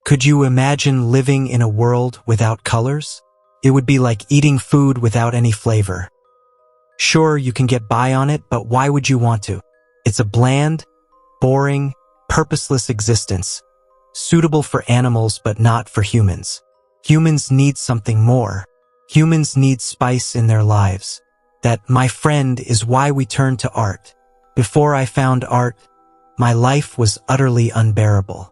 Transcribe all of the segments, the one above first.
Could you imagine living in a world without colors? It would be like eating food without any flavor. Sure, you can get by on it, but why would you want to? It's a bland, boring, purposeless existence, suitable for animals but not for humans. Humans need something more. Humans need spice in their lives. That, my friend, is why we turn to art. Before I found art, my life was utterly unbearable.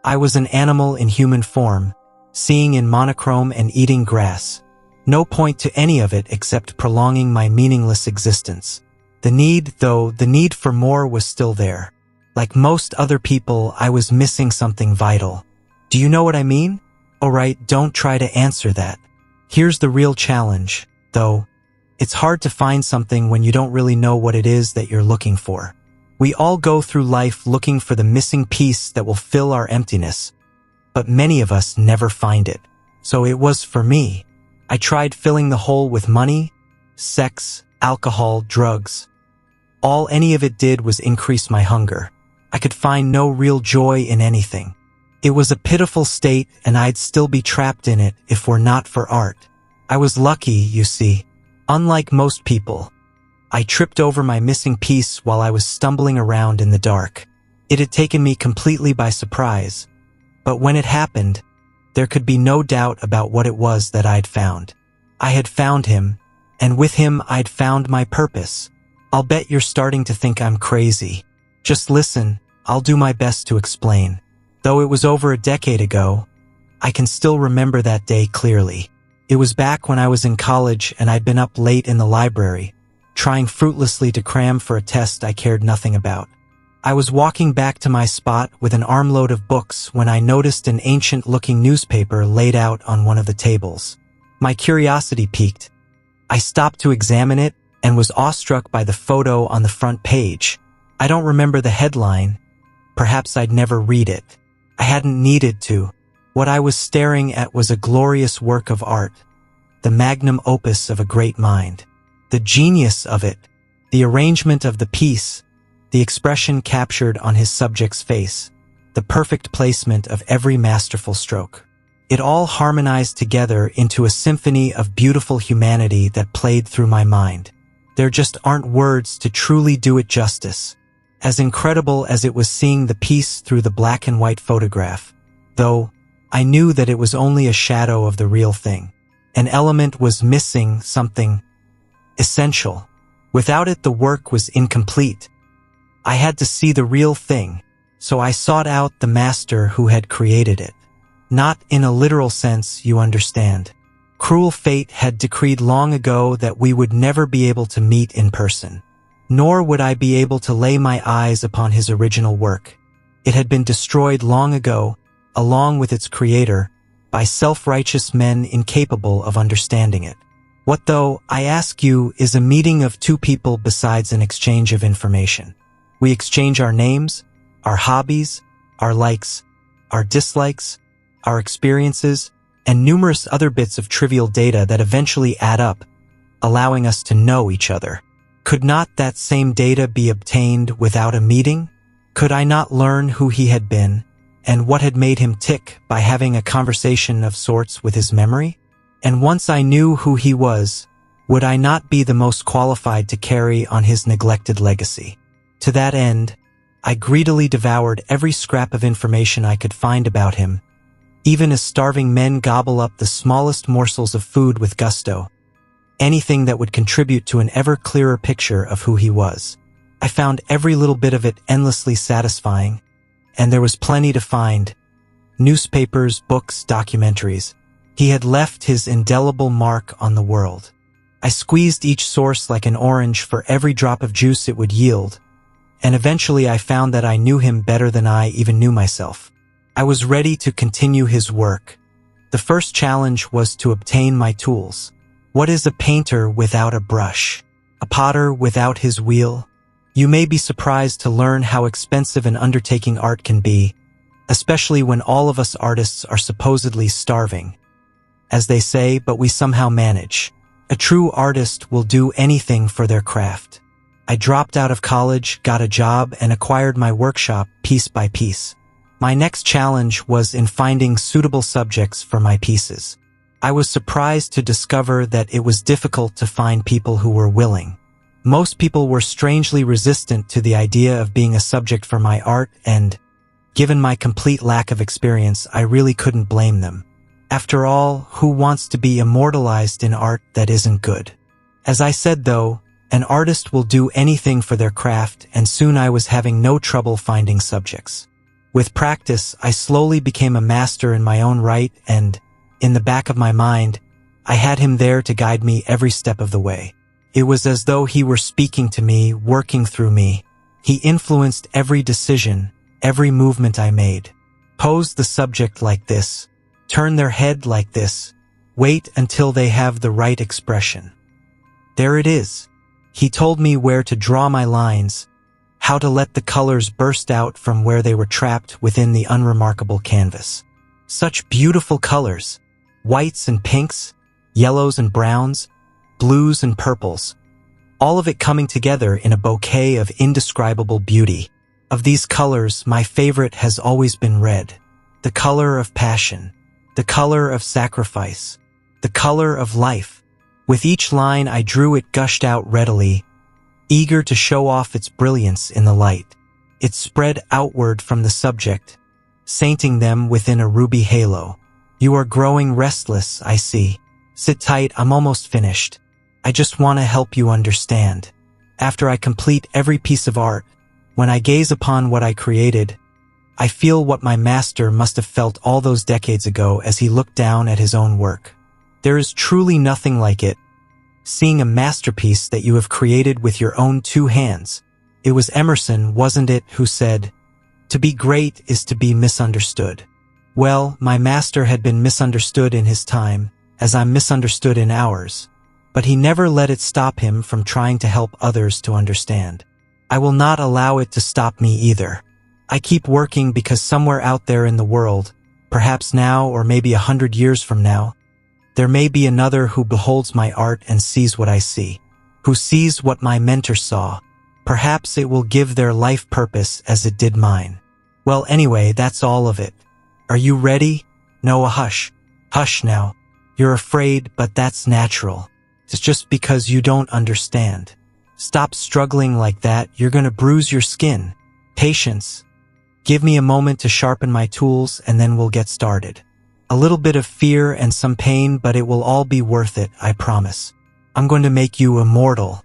I was an animal in human form, seeing in monochrome and eating grass. No point to any of it except prolonging my meaningless existence. The need for more was still there. Like most other people, I was missing something vital. Do you know what I mean? Alright, don't try to answer that. Here's the real challenge, though. It's hard to find something when you don't really know what it is that you're looking for. We all go through life looking for the missing piece that will fill our emptiness, but many of us never find it. So it was for me. I tried filling the hole with money, sex, alcohol, drugs. All any of it did was increase my hunger. I could find no real joy in anything. It was a pitiful state, and I'd still be trapped in it if were not for art. I was lucky, you see. Unlike most people, I tripped over my missing piece while I was stumbling around in the dark. It had taken me completely by surprise, but when it happened, there could be no doubt about what it was that I'd found. I had found him, and with him I'd found my purpose. I'll bet you're starting to think I'm crazy. Just listen, I'll do my best to explain. Though it was over a decade ago, I can still remember that day clearly. It was back when I was in college and I'd been up late in the library, trying fruitlessly to cram for a test I cared nothing about. I was walking back to my spot with an armload of books when I noticed an ancient-looking newspaper laid out on one of the tables. My curiosity piqued. I stopped to examine it and was awestruck by the photo on the front page. I don't remember the headline. Perhaps I'd never read it. I hadn't needed to. What I was staring at was a glorious work of art, the magnum opus of a great mind. The genius of it, the arrangement of the piece, the expression captured on his subject's face, the perfect placement of every masterful stroke. It all harmonized together into a symphony of beautiful humanity that played through my mind. There just aren't words to truly do it justice. As incredible as it was seeing the piece through the black and white photograph, though, I knew that it was only a shadow of the real thing. An element was missing, something essential. Without it, the work was incomplete. I had to see the real thing, so I sought out the master who had created it. Not in a literal sense, you understand. Cruel fate had decreed long ago that we would never be able to meet in person. Nor would I be able to lay my eyes upon his original work. It had been destroyed long ago, along with its creator, by self-righteous men incapable of understanding it. What, though, I ask you, is a meeting of two people besides an exchange of information? We exchange our names, our hobbies, our likes, our dislikes, our experiences, and numerous other bits of trivial data that eventually add up, allowing us to know each other. Could not that same data be obtained without a meeting? Could I not learn who he had been, and what had made him tick by having a conversation of sorts with his memory? And once I knew who he was, would I not be the most qualified to carry on his neglected legacy? To that end, I greedily devoured every scrap of information I could find about him, even as starving men gobble up the smallest morsels of food with gusto. Anything that would contribute to an ever clearer picture of who he was. I found every little bit of it endlessly satisfying, and there was plenty to find. Newspapers, books, documentaries. He had left his indelible mark on the world. I squeezed each source like an orange for every drop of juice it would yield, and eventually I found that I knew him better than I even knew myself. I was ready to continue his work. The first challenge was to obtain my tools. What is a painter without a brush? A potter without his wheel? You may be surprised to learn how expensive an undertaking art can be, especially when all of us artists are supposedly starving. As they say, but we somehow manage. A true artist will do anything for their craft. I dropped out of college, got a job, and acquired my workshop piece by piece. My next challenge was in finding suitable subjects for my pieces. I was surprised to discover that it was difficult to find people who were willing. Most people were strangely resistant to the idea of being a subject for my art, and, given my complete lack of experience, I really couldn't blame them. After all, who wants to be immortalized in art that isn't good? As I said though, an artist will do anything for their craft, and soon I was having no trouble finding subjects. With practice, I slowly became a master in my own right, and, in the back of my mind, I had him there to guide me every step of the way. It was as though he were speaking to me, working through me. He influenced every decision, every movement I made. Pose the subject like this. Turn their head like this. Wait until they have the right expression. There it is. He told me where to draw my lines, how to let the colors burst out from where they were trapped within the unremarkable canvas. Such beautiful colors. Whites and pinks, yellows and browns, blues and purples, all of it coming together in a bouquet of indescribable beauty. Of these colors, my favorite has always been red, the color of passion, the color of sacrifice, the color of life. With each line I drew, it gushed out readily, eager to show off its brilliance in the light. It spread outward from the subject, sainting them within a ruby halo. You are growing restless, I see. Sit tight, I'm almost finished. I just want to help you understand. After I complete every piece of art, when I gaze upon what I created, I feel what my master must have felt all those decades ago as he looked down at his own work. There is truly nothing like it. Seeing a masterpiece that you have created with your own two hands. It was Emerson, wasn't it, who said, "To be great is to be misunderstood." Well, my master had been misunderstood in his time, as I'm misunderstood in ours. But he never let it stop him from trying to help others to understand. I will not allow it to stop me either. I keep working because somewhere out there in the world, perhaps now or maybe 100 years from now, there may be another who beholds my art and sees what I see, who sees what my mentor saw. Perhaps it will give their life purpose as it did mine. Well, anyway, that's all of it. Are you ready? Noah, hush. Hush now. You're afraid, but that's natural. It's just because you don't understand. Stop struggling like that. You're gonna bruise your skin. Patience. Give me a moment to sharpen my tools and then we'll get started. A little bit of fear and some pain, but it will all be worth it, I promise. I'm going to make you immortal.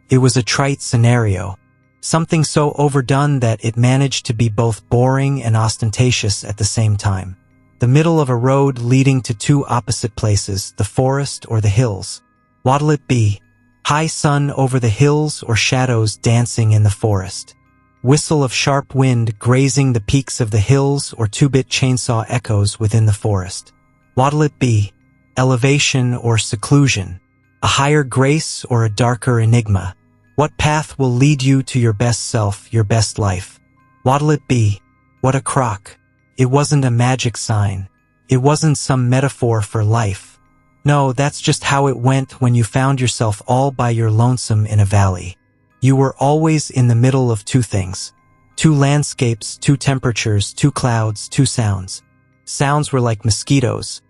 It was a trite scenario. Something so overdone that it managed to be both boring and ostentatious at the same time. The middle of a road leading to two opposite places, the forest or the hills. What'll it be? High sun over the hills or shadows dancing in the forest? Whistle of sharp wind grazing the peaks of the hills or two-bit chainsaw echoes within the forest? What'll it be? Elevation or seclusion? A higher grace or a darker enigma? What path will lead you to your best self, your best life? What'll it be? What a crock. It wasn't a magic sign. It wasn't some metaphor for life. No, that's just how it went when you found yourself all by your lonesome in a valley. You were always in the middle of two things. Two landscapes, two temperatures, two clouds, two sounds. Sounds were like mosquitoes,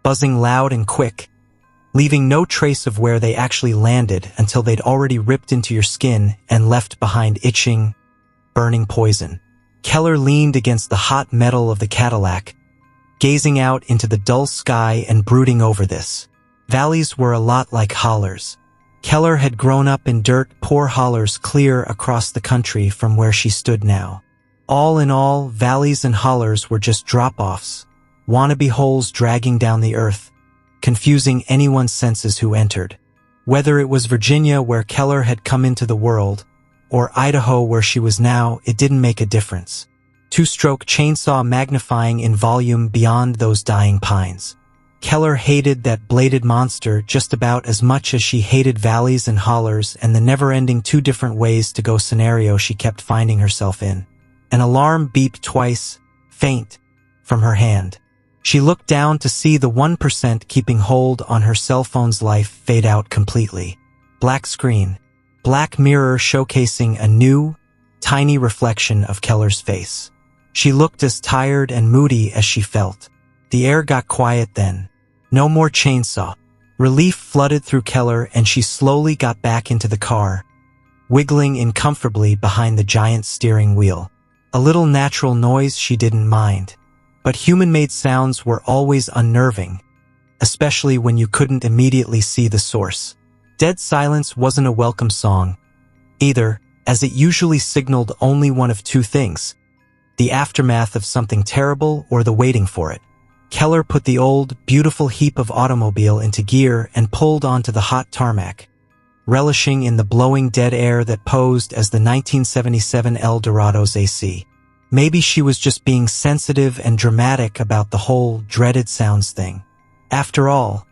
buzzing loud and quick, leaving no trace of where they actually landed until they'd already ripped into your skin and left behind itching, burning poison. Keller leaned against the hot metal of the Cadillac, gazing out into the dull sky and brooding over this. Valleys were a lot like hollers. Keller had grown up in dirt, poor hollers clear across the country from where she stood now. All in all, valleys and hollers were just drop-offs, wannabe holes dragging down the earth, confusing anyone's senses who entered. Whether it was Virginia where Keller had come into the world, or Idaho where she was now, it didn't make a difference. Two-stroke chainsaw magnifying in volume beyond those dying pines. Keller hated that bladed monster just about as much as she hated valleys and hollers and the never-ending two different ways to go scenario she kept finding herself in. An alarm beeped twice, faint, from her hand. She looked down to see the 1% keeping hold on her cell phone's life fade out completely. Black screen. black mirror showcasing a new, tiny reflection of Keller's face. She looked as tired and moody as she felt. The air got quiet then. No more chainsaw. Relief flooded through Keller and she slowly got back into the car, wiggling uncomfortably behind the giant steering wheel. A little natural noise she didn't mind, but human-made sounds were always unnerving, especially when you couldn't immediately see the source. Dead silence wasn't a welcome song, either, as it usually signaled only one of two things: the aftermath of something terrible or the waiting for it. Keller put the old, beautiful heap of automobile into gear and pulled onto the hot tarmac, relishing in the blowing dead air that posed as the 1977 El Dorado's AC. Maybe she was just being sensitive and dramatic about the whole dreaded sounds thing. After all,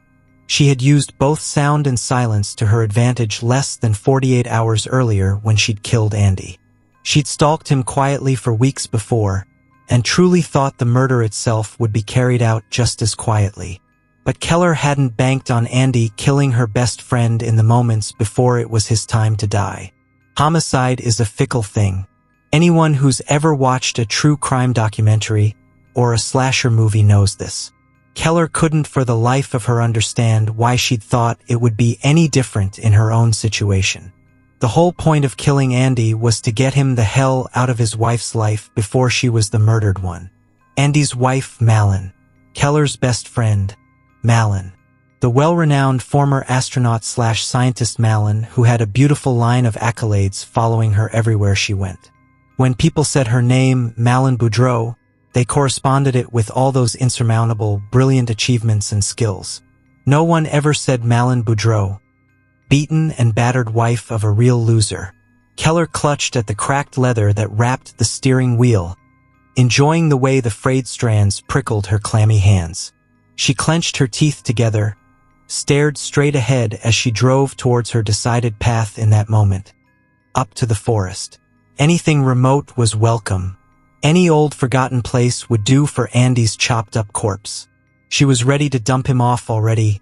she had used both sound and silence to her advantage less than 48 hours earlier when she'd killed Andy. She'd stalked him quietly for weeks before, and truly thought the murder itself would be carried out just as quietly. But Keller hadn't banked on Andy killing her best friend in the moments before it was his time to die. Homicide is a fickle thing. Anyone who's ever watched a true crime documentary or a slasher movie knows this. Keller couldn't for the life of her understand why she'd thought it would be any different in her own situation. The whole point of killing Andy was to get him the hell out of his wife's life before she was the murdered one. Andy's wife, Malin. Keller's best friend, Malin. The well-renowned former astronaut/scientist Malin, who had a beautiful line of accolades following her everywhere she went. When people said her name, Malin Boudreau, they corresponded it with all those insurmountable, brilliant achievements and skills. No one ever said Malin Boudreau, beaten and battered wife of a real loser. Keller clutched at the cracked leather that wrapped the steering wheel, enjoying the way the frayed strands prickled her clammy hands. She clenched her teeth together, stared straight ahead as she drove towards her decided path in that moment. Up to the forest. Anything remote was welcome. Any old forgotten place would do for Andy's chopped-up corpse. She was ready to dump him off already,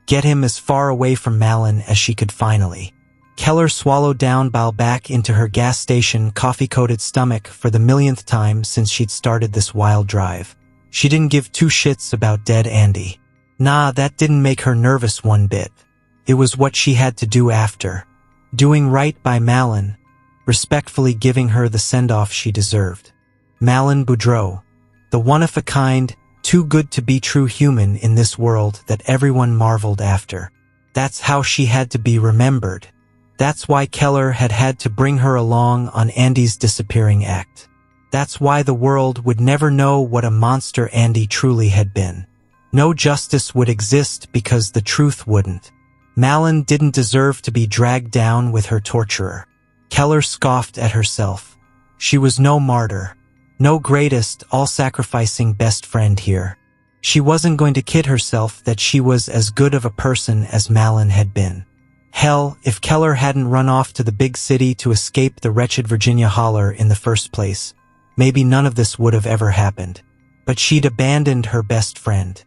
get him as far away from Malin as she could finally. Keller swallowed down bile back into her gas station coffee-coated stomach for the millionth time since she'd started this wild drive. She didn't give two shits about dead Andy. Nah, that didn't make her nervous one bit. It was what she had to do after. Doing right by Malin, respectfully giving her the send-off she deserved. Malin Boudreau, the one-of-a-kind, too-good-to-be-true human in this world that everyone marveled after. That's how she had to be remembered. That's why Keller had had to bring her along on Andy's disappearing act. That's why the world would never know what a monster Andy truly had been. No justice would exist because the truth wouldn't. Malin didn't deserve to be dragged down with her torturer. Keller scoffed at herself. She was no martyr. No greatest, all-sacrificing best friend here. She wasn't going to kid herself that she was as good of a person as Malin had been. Hell, if Keller hadn't run off to the big city to escape the wretched Virginia holler in the first place, maybe none of this would have ever happened. But she'd abandoned her best friend.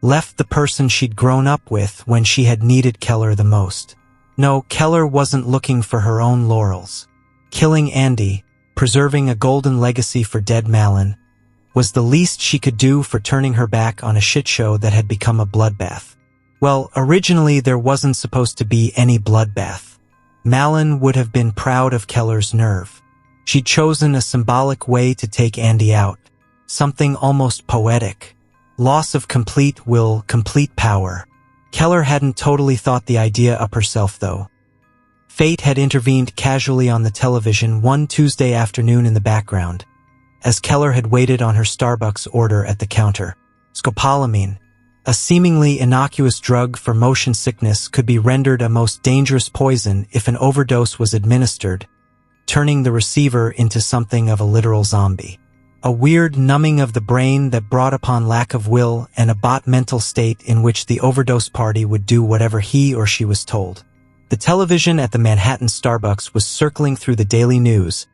Left the person she'd grown up with when she had needed Keller the most. No, Keller wasn't looking for her own laurels. Killing Andy, preserving a golden legacy for dead Malin, was the least she could do for turning her back on a shitshow that had become a bloodbath. Well, originally there wasn't supposed to be any bloodbath. Malin would have been proud of Keller's nerve. She'd chosen a symbolic way to take Andy out, something almost poetic. Loss of complete will, complete power. Keller hadn't totally thought the idea up herself, though. Fate had intervened casually on the television one Tuesday afternoon in the background, as Keller had waited on her Starbucks order at the counter. Scopolamine, a seemingly innocuous drug for motion sickness, could be rendered a most dangerous poison if an overdose was administered, turning the receiver into something of a literal zombie. A weird numbing of the brain that brought upon lack of will and a bot mental state in which the overdose party would do whatever he or she was told. The television at the Manhattan Starbucks was circling through the daily news,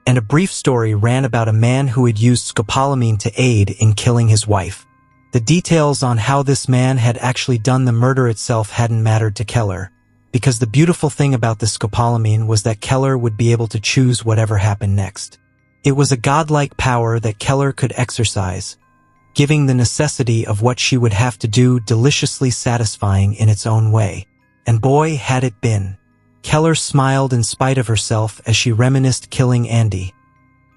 and a brief story ran about a man who had used scopolamine to aid in killing his wife. The details on how this man had actually done the murder itself hadn't mattered to Keller, because the beautiful thing about the scopolamine was that Keller would be able to choose whatever happened next. It was a godlike power that Keller could exercise, giving the necessity of what she would have to do deliciously satisfying in its own way. And boy, had it been. Keller smiled in spite of herself as she reminisced killing Andy,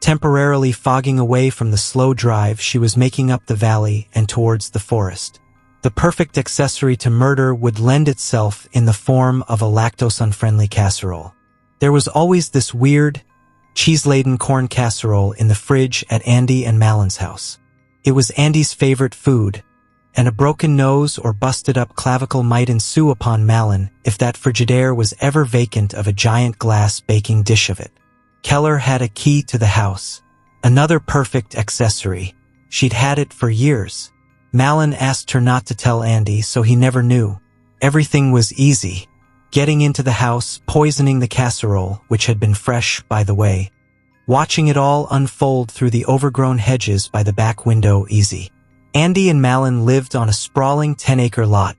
temporarily fogging away from the slow drive she was making up the valley and towards the forest. The perfect accessory to murder would lend itself in the form of a lactose-unfriendly casserole. There was always this weird, cheese-laden corn casserole in the fridge at Andy and Malin's house. It was Andy's favorite food, and a broken nose or busted-up clavicle might ensue upon Malin if that Frigidaire was ever vacant of a giant glass baking dish of it. Keller had a key to the house, another perfect accessory. She'd had it for years. Malin asked her not to tell Andy, so he never knew. Everything was easy. Getting into the house, poisoning the casserole, which had been fresh, by the way. Watching it all unfold through the overgrown hedges by the back window, easy. Andy and Malin lived on a sprawling 10-acre lot,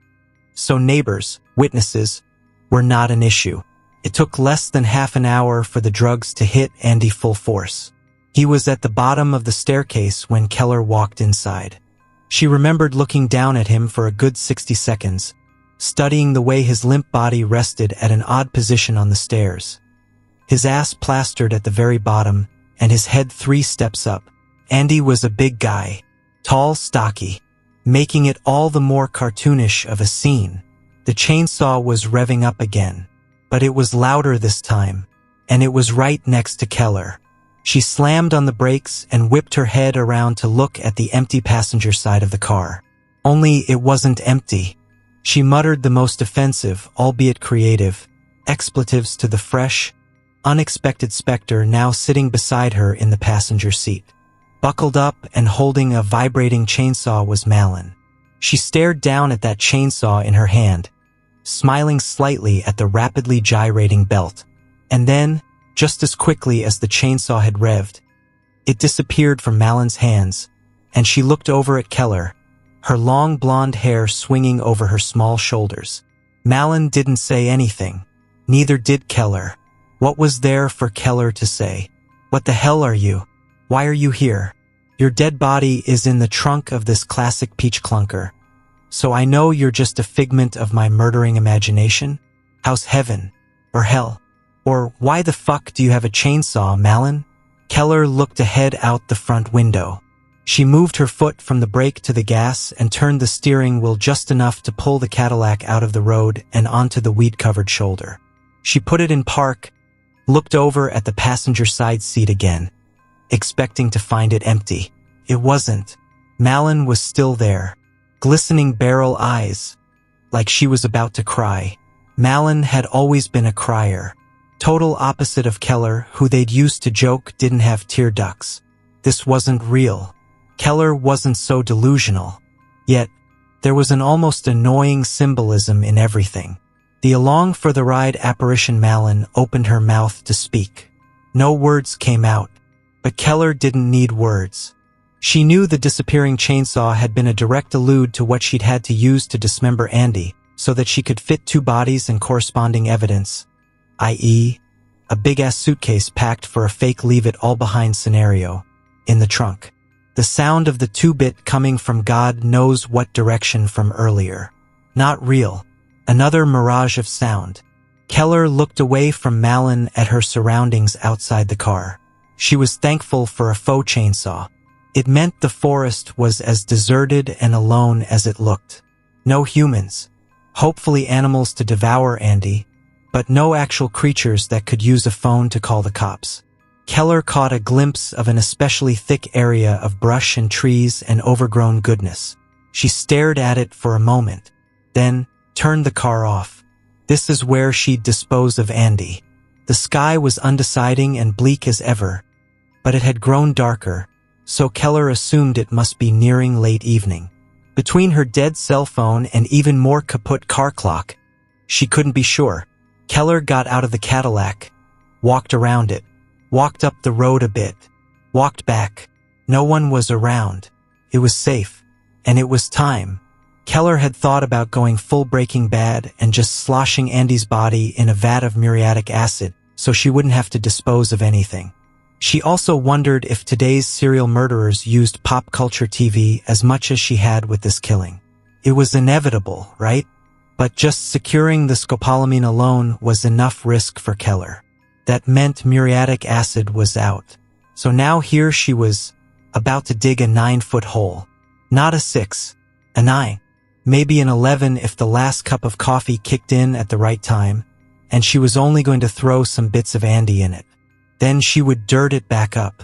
so neighbors, witnesses, were not an issue. It took less than half an hour for the drugs to hit Andy full force. He was at the bottom of the staircase when Keller walked inside. She remembered looking down at him for a good 60 seconds, studying the way his limp body rested at an odd position on the stairs. His ass plastered at the very bottom, and his head 3 steps up. Andy was a big guy, tall, stocky, making it all the more cartoonish of a scene. The chainsaw was revving up again, but it was louder this time, and it was right next to Keller. She slammed on the brakes and whipped her head around to look at the empty passenger side of the car. Only it wasn't empty. She muttered the most offensive, albeit creative, expletives to the fresh, unexpected specter now sitting beside her in the passenger seat. Buckled up and holding a vibrating chainsaw was Malin. She stared down at that chainsaw in her hand, smiling slightly at the rapidly gyrating belt. And then, just as quickly as the chainsaw had revved, it disappeared from Malin's hands, and she looked over at Keller, her long blonde hair swinging over her small shoulders. Malin didn't say anything. Neither did Keller. What was there for Keller to say? What the hell are you? Why are you here? Your dead body is in the trunk of this classic peach clunker. So I know you're just a figment of my murdering imagination? How's heaven? Or hell? Or why the fuck do you have a chainsaw, Malin? Keller looked ahead out the front window. She moved her foot from the brake to the gas and turned the steering wheel just enough to pull the Cadillac out of the road and onto the weed-covered shoulder. She put it in park, looked over at the passenger side seat again, expecting to find it empty. It wasn't. Malin was still there, glistening barrel eyes, like she was about to cry. Malin had always been a crier. Total opposite of Keller, who they'd used to joke didn't have tear ducts. This wasn't real. Keller wasn't so delusional. Yet, there was an almost annoying symbolism in everything. The along-for-the-ride apparition Malin opened her mouth to speak. No words came out, but Keller didn't need words. She knew the disappearing chainsaw had been a direct allude to what she'd had to use to dismember Andy, so that she could fit 2 bodies and corresponding evidence, i.e., a big-ass suitcase packed for a fake leave-it-all-behind scenario, in the trunk. The sound of the 2-bit coming from God knows what direction from earlier. Not real. Another mirage of sound. Keller looked away from Malin at her surroundings outside the car. She was thankful for a faux chainsaw. It meant the forest was as deserted and alone as it looked. No humans. Hopefully animals to devour Andy, but no actual creatures that could use a phone to call the cops. Keller caught a glimpse of an especially thick area of brush and trees and overgrown goodness. She stared at it for a moment, then turned the car off. This is where she'd dispose of Andy. The sky was undeciding and bleak as ever, but it had grown darker, so Keller assumed it must be nearing late evening. Between her dead cell phone and even more kaput car clock, she couldn't be sure. Keller got out of the Cadillac, walked around it, walked up the road a bit, walked back. No one was around. It was safe, and it was time. Keller had thought about going full Breaking Bad and just sloshing Andy's body in a vat of muriatic acid so she wouldn't have to dispose of anything. She also wondered if today's serial murderers used pop culture TV as much as she had with this killing. It was inevitable, right? But just securing the scopolamine alone was enough risk for Keller. That meant muriatic acid was out. So now here she was, about to dig a 9-foot hole. Not a 6, a 9. Maybe an 11 if the last cup of coffee kicked in at the right time, and she was only going to throw some bits of Andy in it. Then she would dirt it back up.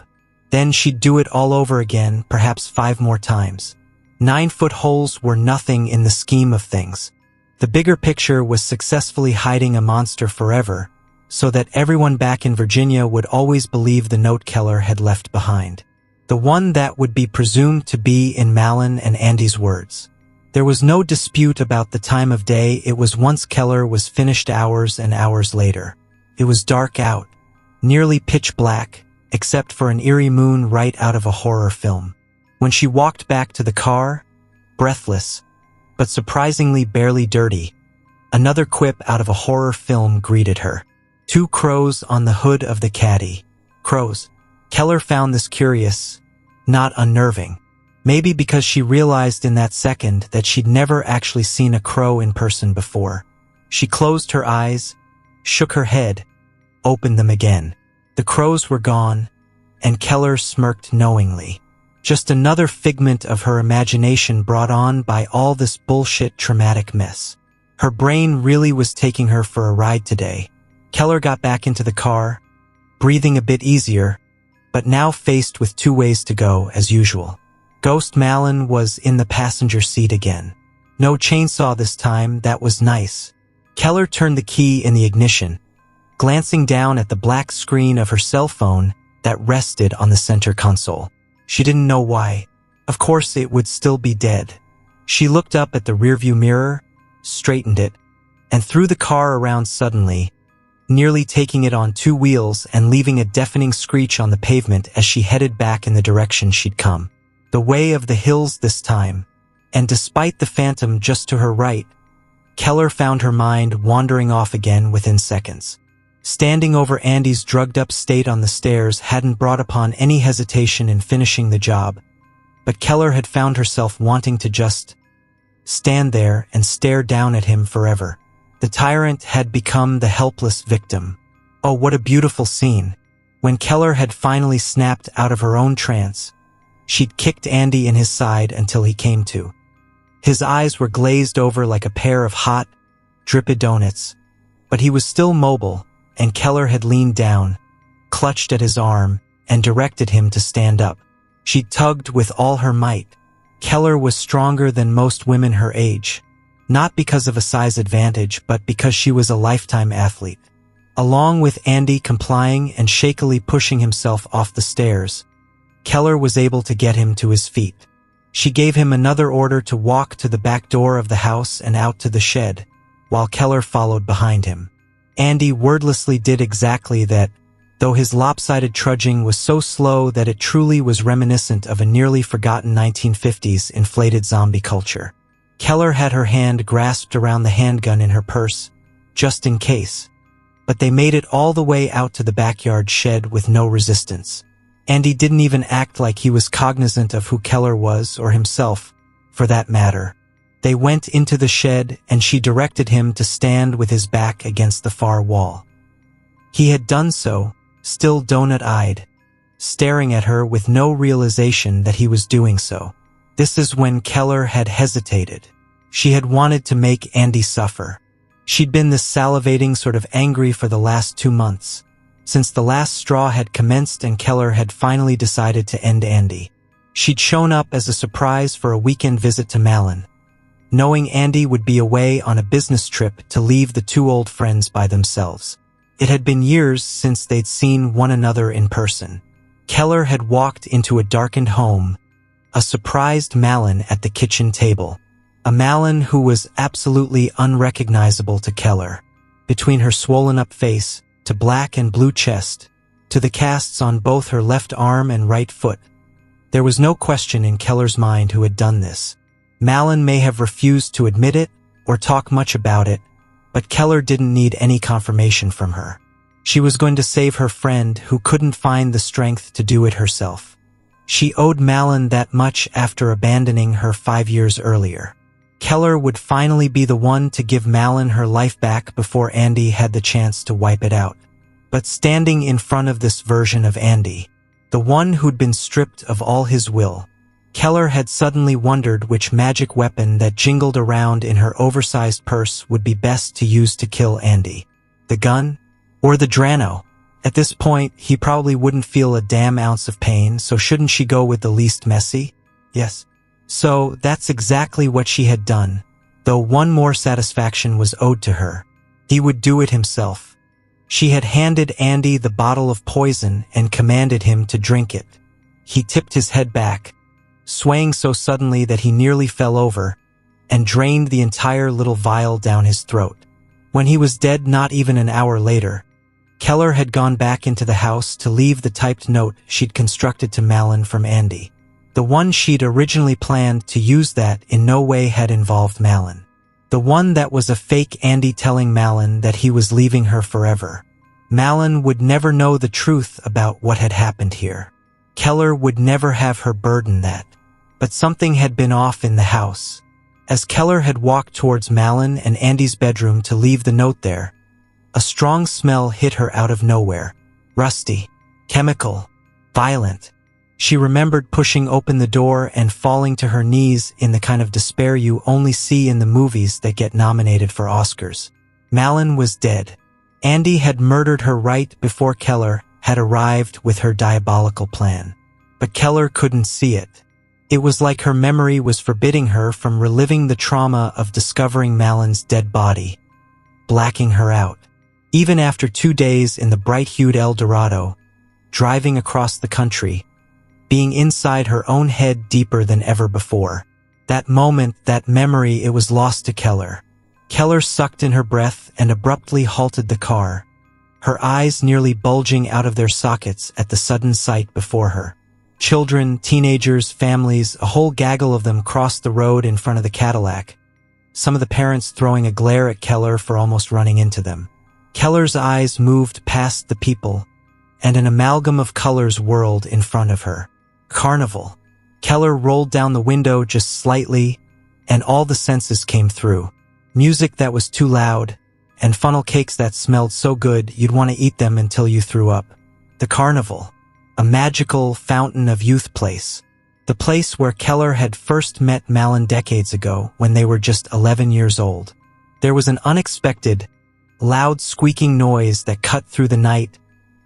Then she'd do it all over again, perhaps 5 more times. 9-foot holes were nothing in the scheme of things. The bigger picture was successfully hiding a monster forever, so that everyone back in Virginia would always believe the note Keller had left behind. The one that would be presumed to be in Malin and Andy's words. There was no dispute about the time of day. It was once Keller was finished hours and hours later. It was dark out, nearly pitch black, except for an eerie moon right out of a horror film. When she walked back to the car, breathless, but surprisingly barely dirty, another quip out of a horror film greeted her. 2 crows on the hood of the caddy. Crows. Keller found this curious, not unnerving. Maybe because she realized in that second that she'd never actually seen a crow in person before. She closed her eyes, shook her head, opened them again. The crows were gone, and Keller smirked knowingly. Just another figment of her imagination brought on by all this bullshit traumatic mess. Her brain really was taking her for a ride today. Keller got back into the car, breathing a bit easier, but now faced with 2 ways to go as usual. Ghost Malin was in the passenger seat again. No chainsaw this time, that was nice. Keller turned the key in the ignition, glancing down at the black screen of her cell phone that rested on the center console. She didn't know why. Of course it would still be dead. She looked up at the rearview mirror, straightened it, and threw the car around suddenly, nearly taking it on 2 wheels and leaving a deafening screech on the pavement as she headed back in the direction she'd come. The way of the hills this time, and despite the phantom just to her right, Keller found her mind wandering off again within seconds. Standing over Andy's drugged-up state on the stairs hadn't brought upon any hesitation in finishing the job, but Keller had found herself wanting to just stand there and stare down at him forever. The tyrant had become the helpless victim. Oh, what a beautiful scene. When Keller had finally snapped out of her own trance, she'd kicked Andy in his side until he came to. His eyes were glazed over like a pair of hot, drippy donuts, but he was still mobile, and Keller had leaned down, clutched at his arm, and directed him to stand up. She tugged with all her might. Keller was stronger than most women her age, not because of a size advantage, but because she was a lifetime athlete. Along with Andy complying and shakily pushing himself off the stairs, Keller was able to get him to his feet. She gave him another order to walk to the back door of the house and out to the shed, while Keller followed behind him. Andy wordlessly did exactly that, though his lopsided trudging was so slow that it truly was reminiscent of a nearly forgotten 1950s inflated zombie culture. Keller had her hand grasped around the handgun in her purse, just in case, but they made it all the way out to the backyard shed with no resistance. Andy didn't even act like he was cognizant of who Keller was, or himself, for that matter. They went into the shed, and she directed him to stand with his back against the far wall. He had done so, still donut-eyed, staring at her with no realization that he was doing so. This is when Keller had hesitated. She had wanted to make Andy suffer. She'd been this salivating sort of angry for the last 2 months, since the last straw had commenced and Keller had finally decided to end Andy. She'd shown up as a surprise for a weekend visit to Malin, knowing Andy would be away on a business trip to leave the 2 old friends by themselves. It had been years since they'd seen one another in person. Keller had walked into a darkened home, a surprised Malin at the kitchen table. A Malin who was absolutely unrecognizable to Keller. Between her swollen-up face, to black and blue chest, to the casts on both her left arm and right foot, there was no question in Keller's mind who had done this. Malin may have refused to admit it or talk much about it, but Keller didn't need any confirmation from her. She was going to save her friend who couldn't find the strength to do it herself. She owed Malin that much after abandoning her 5 years earlier. Keller would finally be the one to give Malin her life back before Andy had the chance to wipe it out. But standing in front of this version of Andy, the one who'd been stripped of all his will, Keller had suddenly wondered which magic weapon that jingled around in her oversized purse would be best to use to kill Andy. The gun? Or the Drano? At this point, he probably wouldn't feel a damn ounce of pain, so shouldn't she go with the least messy? Yes. So that's exactly what she had done, though one more satisfaction was owed to her. He would do it himself. She had handed Andy the bottle of poison and commanded him to drink it. He tipped his head back, swaying so suddenly that he nearly fell over, and drained the entire little vial down his throat. When he was dead not even an hour later, Keller had gone back into the house to leave the typed note she'd constructed to Malin from Andy. The one she'd originally planned to use that in no way had involved Malin. The one that was a fake Andy telling Malin that he was leaving her forever. Malin would never know the truth about what had happened here. Keller would never have her burden that. But something had been off in the house. As Keller had walked towards Malin and Andy's bedroom to leave the note there, a strong smell hit her out of nowhere. Rusty, chemical, violent. She remembered pushing open the door and falling to her knees in the kind of despair you only see in the movies that get nominated for Oscars. Malin was dead. Andy had murdered her right before Keller had arrived with her diabolical plan. But Keller couldn't see it. It was like her memory was forbidding her from reliving the trauma of discovering Malin's dead body, blacking her out. Even after 2 days in the bright-hued El Dorado, driving across the country, being inside her own head deeper than ever before. That moment, that memory, it was lost to Keller. Keller sucked in her breath and abruptly halted the car, her eyes nearly bulging out of their sockets at the sudden sight before her. Children, teenagers, families, a whole gaggle of them crossed the road in front of the Cadillac, some of the parents throwing a glare at Keller for almost running into them. Keller's eyes moved past the people, and an amalgam of colors whirled in front of her. Carnival. Keller rolled down the window just slightly, and all the senses came through. Music that was too loud, and funnel cakes that smelled so good you'd want to eat them until you threw up. The carnival. A magical fountain of youth place. The place where Keller had first met Malin decades ago when they were just 11 years old. There was an unexpected, loud squeaking noise that cut through the night,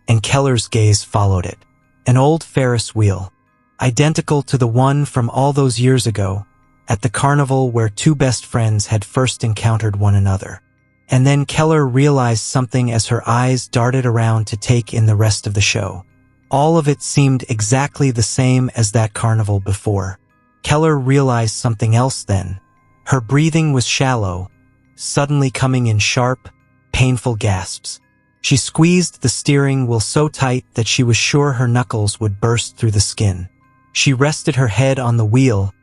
and Keller's gaze followed it. An old Ferris wheel, identical to the one from all those years ago, at the carnival where two best friends had first encountered one another. And then Keller realized something as her eyes darted around to take in the rest of the show. All of it seemed exactly the same as that carnival before. Keller realized something else then. Her breathing was shallow, suddenly coming in sharp, painful gasps. She squeezed the steering wheel so tight that she was sure her knuckles would burst through the skin. She rested her head on the wheel,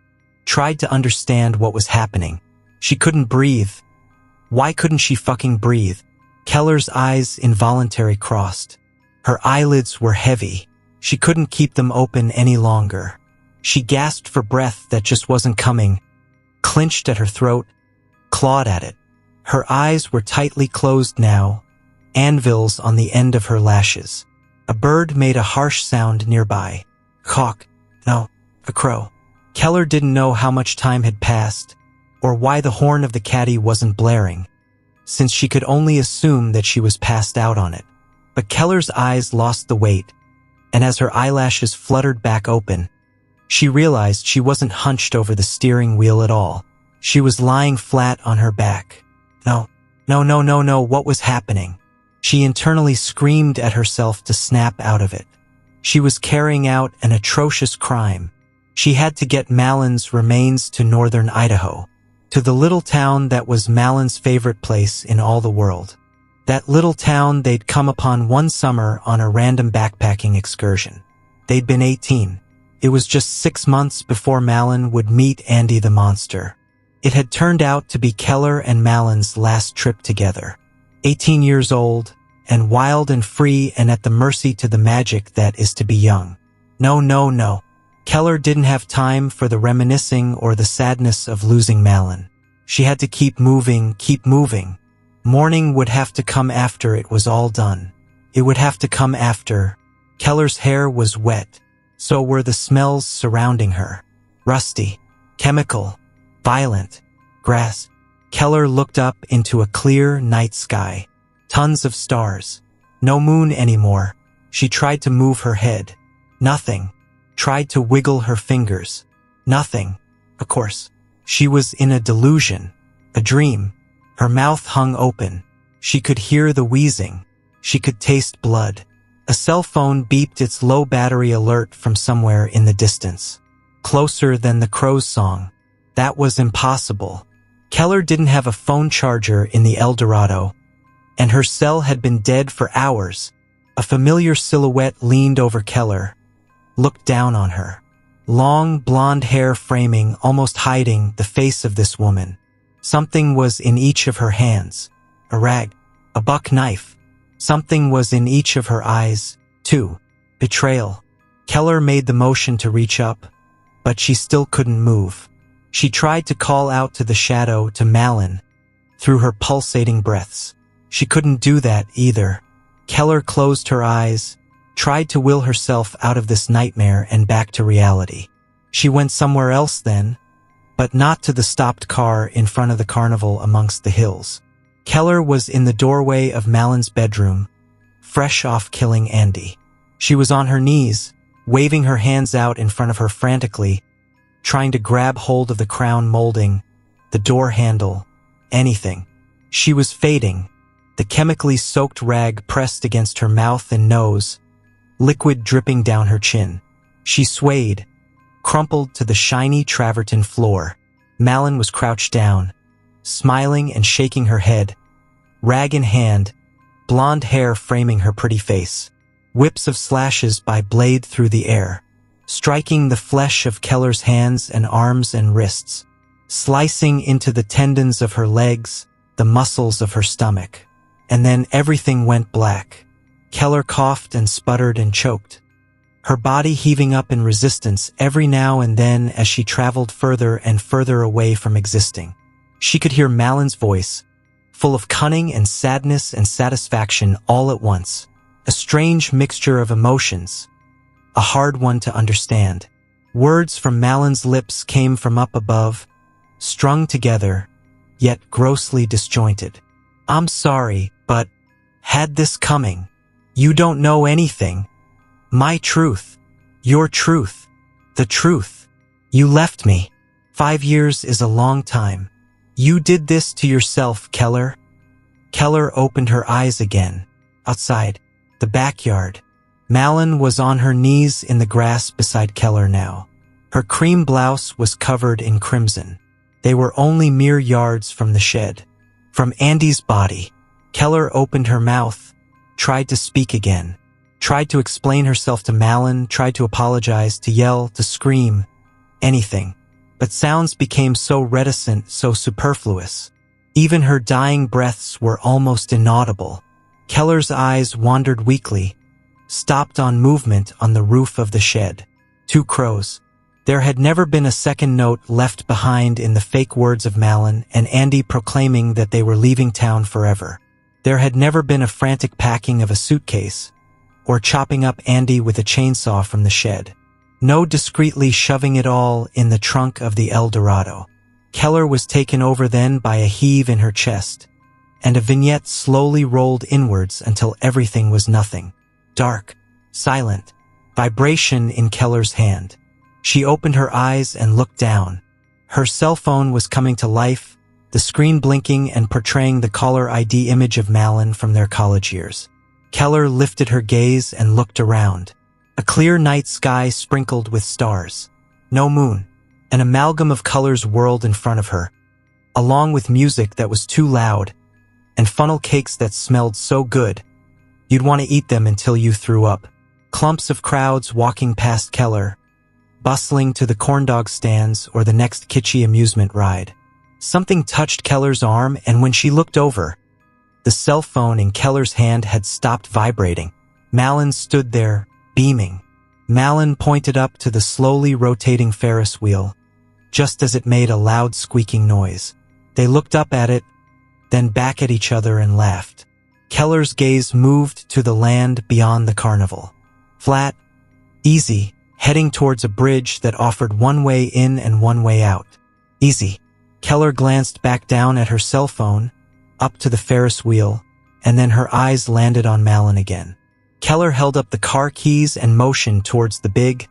tried to understand what was happening. She couldn't breathe. Why couldn't she fucking breathe? Keller's eyes involuntarily crossed. Her eyelids were heavy. She couldn't keep them open any longer. She gasped for breath that just wasn't coming, clenched at her throat, clawed at it. Her eyes were tightly closed now, anvils on the end of her lashes. A bird made a harsh sound nearby. Hawk. No, a crow. Keller didn't know how much time had passed, or why the horn of the caddy wasn't blaring, since she could only assume that she was passed out on it. But Keller's eyes lost the weight, and as her eyelashes fluttered back open, she realized she wasn't hunched over the steering wheel at all. She was lying flat on her back. No, what was happening? She internally screamed at herself to snap out of it. She was carrying out an atrocious crime. She had to get Malin's remains to northern Idaho, to the little town that was Malin's favorite place in all the world. That little town they'd come upon one summer on a random backpacking excursion. They'd been 18. It was just 6 months before Malin would meet Andy the monster. It had turned out to be Keller and Malin's last trip together. 18 years old, and wild and free and at the mercy to the magic that is to be young. No. Keller didn't have time for the reminiscing or the sadness of losing Malin. She had to keep moving. Morning would have to come after it was all done. It would have to come after. Keller's hair was wet. So were the smells surrounding her. Rusty, chemical, violent, grass. Keller looked up into a clear night sky. Tons of stars. No moon anymore. She tried to move her head. Nothing. Tried to wiggle her fingers. Nothing. Of course. She was in a delusion. A dream. Her mouth hung open. She could hear the wheezing. She could taste blood. A cell phone beeped its low battery alert from somewhere in the distance. Closer than the crow's song. That was impossible. Keller didn't have a phone charger in the El Dorado, and her cell had been dead for hours. A familiar silhouette leaned over Keller, looked down on her. Long blonde hair framing, almost hiding the face of this woman. Something was in each of her hands. A rag. A buck knife. Something was in each of her eyes, too. Betrayal. Keller made the motion to reach up, but she still couldn't move. She tried to call out to the shadow, to Malin, through her pulsating breaths. She couldn't do that either. Keller closed her eyes, tried to will herself out of this nightmare and back to reality. She went somewhere else then, but not to the stopped car in front of the carnival amongst the hills. Keller was in the doorway of Malin's bedroom, fresh off killing Andy. She was on her knees, waving her hands out in front of her frantically, trying to grab hold of the crown molding, the door handle, anything. She was fading, the chemically soaked rag pressed against her mouth and nose, liquid dripping down her chin. She swayed, crumpled to the shiny travertine floor. Malin was crouched down, smiling and shaking her head, rag in hand, blonde hair framing her pretty face. Whips of slashes by blade through the air, striking the flesh of Keller's hands and arms and wrists, slicing into the tendons of her legs, the muscles of her stomach. And then everything went black. Keller coughed and sputtered and choked, her body heaving up in resistance every now and then as she traveled further and further away from existing. She could hear Malin's voice, full of cunning and sadness and satisfaction all at once. A strange mixture of emotions, a hard one to understand. Words from Malin's lips came from up above, strung together, yet grossly disjointed. I'm sorry, but had this coming. You don't know anything. My truth. Your truth. The truth. You left me. 5 years is a long time. You did this to yourself, Keller. Keller opened her eyes again. Outside, the backyard. Malin was on her knees in the grass beside Keller now. Her cream blouse was covered in crimson. They were only mere yards from the shed. From Andy's body. Keller opened her mouth, tried to speak again, tried to explain herself to Malin, tried to apologize, to yell, to scream, anything. But sounds became so reticent, so superfluous. Even her dying breaths were almost inaudible. Keller's eyes wandered weakly, stopped on movement on the roof of the shed. 2 crows. There had never been a second note left behind in the fake words of Malin and Andy proclaiming that they were leaving town forever. There had never been a frantic packing of a suitcase, or chopping up Andy with a chainsaw from the shed. No discreetly shoving it all in the trunk of the El Dorado. Keller was taken over then by a heave in her chest, and a vignette slowly rolled inwards until everything was nothing. Dark, silent, vibration in Keller's hand. She opened her eyes and looked down. Her cell phone was coming to life, the screen blinking and portraying the caller ID image of Malin from their college years. Keller lifted her gaze and looked around. A clear night sky sprinkled with stars. No moon. An amalgam of colors whirled in front of her, along with music that was too loud, and funnel cakes that smelled so good, you'd want to eat them until you threw up. Clumps of crowds walking past Keller, bustling to the corndog stands or the next kitschy amusement ride. Something touched Keller's arm, and when she looked over, the cell phone in Keller's hand had stopped vibrating. Malin stood there, beaming. Malin pointed up to the slowly rotating Ferris wheel, just as it made a loud squeaking noise. They looked up at it, then back at each other and laughed. Keller's gaze moved to the land beyond the carnival. Flat, easy, heading towards a bridge that offered one way in and one way out. Easy. Keller glanced back down at her cell phone, up to the Ferris wheel, and then her eyes landed on Malin again. Keller held up the car keys and motioned towards the big,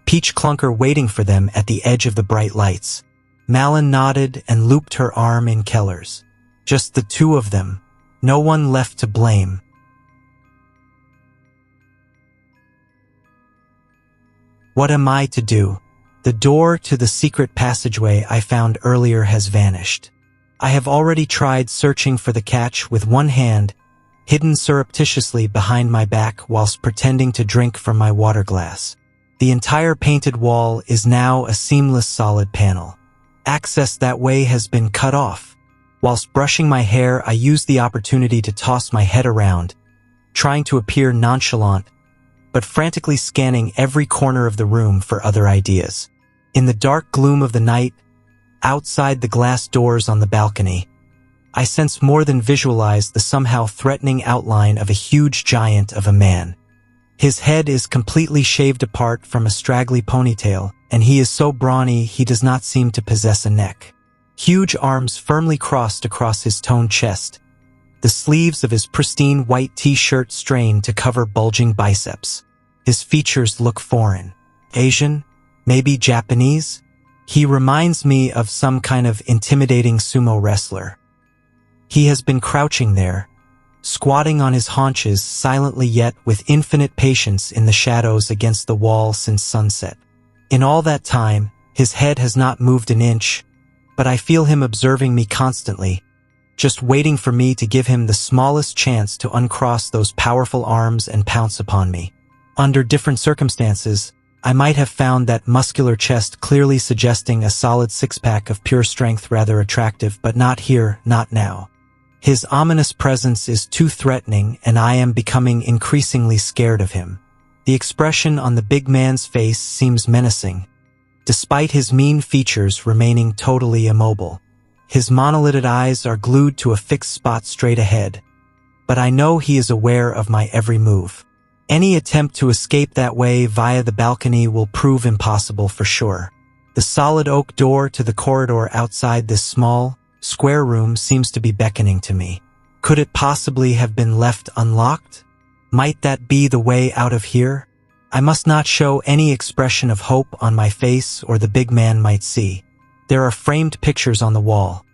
peach clunker waiting for them at the edge of the bright lights. Malin nodded and looped her arm in Keller's. Just the two of them. No one left to blame. What am I to do? The door to the secret passageway I found earlier has vanished. I have already tried searching for the catch with one hand, hidden surreptitiously behind my back whilst pretending to drink from my water glass. The entire painted wall is now a seamless solid panel. Access that way has been cut off. Whilst brushing my hair, I used the opportunity to toss my head around, trying to appear nonchalant, but frantically scanning every corner of the room for other ideas. In the dark gloom of the night, outside the glass doors on the balcony, I sense more than visualize the somehow threatening outline of a huge giant of a man. His head is completely shaved apart from a straggly ponytail, and he is so brawny he does not seem to possess a neck. Huge arms firmly crossed across his toned chest, the sleeves of his pristine white t-shirt strained to cover bulging biceps. His features look foreign. Asian? Maybe Japanese? He reminds me of some kind of intimidating sumo wrestler. He has been crouching there, squatting on his haunches silently yet with infinite patience in the shadows against the wall since sunset. In all that time, his head has not moved an inch, but I feel him observing me constantly, just waiting for me to give him the smallest chance to uncross those powerful arms and pounce upon me. Under different circumstances, I might have found that muscular chest clearly suggesting a solid six-pack of pure strength rather attractive, but not here, not now. His ominous presence is too threatening, and I am becoming increasingly scared of him. The expression on the big man's face seems menacing, despite his mean features remaining totally immobile. His monolithic eyes are glued to a fixed spot straight ahead, but I know he is aware of my every move. Any attempt to escape that way via the balcony will prove impossible for sure. The solid oak door to the corridor outside this small, square room seems to be beckoning to me. Could it possibly have been left unlocked? Might that be the way out of here? I must not show any expression of hope on my face or the big man might see. There are framed pictures on the wall.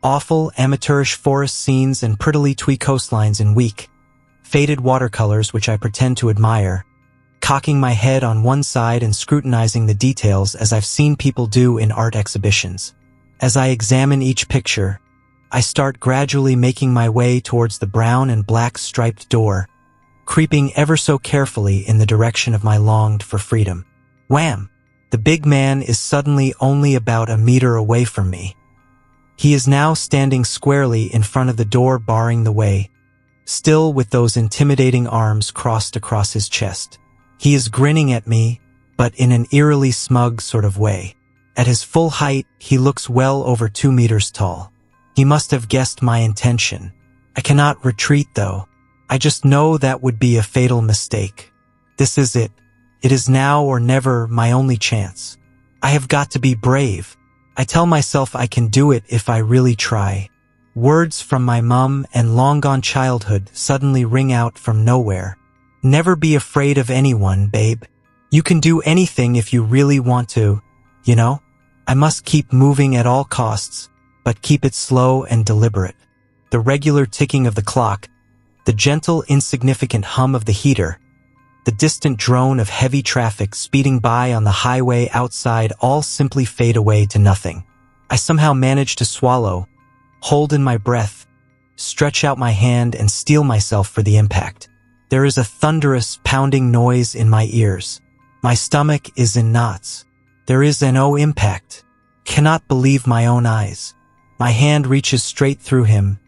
Awful, amateurish forest scenes and prettily twee coastlines in weak, faded watercolors which I pretend to admire, cocking my head on one side and scrutinizing the details as I've seen people do in art exhibitions. As I examine each picture, I start gradually making my way towards the brown and black striped door, creeping ever so carefully in the direction of my longed for freedom. Wham! The big man is suddenly only about a meter away from me. He is now standing squarely in front of the door barring the way, still with those intimidating arms crossed across his chest. He is grinning at me, but in an eerily smug sort of way. At his full height, he looks well over 2 meters tall. He must have guessed my intention. I cannot retreat, though. I just know that would be a fatal mistake. This is it. It is now or never my only chance. I have got to be brave. I tell myself I can do it if I really try. Words from my mum and long-gone childhood suddenly ring out from nowhere. Never be afraid of anyone, babe. You can do anything if you really want to, you know? I must keep moving at all costs, but keep it slow and deliberate. The regular ticking of the clock, the gentle, insignificant hum of the heater, the distant drone of heavy traffic speeding by on the highway outside all simply fade away to nothing. I somehow manage to swallow, hold in my breath, stretch out my hand and steel myself for the impact. There is a thunderous, pounding noise in my ears. My stomach is in knots. There is no impact. Cannot believe my own eyes. My hand reaches straight through him,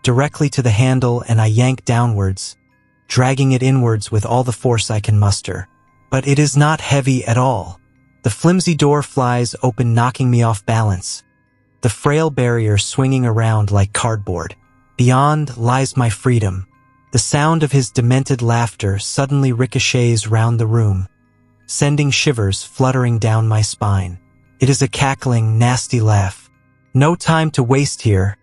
directly to the handle, and I yank downwards, dragging it inwards with all the force I can muster. But it is not heavy at all. The flimsy door flies open, knocking me off balance, the frail barrier swinging around like cardboard. Beyond lies my freedom. The sound of his demented laughter suddenly ricochets round the room, sending shivers fluttering down my spine. It is a cackling, nasty laugh. No time to waste here.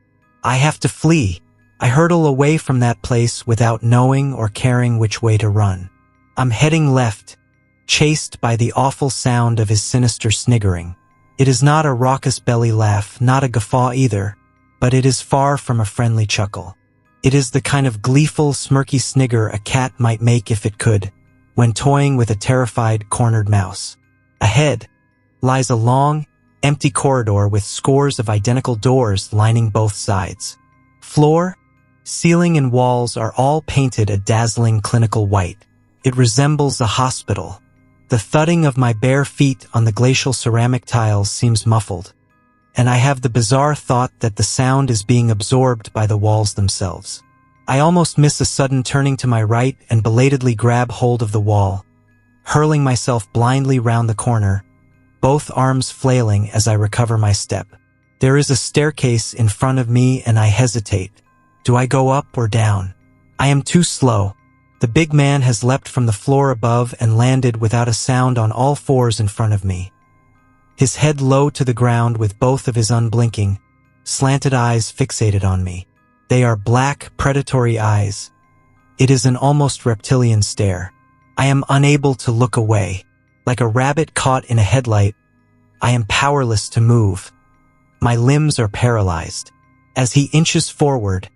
I have to flee. I hurtle away from that place without knowing or caring which way to run. I'm heading left, chased by the awful sound of his sinister sniggering. It is not a raucous belly laugh, not a guffaw either, but it is far from a friendly chuckle. It is the kind of gleeful, smirky snigger a cat might make if it could, when toying with a terrified, cornered mouse. Ahead lies a long, empty corridor with scores of identical doors lining both sides. Floor, ceiling, and walls are all painted a dazzling clinical white. It resembles a hospital. The thudding of my bare feet on the glacial ceramic tiles seems muffled, and I have the bizarre thought that the sound is being absorbed by the walls themselves. I almost miss a sudden turning to my right and belatedly grab hold of the wall, hurling myself blindly round the corner, both arms flailing as I recover my step. There is a staircase in front of me and I hesitate. Do I go up or down? I am too slow. The big man has leapt from the floor above and landed without a sound on all fours in front of me, his head low to the ground with both of his unblinking, slanted eyes fixated on me. They are black, predatory eyes. It is an almost reptilian stare. I am unable to look away. Like a rabbit caught in a headlight, I am powerless to move. My limbs are paralyzed. As he inches forward,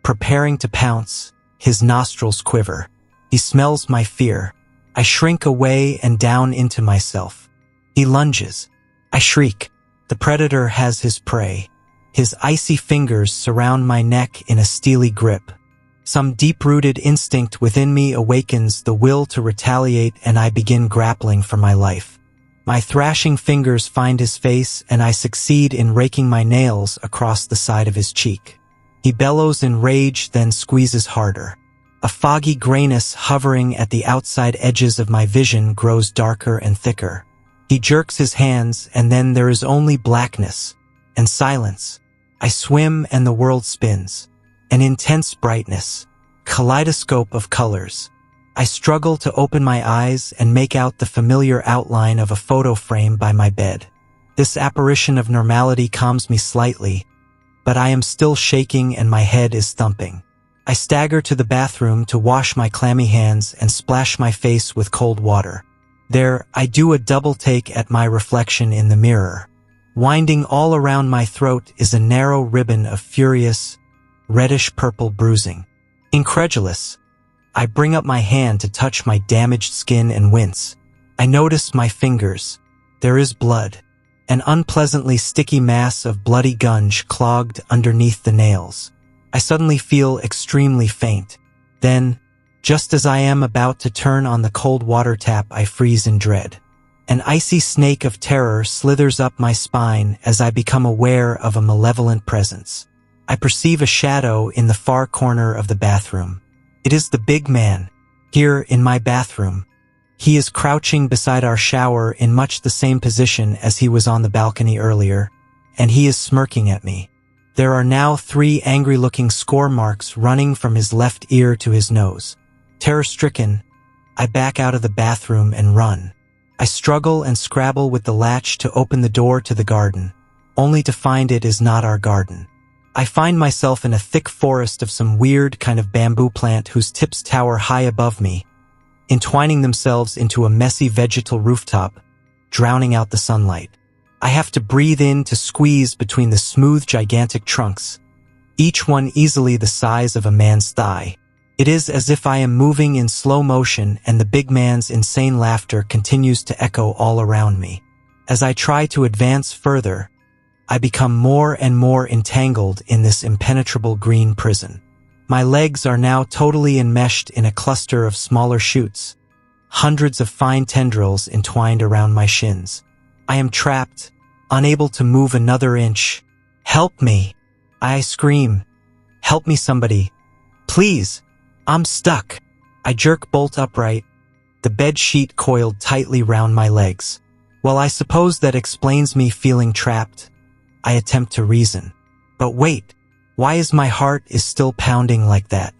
preparing to pounce, his nostrils quiver. He smells my fear. I shrink away and down into myself. He lunges. I shriek. The predator has his prey. His icy fingers surround my neck in a steely grip. Some deep-rooted instinct within me awakens the will to retaliate, and I begin grappling for my life. My thrashing fingers find his face, and I succeed in raking my nails across the side of his cheek. He bellows in rage, then squeezes harder. A foggy grayness hovering at the outside edges of my vision grows darker and thicker. He jerks his hands, and then there is only blackness and silence. I swim and the world spins. An intense brightness, kaleidoscope of colors. I struggle to open my eyes and make out the familiar outline of a photo frame by my bed. This apparition of normality calms me slightly, but I am still shaking and my head is thumping. I stagger to the bathroom to wash my clammy hands and splash my face with cold water. There, I do a double take at my reflection in the mirror. Winding all around my throat is a narrow ribbon of furious, reddish-purple bruising. Incredulous, I bring up my hand to touch my damaged skin and wince. I notice my fingers. There is blood, an unpleasantly sticky mass of bloody gunge clogged underneath the nails. I suddenly feel extremely faint. Then, just as I am about to turn on the cold water tap, I freeze in dread. An icy snake of terror slithers up my spine as I become aware of a malevolent presence. I perceive a shadow in the far corner of the bathroom. It is the big man, here in my bathroom. He is crouching beside our shower in much the same position as he was on the balcony earlier, and he is smirking at me. There are now 3 angry-looking score marks running from his left ear to his nose. Terror-stricken, I back out of the bathroom and run. I struggle and scrabble with the latch to open the door to the garden, only to find it is not our garden. I find myself in a thick forest of some weird kind of bamboo plant whose tips tower high above me, entwining themselves into a messy vegetal rooftop, drowning out the sunlight. I have to breathe in to squeeze between the smooth, gigantic trunks, each one easily the size of a man's thigh. It is as if I am moving in slow motion, and the big man's insane laughter continues to echo all around me. As I try to advance further, I become more and more entangled in this impenetrable green prison. My legs are now totally enmeshed in a cluster of smaller shoots, hundreds of fine tendrils entwined around my shins. I am trapped, unable to move another inch. Help me! I scream. Help me, somebody. Please! I'm stuck. I jerk bolt upright, the bed sheet coiled tightly round my legs. Well, I suppose that explains me feeling trapped. I attempt to reason. But wait, why is my heart still pounding like that?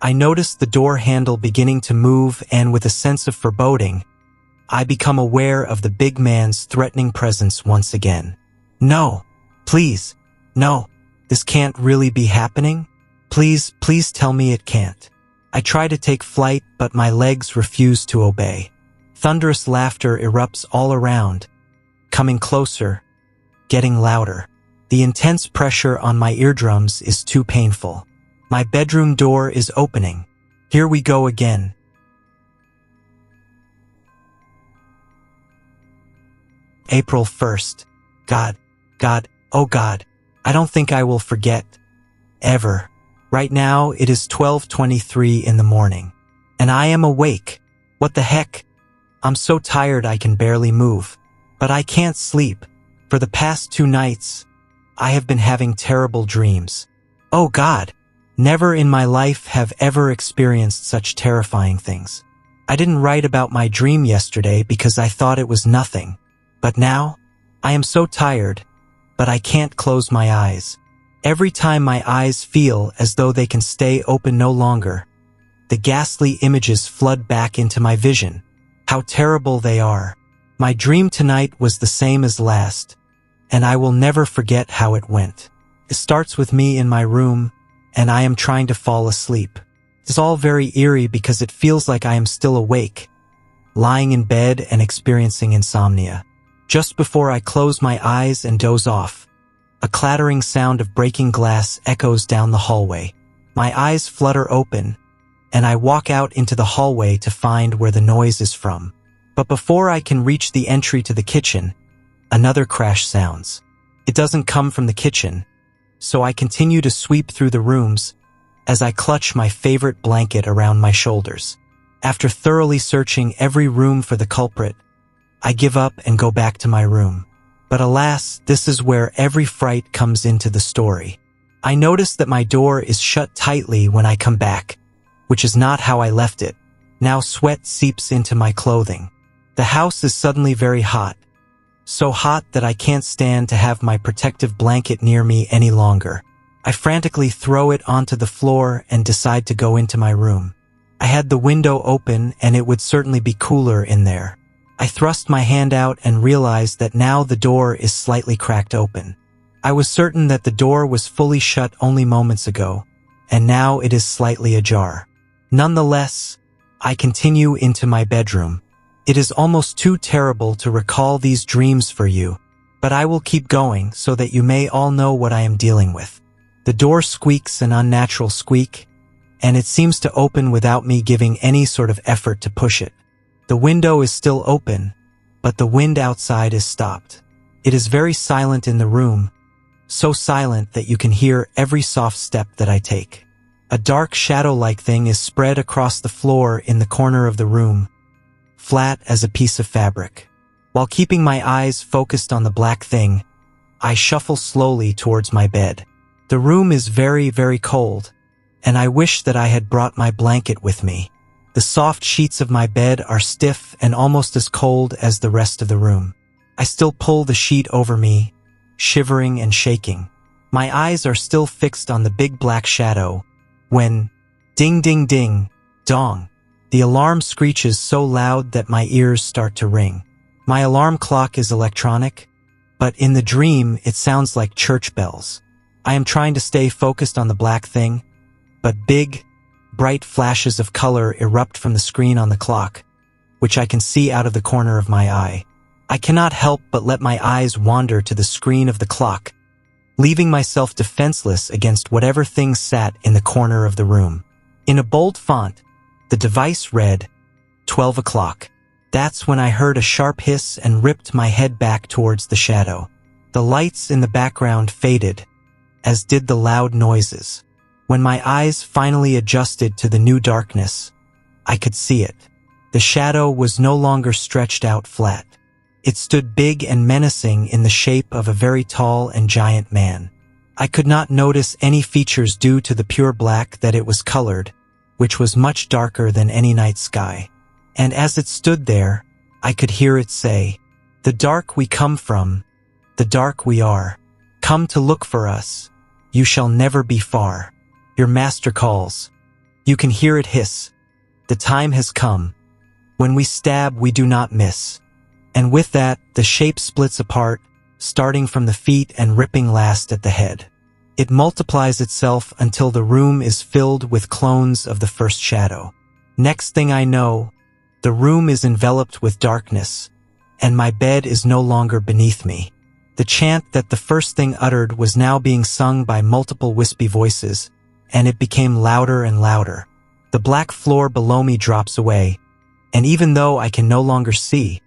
I notice the door handle beginning to move, and with a sense of foreboding, I become aware of the big man's threatening presence once again. No, please, no, this can't really be happening. Please, please tell me it can't. I try to take flight, but my legs refuse to obey. Thunderous laughter erupts all around, coming closer, getting louder. The intense pressure on my eardrums is too painful. My bedroom door is opening. Here we go again. April 1st. God, oh God, I don't think I will forget. Ever. Right now, it is 12:23 in the morning. And I am awake. What the heck? I'm so tired I can barely move. But I can't sleep. For the past 2 nights, I have been having terrible dreams. Oh God, never in my life have ever experienced such terrifying things. I didn't write about my dream yesterday because I thought it was nothing. But now, I am so tired, but I can't close my eyes. Every time my eyes feel as though they can stay open no longer, the ghastly images flood back into my vision. How terrible they are. My dream tonight was the same as last, and I will never forget how it went. It starts with me in my room, and I am trying to fall asleep. It's all very eerie because it feels like I am still awake, lying in bed and experiencing insomnia. Just before I close my eyes and doze off, a clattering sound of breaking glass echoes down the hallway. My eyes flutter open, and I walk out into the hallway to find where the noise is from. But before I can reach the entry to the kitchen, another crash sounds. It doesn't come from the kitchen, so I continue to sweep through the rooms as I clutch my favorite blanket around my shoulders. After thoroughly searching every room for the culprit, I give up and go back to my room. But alas, this is where every fright comes into the story. I notice that my door is shut tightly when I come back, which is not how I left it. Now sweat seeps into my clothing. The house is suddenly very hot. So hot that I can't stand to have my protective blanket near me any longer. I frantically throw it onto the floor and decide to go into my room. I had the window open and it would certainly be cooler in there. I thrust my hand out and realized that now the door is slightly cracked open. I was certain that the door was fully shut only moments ago, and now it is slightly ajar. Nonetheless, I continue into my bedroom. It is almost too terrible to recall these dreams for you, but I will keep going so that you may all know what I am dealing with. The door squeaks an unnatural squeak, and it seems to open without me giving any sort of effort to push it. The window is still open, but the wind outside is stopped. It is very silent in the room, so silent that you can hear every soft step that I take. A dark shadow-like thing is spread across the floor in the corner of the room, flat as a piece of fabric. While keeping my eyes focused on the black thing, I shuffle slowly towards my bed. The room is very, very cold, and I wish that I had brought my blanket with me. The soft sheets of my bed are stiff and almost as cold as the rest of the room. I still pull the sheet over me, shivering and shaking. My eyes are still fixed on the big black shadow when, ding ding ding, dong, the alarm screeches so loud that my ears start to ring. My alarm clock is electronic, but in the dream it sounds like church bells. I am trying to stay focused on the black thing, but big, bright flashes of color erupt from the screen on the clock, which I can see out of the corner of my eye. I cannot help but let my eyes wander to the screen of the clock, leaving myself defenseless against whatever thing sat in the corner of the room. In a bold font, the device read, 12 o'clock. That's when I heard a sharp hiss and ripped my head back towards the shadow. The lights in the background faded, as did the loud noises. When my eyes finally adjusted to the new darkness, I could see it. The shadow was no longer stretched out flat. It stood big and menacing in the shape of a very tall and giant man. I could not notice any features due to the pure black that it was colored, which was much darker than any night sky. And as it stood there, I could hear it say, "The dark we come from, the dark we are. Come to look for us. You shall never be far. Your master calls." You can hear it hiss. The time has come. When we stab, we do not miss. And with that, the shape splits apart, starting from the feet and ripping last at the head. It multiplies itself until the room is filled with clones of the first shadow. Next thing I know, the room is enveloped with darkness, and my bed is no longer beneath me. The chant that the first thing uttered was now being sung by multiple wispy voices, and it became louder and louder. The black floor below me drops away, and even though I can no longer see,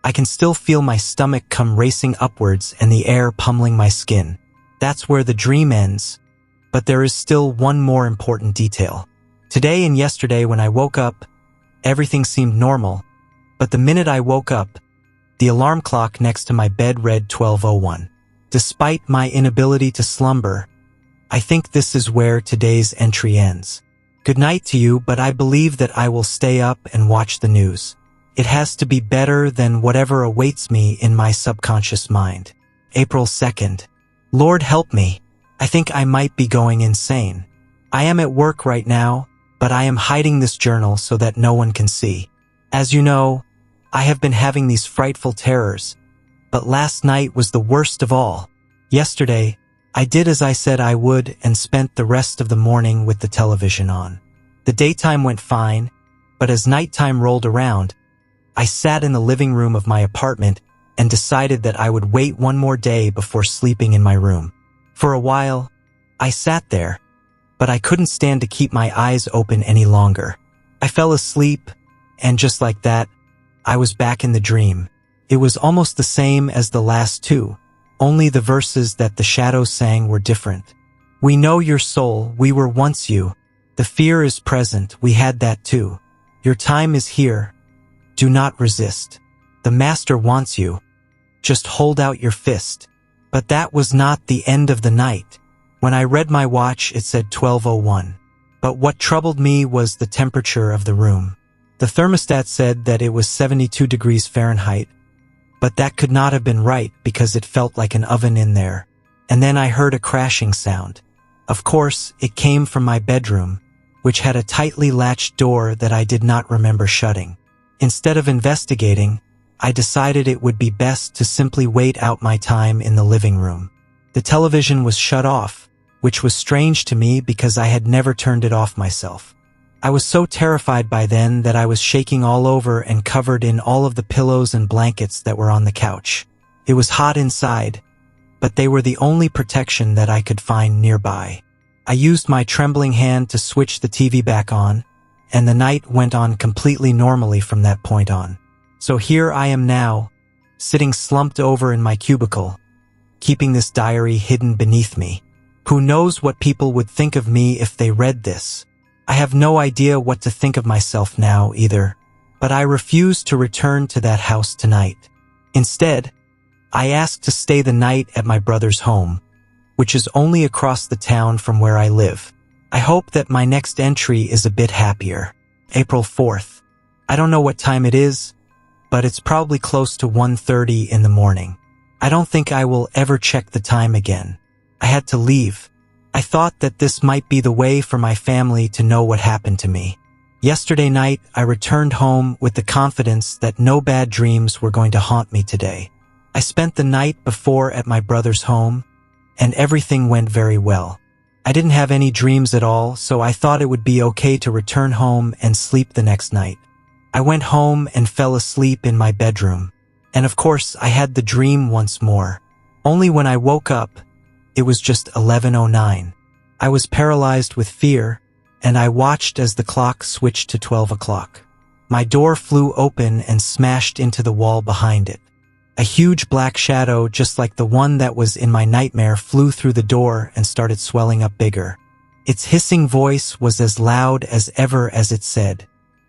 I can still feel my stomach come racing upwards and the air pummeling my skin. That's where the dream ends, but there is still one more important detail. Today and yesterday when I woke up, everything seemed normal, but the minute I woke up, the alarm clock next to my bed read 12:01. Despite my inability to slumber, I think this is where today's entry ends. Good night to you, but I believe that I will stay up and watch the news. It has to be better than whatever awaits me in my subconscious mind. April 2nd. Lord help me. I think I might be going insane. I am at work right now, but I am hiding this journal so that no one can see. As you know, I have been having these frightful terrors, but last night was the worst of all. Yesterday, I did as I said I would and spent the rest of the morning with the television on. The daytime went fine, but as nighttime rolled around, I sat in the living room of my apartment and decided that I would wait one more day before sleeping in my room. For a while, I sat there, but I couldn't stand to keep my eyes open any longer. I fell asleep, and just like that, I was back in the dream. It was almost the same as the last two, only the verses that the shadows sang were different. We know your soul, we were once you. The fear is present, we had that too. Your time is here. Do not resist. The master wants you. Just hold out your fist. But that was not the end of the night. When I read my watch, it said 12:01. But what troubled me was the temperature of the room. The thermostat said that it was 72 degrees Fahrenheit, but that could not have been right because it felt like an oven in there. And then I heard a crashing sound. Of course, it came from my bedroom, which had a tightly latched door that I did not remember shutting. Instead of investigating, I decided it would be best to simply wait out my time in the living room. The television was shut off, which was strange to me because I had never turned it off myself. I was so terrified by then that I was shaking all over and covered in all of the pillows and blankets that were on the couch. It was hot inside, but they were the only protection that I could find nearby. I used my trembling hand to switch the TV back on, and the night went on completely normally from that point on. So here I am now, sitting slumped over in my cubicle, keeping this diary hidden beneath me. Who knows what people would think of me if they read this? I have no idea what to think of myself now either, but I refuse to return to that house tonight. Instead, I asked to stay the night at my brother's home, which is only across the town from where I live. I hope that my next entry is a bit happier. April 4th. I don't know what time it is, but it's probably close to 1:30 in the morning. I don't think I will ever check the time again. I had to leave. I thought that this might be the way for my family to know what happened to me. Yesterday night, I returned home with the confidence that no bad dreams were going to haunt me today. I spent the night before at my brother's home, and everything went very well. I didn't have any dreams at all, so I thought it would be okay to return home and sleep the next night. I went home and fell asleep in my bedroom. And of course, I had the dream once more. Only when I woke up, it was just 11:09. I was paralyzed with fear, and I watched as the clock switched to 12 o'clock. My door flew open and smashed into the wall behind it. A huge black shadow, just like the one that was in my nightmare, flew through the door and started swelling up bigger. Its hissing voice was as loud as ever as it said,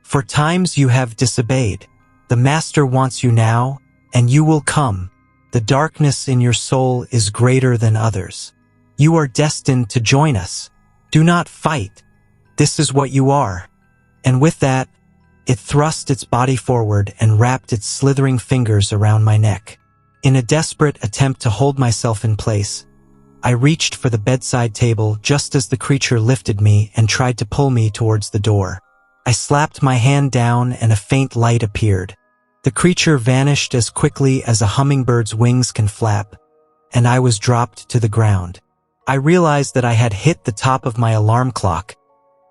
For times you have disobeyed. The Master wants you now, and you will come. The darkness in your soul is greater than others. You are destined to join us. Do not fight. This is what you are." And with that, it thrust its body forward and wrapped its slithering fingers around my neck. In a desperate attempt to hold myself in place, I reached for the bedside table just as the creature lifted me and tried to pull me towards the door. I slapped my hand down and a faint light appeared. The creature vanished as quickly as a hummingbird's wings can flap, and I was dropped to the ground. I realized that I had hit the top of my alarm clock,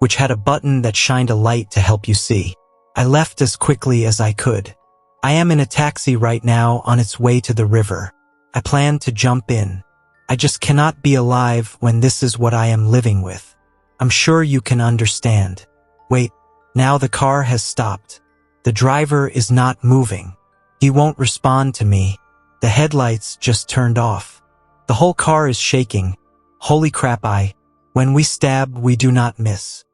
which had a button that shined a light to help you see. I left as quickly as I could. I am in a taxi right now on its way to the river. I plan to jump in. I just cannot be alive when this is what I am living with. I'm sure you can understand. Wait, now the car has stopped. The driver is not moving. He won't respond to me. The headlights just turned off. The whole car is shaking. Holy crap, when we stab, we do not miss.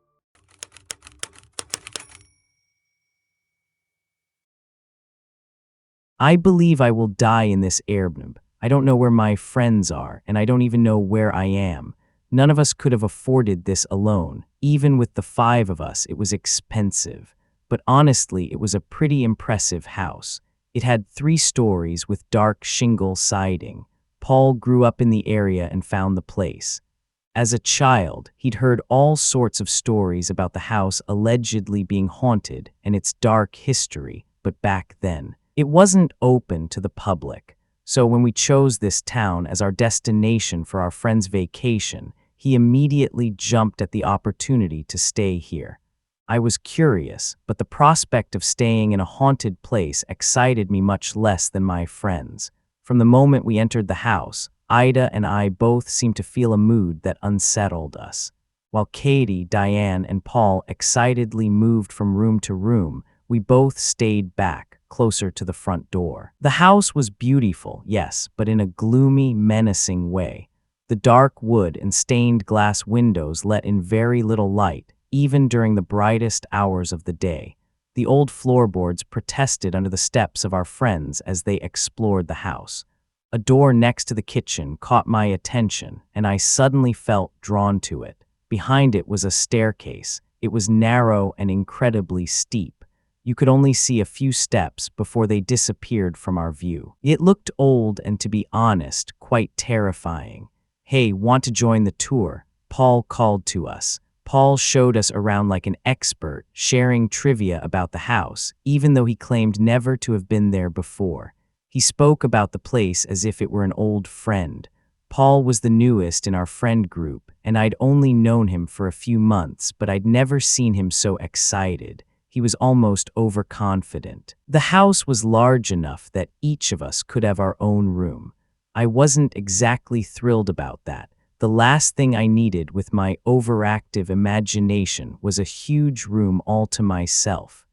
I believe I will die in this airbnb. I don't know where my friends are, and I don't even know where I am. None of us could have afforded this alone. Even with the 5 of us, it was expensive. But honestly, it was a pretty impressive house. It had 3 stories with dark shingle siding. Paul grew up in the area and found the place. As a child, he'd heard all sorts of stories about the house allegedly being haunted and its dark history, but back then, it wasn't open to the public. So when we chose this town as our destination for our friend's vacation, he immediately jumped at the opportunity to stay here. I was curious, but the prospect of staying in a haunted place excited me much less than my friends. From the moment we entered the house, Ida and I both seemed to feel a mood that unsettled us. While Katie, Diane, and Paul excitedly moved from room to room, we both stayed back, closer to the front door. The house was beautiful, yes, but in a gloomy, menacing way. The dark wood and stained glass windows let in very little light, even during the brightest hours of the day. The old floorboards protested under the steps of our friends as they explored the house. A door next to the kitchen caught my attention, and I suddenly felt drawn to it. Behind it was a staircase. It was narrow and incredibly steep. You could only see a few steps before they disappeared from our view. It looked old and, to be honest, quite terrifying. "Hey, want to join the tour?" Paul called to us. Paul showed us around like an expert, sharing trivia about the house, even though he claimed never to have been there before. He spoke about the place as if it were an old friend. Paul was the newest in our friend group, and I'd only known him for a few months, but I'd never seen him so excited. He was almost overconfident. The house was large enough that each of us could have our own room. I wasn't exactly thrilled about that. The last thing I needed with my overactive imagination was a huge room all to myself.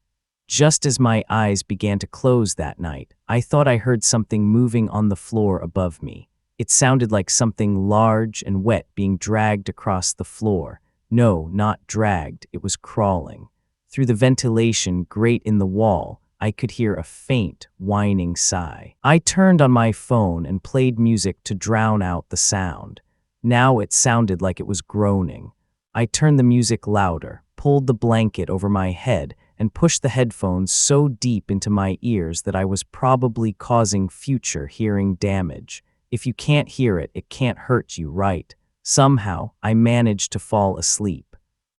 Just as my eyes began to close that night, I thought I heard something moving on the floor above me. It sounded like something large and wet being dragged across the floor. No, not dragged, it was crawling. Through the ventilation grate in the wall, I could hear a faint, whining sigh. I turned on my phone and played music to drown out the sound. Now it sounded like it was groaning. I turned the music louder, pulled the blanket over my head, and pushed the headphones so deep into my ears that I was probably causing future hearing damage. If you can't hear it, it can't hurt you, right? Somehow, I managed to fall asleep.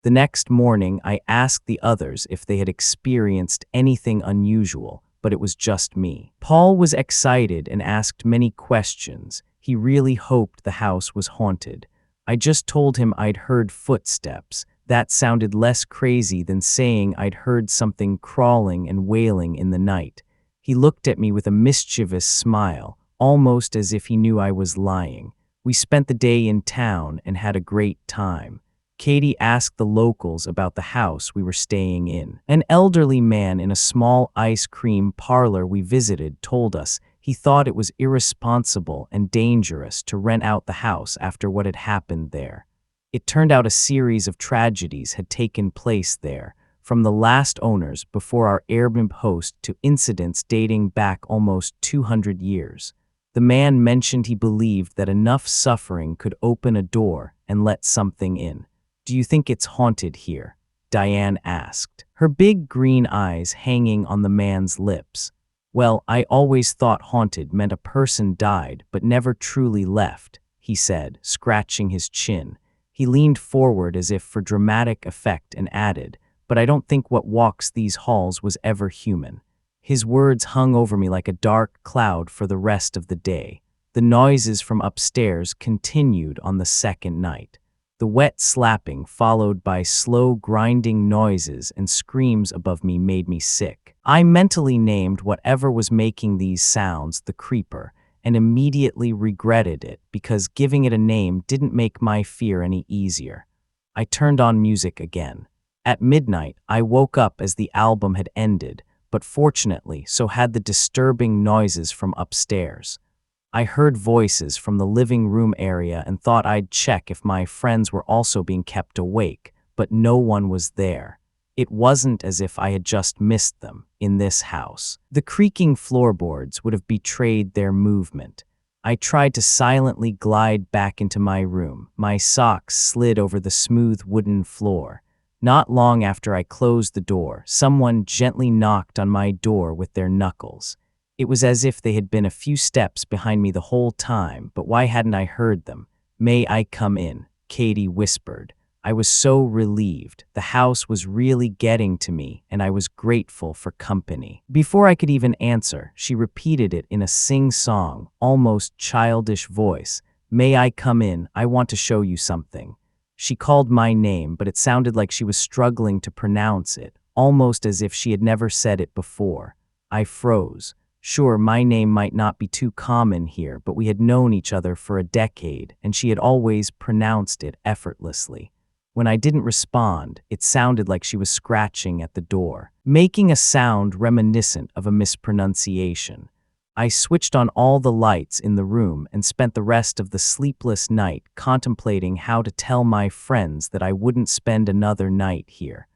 The next morning, I asked the others if they had experienced anything unusual, but it was just me. Paul was excited and asked many questions. He really hoped the house was haunted. I just told him I'd heard footsteps. That sounded less crazy than saying I'd heard something crawling and wailing in the night. He looked at me with a mischievous smile, almost as if he knew I was lying. We spent the day in town and had a great time. Katie asked the locals about the house we were staying in. An elderly man in a small ice cream parlor we visited told us he thought it was irresponsible and dangerous to rent out the house after what had happened there. It turned out a series of tragedies had taken place there. from the last owners before our Airbnb host to incidents dating back almost 200 years. The man mentioned he believed that enough suffering could open a door and let something in. "Do you think it's haunted here?" Diane asked, her big green eyes hanging on the man's lips. "Well, I always thought haunted meant a person died but never truly left," he said, scratching his chin. He leaned forward as if for dramatic effect and added, "But I don't think what walks these halls was ever human." His words hung over me like a dark cloud for the rest of the day. The noises from upstairs continued on the second night. The wet slapping followed by slow grinding noises and screams above me made me sick. I mentally named whatever was making these sounds the creeper and immediately regretted it because giving it a name didn't make my fear any easier. I turned on music again. At midnight, I woke up as the album had ended, but fortunately so had the disturbing noises from upstairs. I heard voices from the living room area and thought I'd check if my friends were also being kept awake, but no one was there. It wasn't as if I had just missed them in this house. The creaking floorboards would have betrayed their movement. I tried to silently glide back into my room. My socks slid over the smooth wooden floor. Not long after I closed the door, someone gently knocked on my door with their knuckles. It was as if they had been a few steps behind me the whole time, but why hadn't I heard them? "May I come in?" Katie whispered. I was so relieved. The house was really getting to me, and I was grateful for company. Before I could even answer, she repeated it in a sing-song, almost childish voice. "May I come in? I want to show you something." She called my name, but it sounded like she was struggling to pronounce it, almost as if she had never said it before. I froze. Sure, my name might not be too common here, but we had known each other for a decade, and she had always pronounced it effortlessly. When I didn't respond, it sounded like she was scratching at the door, making a sound reminiscent of a mispronunciation. I switched on all the lights in the room and spent the rest of the sleepless night contemplating how to tell my friends that I wouldn't spend another night here.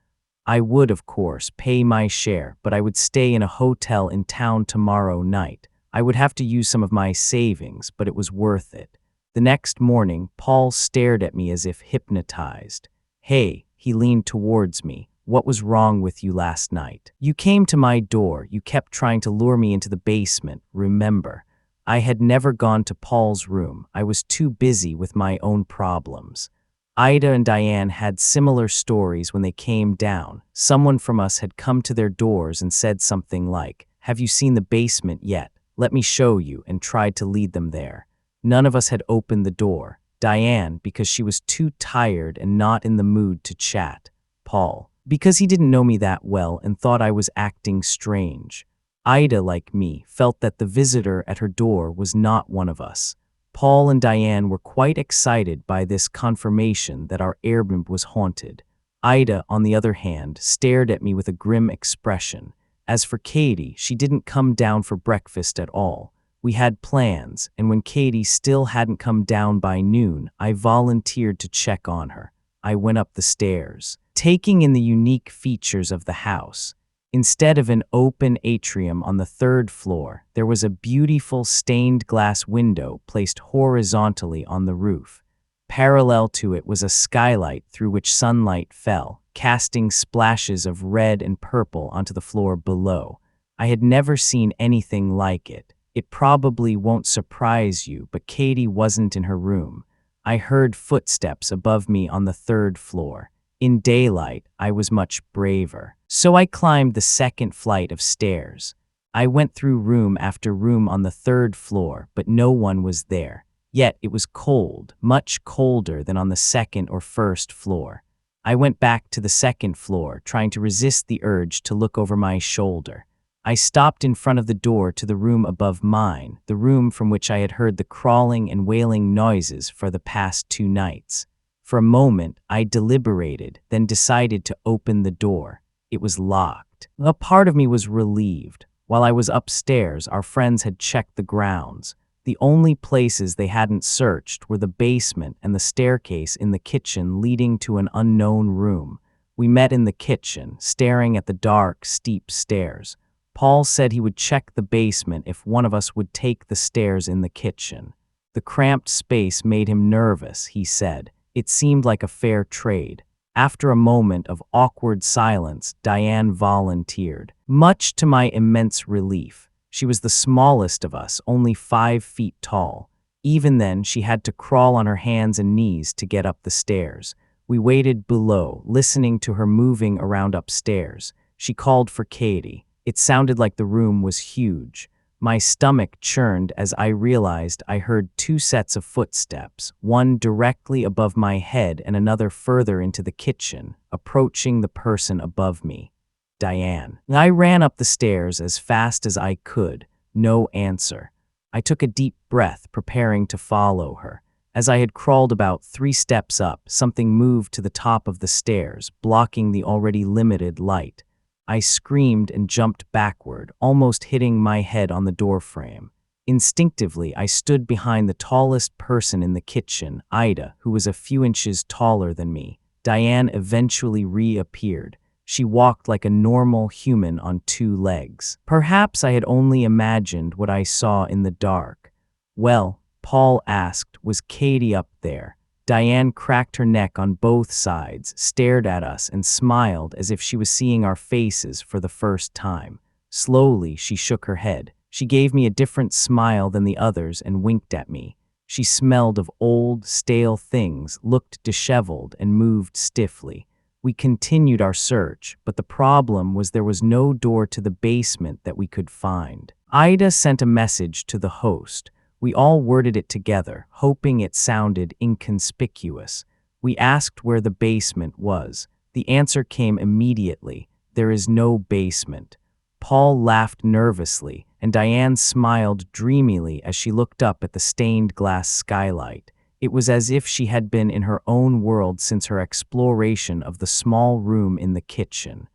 I would, of course, pay my share, but I would stay in a hotel in town tomorrow night. I would have to use some of my savings, but it was worth it. The next morning, Paul stared at me as if hypnotized. "Hey," he leaned towards me. "What was wrong with you last night? You came to my door. You kept trying to lure me into the basement, remember?" I had never gone to Paul's room. I was too busy with my own problems. Ida and Diane had similar stories when they came down. Someone from us had come to their doors and said something like, "Have you seen the basement yet? Let me show you," and tried to lead them there. None of us had opened the door. Diane, because she was too tired and not in the mood to chat. Paul, because he didn't know me that well and thought I was acting strange. Ida, like me, felt that the visitor at her door was not one of us. Paul and Diane were quite excited by this confirmation that our Airbnb was haunted. Ida, on the other hand, stared at me with a grim expression. As for Katie, she didn't come down for breakfast at all. We had plans, and when Katie still hadn't come down by noon, I volunteered to check on her. I went up the stairs, taking in the unique features of the house. Instead of an open atrium on the third floor, there was a beautiful stained glass window placed horizontally on the roof. Parallel to it was a skylight through which sunlight fell, casting splashes of red and purple onto the floor below. I had never seen anything like it. It probably won't surprise you, but Katie wasn't in her room. I heard footsteps above me on the third floor. In daylight, I was much braver. So I climbed the second flight of stairs. I went through room after room on the third floor, but no one was there. Yet it was cold, much colder than on the second or first floor. I went back to the second floor, trying to resist the urge to look over my shoulder. I stopped in front of the door to the room above mine, the room from which I had heard the crawling and wailing noises for the past 2 nights. For a moment, I deliberated, then decided to open the door. It was locked. A part of me was relieved. While I was upstairs, our friends had checked the grounds. The only places they hadn't searched were the basement and the staircase in the kitchen leading to an unknown room. We met in the kitchen, staring at the dark, steep stairs. Paul said he would check the basement if one of us would take the stairs in the kitchen. The cramped space made him nervous, he said. It seemed like a fair trade. After a moment of awkward silence, Diane volunteered. Much to my immense relief, she was the smallest of us, only 5 feet tall. Even then, she had to crawl on her hands and knees to get up the stairs. We waited below, listening to her moving around upstairs. She called for Katie. It sounded like the room was huge. My stomach churned as I realized I heard 2 sets of footsteps, one directly above my head and another further into the kitchen, approaching the person above me. Diane. I ran up the stairs as fast as I could. No answer. I took a deep breath, preparing to follow her. As I had crawled about 3 steps up, something moved to the top of the stairs, blocking the already limited light. I screamed and jumped backward, almost hitting my head on the doorframe. Instinctively, I stood behind the tallest person in the kitchen, Ida, who was a few inches taller than me. Diane eventually reappeared. She walked like a normal human on 2 legs. Perhaps I had only imagined what I saw in the dark. Well, Paul asked, was Katie up there? Diane cracked her neck on both sides, stared at us, and smiled as if she was seeing our faces for the first time. Slowly, she shook her head. She gave me a different smile than the others and winked at me. She smelled of old, stale things, looked disheveled, and moved stiffly. We continued our search, but the problem was there was no door to the basement that we could find. Ida sent a message to the host. We all worded it together, hoping it sounded inconspicuous. We asked where the basement was. The answer came immediately. There is no basement. Paul laughed nervously, and Diane smiled dreamily as she looked up at the stained glass skylight. It was as if she had been in her own world since her exploration of the small room in the kitchen.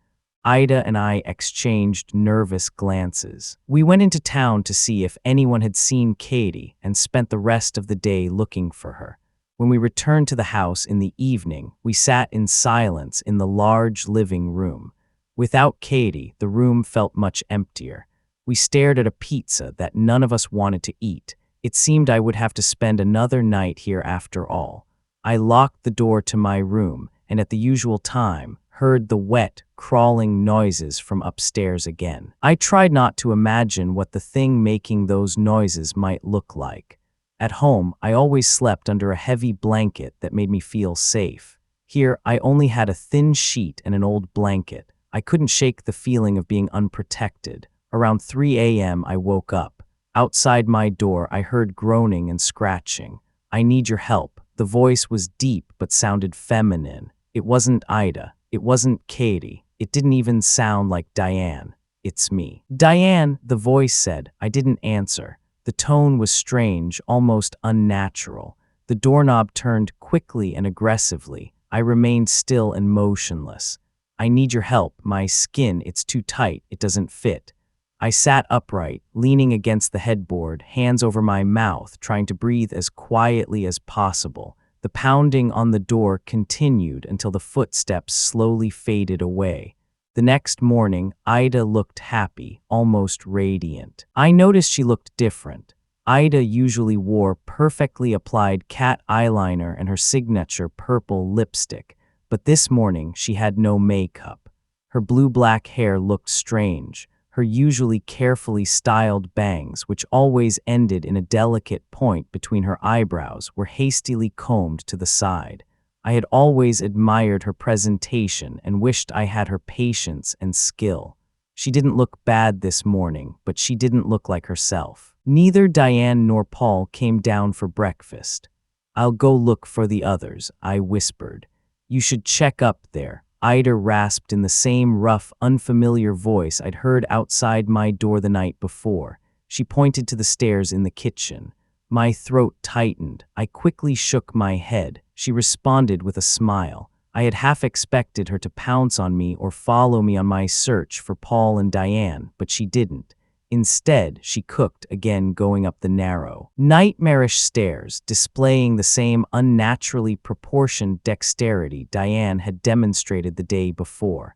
Ida and I exchanged nervous glances. We went into town to see if anyone had seen Katie and spent the rest of the day looking for her. When we returned to the house in the evening, we sat in silence in the large living room. Without Katie, the room felt much emptier. We stared at a pizza that none of us wanted to eat. It seemed I would have to spend another night here after all. I locked the door to my room, and at the usual time, heard the wet, crawling noises from upstairs again. I tried not to imagine what the thing making those noises might look like. At home, I always slept under a heavy blanket that made me feel safe. Here, I only had a thin sheet and an old blanket. I couldn't shake the feeling of being unprotected. Around 3 a.m., I woke up. Outside my door, I heard groaning and scratching. "I need your help." The voice was deep but sounded feminine. It wasn't Ida. It wasn't Katie. It didn't even sound like Diane. "It's me." "Diane," the voice said. I didn't answer. The tone was strange, almost unnatural. The doorknob turned quickly and aggressively. I remained still and motionless. "I need your help. My skin, it's too tight. It doesn't fit." I sat upright, leaning against the headboard, hands over my mouth, trying to breathe as quietly as possible. The pounding on the door continued until the footsteps slowly faded away. The next morning, Ida looked happy, almost radiant. I noticed she looked different. Ida usually wore perfectly applied cat eyeliner and her signature purple lipstick, but this morning she had no makeup. Her blue-black hair looked strange. Her usually carefully styled bangs, which always ended in a delicate point between her eyebrows, were hastily combed to the side. I had always admired her presentation and wished I had her patience and skill. She didn't look bad this morning, but she didn't look like herself. Neither Diane nor Paul came down for breakfast. "I'll go look for the others," I whispered. "You should check up there." Ida rasped in the same rough, unfamiliar voice I'd heard outside my door the night before. She pointed to the stairs in the kitchen. My throat tightened. I quickly shook my head. She responded with a smile. I had half expected her to pounce on me or follow me on my search for Paul and Diane, but she didn't. Instead, she cooked again, going up the narrow, nightmarish stairs, displaying the same unnaturally proportioned dexterity Diane had demonstrated the day before.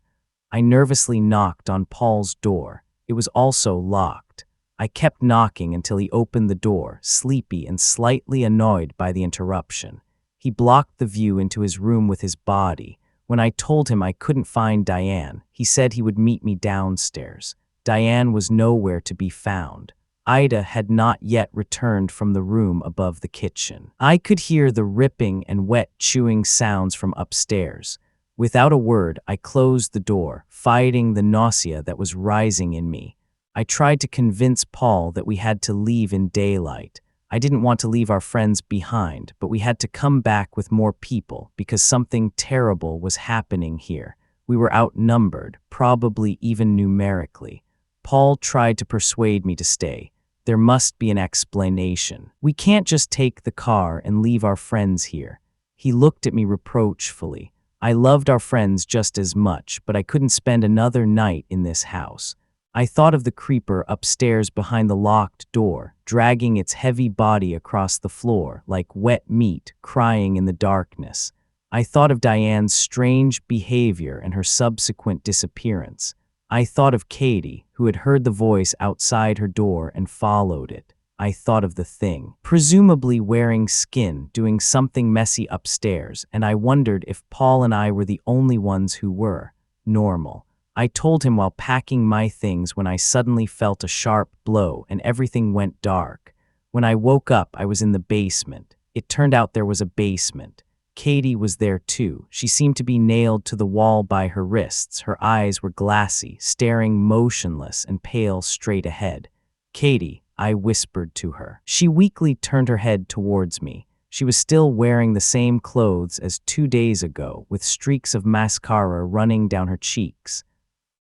I nervously knocked on Paul's door. It was also locked. I kept knocking until he opened the door, sleepy and slightly annoyed by the interruption. He blocked the view into his room with his body. When I told him I couldn't find Diane, he said he would meet me downstairs. Diane was nowhere to be found. Ida had not yet returned from the room above the kitchen. I could hear the ripping and wet chewing sounds from upstairs. Without a word, I closed the door, fighting the nausea that was rising in me. I tried to convince Paul that we had to leave in daylight. I didn't want to leave our friends behind, but we had to come back with more people because something terrible was happening here. We were outnumbered, probably even numerically. Paul tried to persuade me to stay. There must be an explanation. We can't just take the car and leave our friends here. He looked at me reproachfully. I loved our friends just as much, but I couldn't spend another night in this house. I thought of the creeper upstairs behind the locked door, dragging its heavy body across the floor like wet meat, crying in the darkness. I thought of Diane's strange behavior and her subsequent disappearance. I thought of Katie, who had heard the voice outside her door and followed it. I thought of the thing, presumably wearing skin, doing something messy upstairs, and I wondered if Paul and I were the only ones who were normal. I told him while packing my things when I suddenly felt a sharp blow and everything went dark. When I woke up, I was in the basement. It turned out there was a basement. Katie was there too. She seemed to be nailed to the wall by her wrists. Her eyes were glassy, staring motionless and pale straight ahead. "Katie," I whispered to her. She weakly turned her head towards me. She was still wearing the same clothes as 2 days ago, with streaks of mascara running down her cheeks.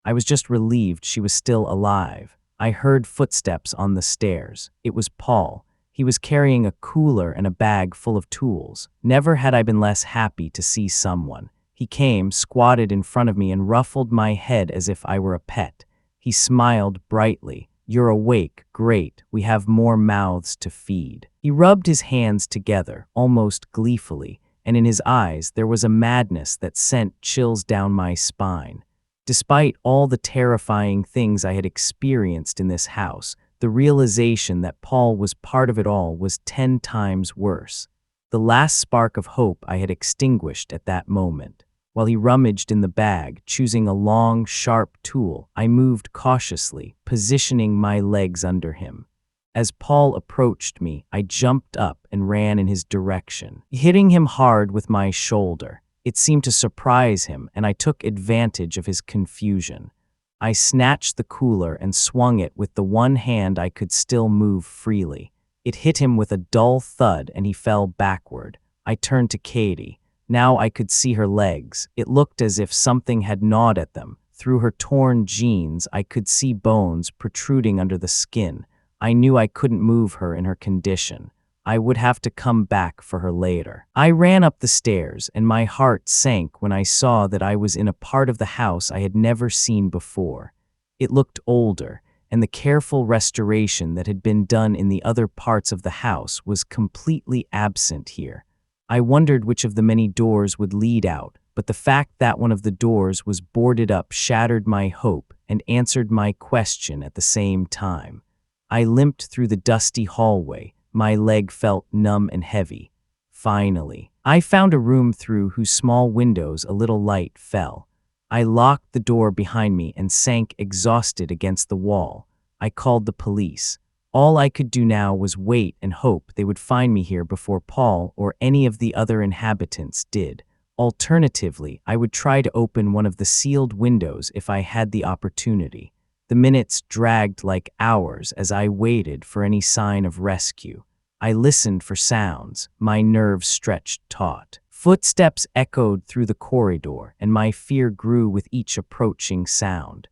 I was just relieved she was still alive. I heard footsteps on the stairs. It was Paul. He was carrying a cooler and a bag full of tools. Never had I been less happy to see someone. He came, squatted in front of me, and ruffled my head as if I were a pet. He smiled brightly. "You're awake. Great. We have more mouths to feed." He rubbed his hands together, almost gleefully, and in his eyes there was a madness that sent chills down my spine. Despite all the terrifying things I had experienced in this house, the realization that Paul was part of it all was 10 times worse. The last spark of hope I had extinguished at that moment. While he rummaged in the bag, choosing a long, sharp tool, I moved cautiously, positioning my legs under him. As Paul approached me, I jumped up and ran in his direction, hitting him hard with my shoulder. It seemed to surprise him, and I took advantage of his confusion. I snatched the cooler and swung it with the one hand I could still move freely. It hit him with a dull thud, and he fell backward. I turned to Katie. Now I could see her legs. It looked as if something had gnawed at them. Through her torn jeans, I could see bones protruding under the skin. I knew I couldn't move her in her condition. I would have to come back for her later. I ran up the stairs, and my heart sank when I saw that I was in a part of the house I had never seen before. It looked older, and the careful restoration that had been done in the other parts of the house was completely absent here. I wondered which of the many doors would lead out, but the fact that one of the doors was boarded up shattered my hope and answered my question at the same time. I limped through the dusty hallway. My leg felt numb and heavy. Finally, I found a room through whose small windows a little light fell. I locked the door behind me and sank exhausted against the wall. I called the police. All I could do now was wait and hope they would find me here before Paul or any of the other inhabitants did. Alternatively, I would try to open one of the sealed windows if I had the opportunity. The minutes dragged like hours as I waited for any sign of rescue. I listened for sounds, my nerves stretched taut. Footsteps echoed through the corridor, and my fear grew with each approaching sound.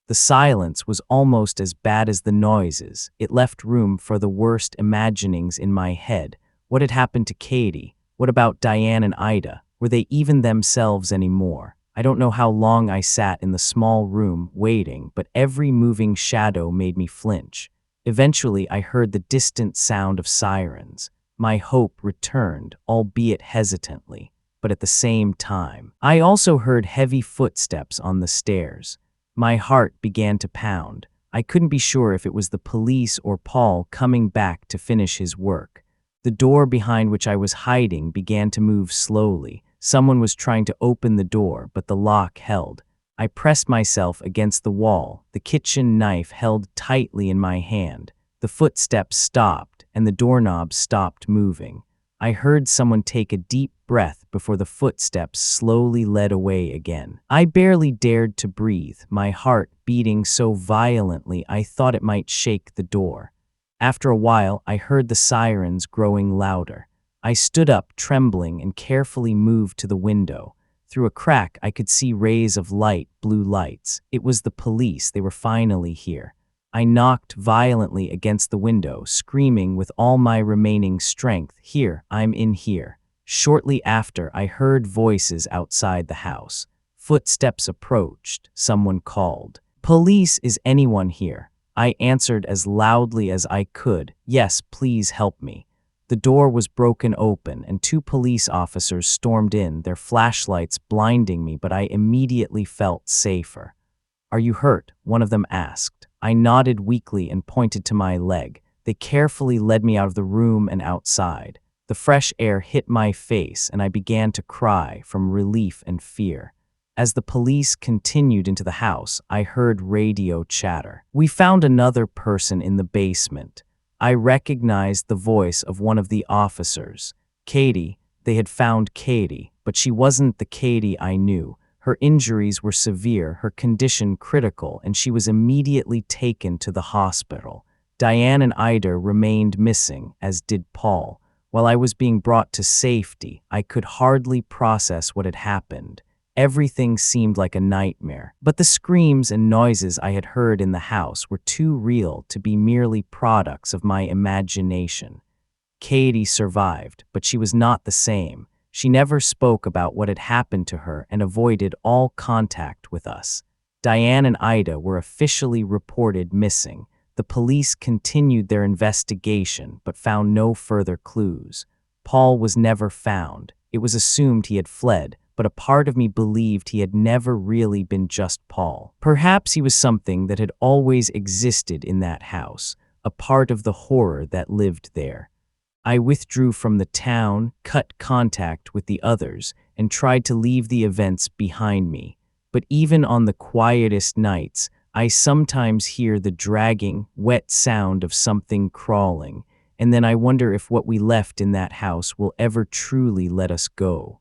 The silence was almost as bad as the noises. It left room for the worst imaginings in my head. What had happened to Katie? What about Diane and Ida? Were they even themselves anymore? I don't know how long I sat in the small room waiting, but every moving shadow made me flinch. Eventually, I heard the distant sound of sirens. My hope returned, albeit hesitantly, but at the same time. I also heard heavy footsteps on the stairs. My heart began to pound. I couldn't be sure if it was the police or Paul coming back to finish his work. The door behind which I was hiding began to move slowly. Someone was trying to open the door, but the lock held. I pressed myself against the wall, the kitchen knife held tightly in my hand. The footsteps stopped, and the doorknob stopped moving. I heard someone take a deep breath before the footsteps slowly led away again. I barely dared to breathe, my heart beating so violently I thought it might shake the door. After a while, I heard the sirens growing louder. I stood up, trembling, and carefully moved to the window. Through a crack, I could see rays of light, blue lights. It was the police. They were finally here. I knocked violently against the window, screaming with all my remaining strength, "Here, I'm in here." Shortly after, I heard voices outside the house. Footsteps approached. Someone called, "Police, is anyone here?" I answered as loudly as I could, "Yes, please help me." The door was broken open, and 2 police officers stormed in, their flashlights blinding me, but I immediately felt safer. "Are you hurt?" one of them asked. I nodded weakly and pointed to my leg. They carefully led me out of the room and outside. The fresh air hit my face, and I began to cry from relief and fear. As the police continued into the house, I heard radio chatter. "We found another person in the basement." I recognized the voice of one of the officers. Katie. They had found Katie, but she wasn't the Katie I knew. Her injuries were severe, her condition critical, and she was immediately taken to the hospital. Diane and Ida remained missing, as did Paul. While I was being brought to safety, I could hardly process what had happened. Everything seemed like a nightmare, but the screams and noises I had heard in the house were too real to be merely products of my imagination. Katie survived, but she was not the same. She never spoke about what had happened to her and avoided all contact with us. Diane and Ida were officially reported missing. The police continued their investigation, but found no further clues. Paul was never found. It was assumed he had fled, but a part of me believed he had never really been just Paul. Perhaps he was something that had always existed in that house, a part of the horror that lived there. I withdrew from the town, cut contact with the others, and tried to leave the events behind me. But even on the quietest nights, I sometimes hear the dragging, wet sound of something crawling, and then I wonder if what we left in that house will ever truly let us go.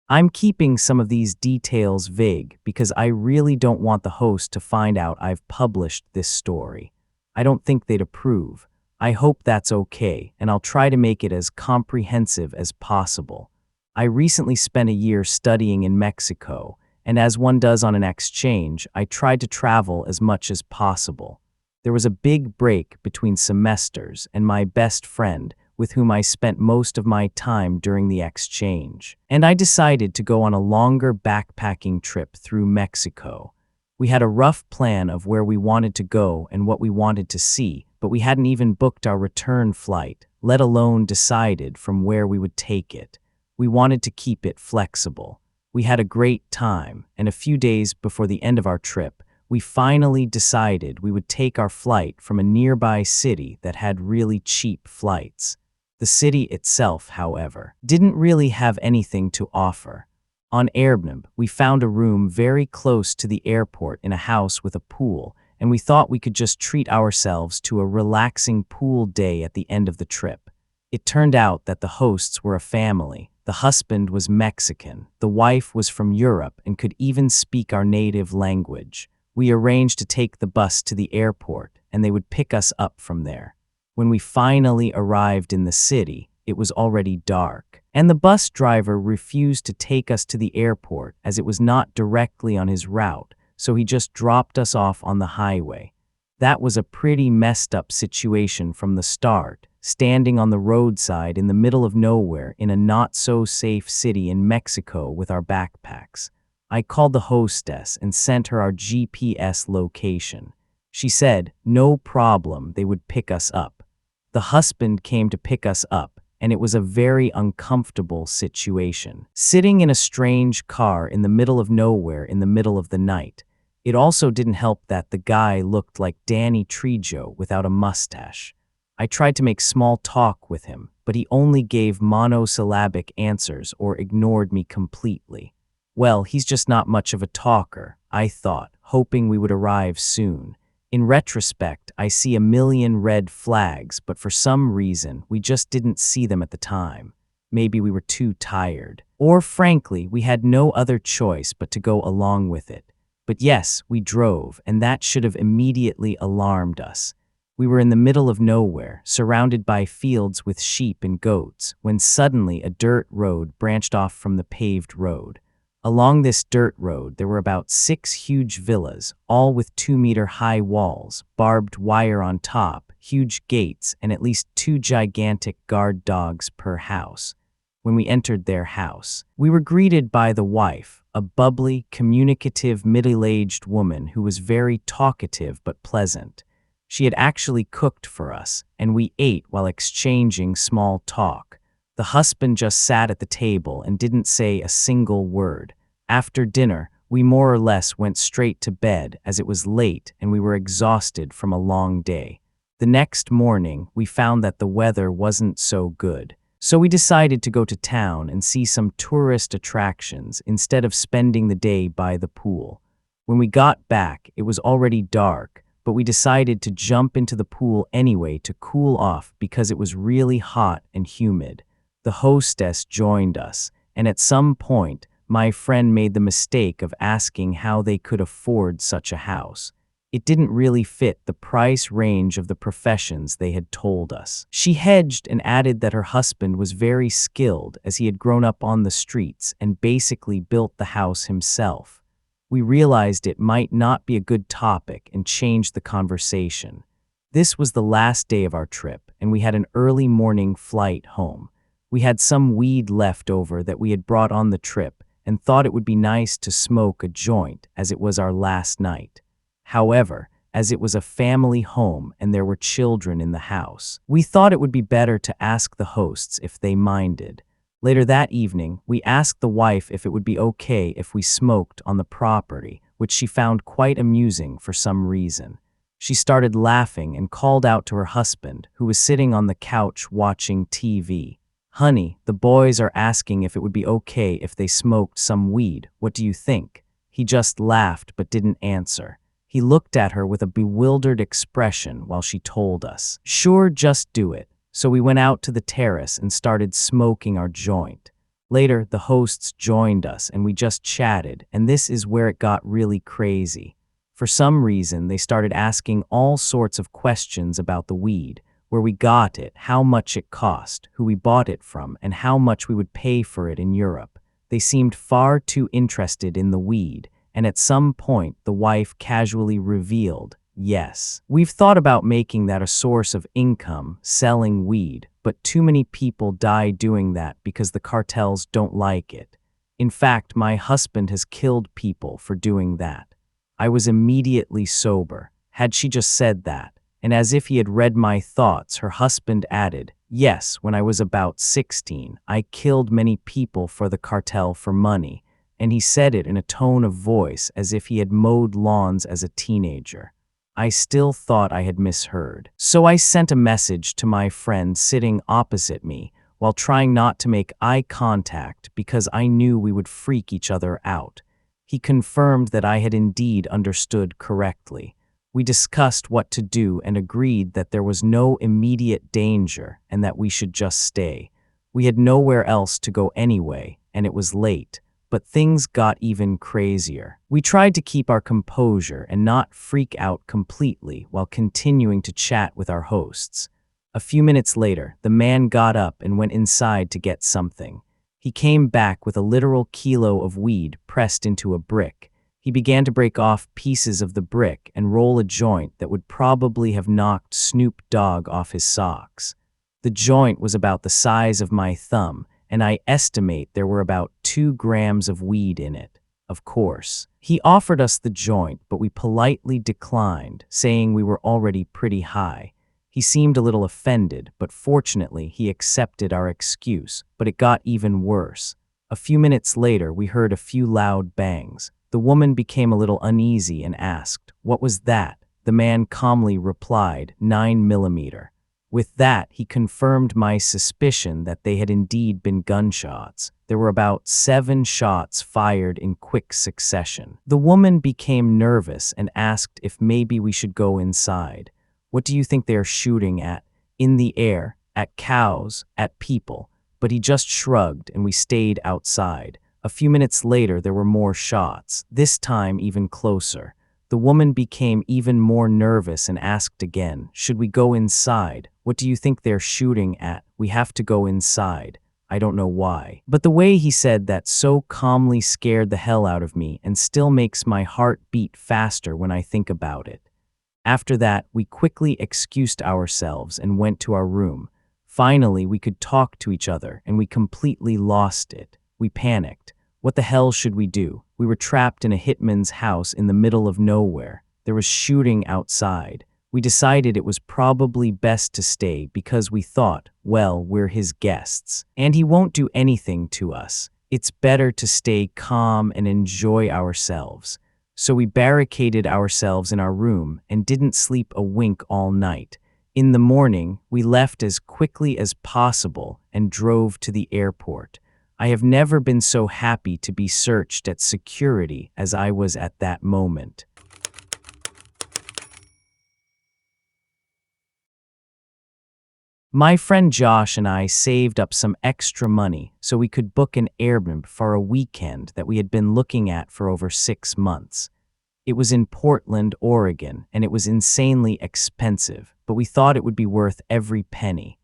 I'm keeping some of these details vague because I really don't want the host to find out I've published this story. I don't think they'd approve. I hope that's okay, and I'll try to make it as comprehensive as possible. I recently spent a year studying in Mexico, and as one does on an exchange, I tried to travel as much as possible. There was a big break between semesters, and my best friend, with whom I spent most of my time during the exchange, and I decided to go on a longer backpacking trip through Mexico. We had a rough plan of where we wanted to go and what we wanted to see, but we hadn't even booked our return flight, let alone decided from where we would take it. We wanted to keep it flexible. We had a great time, and a few days before the end of our trip, we finally decided we would take our flight from a nearby city that had really cheap flights. The city itself, however, didn't really have anything to offer. On Airbnb, we found a room very close to the airport in a house with a pool, and we thought we could just treat ourselves to a relaxing pool day at the end of the trip. It turned out that the hosts were a family. The husband was Mexican, the wife was from Europe and could even speak our native language. We arranged to take the bus to the airport, and they would pick us up from there. When we finally arrived in the city, it was already dark, and the bus driver refused to take us to the airport as it was not directly on his route, so he just dropped us off on the highway. That was a pretty messed up situation from the start, standing on the roadside in the middle of nowhere in a not-so-safe city in Mexico with our backpacks. I called the hostess and sent her our GPS location. She said, no problem, they would pick us up. The husband came to pick us up, and it was a very uncomfortable situation. Sitting in a strange car in the middle of nowhere in the middle of the night. It also didn't help that the guy looked like Danny Trejo without a mustache. I tried to make small talk with him, but he only gave monosyllabic answers or ignored me completely. Well, he's just not much of a talker, I thought, hoping we would arrive soon. In retrospect, I see a million red flags, but for some reason, we just didn't see them at the time. Maybe we were too tired. Or frankly, we had no other choice but to go along with it. But yes, we drove, and that should have immediately alarmed us. We were in the middle of nowhere, surrounded by fields with sheep and goats, when suddenly a dirt road branched off from the paved road. Along this dirt road, there were about 6 huge villas, all with 2-meter-high walls, barbed wire on top, huge gates, and at least 2 gigantic guard dogs per house. When we entered their house, we were greeted by the wife, a bubbly, communicative, middle-aged woman who was very talkative but pleasant. She had actually cooked for us, and we ate while exchanging small talk. The husband just sat at the table and didn't say a single word. After dinner, we more or less went straight to bed as it was late and we were exhausted from a long day. The next morning, we found that the weather wasn't so good. So we decided to go to town and see some tourist attractions instead of spending the day by the pool. When we got back, it was already dark, but we decided to jump into the pool anyway to cool off because it was really hot and humid. The hostess joined us, and at some point, my friend made the mistake of asking how they could afford such a house. It didn't really fit the price range of the professions they had told us. She hedged and added that her husband was very skilled as he had grown up on the streets and basically built the house himself. We realized it might not be a good topic and changed the conversation. This was the last day of our trip, and we had an early morning flight home. We had some weed left over that we had brought on the trip and thought it would be nice to smoke a joint as it was our last night. However, as it was a family home and there were children in the house, we thought it would be better to ask the hosts if they minded. Later that evening, we asked the wife if it would be okay if we smoked on the property, which she found quite amusing for some reason. She started laughing and called out to her husband, who was sitting on the couch watching TV. "Honey, the boys are asking if it would be okay if they smoked some weed. What do you think?" He just laughed but didn't answer. He looked at her with a bewildered expression while she told us, "Sure, just do it." So we went out to the terrace and started smoking our joint. Later, the hosts joined us and we just chatted, and this is where it got really crazy. For some reason, they started asking all sorts of questions about the weed, where we got it, how much it cost, who we bought it from, and how much we would pay for it in Europe. They seemed far too interested in the weed, and at some point, the wife casually revealed, "Yes, we've thought about making that a source of income, selling weed, but too many people die doing that because the cartels don't like it. In fact, my husband has killed people for doing that." I was immediately sober. Had she just said that? And as if he had read my thoughts, her husband added, "Yes, when I was about 16, I killed many people for the cartel for money," and he said it in a tone of voice as if he had mowed lawns as a teenager. I still thought I had misheard. So I sent a message to my friend sitting opposite me while trying not to make eye contact because I knew we would freak each other out. He confirmed that I had indeed understood correctly. We discussed what to do and agreed that there was no immediate danger and that we should just stay. We had nowhere else to go anyway, and it was late. But things got even crazier. We tried to keep our composure and not freak out completely while continuing to chat with our hosts. A few minutes later, the man got up and went inside to get something. He came back with a literal kilo of weed pressed into a brick. He began to break off pieces of the brick and roll a joint that would probably have knocked Snoop Dogg off his socks. The joint was about the size of my thumb, and I estimate there were about 2 grams of weed in it. Of course. He offered us the joint, but we politely declined, saying we were already pretty high. He seemed a little offended, but fortunately he accepted our excuse, but it got even worse. A few minutes later, we heard a few loud bangs. The woman became a little uneasy and asked, "What was that?" The man calmly replied, 9mm. With that, he confirmed my suspicion that they had indeed been gunshots. There were about 7 shots fired in quick succession. The woman became nervous and asked if maybe we should go inside. "What do you think they are shooting at?" "In the air, at cows, at people." But he just shrugged and we stayed outside. A few minutes later, there were more shots, this time even closer. The woman became even more nervous and asked again, "Should we go inside?" "What do you think they're shooting at?" "We have to go inside." I don't know why. But the way he said that so calmly scared the hell out of me and still makes my heart beat faster when I think about it. After that, we quickly excused ourselves and went to our room. Finally, we could talk to each other and we completely lost it. We panicked. What the hell should we do? We were trapped in a hitman's house in the middle of nowhere. There was shooting outside. We decided it was probably best to stay because we thought, well, we're his guests, and he won't do anything to us. It's better to stay calm and enjoy ourselves. So we barricaded ourselves in our room and didn't sleep a wink all night. In the morning, we left as quickly as possible and drove to the airport. I have never been so happy to be searched at security as I was at that moment. My friend Josh and I saved up some extra money so we could book an Airbnb for a weekend that we had been looking at for over 6 months. It was in Portland, Oregon, and it was insanely expensive, but we thought it would be worth every penny.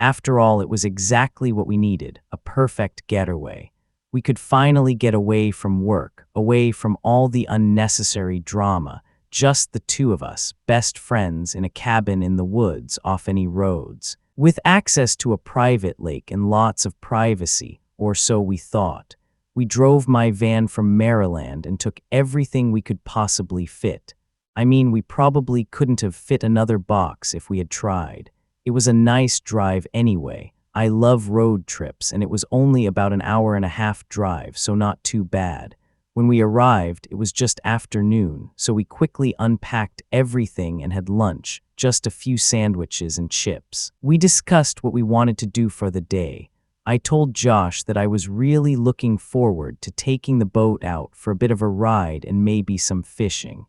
After all, it was exactly what we needed, a perfect getaway. We could finally get away from work, away from all the unnecessary drama, just the two of us, best friends in a cabin in the woods off any roads, with access to a private lake and lots of privacy, or so we thought. We drove my van from Maryland and took everything we could possibly fit. I mean, we probably couldn't have fit another box if we had tried. It was a nice drive anyway. I love road trips, and it was only about an hour-and-a-half drive, so not too bad. When we arrived, it was just afternoon, so we quickly unpacked everything and had lunch, just a few sandwiches and chips. We discussed what we wanted to do for the day. I told Josh that I was really looking forward to taking the boat out for a bit of a ride and maybe some fishing.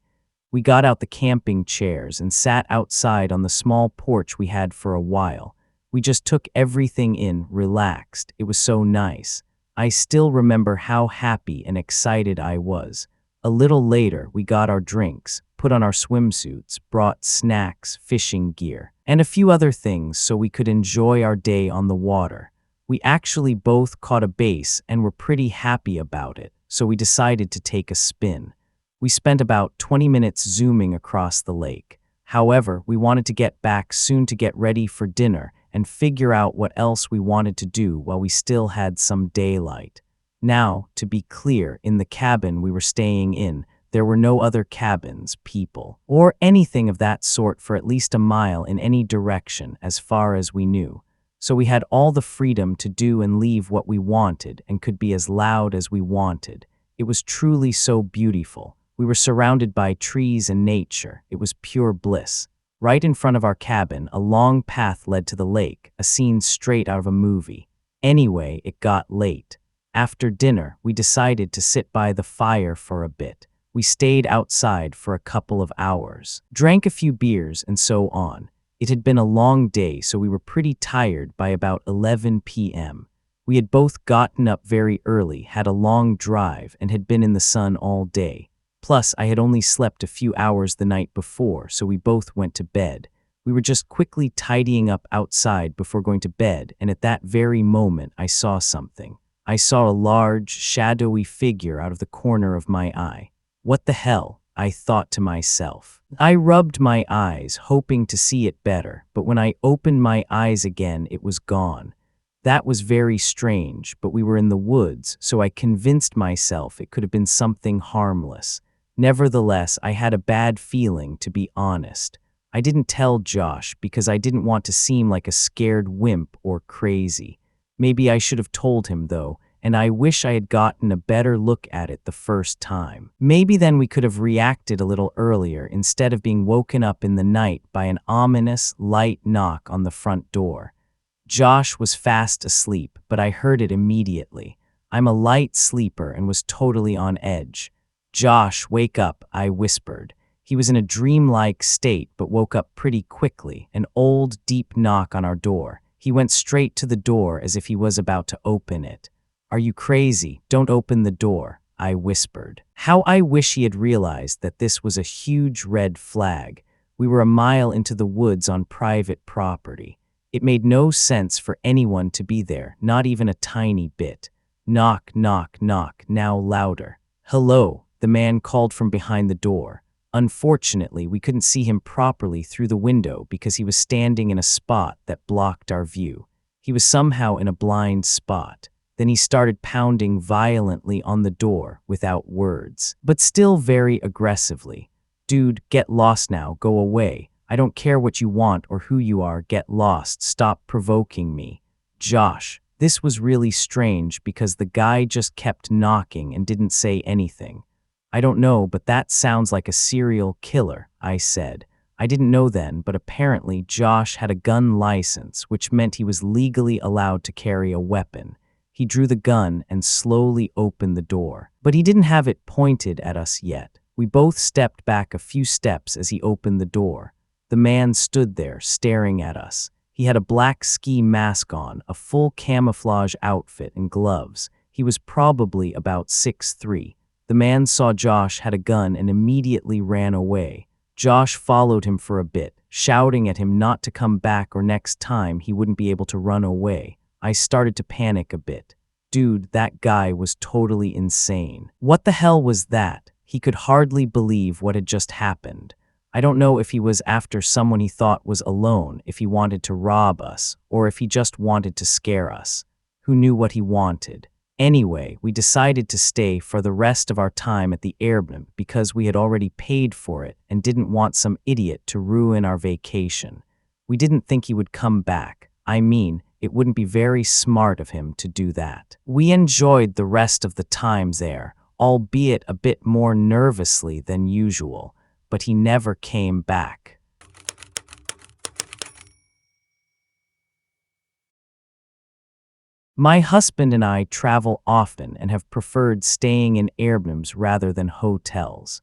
We got out the camping chairs and sat outside on the small porch we had for a while. We just took everything in, relaxed. It was so nice. I still remember how happy and excited I was. A little later, we got our drinks, put on our swimsuits, brought snacks, fishing gear, and a few other things so we could enjoy our day on the water. We actually both caught a bass and were pretty happy about it, so we decided to take a spin. We spent about 20 minutes zooming across the lake. However, we wanted to get back soon to get ready for dinner and figure out what else we wanted to do while we still had some daylight. Now, to be clear, in the cabin we were staying in, there were no other cabins, people, or anything of that sort for at least a mile in any direction as far as we knew. So we had all the freedom to do and leave what we wanted and could be as loud as we wanted. It was truly so beautiful. We were surrounded by trees and nature. It was pure bliss. Right in front of our cabin, a long path led to the lake, a scene straight out of a movie. Anyway, it got late. After dinner, we decided to sit by the fire for a bit. We stayed outside for a couple of hours, drank a few beers, and so on. It had been a long day, so we were pretty tired by about 11 p.m. We had both gotten up very early, had a long drive, and had been in the sun all day. Plus, I had only slept a few hours the night before, so we both went to bed. We were just quickly tidying up outside before going to bed, and at that very moment, I saw something. I saw a large, shadowy figure out of the corner of my eye. What the hell? I thought to myself. I rubbed my eyes, hoping to see it better, but when I opened my eyes again, it was gone. That was very strange, but we were in the woods, so I convinced myself it could have been something harmless. Nevertheless, I had a bad feeling, to be honest. I didn't tell Josh because I didn't want to seem like a scared wimp or crazy. Maybe I should have told him, though, and I wish I had gotten a better look at it the first time. Maybe then we could have reacted a little earlier instead of being woken up in the night by an ominous, light knock on the front door. Josh was fast asleep, but I heard it immediately. I'm a light sleeper and was totally on edge. "Josh, wake up," I whispered. He was in a dreamlike state but woke up pretty quickly, an old, deep knock on our door. He went straight to the door as if he was about to open it. "Are you crazy? Don't open the door," I whispered. How I wish he had realized that this was a huge red flag. We were a mile into the woods on private property. It made no sense for anyone to be there, not even a tiny bit. Knock, knock, knock, now louder. "Hello," the man called from behind the door. Unfortunately, we couldn't see him properly through the window because he was standing in a spot that blocked our view. He was somehow in a blind spot. Then he started pounding violently on the door without words, but still very aggressively. "Dude, get lost now, go away. I don't care what you want or who you are, get lost, stop provoking me." Josh, this was really strange because the guy just kept knocking and didn't say anything. "I don't know, but that sounds like a serial killer," I said. I didn't know then, but apparently Josh had a gun license, which meant he was legally allowed to carry a weapon. He drew the gun and slowly opened the door, but he didn't have it pointed at us yet. We both stepped back a few steps as he opened the door. The man stood there, staring at us. He had a black ski mask on, a full camouflage outfit, and gloves. He was probably about 6'3". The man saw Josh had a gun and immediately ran away. Josh followed him for a bit, shouting at him not to come back or next time he wouldn't be able to run away. I started to panic a bit. Dude, that guy was totally insane. What the hell was that? He could hardly believe what had just happened. I don't know if he was after someone he thought was alone, if he wanted to rob us, or if he just wanted to scare us. Who knew what he wanted? Anyway, we decided to stay for the rest of our time at the Airbnb because we had already paid for it and didn't want some idiot to ruin our vacation. We didn't think he would come back. I mean, it wouldn't be very smart of him to do that. We enjoyed the rest of the time there, albeit a bit more nervously than usual, but he never came back. My husband and I travel often and have preferred staying in Airbnbs rather than hotels.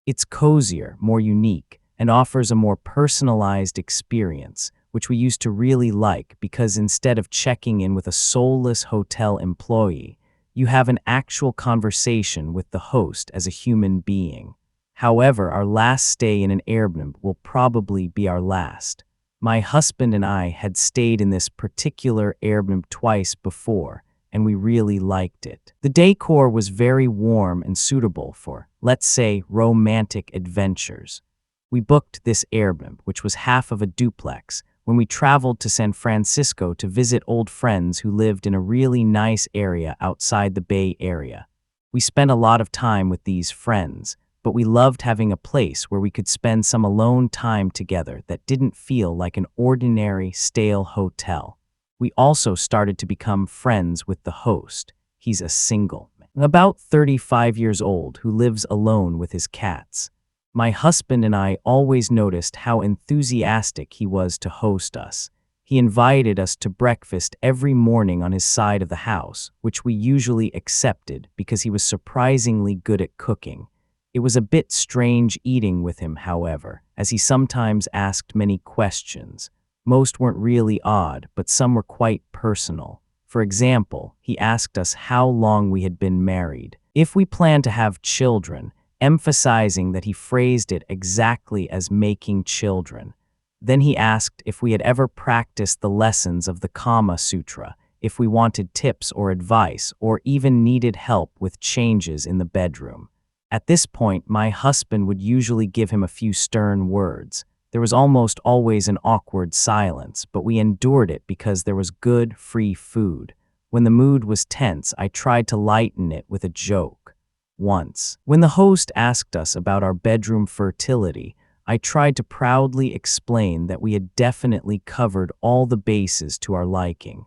It's cozier, more unique, and offers a more personalized experience, which we used to really like because instead of checking in with a soulless hotel employee, you have an actual conversation with the host as a human being. However, our last stay in an Airbnb will probably be our last. My husband and I had stayed in this particular Airbnb twice before, and we really liked it. The decor was very warm and suitable for, let's say, romantic adventures. We booked this Airbnb, which was half of a duplex, when we traveled to San Francisco to visit old friends who lived in a really nice area outside the Bay Area. We spent a lot of time with these friends, but we loved having a place where we could spend some alone time together that didn't feel like an ordinary, stale hotel. We also started to become friends with the host. He's a single man, about 35 years old, who lives alone with his cats. My husband and I always noticed how enthusiastic he was to host us. He invited us to breakfast every morning on his side of the house, which we usually accepted because he was surprisingly good at cooking. It was a bit strange eating with him, however, as he sometimes asked many questions. Most weren't really odd, but some were quite personal. For example, he asked us how long we had been married, if we planned to have children, emphasizing that he phrased it exactly as making children. Then he asked if we had ever practiced the lessons of the Kama Sutra, if we wanted tips or advice, or even needed help with changes in the bedroom. At this point, my husband would usually give him a few stern words. There was almost always an awkward silence, but we endured it because there was good, free food. When the mood was tense, I tried to lighten it with a joke. Once, when the host asked us about our bedroom fertility, I tried to proudly explain that we had definitely covered all the bases to our liking.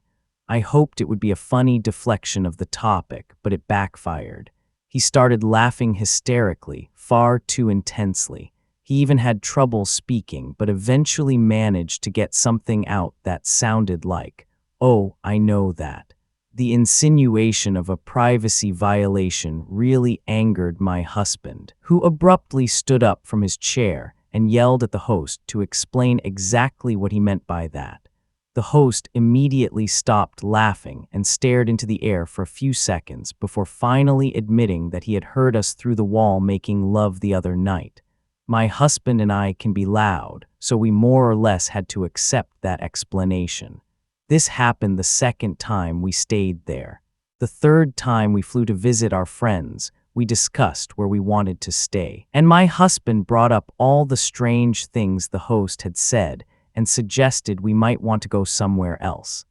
I hoped it would be a funny deflection of the topic, but it backfired. He started laughing hysterically, far too intensely. He even had trouble speaking, but eventually managed to get something out that sounded like, "Oh, I know that." The insinuation of a privacy violation really angered my husband, who abruptly stood up from his chair and yelled at the host to explain exactly what he meant by that. The host immediately stopped laughing and stared into the air for a few seconds before finally admitting that he had heard us through the wall making love the other night. My husband and I can be loud, so we more or less had to accept that explanation. This happened the second time we stayed there. The third time we flew to visit our friends, we discussed where we wanted to stay, and my husband brought up all the strange things the host had said and suggested we might want to go somewhere else.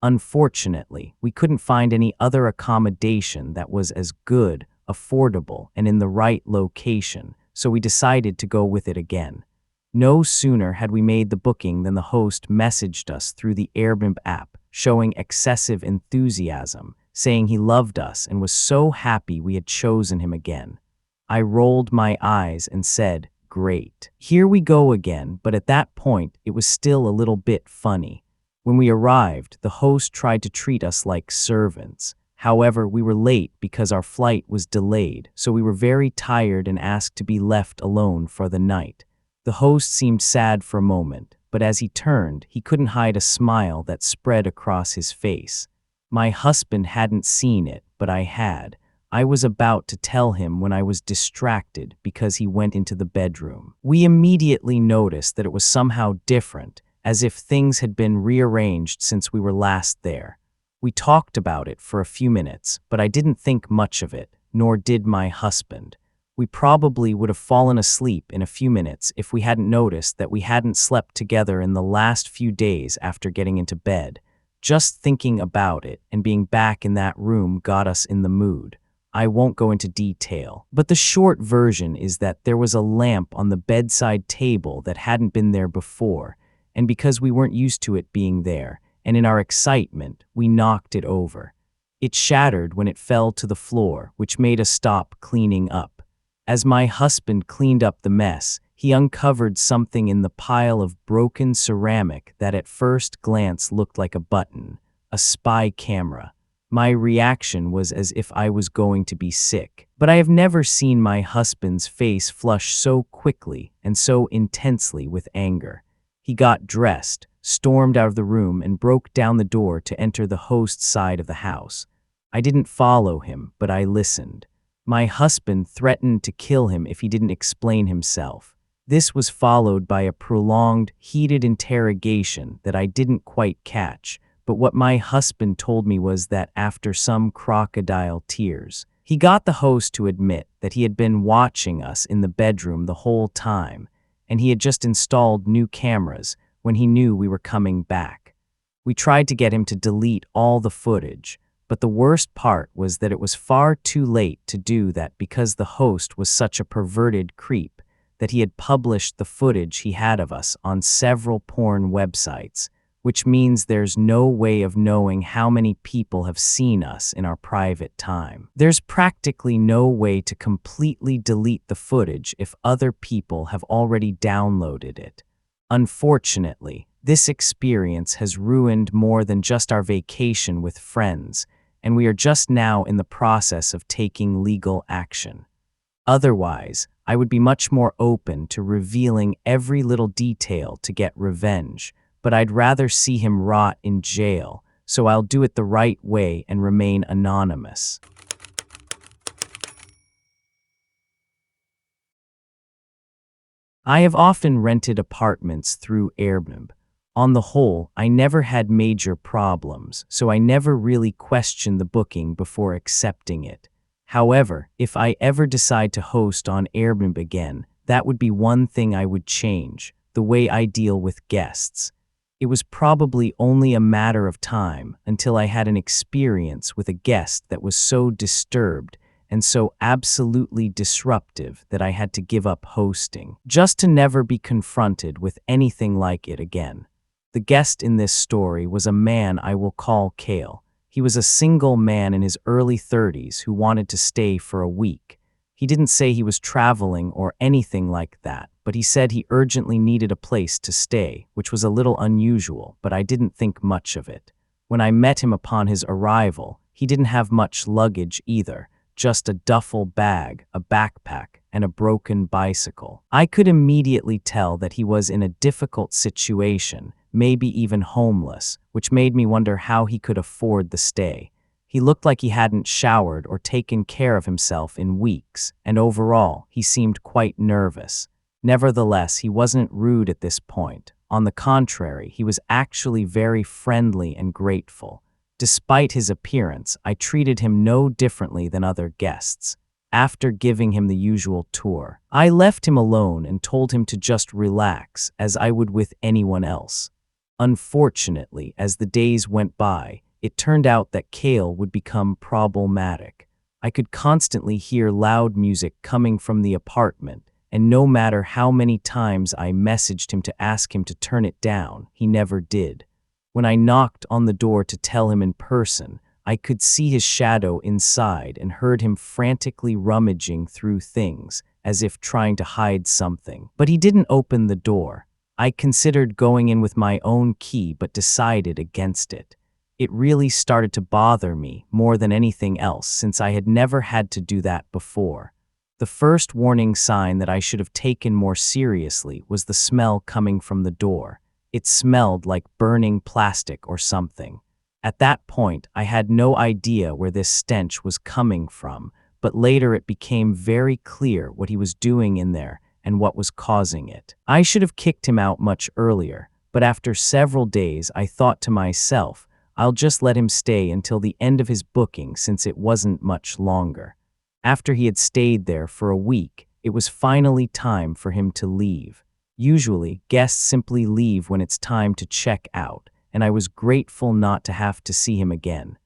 Unfortunately, we couldn't find any other accommodation that was as good, affordable, and in the right location, so we decided to go with it again. No sooner had we made the booking than the host messaged us through the Airbnb app, showing excessive enthusiasm, saying he loved us and was so happy we had chosen him again. I rolled my eyes and said, "Great. Here we go again," but at that point, it was still a little bit funny. When we arrived, the host tried to treat us like servants. However, we were late because our flight was delayed, so we were very tired and asked to be left alone for the night. The host seemed sad for a moment, but as he turned, he couldn't hide a smile that spread across his face. My husband hadn't seen it, but I had. I was about to tell him when I was distracted because he went into the bedroom. We immediately noticed that it was somehow different, as if things had been rearranged since we were last there. We talked about it for a few minutes, but I didn't think much of it, nor did my husband. We probably would have fallen asleep in a few minutes if we hadn't noticed that we hadn't slept together in the last few days after getting into bed. Just thinking about it and being back in that room got us in the mood. I won't go into detail, but the short version is that there was a lamp on the bedside table that hadn't been there before, and because we weren't used to it being there, and in our excitement, we knocked it over. It shattered when it fell to the floor, which made us stop cleaning up. As my husband cleaned up the mess, he uncovered something in the pile of broken ceramic that at first glance looked like a button, a spy camera. My reaction was as if I was going to be sick, but I have never seen my husband's face flush so quickly and so intensely with anger. He got dressed, stormed out of the room, and broke down the door to enter the host's side of the house. I didn't follow him, but I listened. My husband threatened to kill him if he didn't explain himself. This was followed by a prolonged, heated interrogation that I didn't quite catch, but what my husband told me was that after some crocodile tears, he got the host to admit that he had been watching us in the bedroom the whole time, and he had just installed new cameras when he knew we were coming back. We tried to get him to delete all the footage, but the worst part was that it was far too late to do that because the host was such a perverted creep that he had published the footage he had of us on several porn websites, which means there's no way of knowing how many people have seen us in our private time. There's practically no way to completely delete the footage if other people have already downloaded it. Unfortunately, this experience has ruined more than just our vacation with friends, and we are just now in the process of taking legal action. Otherwise, I would be much more open to revealing every little detail to get revenge, but I'd rather see him rot in jail, so I'll do it the right way and remain anonymous. I have often rented apartments through Airbnb. On the whole, I never had major problems, so I never really questioned the booking before accepting it. However, if I ever decide to host on Airbnb again, that would be one thing I would change, the way I deal with guests. It was probably only a matter of time until I had an experience with a guest that was so disturbed and so absolutely disruptive that I had to give up hosting, just to never be confronted with anything like it again. The guest in this story was a man I will call Kale. He was a single man in his early 30s who wanted to stay for a week. He didn't say he was traveling or anything like that, but he said he urgently needed a place to stay, which was a little unusual, but I didn't think much of it. When I met him upon his arrival, he didn't have much luggage either, just a duffel bag, a backpack, and a broken bicycle. I could immediately tell that he was in a difficult situation, maybe even homeless, which made me wonder how he could afford the stay. He looked like he hadn't showered or taken care of himself in weeks, and overall, he seemed quite nervous. Nevertheless, he wasn't rude at this point. On the contrary, he was actually very friendly and grateful. Despite his appearance, I treated him no differently than other guests. After giving him the usual tour, I left him alone and told him to just relax, as I would with anyone else. Unfortunately, as the days went by, it turned out that Kale would become problematic. I could constantly hear loud music coming from the apartment, and no matter how many times I messaged him to ask him to turn it down, he never did. When I knocked on the door to tell him in person, I could see his shadow inside and heard him frantically rummaging through things, as if trying to hide something. But he didn't open the door. I considered going in with my own key but decided against it. It really started to bother me more than anything else since I had never had to do that before. The first warning sign that I should have taken more seriously was the smell coming from the door. It smelled like burning plastic or something. At that point, I had no idea where this stench was coming from, but later it became very clear what he was doing in there and what was causing it. I should have kicked him out much earlier, but after several days, I thought to myself, I'll just let him stay until the end of his booking since it wasn't much longer. After he had stayed there for a week, it was finally time for him to leave. Usually, guests simply leave when it's time to check out, and I was grateful not to have to see him again.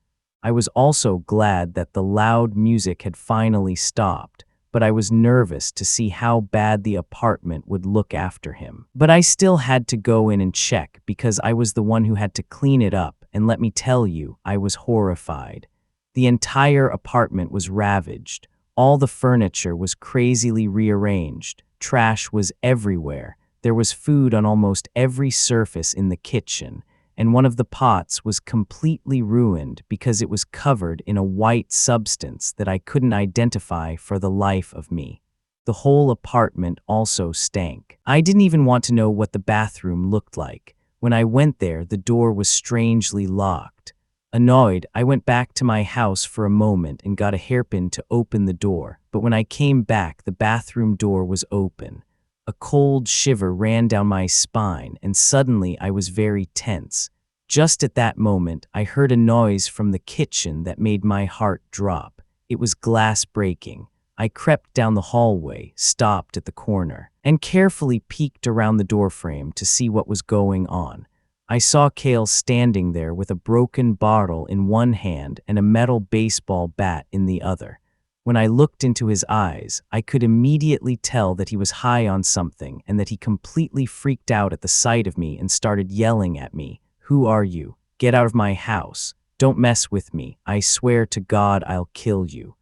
I was also glad that the loud music had finally stopped, but I was nervous to see how bad the apartment would look after him. But I still had to go in and check because I was the one who had to clean it up, and let me tell you, I was horrified. The entire apartment was ravaged. All the furniture was crazily rearranged. Trash was everywhere. There was food on almost every surface in the kitchen, and one of the pots was completely ruined because it was covered in a white substance that I couldn't identify for the life of me. The whole apartment also stank. I didn't even want to know what the bathroom looked like. When I went there, the door was strangely locked. Annoyed, I went back to my house for a moment and got a hairpin to open the door, but when I came back, the bathroom door was open. A cold shiver ran down my spine, and suddenly I was very tense. Just at that moment, I heard a noise from the kitchen that made my heart drop. It was glass breaking. I crept down the hallway, stopped at the corner, and carefully peeked around the doorframe to see what was going on. I saw Kale standing there with a broken bottle in one hand and a metal baseball bat in the other. When I looked into his eyes, I could immediately tell that he was high on something and that he completely freaked out at the sight of me and started yelling at me. "Who are you? Get out of my house. Don't mess with me. I swear to God I'll kill you."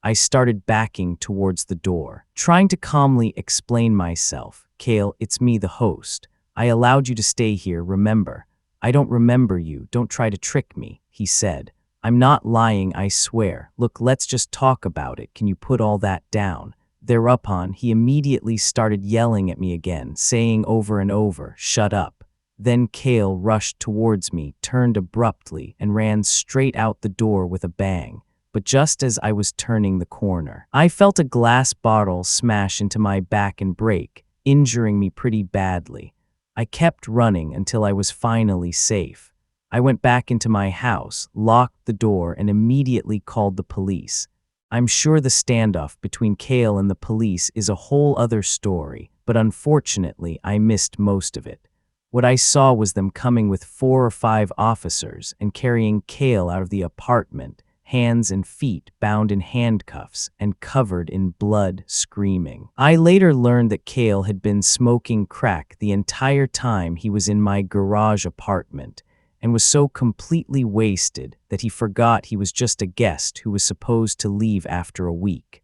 I started backing towards the door, trying to calmly explain myself. "Kale, it's me, the host. I allowed you to stay here, remember? I don't remember you. Don't try to trick me," he said. "I'm not lying, I swear. Look, let's just talk about it. Can you put all that down?" Thereupon, he immediately started yelling at me again, saying over and over, "Shut up." Then Kale rushed towards me, turned abruptly, and ran straight out the door with a bang. But just as I was turning the corner, I felt a glass bottle smash into my back and break, injuring me pretty badly. I kept running until I was finally safe. I went back into my house, locked the door, and immediately called the police. I'm sure the standoff between Kale and the police is a whole other story, but unfortunately, I missed most of it. What I saw was them coming with 4 or 5 officers and carrying Kale out of the apartment, hands and feet bound in handcuffs and covered in blood, screaming. I later learned that Kale had been smoking crack the entire time he was in my garage apartment and was so completely wasted that he forgot he was just a guest who was supposed to leave after a week.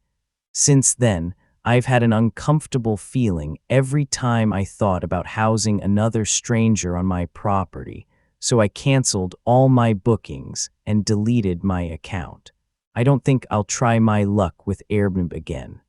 Since then, I've had an uncomfortable feeling every time I thought about housing another stranger on my property, so I canceled all my bookings and deleted my account. I don't think I'll try my luck with Airbnb again.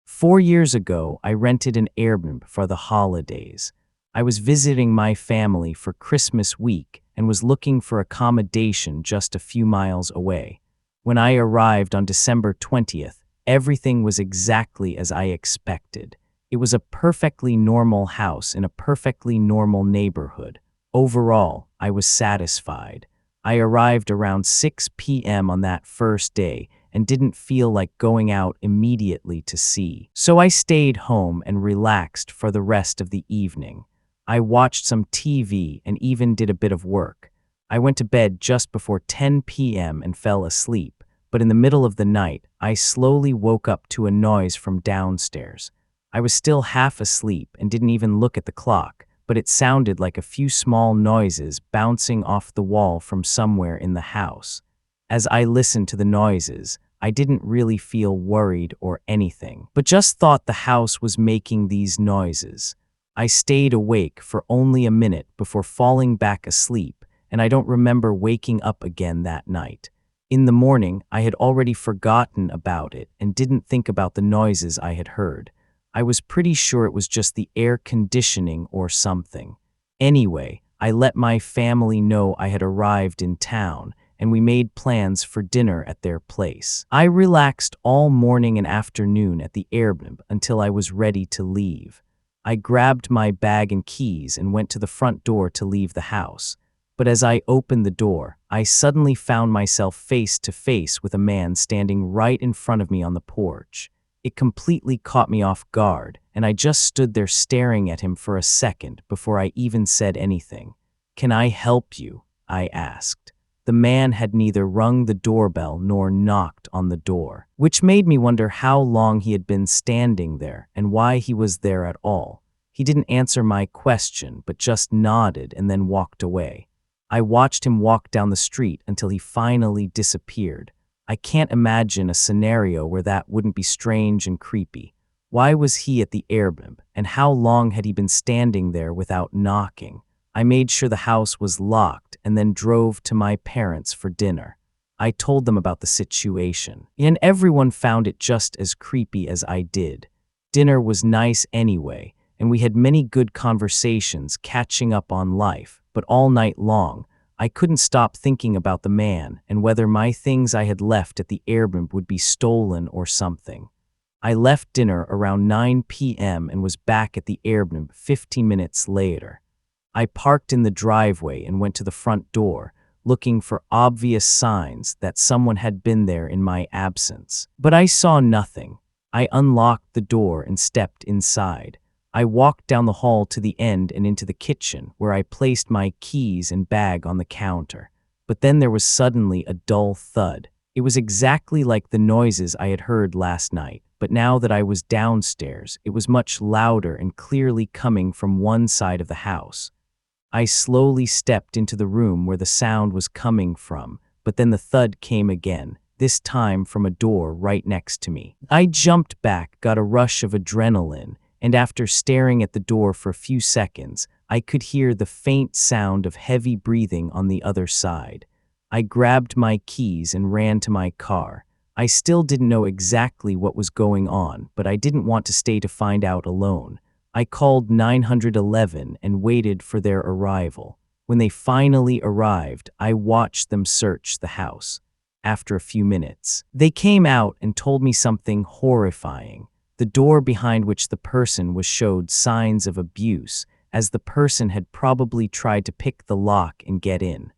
4 years ago, I rented an Airbnb for the holidays. I was visiting my family for Christmas week and was looking for accommodation just a few miles away. When I arrived on December 20th, everything was exactly as I expected. It was a perfectly normal house in a perfectly normal neighborhood. Overall, I was satisfied. I arrived around 6 p.m. on that first day and didn't feel like going out immediately to see. So I stayed home and relaxed for the rest of the evening. I watched some TV and even did a bit of work. I went to bed just before 10 p.m. and fell asleep, but in the middle of the night, I slowly woke up to a noise from downstairs. I was still half asleep and didn't even look at the clock, but it sounded like a few small noises bouncing off the wall from somewhere in the house. As I listened to the noises, I didn't really feel worried or anything, but just thought the house was making these noises. I stayed awake for only a minute before falling back asleep, and I don't remember waking up again that night. In the morning, I had already forgotten about it and didn't think about the noises I had heard. I was pretty sure it was just the air conditioning or something. Anyway, I let my family know I had arrived in town, and we made plans for dinner at their place. I relaxed all morning and afternoon at the Airbnb until I was ready to leave. I grabbed my bag and keys and went to the front door to leave the house. But as I opened the door, I suddenly found myself face to face with a man standing right in front of me on the porch. It completely caught me off guard, and I just stood there staring at him for a second before I even said anything. "Can I help you?" I asked. The man had neither rung the doorbell nor knocked on the door, which made me wonder how long he had been standing there and why he was there at all. He didn't answer my question, but just nodded and then walked away. I watched him walk down the street until he finally disappeared. I can't imagine a scenario where that wouldn't be strange and creepy. Why was he at the Airbnb, and how long had he been standing there without knocking? I made sure the house was locked and then drove to my parents for dinner. I told them about the situation, and everyone found it just as creepy as I did. Dinner was nice anyway, and we had many good conversations catching up on life, but all night long, I couldn't stop thinking about the man and whether my things I had left at the Airbnb would be stolen or something. I left dinner around 9 p.m. and was back at the Airbnb 15 minutes later. I parked in the driveway and went to the front door, looking for obvious signs that someone had been there in my absence. But I saw nothing. I unlocked the door and stepped inside. I walked down the hall to the end and into the kitchen, where I placed my keys and bag on the counter. But then there was suddenly a dull thud. It was exactly like the noises I had heard last night, but now that I was downstairs, it was much louder and clearly coming from one side of the house. I slowly stepped into the room where the sound was coming from, but then the thud came again, this time from a door right next to me. I jumped back, got a rush of adrenaline, and after staring at the door for a few seconds, I could hear the faint sound of heavy breathing on the other side. I grabbed my keys and ran to my car. I still didn't know exactly what was going on, but I didn't want to stay to find out alone. I called 911 and waited for their arrival. When they finally arrived, I watched them search the house. After a few minutes, they came out and told me something horrifying. The door behind which the person was showed signs of abuse, as the person had probably tried to pick the lock and get in.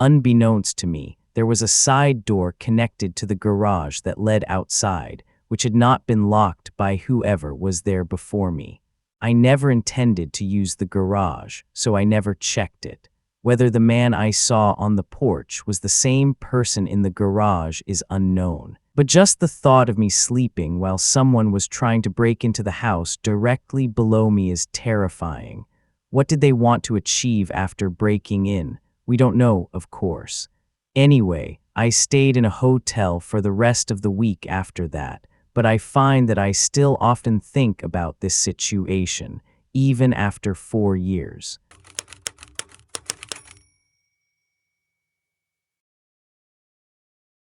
Unbeknownst to me, there was a side door connected to the garage that led outside, which had not been locked by whoever was there before me. I never intended to use the garage, so I never checked it. Whether the man I saw on the porch was the same person in the garage is unknown. But just the thought of me sleeping while someone was trying to break into the house directly below me is terrifying. What did they want to achieve after breaking in? We don't know, of course. Anyway, I stayed in a hotel for the rest of the week after that, but I find that I still often think about this situation, even after 4 years.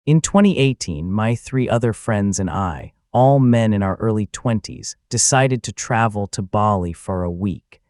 In 2018, my 3 other friends and I, all men in our early 20s, decided to travel to Bali for a week.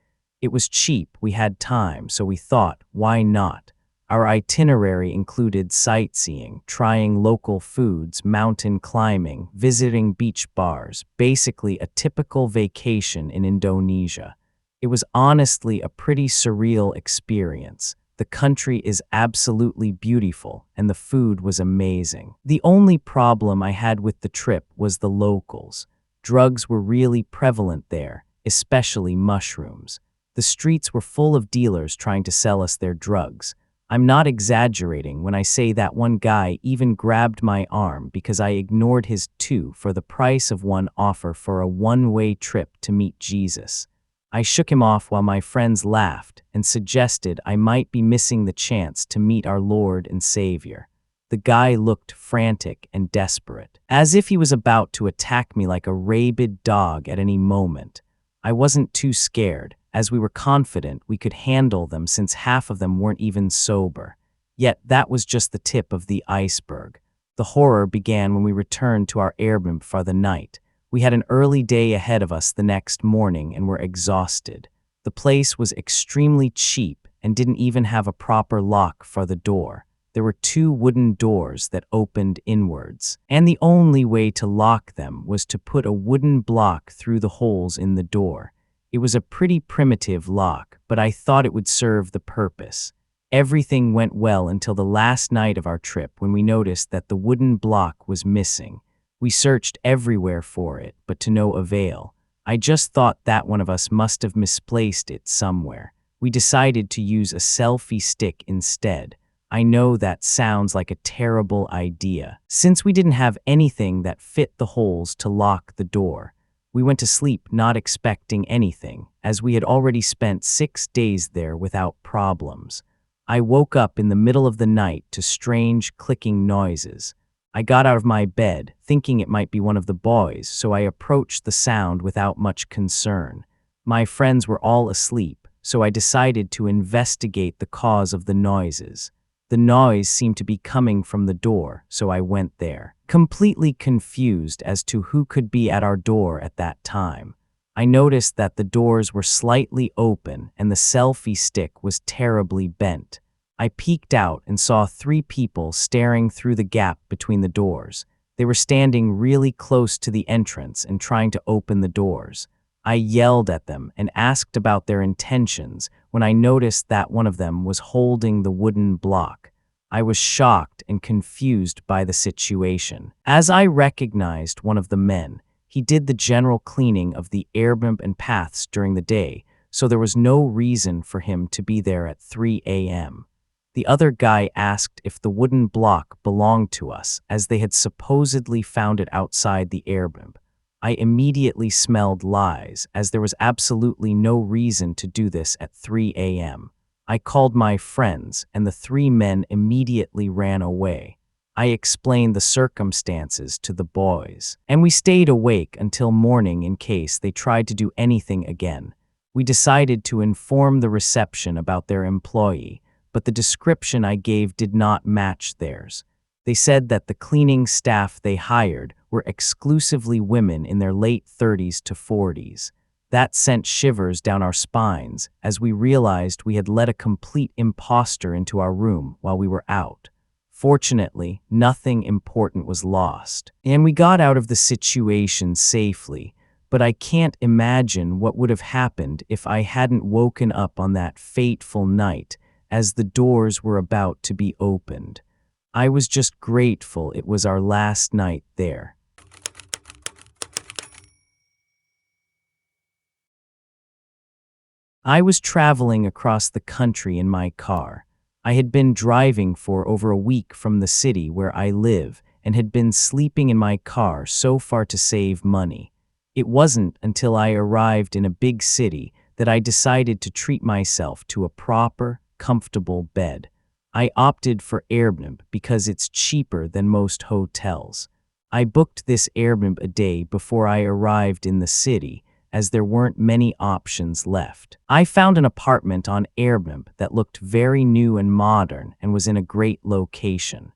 It was cheap, we had time, so we thought, why not? Our itinerary included sightseeing, trying local foods, mountain climbing, visiting beach bars, basically a typical vacation in Indonesia. It was honestly a pretty surreal experience. The country is absolutely beautiful, and the food was amazing. The only problem I had with the trip was the locals. Drugs were really prevalent there, especially mushrooms. The streets were full of dealers trying to sell us their drugs. I'm not exaggerating when I say that one guy even grabbed my arm because I ignored his 2 for the price of 1 offer for a one-way trip to meet Jesus. I shook him off while my friends laughed and suggested I might be missing the chance to meet our Lord and Savior. The guy looked frantic and desperate, as if he was about to attack me like a rabid dog at any moment. I wasn't too scared, as we were confident we could handle them since half of them weren't even sober. Yet that was just the tip of the iceberg. The horror began when we returned to our Airbnb for the night. We had an early day ahead of us the next morning and were exhausted. The place was extremely cheap and didn't even have a proper lock for the door. There were 2 wooden doors that opened inwards, and the only way to lock them was to put a wooden block through the holes in the door. It was a pretty primitive lock, but I thought it would serve the purpose. Everything went well until the last night of our trip when we noticed that the wooden block was missing. We searched everywhere for it, but to no avail. I just thought that one of us must have misplaced it somewhere. We decided to use a selfie stick instead. I know that sounds like a terrible idea, since we didn't have anything that fit the holes to lock the door. We went to sleep not expecting anything, as we had already spent 6 days there without problems. I woke up in the middle of the night to strange clicking noises. I got out of my bed, thinking it might be one of the boys, so I approached the sound without much concern. My friends were all asleep, so I decided to investigate the cause of the noises. The noise seemed to be coming from the door, so I went there, completely confused as to who could be at our door at that time. I noticed that the doors were slightly open and the selfie stick was terribly bent. I peeked out and saw 3 people staring through the gap between the doors. They were standing really close to the entrance and trying to open the doors. I yelled at them and asked about their intentions when I noticed that one of them was holding the wooden block. I was shocked and confused by the situation. As I recognized one of the men, he did the general cleaning of the airbnb and paths during the day, so there was no reason for him to be there at 3 a.m. The other guy asked if the wooden block belonged to us, as they had supposedly found it outside the airbnb. I immediately smelled lies, as there was absolutely no reason to do this at 3 a.m. I called my friends, and the 3 men immediately ran away. I explained the circumstances to the boys, and we stayed awake until morning in case they tried to do anything again. We decided to inform the reception about their employee, but the description I gave did not match theirs. They said that the cleaning staff they hired were exclusively women in their late 30s to 40s. That sent shivers down our spines as we realized we had let a complete imposter into our room while we were out. Fortunately, nothing important was lost, and we got out of the situation safely, but I can't imagine what would have happened if I hadn't woken up on that fateful night as the doors were about to be opened. I was just grateful it was our last night there. I was traveling across the country in my car. I had been driving for over a week from the city where I live and had been sleeping in my car so far to save money. It wasn't until I arrived in a big city that I decided to treat myself to a proper, comfortable bed. I opted for Airbnb because it's cheaper than most hotels. I booked this Airbnb a day before I arrived in the city, as there weren't many options left. I found an apartment on Airbnb that looked very new and modern and was in a great location.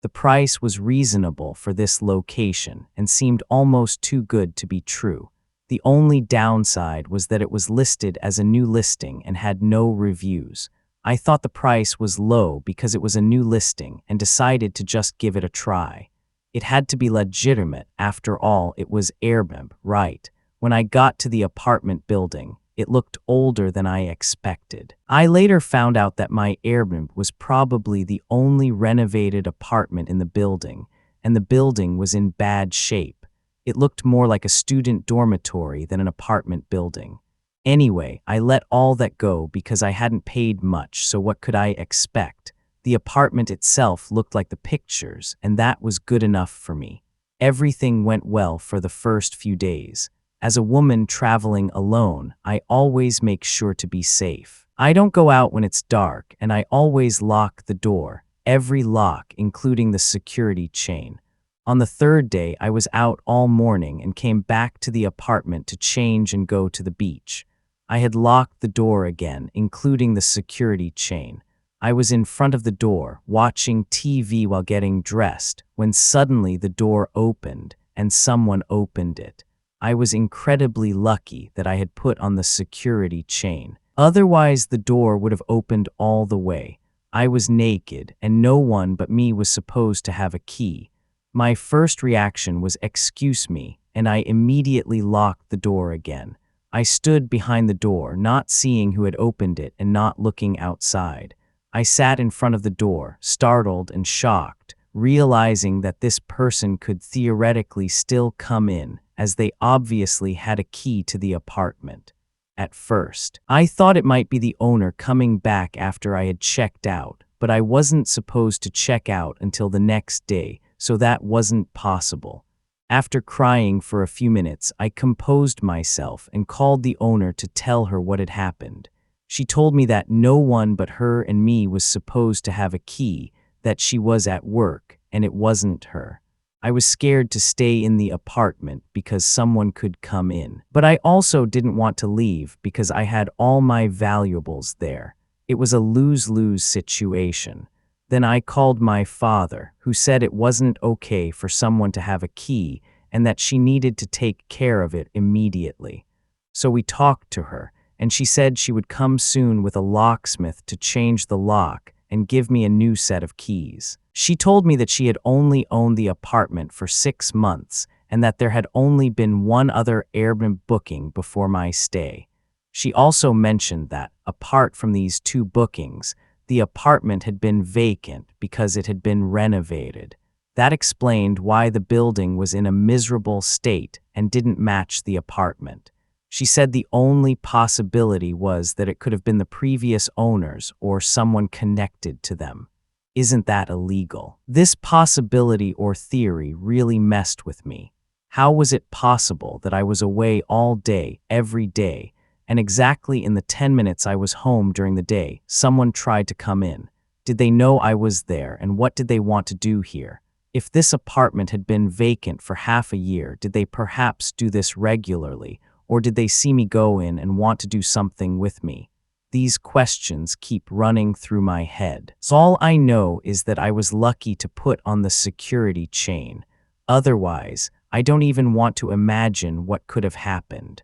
The price was reasonable for this location and seemed almost too good to be true. The only downside was that it was listed as a new listing and had no reviews. I thought the price was low because it was a new listing and decided to just give it a try. It had to be legitimate, after all, it was Airbnb, right? When I got to the apartment building, it looked older than I expected. I later found out that my Airbnb was probably the only renovated apartment in the building, and the building was in bad shape. It looked more like a student dormitory than an apartment building. Anyway, I let all that go because I hadn't paid much, so what could I expect? The apartment itself looked like the pictures, and that was good enough for me. Everything went well for the first few days. As a woman traveling alone, I always make sure to be safe. I don't go out when it's dark, and I always lock the door, every lock, including the security chain. On the third day, I was out all morning and came back to the apartment to change and go to the beach. I had locked the door again, including the security chain. I was in front of the door, watching TV while getting dressed, when suddenly the door opened, and someone opened it. I was incredibly lucky that I had put on the security chain. Otherwise, the door would have opened all the way. I was naked, and no one but me was supposed to have a key. My first reaction was, "Excuse me," and I immediately locked the door again. I stood behind the door, not seeing who had opened it and not looking outside. I sat in front of the door, startled and shocked, realizing that this person could theoretically still come in, as they obviously had a key to the apartment. At first, I thought it might be the owner coming back after I had checked out, but I wasn't supposed to check out until the next day, so that wasn't possible. After crying for a few minutes, I composed myself and called the owner to tell her what had happened. She told me that no one but her and me was supposed to have a key, that she was at work, and it wasn't her. I was scared to stay in the apartment because someone could come in, but I also didn't want to leave because I had all my valuables there. It was a lose-lose situation. Then I called my father, who said it wasn't okay for someone to have a key and that she needed to take care of it immediately. So we talked to her, and she said she would come soon with a locksmith to change the lock and give me a new set of keys. She told me that she had only owned the apartment for 6 months and that there had only been one other Airbnb booking before my stay. She also mentioned that, apart from these 2 bookings, the apartment had been vacant because it had been renovated. That explained why the building was in a miserable state and didn't match the apartment. She said the only possibility was that it could have been the previous owners or someone connected to them. Isn't that illegal? This possibility or theory really messed with me. How was it possible that I was away all day, every day, and exactly in the 10 minutes I was home during the day, someone tried to come in? Did they know I was there, and what did they want to do here? If this apartment had been vacant for half a year, did they perhaps do this regularly, or did they see me go in and want to do something with me? These questions keep running through my head. So all I know is that I was lucky to put on the security chain. Otherwise, I don't even want to imagine what could have happened.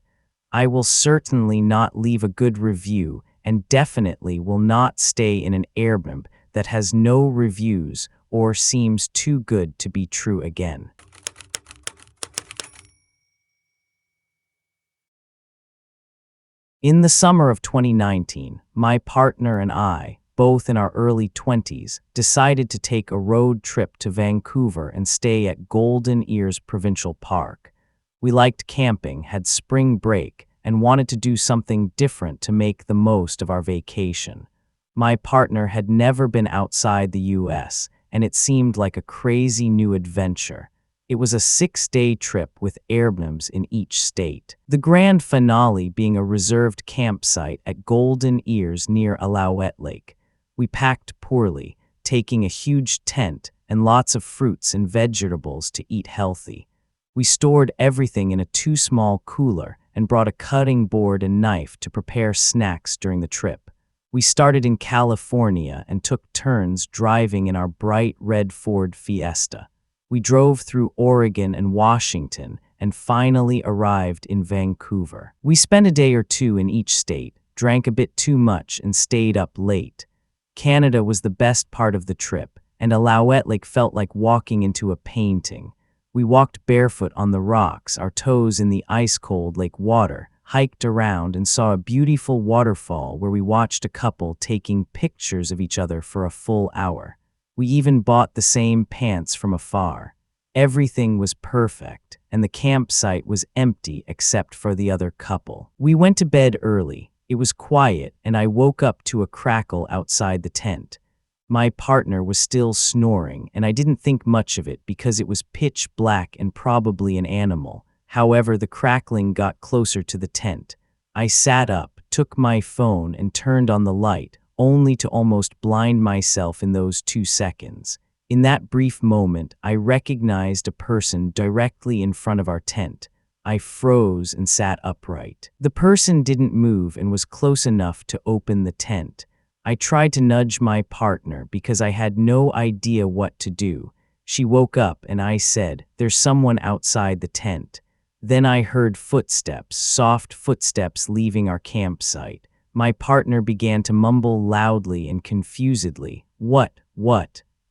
I will certainly not leave a good review and definitely will not stay in an Airbnb that has no reviews or seems too good to be true again. In the summer of 2019, my partner and I, both in our early 20s, decided to take a road trip to Vancouver and stay at Golden Ears Provincial Park. We liked camping, had spring break, and wanted to do something different to make the most of our vacation. My partner had never been outside the US, and it seemed like a crazy new adventure. It was a 6-day trip with airbnbs in each state. The grand finale being a reserved campsite at Golden Ears near Alouette Lake. We packed poorly, taking a huge tent and lots of fruits and vegetables to eat healthy. We stored everything in a too-small cooler and brought a cutting board and knife to prepare snacks during the trip. We started in California and took turns driving in our bright red Ford Fiesta. We drove through Oregon and Washington and finally arrived in Vancouver. We spent a day or two in each state, drank a bit too much, and stayed up late. Canada was the best part of the trip, and Alouette Lake felt like walking into a painting. We walked barefoot on the rocks, our toes in the ice-cold lake water, hiked around and saw a beautiful waterfall where we watched a couple taking pictures of each other for a full hour. We even bought the same pants from afar. Everything was perfect, and the campsite was empty except for the other couple. We went to bed early. It was quiet, and I woke up to a crackle outside the tent. My partner was still snoring, and I didn't think much of it because it was pitch black and probably an animal. However, the crackling got closer to the tent. I sat up, took my phone, and turned on the light, only to almost blind myself in those 2 seconds. In that brief moment, I recognized a person directly in front of our tent. I froze and sat upright. The person didn't move and was close enough to open the tent. I tried to nudge my partner because I had no idea what to do. She woke up and I said, "There's someone outside the tent." Then I heard footsteps, soft footsteps leaving our campsite. My partner began to mumble loudly and confusedly. What?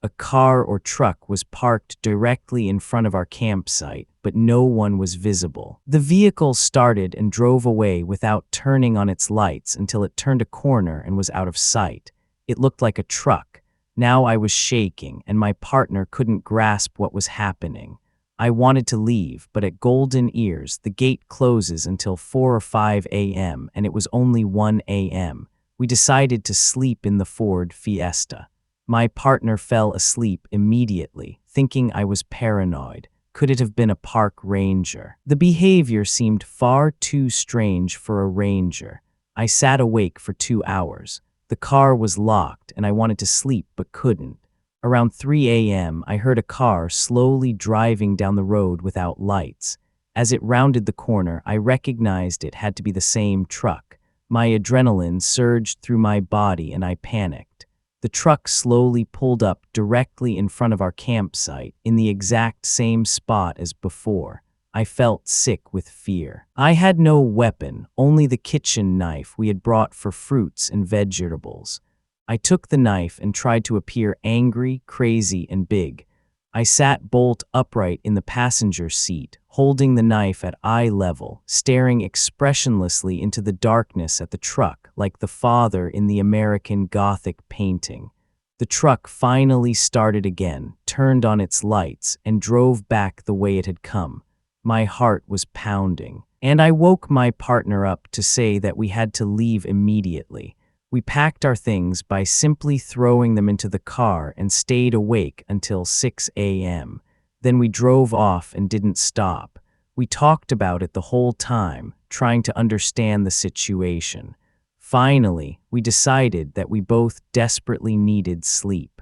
A car or truck was parked directly in front of our campsite, but no one was visible. The vehicle started and drove away without turning on its lights until it turned a corner and was out of sight. It looked like a truck. Now I was shaking, and my partner couldn't grasp what was happening. I wanted to leave, but at Golden Ears, the gate closes until 4 or 5 a.m., and it was only 1 a.m. We decided to sleep in the Ford Fiesta. My partner fell asleep immediately, thinking I was paranoid. Could it have been a park ranger? The behavior seemed far too strange for a ranger. I sat awake for 2 hours. The car was locked, and I wanted to sleep but couldn't. Around 3 a.m., I heard a car slowly driving down the road without lights. As it rounded the corner, I recognized it had to be the same truck. My adrenaline surged through my body and I panicked. The truck slowly pulled up directly in front of our campsite, in the exact same spot as before. I felt sick with fear. I had no weapon, only the kitchen knife we had brought for fruits and vegetables. I took the knife and tried to appear angry, crazy, and big. I sat bolt upright in the passenger seat, holding the knife at eye level, staring expressionlessly into the darkness at the truck like the father in the American Gothic painting. The truck finally started again, turned on its lights, and drove back the way it had come. My heart was pounding, and I woke my partner up to say that we had to leave immediately. We packed our things by simply throwing them into the car and stayed awake until 6 a.m. Then we drove off and didn't stop. We talked about it the whole time, trying to understand the situation. Finally, we decided that we both desperately needed sleep.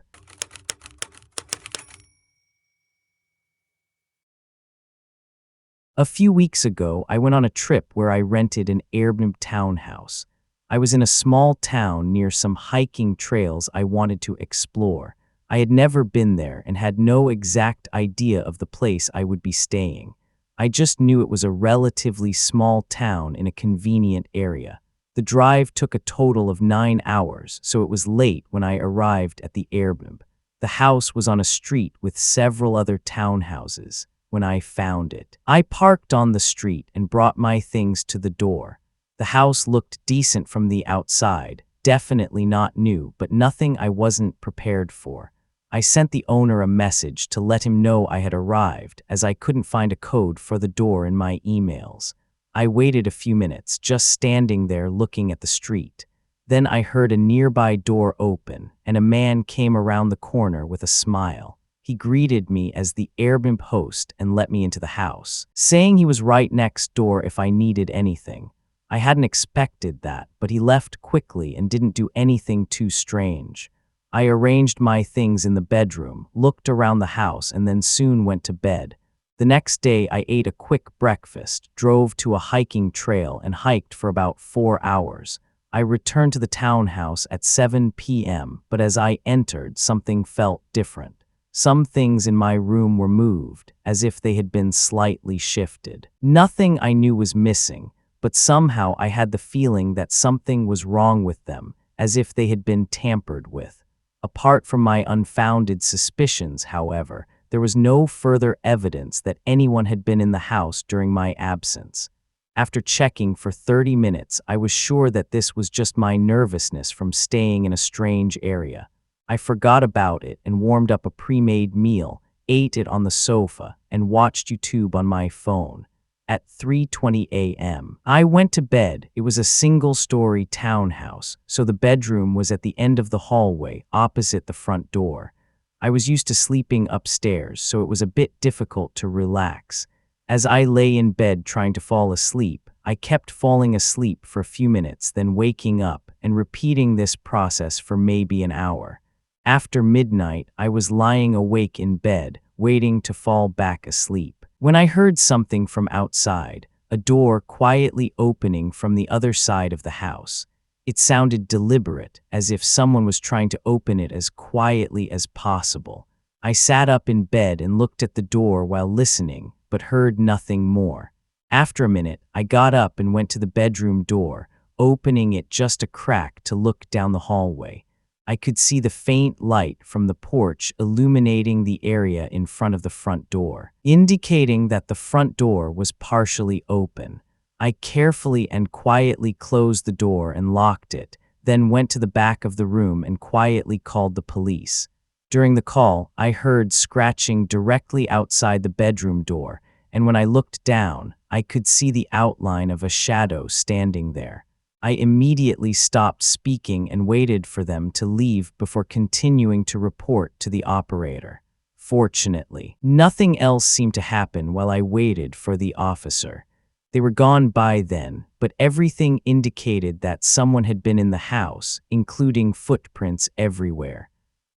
A few weeks ago, I went on a trip where I rented an Airbnb townhouse. I was in a small town near some hiking trails I wanted to explore. I had never been there and had no exact idea of the place I would be staying. I just knew it was a relatively small town in a convenient area. The drive took a total of 9 hours, so it was late when I arrived at the Airbnb. The house was on a street with several other townhouses. When I found it, I parked on the street and brought my things to the door. The house looked decent from the outside, definitely not new, but nothing I wasn't prepared for. I sent the owner a message to let him know I had arrived, as I couldn't find a code for the door in my emails. I waited a few minutes, just standing there looking at the street. Then I heard a nearby door open, and a man came around the corner with a smile. He greeted me as the Airbnb host and let me into the house, saying he was right next door if I needed anything. I hadn't expected that, but he left quickly and didn't do anything too strange. I arranged my things in the bedroom, looked around the house, and then soon went to bed. The next day, I ate a quick breakfast, drove to a hiking trail, and hiked for about 4 hours. I returned to the townhouse at 7 p.m., but as I entered, something felt different. Some things in my room were moved, as if they had been slightly shifted. Nothing I knew was missing, but somehow I had the feeling that something was wrong with them, as if they had been tampered with. Apart from my unfounded suspicions, however, there was no further evidence that anyone had been in the house during my absence. After checking for 30 minutes, I was sure that this was just my nervousness from staying in a strange area. I forgot about it and warmed up a pre-made meal, ate it on the sofa, and watched YouTube on my phone. At 3:20 a.m., I went to bed. It was a single-story townhouse, so the bedroom was at the end of the hallway, opposite the front door. I was used to sleeping upstairs, so it was a bit difficult to relax. As I lay in bed trying to fall asleep, I kept falling asleep for a few minutes, then waking up and repeating this process for maybe an hour. After midnight, I was lying awake in bed, waiting to fall back asleep, when I heard something from outside, a door quietly opening from the other side of the house. It sounded deliberate, as if someone was trying to open it as quietly as possible. I sat up in bed and looked at the door while listening, but heard nothing more. After a minute, I got up and went to the bedroom door, opening it just a crack to look down the hallway. I could see the faint light from the porch illuminating the area in front of the front door, indicating that the front door was partially open. I carefully and quietly closed the door and locked it, then went to the back of the room and quietly called the police. During the call, I heard scratching directly outside the bedroom door, and when I looked down, I could see the outline of a shadow standing there. I immediately stopped speaking and waited for them to leave before continuing to report to the operator. Fortunately, nothing else seemed to happen while I waited for the officer. They were gone by then, but everything indicated that someone had been in the house, including footprints everywhere.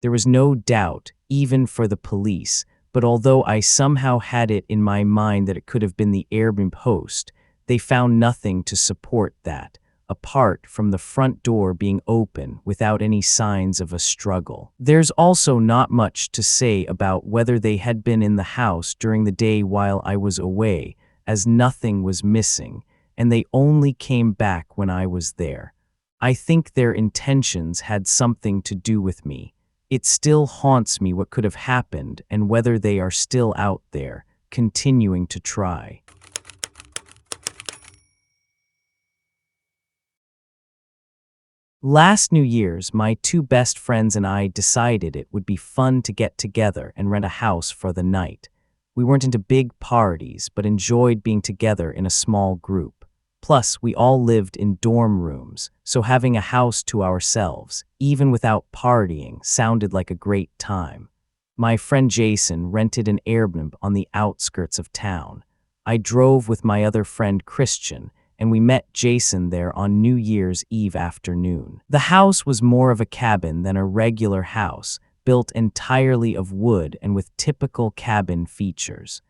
There was no doubt, even for the police, but although I somehow had it in my mind that it could have been the Airbnb host, they found nothing to support that, apart from the front door being open without any signs of a struggle. There's also not much to say about whether they had been in the house during the day while I was away, as nothing was missing, and they only came back when I was there. I think their intentions had something to do with me. It still haunts me what could have happened and whether they are still out there, continuing to try. Last New Year's, my two best friends and I decided it would be fun to get together and rent a house for the night. We weren't into big parties, but enjoyed being together in a small group. Plus, we all lived in dorm rooms, so having a house to ourselves, even without partying, sounded like a great time. My friend Jason rented an Airbnb on the outskirts of town. I drove with my other friend Christian, and we met Jason there on New Year's Eve afternoon. The house was more of a cabin than a regular house, built entirely of wood and with typical cabin features.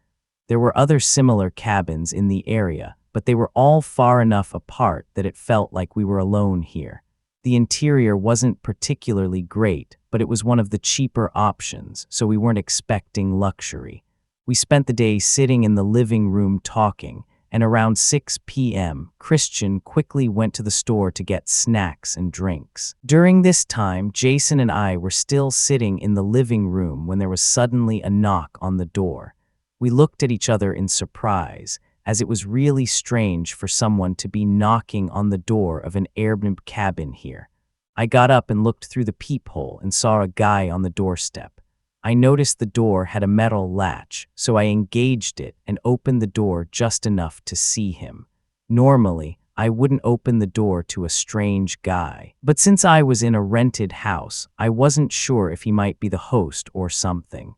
There were other similar cabins in the area, but they were all far enough apart that it felt like we were alone here. The interior wasn't particularly great, but it was one of the cheaper options, so we weren't expecting luxury. We spent the day sitting in the living room talking, and around 6 p.m., Christian quickly went to the store to get snacks and drinks. During this time, Jason and I were still sitting in the living room when there was suddenly a knock on the door. We looked at each other in surprise, as it was really strange for someone to be knocking on the door of an Airbnb cabin here. I got up and looked through the peephole and saw a guy on the doorstep. I noticed the door had a metal latch, so I engaged it and opened the door just enough to see him. Normally, I wouldn't open the door to a strange guy, but since I was in a rented house, I wasn't sure if he might be the host or something.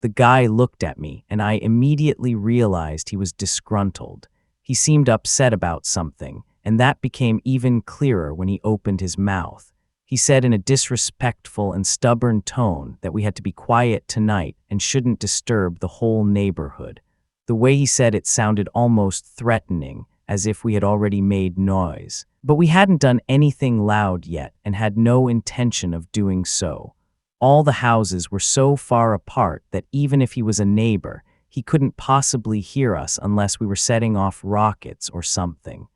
The guy looked at me, and I immediately realized he was disgruntled. He seemed upset about something, and that became even clearer when he opened his mouth. He said in a disrespectful and stubborn tone that we had to be quiet tonight and shouldn't disturb the whole neighborhood. The way he said it sounded almost threatening, as if we had already made noise. But we hadn't done anything loud yet and had no intention of doing so. All the houses were so far apart that even if he was a neighbor, he couldn't possibly hear us unless we were setting off rockets or something.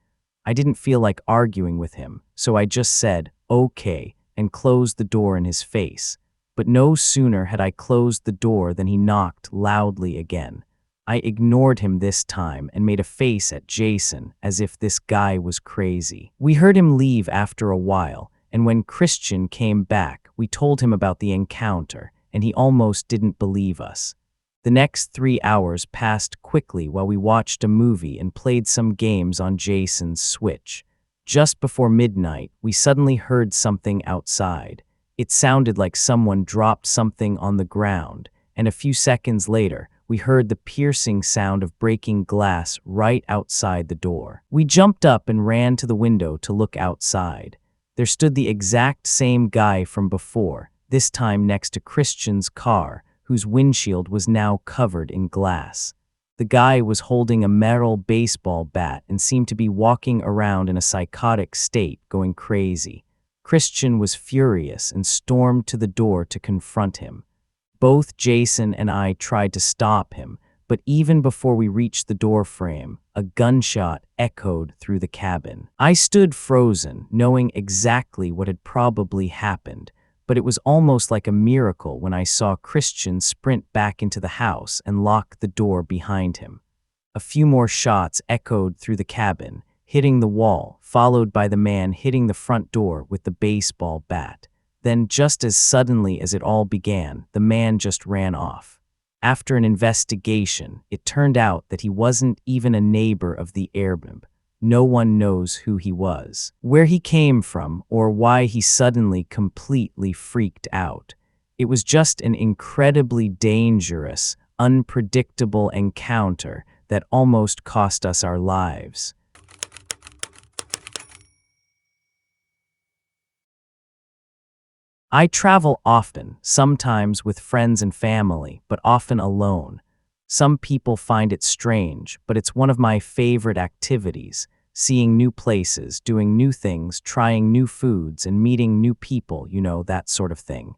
I didn't feel like arguing with him, so I just said, "Okay," and closed the door in his face. But no sooner had I closed the door than he knocked loudly again. I ignored him this time and made a face at Jason as if this guy was crazy. We heard him leave after a while, and when Christian came back, we told him about the encounter, and he almost didn't believe us. The next 3 hours passed quickly while we watched a movie and played some games on Jason's Switch. Just before midnight, we suddenly heard something outside. It sounded like someone dropped something on the ground, and a few seconds later, we heard the piercing sound of breaking glass right outside the door. We jumped up and ran to the window to look outside. There stood the exact same guy from before, this time next to Christian's car, whose windshield was now covered in glass. The guy was holding a metal baseball bat and seemed to be walking around in a psychotic state, going crazy. Christian was furious and stormed to the door to confront him. Both Jason and I tried to stop him, but even before we reached the door frame, a gunshot echoed through the cabin. I stood frozen, knowing exactly what had probably happened, but it was almost like a miracle when I saw Christian sprint back into the house and lock the door behind him. A few more shots echoed through the cabin, hitting the wall, followed by the man hitting the front door with the baseball bat. Then, just as suddenly as it all began, the man just ran off. After an investigation, it turned out that he wasn't even a neighbor of the Airbnb. No one knows who he was, where he came from, or why he suddenly completely freaked out. It was just an incredibly dangerous, unpredictable encounter that almost cost us our lives. I travel often, sometimes with friends and family, but often alone. Some people find it strange, but it's one of my favorite activities, seeing new places, doing new things, trying new foods, and meeting new people, that sort of thing.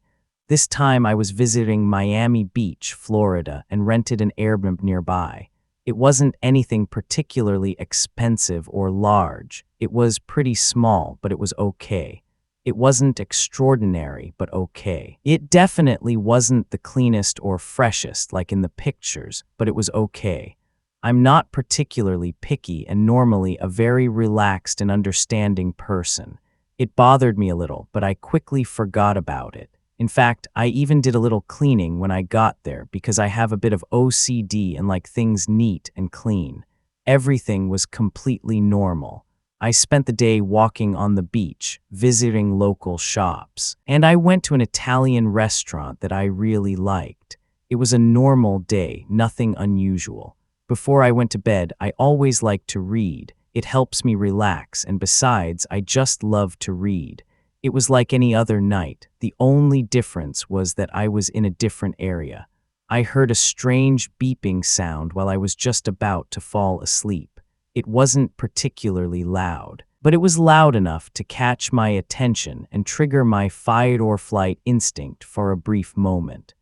This time I was visiting Miami Beach, Florida, and rented an Airbnb nearby. It wasn't anything particularly expensive or large. It was pretty small, but it was okay. It wasn't extraordinary, but okay. It definitely wasn't the cleanest or freshest like in the pictures, but it was okay. I'm not particularly picky and normally a very relaxed and understanding person. It bothered me a little, but I quickly forgot about it. In fact, I even did a little cleaning when I got there because I have a bit of OCD and like things neat and clean. Everything was completely normal. I spent the day walking on the beach, visiting local shops, and I went to an Italian restaurant that I really liked. It was a normal day, nothing unusual. Before I went to bed, I always like to read. It helps me relax, and besides, I just love to read. It was like any other night. The only difference was that I was in a different area. I heard a strange beeping sound while I was just about to fall asleep. It wasn't particularly loud, but it was loud enough to catch my attention and trigger my fight-or-flight instinct for a brief moment.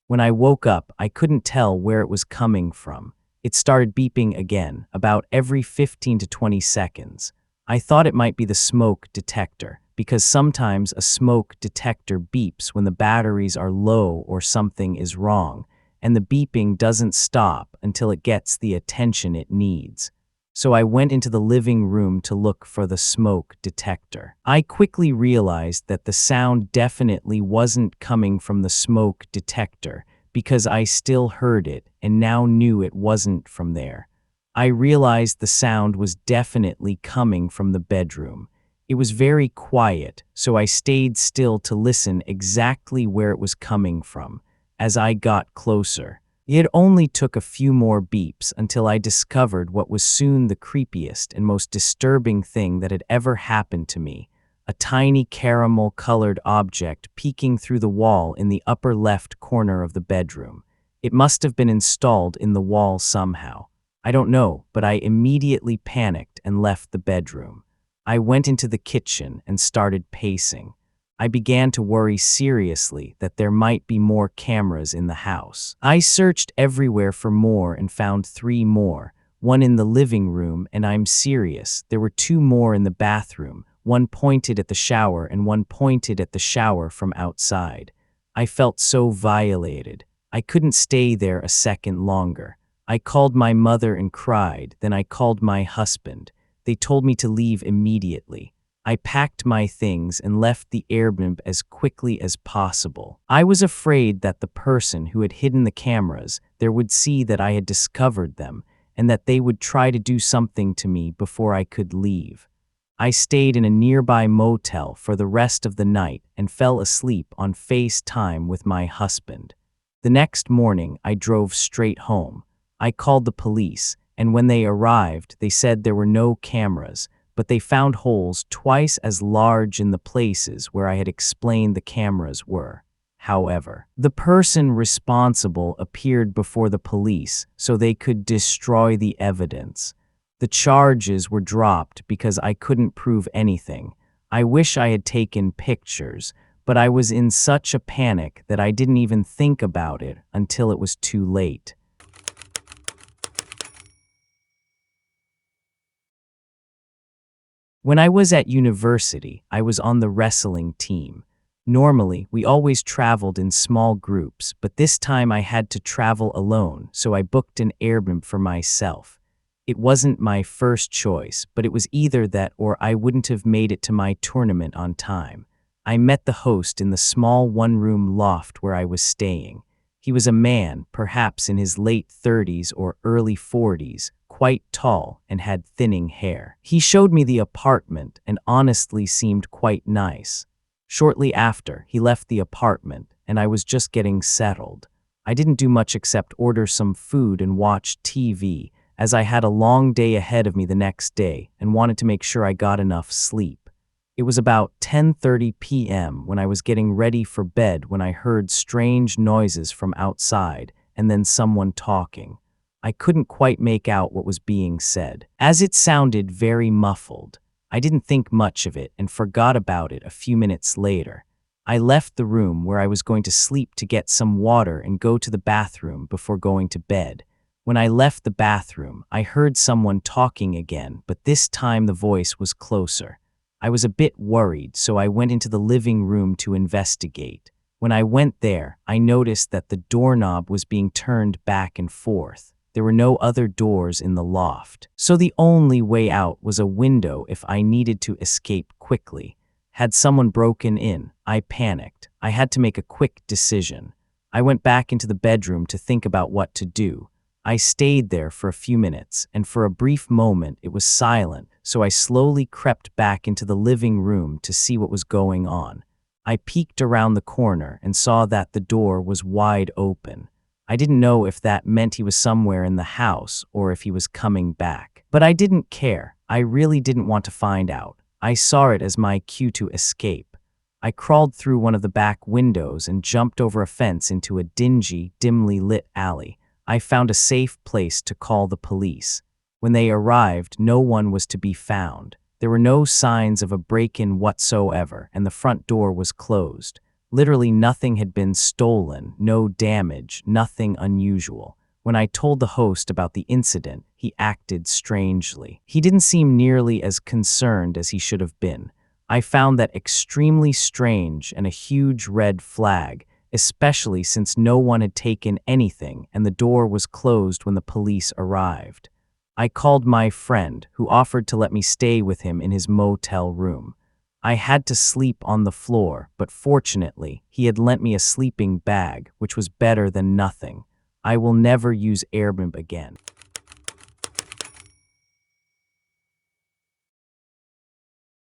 When I woke up, I couldn't tell where it was coming from. It started beeping again, about every 15 to 20 seconds. I thought it might be the smoke detector, because sometimes a smoke detector beeps when the batteries are low or something is wrong, and the beeping doesn't stop until it gets the attention it needs. So I went into the living room to look for the smoke detector. I quickly realized that the sound definitely wasn't coming from the smoke detector because I still heard it and now knew it wasn't from there. I realized the sound was definitely coming from the bedroom. It was very quiet, so I stayed still to listen exactly where it was coming from. As I got closer, it only took a few more beeps until I discovered what was soon the creepiest and most disturbing thing that had ever happened to me: a tiny caramel-colored object peeking through the wall in the upper left corner of the bedroom. It must have been installed in the wall somehow. I don't know, but I immediately panicked and left the bedroom. I went into the kitchen and started pacing. I began to worry seriously that there might be more cameras in the house. I searched everywhere for more and found 3 more, one in the living room, and I'm serious, there were 2 more in the bathroom, one pointed at the shower and one pointed at the shower from outside. I felt so violated. I couldn't stay there a second longer. I called my mother and cried, then I called my husband. They told me to leave immediately. I packed my things and left the Airbnb as quickly as possible. I was afraid that the person who had hidden the cameras there would see that I had discovered them and that they would try to do something to me before I could leave. I stayed in a nearby motel for the rest of the night and fell asleep on FaceTime with my husband. The next morning, I drove straight home. I called the police, and when they arrived, they said there were no cameras, but they found holes twice as large in the places where I had explained the cameras were. However, the person responsible appeared before the police so they could destroy the evidence. The charges were dropped because I couldn't prove anything. I wish I had taken pictures, but I was in such a panic that I didn't even think about it until it was too late. When I was at university, I was on the wrestling team. Normally, we always traveled in small groups, but this time I had to travel alone, so I booked an Airbnb for myself. It wasn't my first choice, but it was either that or I wouldn't have made it to my tournament on time. I met the host in the small one-room loft where I was staying. He was a man, perhaps in his late 30s or early 40s, quite tall and had thinning hair. He showed me the apartment and honestly seemed quite nice. Shortly after, he left the apartment and I was just getting settled. I didn't do much except order some food and watch TV, as I had a long day ahead of me the next day and wanted to make sure I got enough sleep. It was about 10:30 p.m. when I was getting ready for bed when I heard strange noises from outside and then someone talking. I couldn't quite make out what was being said, as it sounded very muffled. I didn't think much of it and forgot about it a few minutes later. I left the room where I was going to sleep to get some water and go to the bathroom before going to bed. When I left the bathroom, I heard someone talking again, but this time the voice was closer. I was a bit worried, so I went into the living room to investigate. When I went there, I noticed that the doorknob was being turned back and forth. There were no other doors in the loft, so the only way out was a window if I needed to escape quickly. Had someone broken in, I panicked. I had to make a quick decision. I went back into the bedroom to think about what to do. I stayed there for a few minutes, and for a brief moment it was silent, so I slowly crept back into the living room to see what was going on. I peeked around the corner and saw that the door was wide open. I didn't know if that meant he was somewhere in the house or if he was coming back. But I didn't care. I really didn't want to find out. I saw it as my cue to escape. I crawled through one of the back windows and jumped over a fence into a dingy, dimly lit alley. I found a safe place to call the police. When they arrived, no one was to be found. There were no signs of a break-in whatsoever, and the front door was closed. Literally nothing had been stolen, no damage, nothing unusual. When I told the host about the incident, he acted strangely. He didn't seem nearly as concerned as he should have been. I found that extremely strange and a huge red flag, especially since no one had taken anything and the door was closed when the police arrived. I called my friend, who offered to let me stay with him in his motel room. I had to sleep on the floor, but fortunately, he had lent me a sleeping bag, which was better than nothing. I will never use Airbnb again.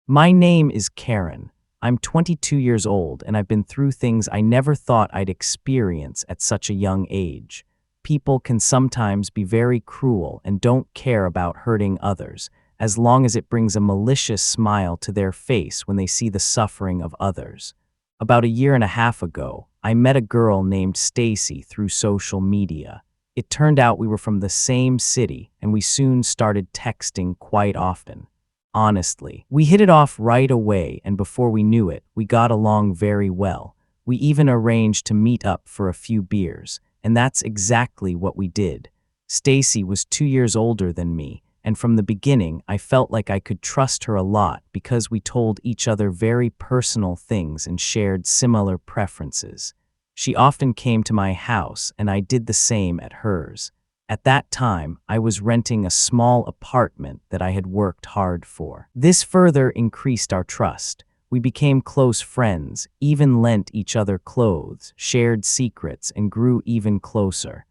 My name is Karen. I'm 22 years old and I've been through things I never thought I'd experience at such a young age. People can sometimes be very cruel and don't care about hurting others, as long as it brings a malicious smile to their face when they see the suffering of others. About a year and a half ago, I met a girl named Stacy through social media. It turned out we were from the same city and we soon started texting quite often. Honestly, we hit it off right away, and before we knew it, we got along very well. We even arranged to meet up for a few beers, and that's exactly what we did. Stacy was 2 years older than me, and from the beginning, I felt like I could trust her a lot because we told each other very personal things and shared similar preferences. She often came to my house, and I did the same at hers. At that time, I was renting a small apartment that I had worked hard for. This further increased our trust. We became close friends, even lent each other clothes, shared secrets, and grew even closer.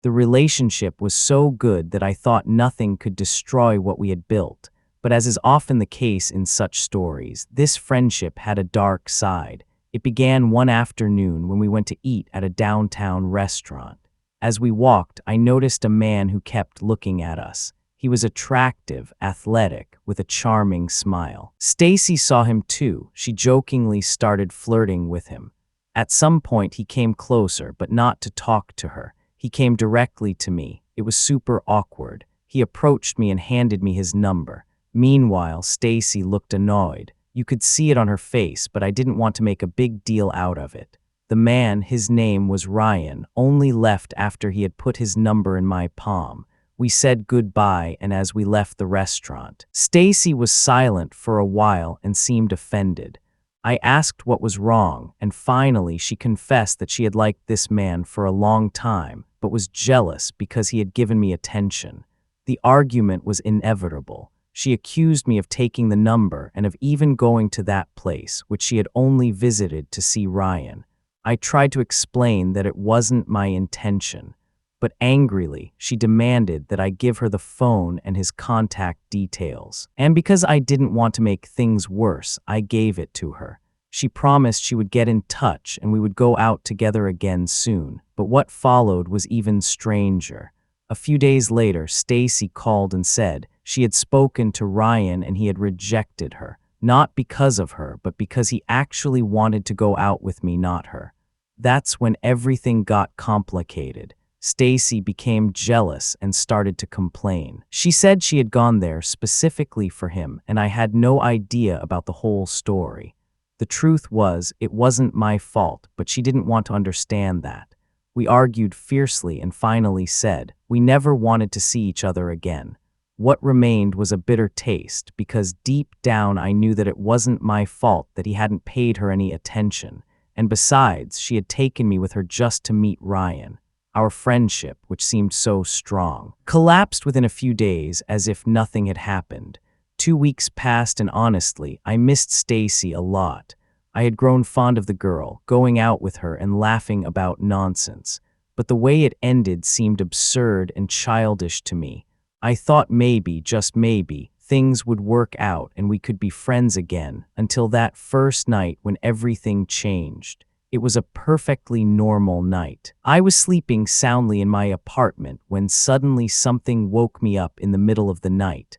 The relationship was so good that I thought nothing could destroy what we had built. But as is often the case in such stories, this friendship had a dark side. It began one afternoon when we went to eat at a downtown restaurant. As we walked, I noticed a man who kept looking at us. He was attractive, athletic, with a charming smile. Stacy saw him too. She jokingly started flirting with him. At some point, he came closer, but not to talk to her. He came directly to me. It was super awkward. He approached me and handed me his number. Meanwhile, Stacy looked annoyed. You could see it on her face, but I didn't want to make a big deal out of it. The man, his name was Ryan, only left after he had put his number in my palm. We said goodbye, and as we left the restaurant, Stacy was silent for a while and seemed offended. I asked what was wrong, and finally she confessed that she had liked this man for a long time, but was jealous because he had given me attention. The argument was inevitable. She accused me of taking the number and of even going to that place, which she had only visited to see Ryan. I tried to explain that it wasn't my intention, but angrily, she demanded that I give her the phone and his contact details. And because I didn't want to make things worse, I gave it to her. She promised she would get in touch and we would go out together again soon, but what followed was even stranger. A few days later, Stacy called and said she had spoken to Ryan and he had rejected her. Not because of her, but because he actually wanted to go out with me, not her. That's when everything got complicated. Stacy became jealous and started to complain. She said she had gone there specifically for him, and I had no idea about the whole story. The truth was, it wasn't my fault, but she didn't want to understand that. We argued fiercely and finally said we never wanted to see each other again. What remained was a bitter taste, because deep down I knew that it wasn't my fault that he hadn't paid her any attention, and besides, she had taken me with her just to meet Ryan. Our friendship, which seemed so strong, collapsed within a few days as if nothing had happened. 2 weeks passed and honestly, I missed Stacy a lot. I had grown fond of the girl, going out with her and laughing about nonsense. But the way it ended seemed absurd and childish to me. I thought maybe, just maybe, things would work out and we could be friends again, until that first night when everything changed. It was a perfectly normal night. I was sleeping soundly in my apartment when suddenly something woke me up in the middle of the night.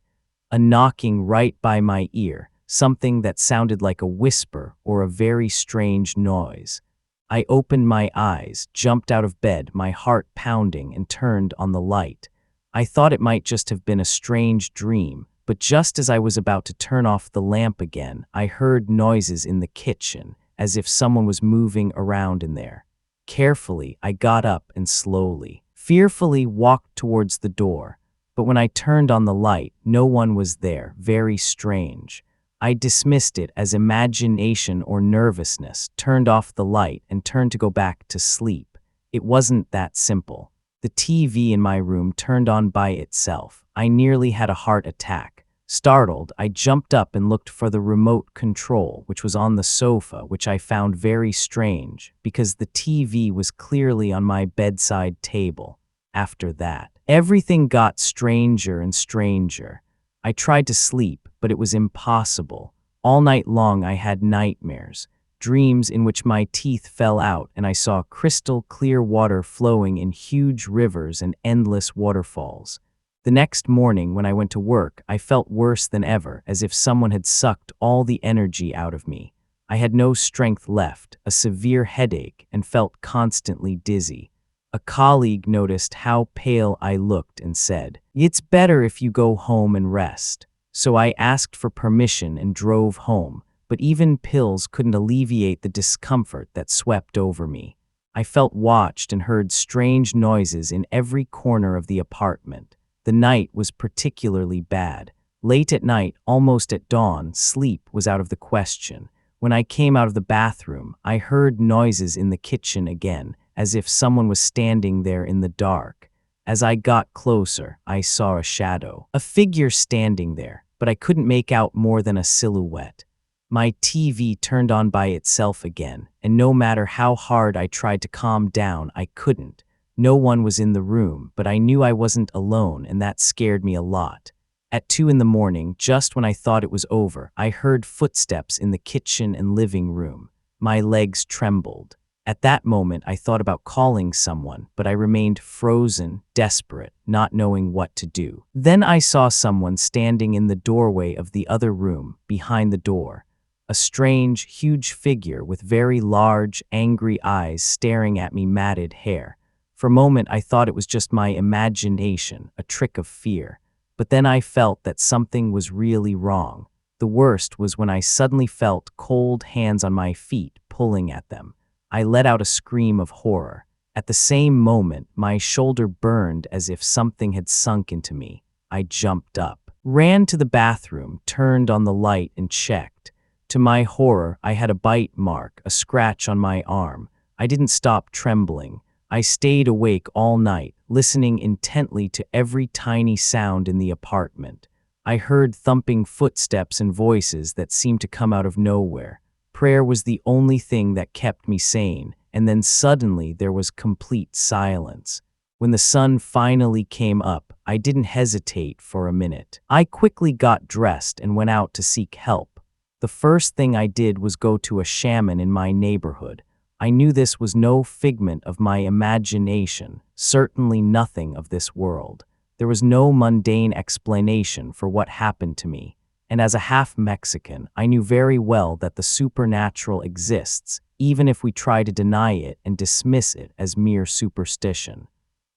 A knocking right by my ear, something that sounded like a whisper or a very strange noise. I opened my eyes, jumped out of bed, my heart pounding, and turned on the light. I thought it might just have been a strange dream, but just as I was about to turn off the lamp again, I heard noises in the kitchen, as if someone was moving around in there. Carefully, I got up and slowly, fearfully walked towards the door. But when I turned on the light, no one was there. Very strange. I dismissed it as imagination or nervousness, turned off the light, and turned to go back to sleep. It wasn't that simple. The TV in my room turned on by itself. I nearly had a heart attack. Startled, I jumped up and looked for the remote control, which was on the sofa, which I found very strange, because the TV was clearly on my bedside table. After that, everything got stranger and stranger. I tried to sleep, but it was impossible. All night long I had nightmares, dreams in which my teeth fell out and I saw crystal clear water flowing in huge rivers and endless waterfalls. The next morning when I went to work, I felt worse than ever, as if someone had sucked all the energy out of me. I had no strength left, a severe headache, and felt constantly dizzy. A colleague noticed how pale I looked and said, "It's better if you go home and rest." So I asked for permission and drove home, but even pills couldn't alleviate the discomfort that swept over me. I felt watched and heard strange noises in every corner of the apartment. The night was particularly bad. Late at night, almost at dawn, sleep was out of the question. When I came out of the bathroom, I heard noises in the kitchen again, as if someone was standing there in the dark. As I got closer, I saw a shadow, a figure standing there, but I couldn't make out more than a silhouette. My TV turned on by itself again, and no matter how hard I tried to calm down, I couldn't. No one was in the room, but I knew I wasn't alone, and that scared me a lot. At 2 in the morning, just when I thought it was over, I heard footsteps in the kitchen and living room. My legs trembled. At that moment, I thought about calling someone, but I remained frozen, desperate, not knowing what to do. Then I saw someone standing in the doorway of the other room, behind the door. A strange, huge figure with very large, angry eyes staring at me, matted hair. For a moment, I thought it was just my imagination, a trick of fear. But then I felt that something was really wrong. The worst was when I suddenly felt cold hands on my feet pulling at them. I let out a scream of horror. At the same moment, my shoulder burned as if something had sunk into me. I jumped up, ran to the bathroom, turned on the light, and checked. To my horror, I had a bite mark, a scratch on my arm. I didn't stop trembling. I stayed awake all night, listening intently to every tiny sound in the apartment. I heard thumping footsteps and voices that seemed to come out of nowhere. Prayer was the only thing that kept me sane, and then suddenly there was complete silence. When the sun finally came up, I didn't hesitate for a minute. I quickly got dressed and went out to seek help. The first thing I did was go to a shaman in my neighborhood. I knew this was no figment of my imagination, certainly nothing of this world. There was no mundane explanation for what happened to me, and as a half-Mexican, I knew very well that the supernatural exists, even if we try to deny it and dismiss it as mere superstition.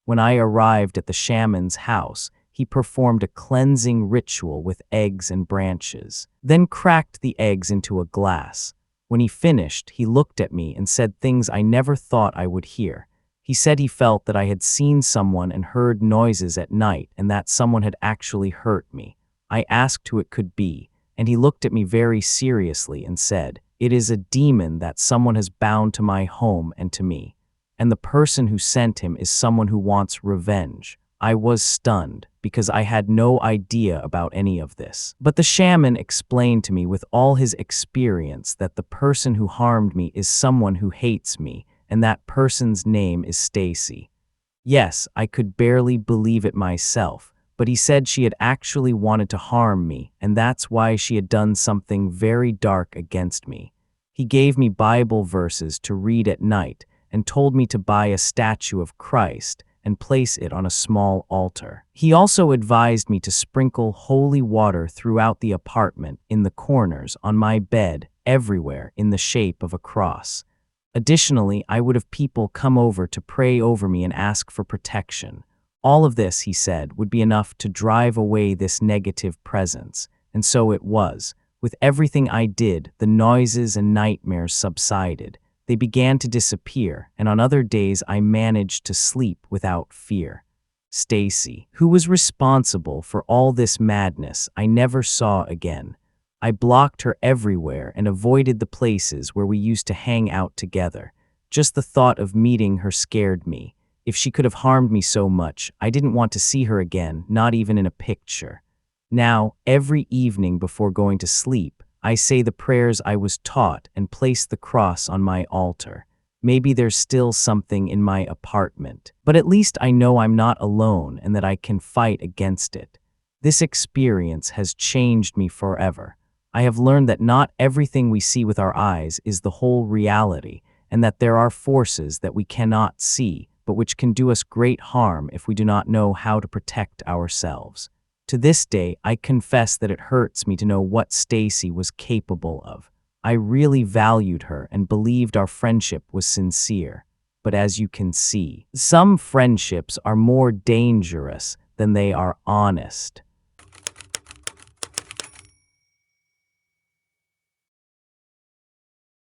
When I arrived at the shaman's house, he performed a cleansing ritual with eggs and branches, then cracked the eggs into a glass. When he finished, he looked at me and said things I never thought I would hear. He said he felt that I had seen someone and heard noises at night and that someone had actually hurt me. I asked who it could be, and he looked at me very seriously and said, "It is a demon that someone has bound to my home and to me, and the person who sent him is someone who wants revenge." I was stunned, because I had no idea about any of this. But the shaman explained to me with all his experience that the person who harmed me is someone who hates me, and that person's name is Stacy. Yes, I could barely believe it myself, but he said she had actually wanted to harm me, and that's why she had done something very dark against me. He gave me Bible verses to read at night and told me to buy a statue of Christ and place it on a small altar. He also advised me to sprinkle holy water throughout the apartment, in the corners, on my bed, everywhere, in the shape of a cross. Additionally, I would have people come over to pray over me and ask for protection. All of this, he said, would be enough to drive away this negative presence, and so it was. With everything I did, the noises and nightmares subsided. They began to disappear, and on other days I managed to sleep without fear. Stacy, who was responsible for all this madness, I never saw again. I blocked her everywhere and avoided the places where we used to hang out together. Just the thought of meeting her scared me. If she could have harmed me so much, I didn't want to see her again, not even in a picture. Now, every evening before going to sleep, I say the prayers I was taught and place the cross on my altar. Maybe there's still something in my apartment, but at least I know I'm not alone and that I can fight against it. This experience has changed me forever. I have learned that not everything we see with our eyes is the whole reality, and that there are forces that we cannot see, but which can do us great harm if we do not know how to protect ourselves. To this day, I confess that it hurts me to know what Stacy was capable of. I really valued her and believed our friendship was sincere. But as you can see, some friendships are more dangerous than they are honest.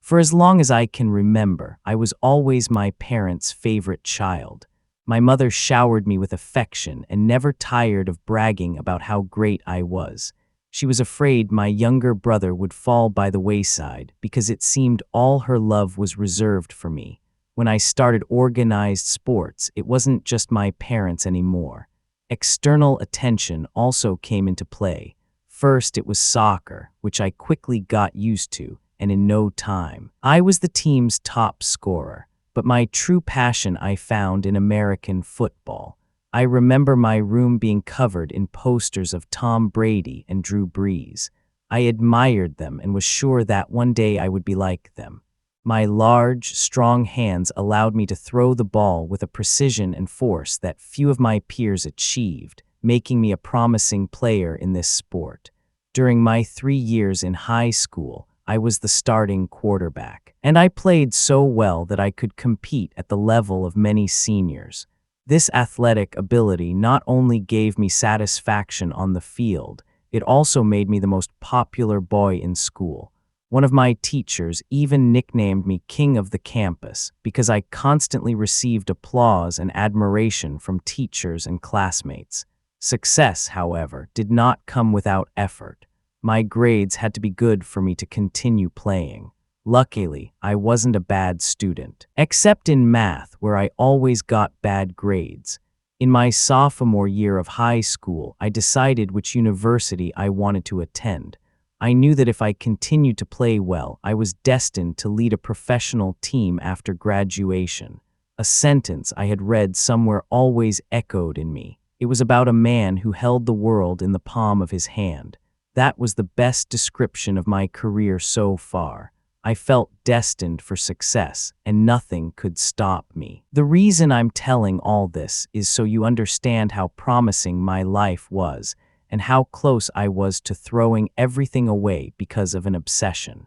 For as long as I can remember, I was always my parents' favorite child. My mother showered me with affection and never tired of bragging about how great I was. She was afraid my younger brother would fall by the wayside because it seemed all her love was reserved for me. When I started organized sports, it wasn't just my parents anymore. External attention also came into play. First, it was soccer, which I quickly got used to, and in no time, I was the team's top scorer. But my true passion I found in American football. I remember my room being covered in posters of Tom Brady and Drew Brees. I admired them and was sure that one day I would be like them. My large, strong hands allowed me to throw the ball with a precision and force that few of my peers achieved, making me a promising player in this sport. During my 3 years in high school, I was the starting quarterback, and I played so well that I could compete at the level of many seniors. This athletic ability not only gave me satisfaction on the field, it also made me the most popular boy in school. One of my teachers even nicknamed me King of the Campus because I constantly received applause and admiration from teachers and classmates. Success, however, did not come without effort. My grades had to be good for me to continue playing. Luckily, I wasn't a bad student, except in math, where I always got bad grades. In my sophomore year of high school, I decided which university I wanted to attend. I knew that if I continued to play well, I was destined to lead a professional team after graduation. A sentence I had read somewhere always echoed in me. It was about a man who held the world in the palm of his hand. That was the best description of my career so far. I felt destined for success, and nothing could stop me. The reason I'm telling all this is so you understand how promising my life was, and how close I was to throwing everything away because of an obsession.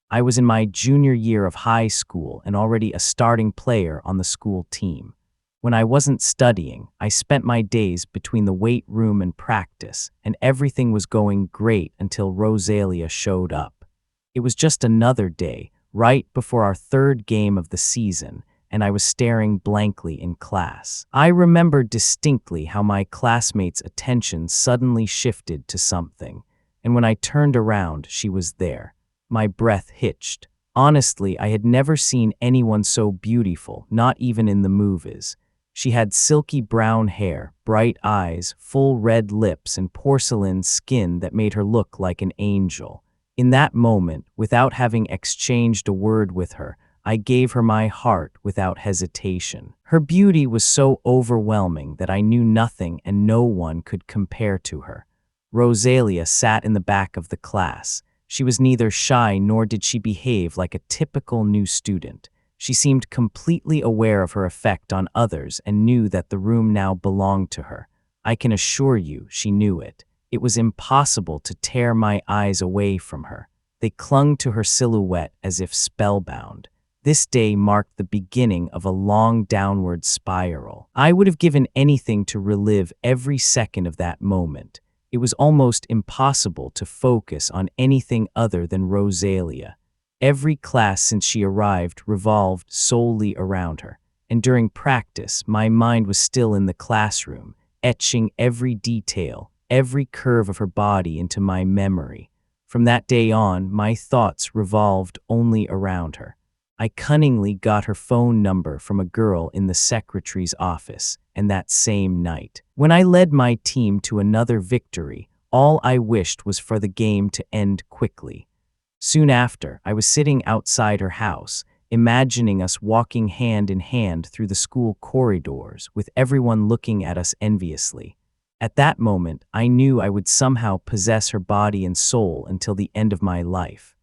I was in my junior year of high school and already a starting player on the school team. When I wasn't studying, I spent my days between the weight room and practice, and everything was going great until Rosalia showed up. It was just another day, right before our third game of the season, and I was staring blankly in class. I remember distinctly how my classmates' attention suddenly shifted to something, and when I turned around, she was there. My breath hitched. Honestly, I had never seen anyone so beautiful, not even in the movies. She had silky brown hair, bright eyes, full red lips, and porcelain skin that made her look like an angel. In that moment, without having exchanged a word with her, I gave her my heart without hesitation. Her beauty was so overwhelming that I knew nothing and no one could compare to her. Rosalia sat in the back of the class. She was neither shy nor did she behave like a typical new student. She seemed completely aware of her effect on others and knew that the room now belonged to her. I can assure you she knew it. It was impossible to tear my eyes away from her. They clung to her silhouette as if spellbound. This day marked the beginning of a long downward spiral. I would have given anything to relive every second of that moment. It was almost impossible to focus on anything other than Rosalia. Every class since she arrived revolved solely around her, and during practice, my mind was still in the classroom, etching every detail, every curve of her body into my memory. From that day on, my thoughts revolved only around her. I cunningly got her phone number from a girl in the secretary's office, and that same night, when I led my team to another victory, all I wished was for the game to end quickly. Soon after, I was sitting outside her house, imagining us walking hand in hand through the school corridors, with everyone looking at us enviously. At that moment, I knew I would somehow possess her body and soul until the end of my life.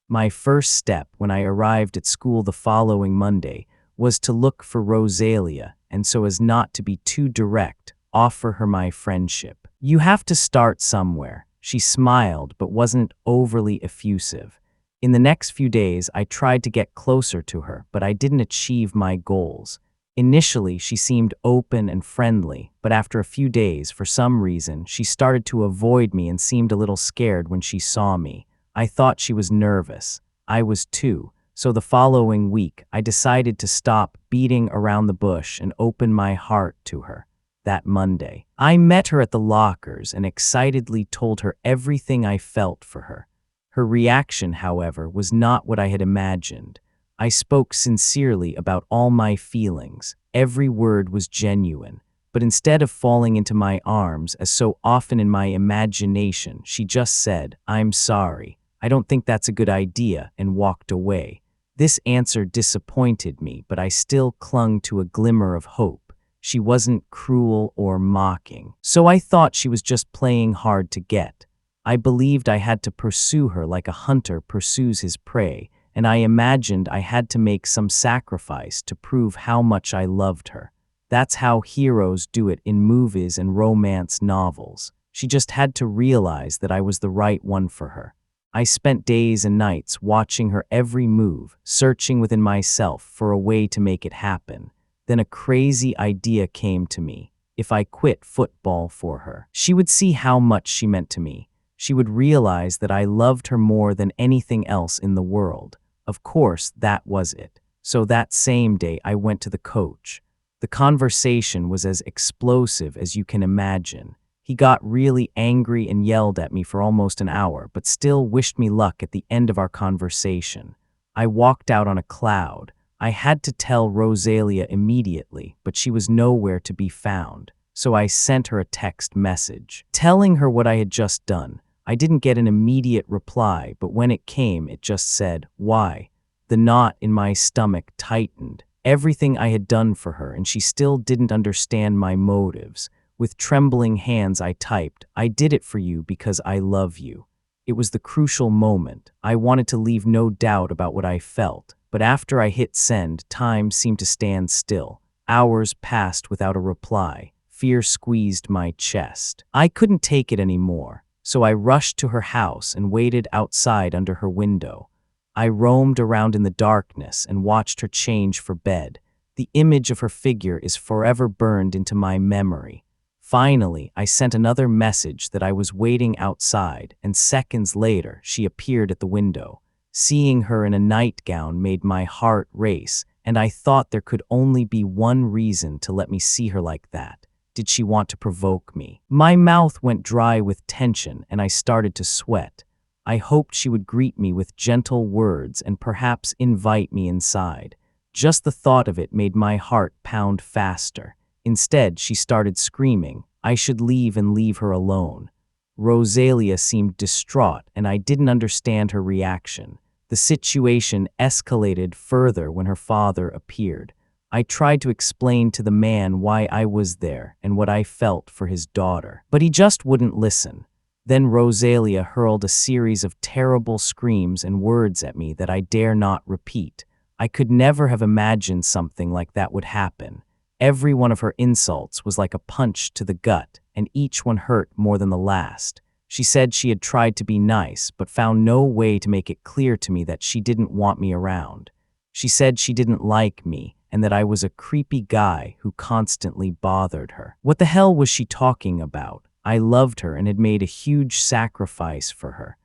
My first step when I arrived at school the following Monday was to look for Rosalia, and so as not to be too direct, offer her my friendship. "You have to start somewhere." She smiled but wasn't overly effusive. In the next few days, I tried to get closer to her, but I didn't achieve my goals. Initially, she seemed open and friendly, but after a few days, for some reason, she started to avoid me and seemed a little scared when she saw me. I thought she was nervous. I was too. So the following week, I decided to stop beating around the bush and open my heart to her. That Monday, I met her at the lockers and excitedly told her everything I felt for her. Her reaction, however, was not what I had imagined. I spoke sincerely about all my feelings. Every word was genuine. But instead of falling into my arms, as so often in my imagination, she just said, "I'm sorry. I don't think that's a good idea," and walked away. This answer disappointed me, but I still clung to a glimmer of hope. She wasn't cruel or mocking. So I thought she was just playing hard to get. I believed I had to pursue her like a hunter pursues his prey, and I imagined I had to make some sacrifice to prove how much I loved her. That's how heroes do it in movies and romance novels. She just had to realize that I was the right one for her. I spent days and nights watching her every move, searching within myself for a way to make it happen. Then a crazy idea came to me. If I quit football for her, she would see how much she meant to me. She would realize that I loved her more than anything else in the world. Of course, that was it. So that same day, I went to the coach. The conversation was as explosive as you can imagine. He got really angry and yelled at me for almost an hour, but still wished me luck at the end of our conversation. I walked out on a cloud. I had to tell Rosalia immediately, but she was nowhere to be found. So I sent her a text message, telling her what I had just done. I didn't get an immediate reply, but when it came, it just said, "Why?" The knot in my stomach tightened. Everything I had done for her, and she still didn't understand my motives. With trembling hands, I typed, "I did it for you because I love you." It was the crucial moment. I wanted to leave no doubt about what I felt, but after I hit send, time seemed to stand still. Hours passed without a reply. Fear squeezed my chest. I couldn't take it anymore, so I rushed to her house and waited outside under her window. I roamed around in the darkness and watched her change for bed. The image of her figure is forever burned into my memory. Finally, I sent another message that I was waiting outside, and seconds later, she appeared at the window. Seeing her in a nightgown made my heart race, and I thought there could only be one reason to let me see her like that. Did she want to provoke me? My mouth went dry with tension, and I started to sweat. I hoped she would greet me with gentle words and perhaps invite me inside. Just the thought of it made my heart pound faster. Instead, she started screaming, I should leave and leave her alone. Rosalia seemed distraught, and I didn't understand her reaction. The situation escalated further when her father appeared. I tried to explain to the man why I was there and what I felt for his daughter, but he just wouldn't listen. Then Rosalia hurled a series of terrible screams and words at me that I dare not repeat. I could never have imagined something like that would happen. Every one of her insults was like a punch to the gut, and each one hurt more than the last. She said she had tried to be nice, but found no way to make it clear to me that she didn't want me around. She said she didn't like me, and that I was a creepy guy who constantly bothered her. What the hell was she talking about? I loved her and had made a huge sacrifice for her.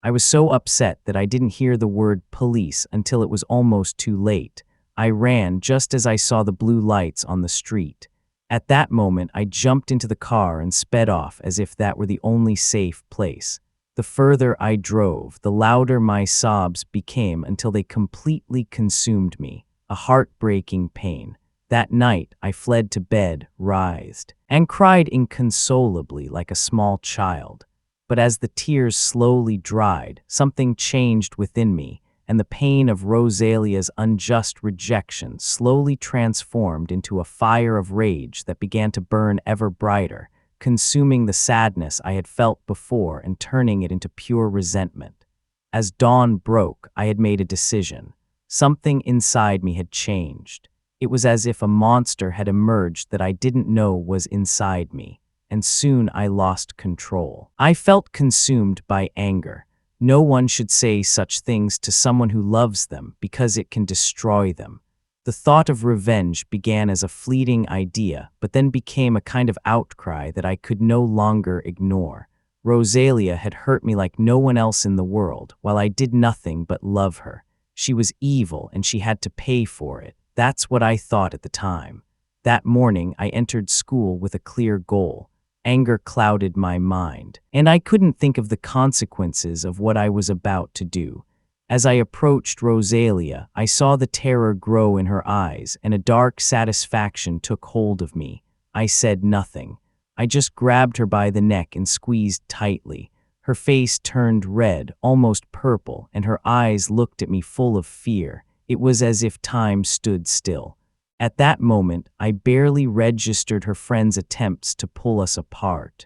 I was so upset that I didn't hear the word police until it was almost too late. I ran just as I saw the blue lights on the street. At that moment, I jumped into the car and sped off as if that were the only safe place. The further I drove, the louder my sobs became until they completely consumed me, a heartbreaking pain. That night, I fled to bed, writhed, and cried inconsolably like a small child. But as the tears slowly dried, something changed within me, and the pain of Rosalia's unjust rejection slowly transformed into a fire of rage that began to burn ever brighter, consuming the sadness I had felt before and turning it into pure resentment. As dawn broke, I had made a decision. Something inside me had changed. It was as if a monster had emerged that I didn't know was inside me, and soon I lost control. I felt consumed by anger. No one should say such things to someone who loves them because it can destroy them. The thought of revenge began as a fleeting idea, but then became a kind of outcry that I could no longer ignore. Rosalia had hurt me like no one else in the world, while I did nothing but love her. She was evil, and she had to pay for it. That's what I thought at the time. That morning, I entered school with a clear goal. Anger clouded my mind, and I couldn't think of the consequences of what I was about to do. As I approached Rosalia, I saw the terror grow in her eyes, and a dark satisfaction took hold of me. I said nothing. I just grabbed her by the neck and squeezed tightly. Her face turned red, almost purple, and her eyes looked at me full of fear. It was as if time stood still. At that moment, I barely registered her friend's attempts to pull us apart.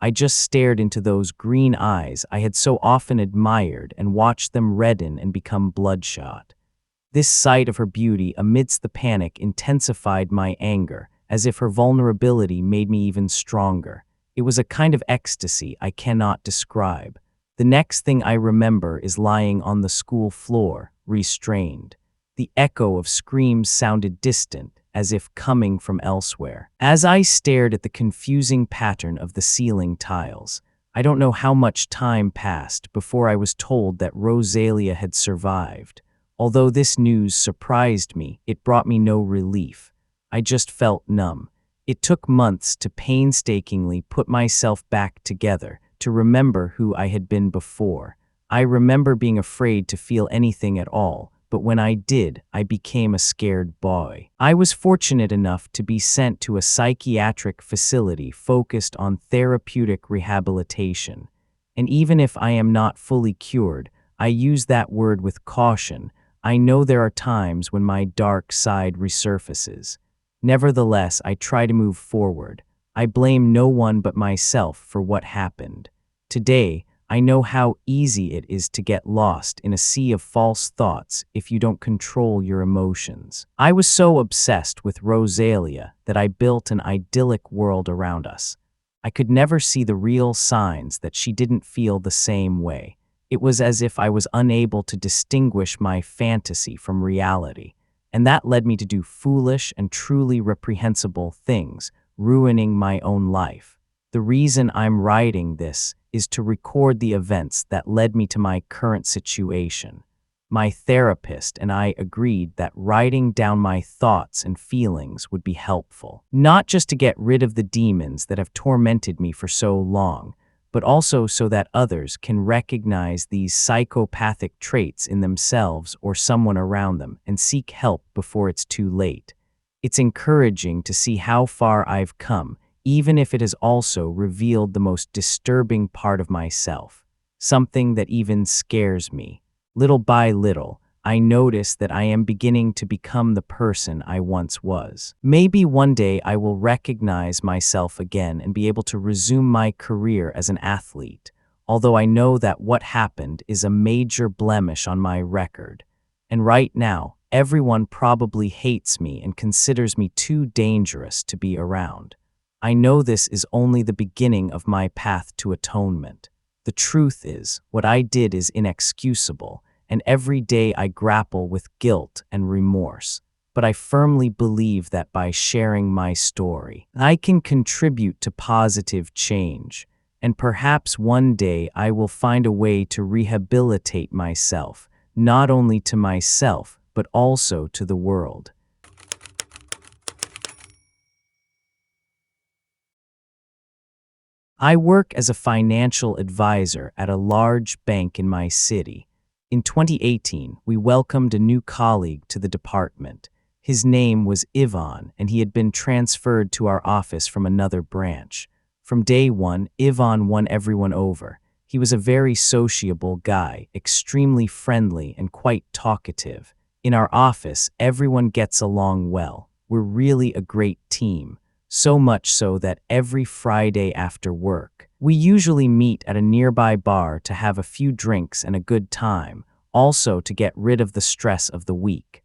I just stared into those green eyes I had so often admired and watched them redden and become bloodshot. This sight of her beauty amidst the panic intensified my anger, as if her vulnerability made me even stronger. It was a kind of ecstasy I cannot describe. The next thing I remember is lying on the school floor, restrained. The echo of screams sounded distant, as if coming from elsewhere. As I stared at the confusing pattern of the ceiling tiles, I don't know how much time passed before I was told that Rosalia had survived. Although this news surprised me, it brought me no relief. I just felt numb. It took months to painstakingly put myself back together, to remember who I had been before. I remember being afraid to feel anything at all, but when I did, I became a scared boy. I was fortunate enough to be sent to a psychiatric facility focused on therapeutic rehabilitation. And even if I am not fully cured, I use that word with caution. I know there are times when my dark side resurfaces. Nevertheless, I try to move forward. I blame no one but myself for what happened. Today, I know how easy it is to get lost in a sea of false thoughts if you don't control your emotions. I was so obsessed with Rosalia that I built an idyllic world around us. I could never see the real signs that she didn't feel the same way. It was as if I was unable to distinguish my fantasy from reality, and that led me to do foolish and truly reprehensible things, ruining my own life. The reason I'm writing this is to record the events that led me to my current situation. My therapist and I agreed that writing down my thoughts and feelings would be helpful, not just to get rid of the demons that have tormented me for so long, but also so that others can recognize these psychopathic traits in themselves or someone around them and seek help before it's too late. It's encouraging to see how far I've come, even if it has also revealed the most disturbing part of myself, something that even scares me. Little by little, I notice that I am beginning to become the person I once was. Maybe one day I will recognize myself again and be able to resume my career as an athlete, although I know that what happened is a major blemish on my record. And right now, everyone probably hates me and considers me too dangerous to be around. I know this is only the beginning of my path to atonement. The truth is, what I did is inexcusable, and every day I grapple with guilt and remorse. But I firmly believe that by sharing my story, I can contribute to positive change, and perhaps one day I will find a way to rehabilitate myself, not only to myself, but also to the world. I work as a financial advisor at a large bank in my city. In 2018, we welcomed a new colleague to the department. His name was Ivan, and he had been transferred to our office from another branch. From day one, Ivan won everyone over. He was a very sociable guy, extremely friendly and quite talkative. In our office, everyone gets along well. We're really a great team. So much so that every Friday after work, we usually meet at a nearby bar to have a few drinks and a good time, also to get rid of the stress of the week.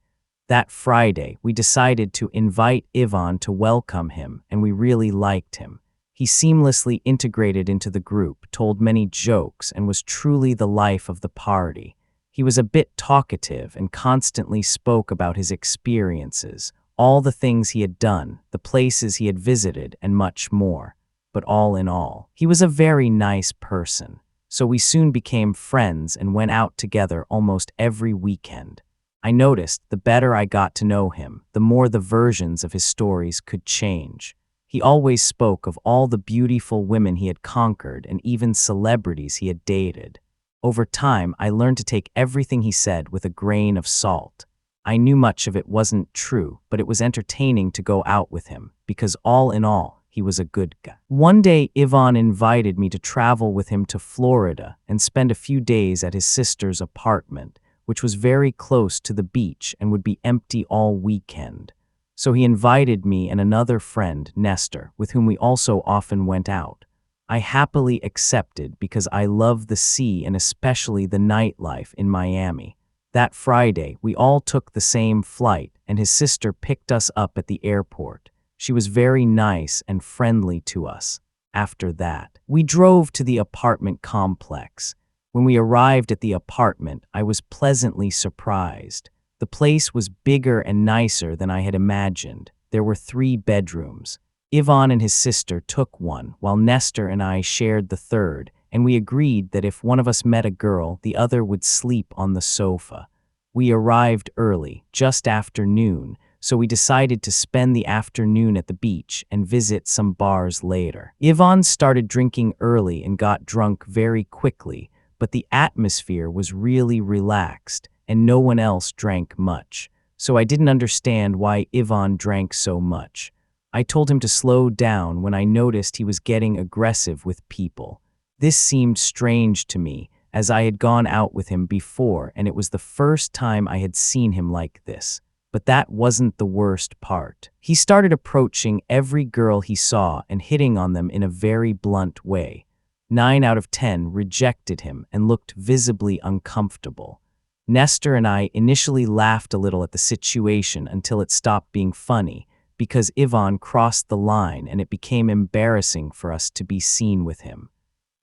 That Friday, we decided to invite Ivan to welcome him, and we really liked him. He seamlessly integrated into the group, told many jokes, and was truly the life of the party. He was a bit talkative and constantly spoke about his experiences, all the things he had done, the places he had visited, and much more. But all in all, he was a very nice person. So we soon became friends and went out together almost every weekend. I noticed the better I got to know him, the more the versions of his stories could change. He always spoke of all the beautiful women he had conquered and even celebrities he had dated. Over time, I learned to take everything he said with a grain of salt. I knew much of it wasn't true, but it was entertaining to go out with him, because all in all, he was a good guy. One day, Ivan invited me to travel with him to Florida and spend a few days at his sister's apartment, which was very close to the beach and would be empty all weekend. So he invited me and another friend, Nestor, with whom we also often went out. I happily accepted because I love the sea and especially the nightlife in Miami. That Friday, we all took the same flight, and his sister picked us up at the airport. She was very nice and friendly to us. After that, we drove to the apartment complex. When we arrived at the apartment, I was pleasantly surprised. The place was bigger and nicer than I had imagined. There were 3 bedrooms. Ivan and his sister took one, while Nestor and I shared the third, and we agreed that if one of us met a girl, the other would sleep on the sofa. We arrived early, just after noon, so we decided to spend the afternoon at the beach and visit some bars later. Ivan started drinking early and got drunk very quickly, but the atmosphere was really relaxed, and no one else drank much. So I didn't understand why Ivan drank so much. I told him to slow down when I noticed he was getting aggressive with people. This seemed strange to me, as I had gone out with him before and it was the first time I had seen him like this. But that wasn't the worst part. He started approaching every girl he saw and hitting on them in a very blunt way. 9 out of 10 rejected him and looked visibly uncomfortable. Nestor and I initially laughed a little at the situation until it stopped being funny, because Ivan crossed the line and it became embarrassing for us to be seen with him.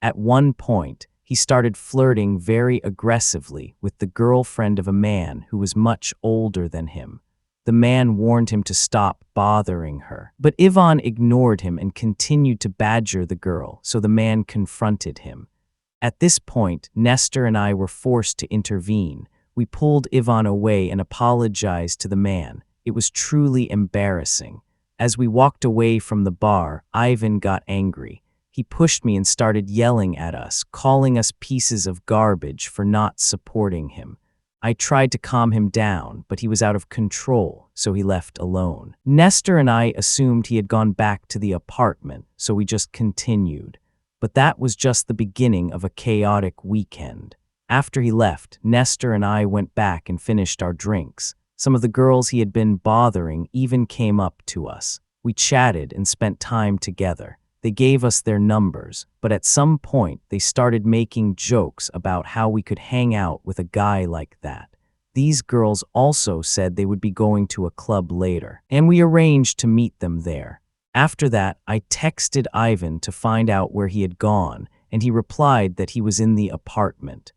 At one point, he started flirting very aggressively with the girlfriend of a man who was much older than him. The man warned him to stop bothering her, but Ivan ignored him and continued to badger the girl, so the man confronted him. At this point, Nestor and I were forced to intervene. We pulled Ivan away and apologized to the man. It was truly embarrassing. As we walked away from the bar, Ivan got angry. He pushed me and started yelling at us, calling us pieces of garbage for not supporting him. I tried to calm him down, but he was out of control, so he left alone. Nestor and I assumed he had gone back to the apartment, so we just continued. But that was just the beginning of a chaotic weekend. After he left, Nestor and I went back and finished our drinks. Some of the girls he had been bothering even came up to us. We chatted and spent time together. They gave us their numbers, but at some point they started making jokes about how we could hang out with a guy like that. These girls also said they would be going to a club later, and we arranged to meet them there. After that, I texted Ivan to find out where he had gone, and he replied that he was in the apartment.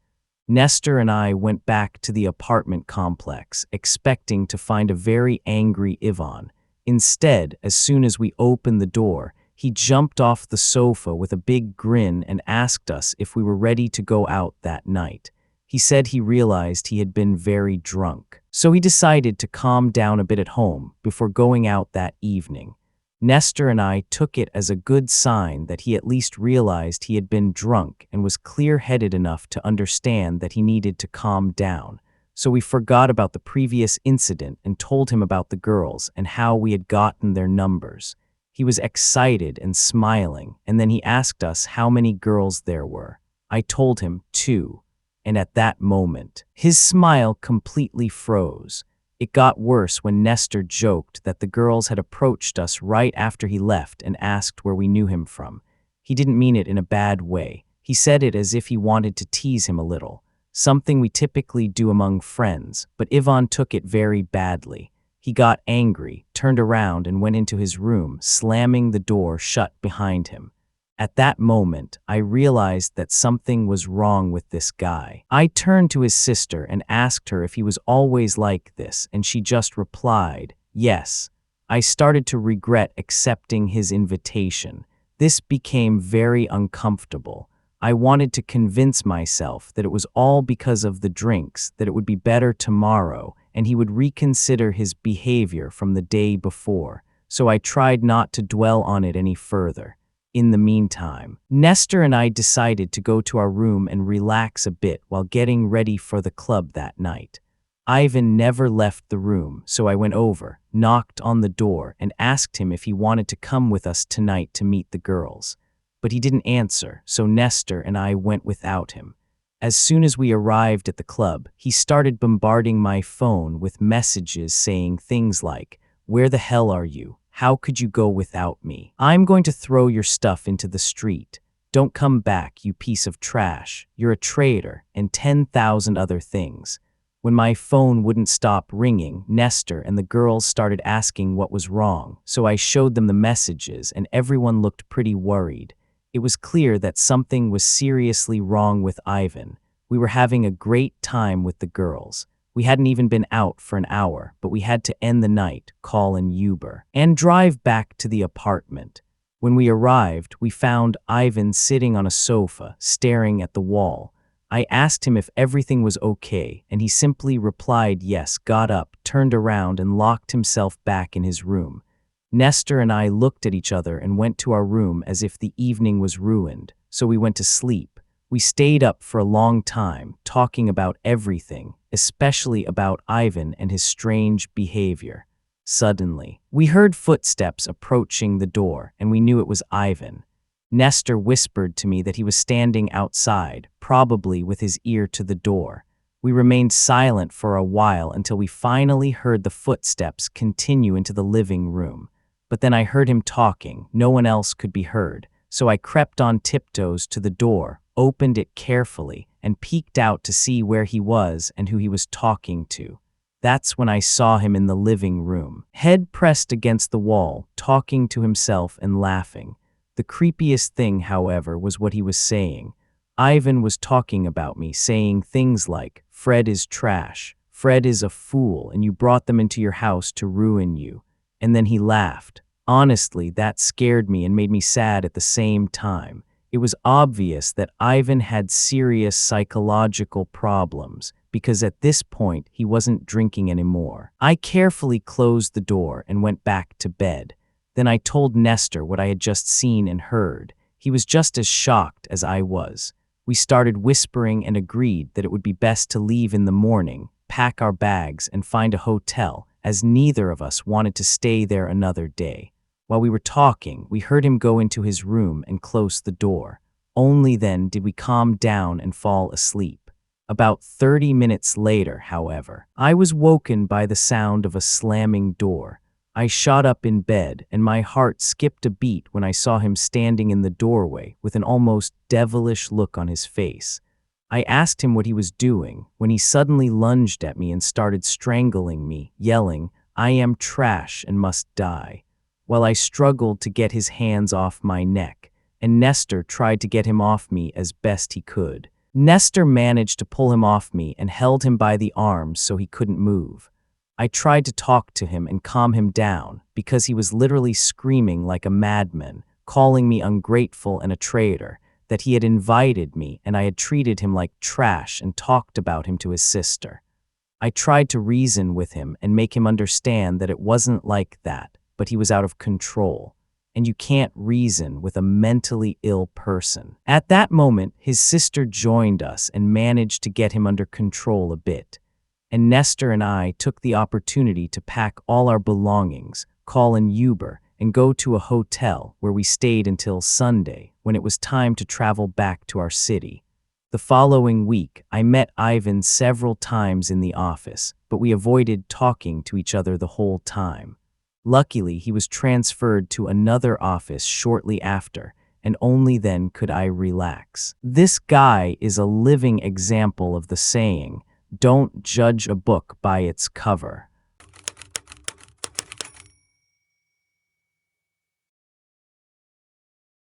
Nestor and I went back to the apartment complex, expecting to find a very angry Ivan. Instead, as soon as we opened the door, he jumped off the sofa with a big grin and asked us if we were ready to go out that night. He said he realized he had been very drunk, so he decided to calm down a bit at home before going out that evening. Nestor and I took it as a good sign that he at least realized he had been drunk and was clear-headed enough to understand that he needed to calm down. So we forgot about the previous incident and told him about the girls and how we had gotten their numbers. He was excited and smiling, and then he asked us how many girls there were. I told him 2, and at that moment, his smile completely froze. It got worse when Nestor joked that the girls had approached us right after he left and asked where we knew him from. He didn't mean it in a bad way. He said it as if he wanted to tease him a little, something we typically do among friends, but Ivan took it very badly. He got angry, turned around, and went into his room, slamming the door shut behind him. At that moment, I realized that something was wrong with this guy. I turned to his sister and asked her if he was always like this, and she just replied, yes. I started to regret accepting his invitation. This became very uncomfortable. I wanted to convince myself that it was all because of the drinks, that it would be better tomorrow, and he would reconsider his behavior from the day before, so I tried not to dwell on it any further. In the meantime, Nestor and I decided to go to our room and relax a bit while getting ready for the club that night. Ivan never left the room, so I went over, knocked on the door, and asked him if he wanted to come with us tonight to meet the girls. But he didn't answer, so Nestor and I went without him. As soon as we arrived at the club, he started bombarding my phone with messages saying things like, "Where the hell are you? How could you go without me? I'm going to throw your stuff into the street. Don't come back, you piece of trash. You're a traitor," and 10,000 other things. When my phone wouldn't stop ringing, Nestor and the girls started asking what was wrong, so I showed them the messages and everyone looked pretty worried. It was clear that something was seriously wrong with Ivan. We were having a great time with the girls. We hadn't even been out for an hour, but we had to end the night, call an Uber, and drive back to the apartment. When we arrived, we found Ivan sitting on a sofa, staring at the wall. I asked him if everything was okay, and he simply replied yes, got up, turned around, and locked himself back in his room. Nestor and I looked at each other and went to our room as if the evening was ruined, so we went to sleep. We stayed up for a long time, talking about everything, especially about Ivan and his strange behavior. Suddenly, we heard footsteps approaching the door, and we knew it was Ivan. Nestor whispered to me that he was standing outside, probably with his ear to the door. We remained silent for a while until we finally heard the footsteps continue into the living room. But then I heard him talking. No one else could be heard, so I crept on tiptoes to the door, opened it carefully, and peeked out to see where he was and who he was talking to. That's when I saw him in the living room, head pressed against the wall, talking to himself and laughing. The creepiest thing, however, was what he was saying. Ivan was talking about me, saying things like, "Fred is trash, Fred is a fool, and you brought them into your house to ruin you." And then he laughed. Honestly, that scared me and made me sad at the same time. It was obvious that Ivan had serious psychological problems, because at this point he wasn't drinking anymore. I carefully closed the door and went back to bed. Then I told Nestor what I had just seen and heard. He was just as shocked as I was. We started whispering and agreed that it would be best to leave in the morning, pack our bags, and find a hotel, as neither of us wanted to stay there another day. While we were talking, we heard him go into his room and close the door. Only then did we calm down and fall asleep. About 30 minutes later, however, I was woken by the sound of a slamming door. I shot up in bed, and my heart skipped a beat when I saw him standing in the doorway with an almost devilish look on his face. I asked him what he was doing when he suddenly lunged at me and started strangling me, yelling, "I am trash and must die," while I struggled to get his hands off my neck, and Nestor tried to get him off me as best he could. Nestor managed to pull him off me and held him by the arms so he couldn't move. I tried to talk to him and calm him down because he was literally screaming like a madman, calling me ungrateful and a traitor, that he had invited me and I had treated him like trash and talked about him to his sister. I tried to reason with him and make him understand that it wasn't like that, but he was out of control. And you can't reason with a mentally ill person. At that moment, his sister joined us and managed to get him under control a bit. And Nestor and I took the opportunity to pack all our belongings, call an Uber, and go to a hotel where we stayed until Sunday, when it was time to travel back to our city. The following week, I met Ivan several times in the office, but we avoided talking to each other the whole time. Luckily, he was transferred to another office shortly after, and only then could I relax. This guy is a living example of the saying, "Don't judge a book by its cover."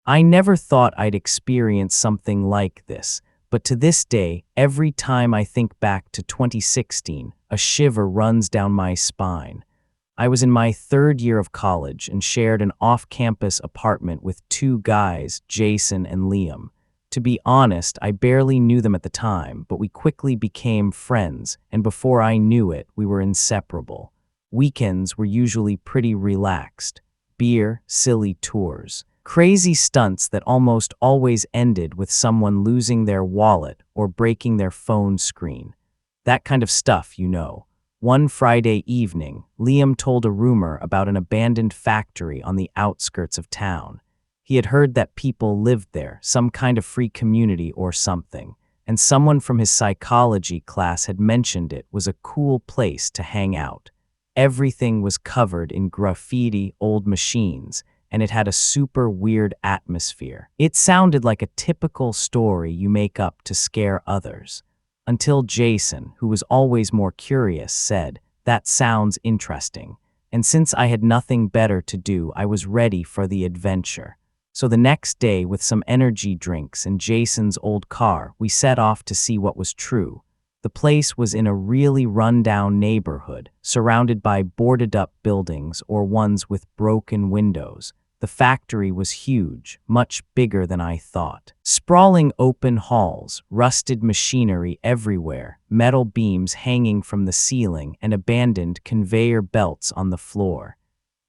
I never thought I'd experience something like this, but to this day, every time I think back to 2016, a shiver runs down my spine. I was in my third year of college and shared an off-campus apartment with two guys, Jason and Liam. To be honest, I barely knew them at the time, but we quickly became friends, and before I knew it, we were inseparable. Weekends were usually pretty relaxed. Beer, silly tours. Crazy stunts that almost always ended with someone losing their wallet or breaking their phone screen. That kind of stuff, you know. One Friday evening, Liam told a rumor about an abandoned factory on the outskirts of town. He had heard that people lived there, some kind of free community or something, and someone from his psychology class had mentioned it was a cool place to hang out. Everything was covered in graffiti, old machines, and it had a super weird atmosphere. It sounded like a typical story you make up to scare others. Until Jason, who was always more curious, said, "That sounds interesting." And since I had nothing better to do, I was ready for the adventure. So the next day, with some energy drinks and Jason's old car, we set off to see what was true. The place was in a really run-down neighborhood, surrounded by boarded-up buildings or ones with broken windows. The factory was huge, much bigger than I thought. Sprawling open halls, rusted machinery everywhere, metal beams hanging from the ceiling, and abandoned conveyor belts on the floor.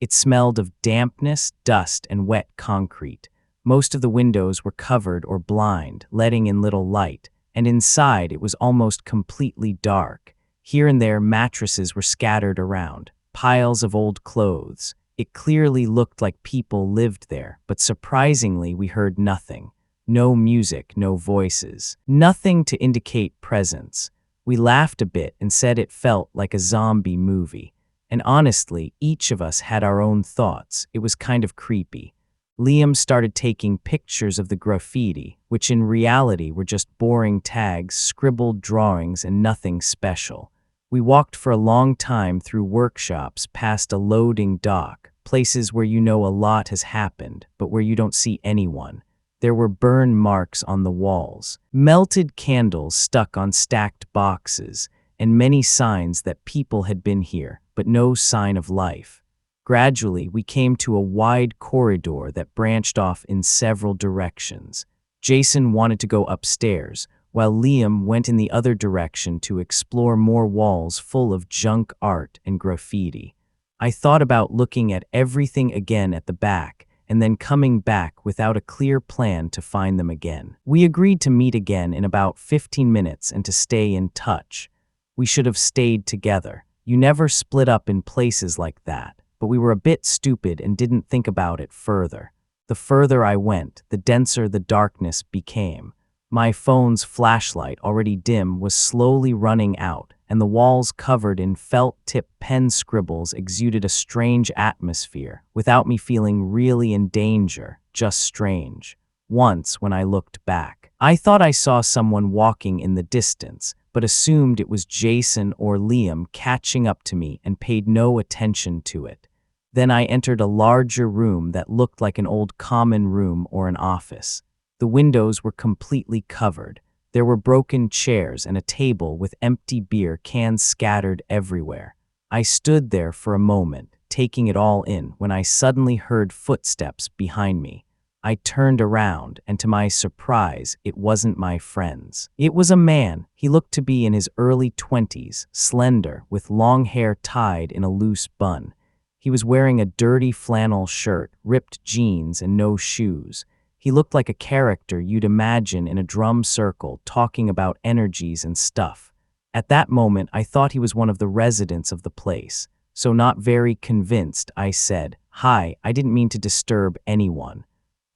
It smelled of dampness, dust, and wet concrete. Most of the windows were covered or blind, letting in little light, and inside it was almost completely dark. Here and there, mattresses were scattered around, piles of old clothes. It clearly looked like people lived there, but surprisingly we heard nothing. No music, no voices. Nothing to indicate presence. We laughed a bit and said it felt like a zombie movie. And honestly, each of us had our own thoughts. It was kind of creepy. Liam started taking pictures of the graffiti, which in reality were just boring tags, scribbled drawings, and nothing special. We walked for a long time through workshops, past a loading dock, places where you know a lot has happened, but where you don't see anyone. There were burn marks on the walls, melted candles stuck on stacked boxes, and many signs that people had been here, but no sign of life. Gradually, we came to a wide corridor that branched off in several directions. Jason wanted to go upstairs, while Liam went in the other direction to explore more walls full of junk art and graffiti. I thought about looking at everything again at the back, and then coming back without a clear plan to find them again. We agreed to meet again in about 15 minutes and to stay in touch. We should have stayed together. You never split up in places like that, but we were a bit stupid and didn't think about it further. The further I went, the denser the darkness became. My phone's flashlight, already dim, was slowly running out, and the walls covered in felt-tip pen scribbles exuded a strange atmosphere, without me feeling really in danger, just strange. Once, when I looked back, I thought I saw someone walking in the distance, but assumed it was Jason or Liam catching up to me and paid no attention to it. Then I entered a larger room that looked like an old common room or an office. The windows were completely covered. There were broken chairs and a table with empty beer cans scattered everywhere. I stood there for a moment, taking it all in, when I suddenly heard footsteps behind me. I turned around, and to my surprise, it wasn't my friends. It was a man. He looked to be in his early 20s, slender, with long hair tied in a loose bun. He was wearing a dirty flannel shirt, ripped jeans, and no shoes. He looked like a character you'd imagine in a drum circle talking about energies and stuff. At that moment, I thought he was one of the residents of the place. So not very convinced, I said, "Hi, I didn't mean to disturb anyone."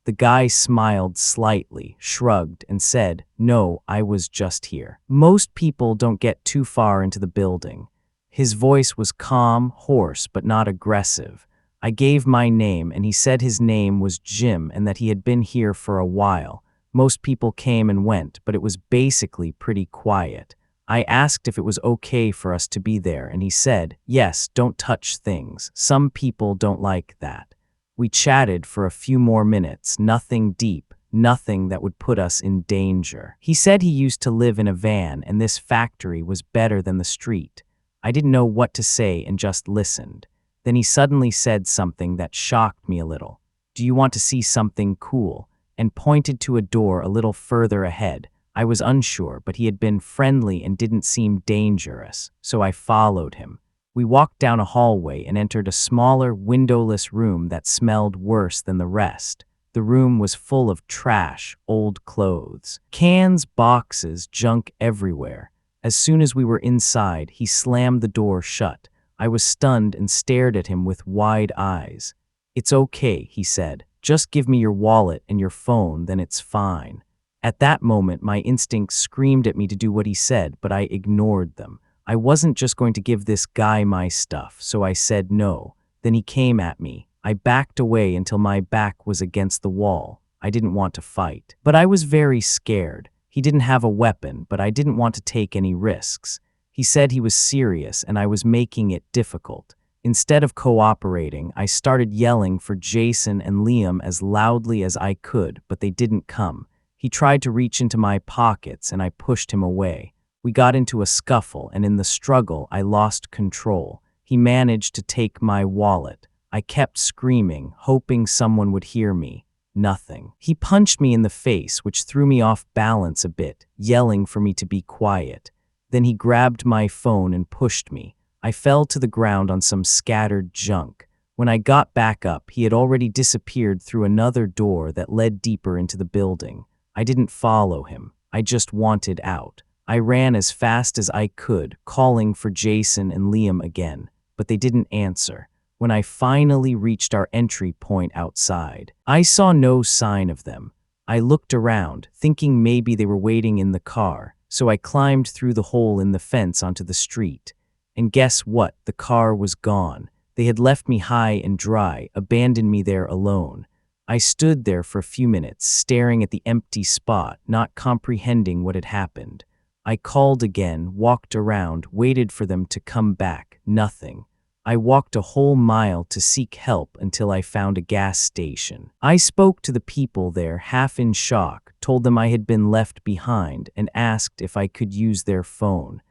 The guy smiled slightly, shrugged, and said, "No, I was just here." Most people don't get too far into the building. His voice was calm, hoarse, but not aggressive. I gave my name, and he said his name was Jim and that he had been here for a while. Most people came and went, but it was basically pretty quiet. I asked if it was okay for us to be there, and he said, "Yes, don't touch things. Some people don't like that." We chatted for a few more minutes, nothing deep, nothing that would put us in danger. He said he used to live in a van and this factory was better than the street. I didn't know what to say and just listened. Then he suddenly said something that shocked me a little. "Do you want to see something cool?" and pointed to a door a little further ahead. I was unsure, but he had been friendly and didn't seem dangerous, so I followed him. We walked down a hallway and entered a smaller, windowless room that smelled worse than the rest. The room was full of trash, old clothes, cans, boxes, junk everywhere. As soon as we were inside, he slammed the door shut. I was stunned and stared at him with wide eyes. "It's okay," he said. "Just give me your wallet and your phone, then it's fine." At that moment, my instincts screamed at me to do what he said, but I ignored them. I wasn't just going to give this guy my stuff, so I said no. Then he came at me. I backed away until my back was against the wall. I didn't want to fight. But I was very scared. He didn't have a weapon, but I didn't want to take any risks. He said he was serious, and I was making it difficult. Instead of cooperating, I started yelling for Jason and Liam as loudly as I could, but they didn't come. He tried to reach into my pockets, and I pushed him away. We got into a scuffle, and in the struggle, I lost control. He managed to take my wallet. I kept screaming, hoping someone would hear me. Nothing. He punched me in the face, which threw me off balance a bit, yelling for me to be quiet. Then he grabbed my phone and pushed me. I fell to the ground on some scattered junk. When I got back up, he had already disappeared through another door that led deeper into the building. I didn't follow him. I just wanted out. I ran as fast as I could, calling for Jason and Liam again, but they didn't answer. When I finally reached our entry point outside, I saw no sign of them. I looked around, thinking maybe they were waiting in the car, so I climbed through the hole in the fence onto the street. And guess what? The car was gone. They had left me high and dry, abandoned me there alone. I stood there for a few minutes, staring at the empty spot, not comprehending what had happened. I called again, walked around, waited for them to come back. Nothing. I walked a whole mile to seek help until I found a gas station. I spoke to the people there, half in shock, told them I had been left behind, and asked if I could use their phone.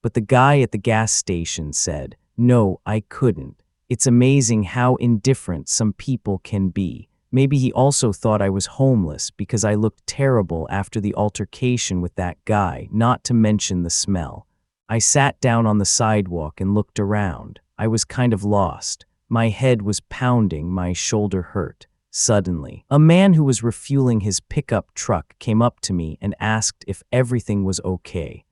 But the guy at the gas station said, "No, I couldn't." It's amazing how indifferent some people can be. Maybe he also thought I was homeless because I looked terrible after the altercation with that guy, not to mention the smell. I sat down on the sidewalk and looked around. I was kind of lost. My head was pounding, my shoulder hurt. Suddenly, a man who was refueling his pickup truck came up to me and asked if everything was okay.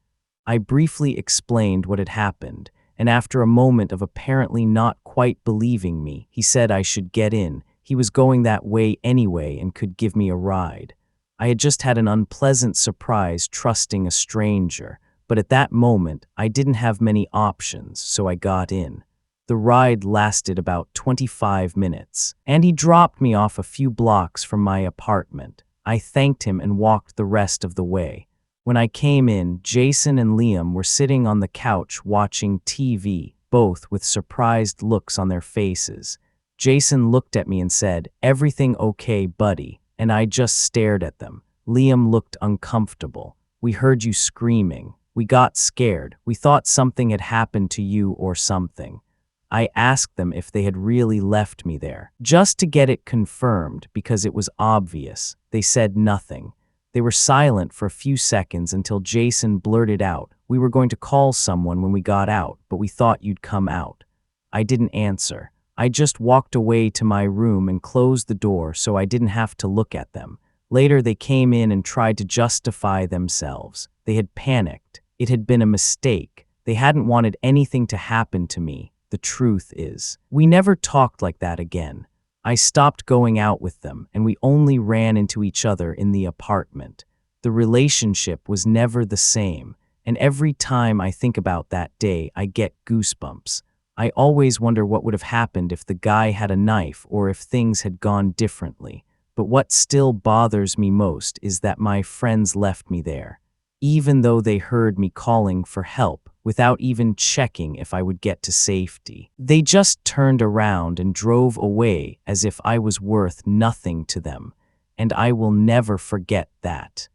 I briefly explained what had happened, and after a moment of apparently not quite believing me, he said I should get in. He was going that way anyway and could give me a ride. I had just had an unpleasant surprise trusting a stranger, but at that moment, I didn't have many options, so I got in. The ride lasted about 25 minutes, and he dropped me off a few blocks from my apartment. I thanked him and walked the rest of the way. When I came in, Jason and Liam were sitting on the couch watching TV, both with surprised looks on their faces. Jason looked at me and said, "Everything okay, buddy?" And I just stared at them. Liam looked uncomfortable. "We heard you screaming. We got scared. We thought something had happened to you or something." I asked them if they had really left me there, just to get it confirmed because it was obvious. They said nothing. They were silent for a few seconds until Jason blurted out, "We were going to call someone when we got out, but we thought you'd come out." I didn't answer. I just walked away to my room and closed the door so I didn't have to look at them. Later, they came in and tried to justify themselves. They had panicked. It had been a mistake. They hadn't wanted anything to happen to me. The truth is, we never talked like that again. I stopped going out with them, and we only ran into each other in the apartment. The relationship was never the same, and every time I think about that day, I get goosebumps. I always wonder what would have happened if the guy had a knife or if things had gone differently. But what still bothers me most is that my friends left me there, even though they heard me calling for help without even checking if I would get to safety. They just turned around and drove away as if I was worth nothing to them, and I will never forget that.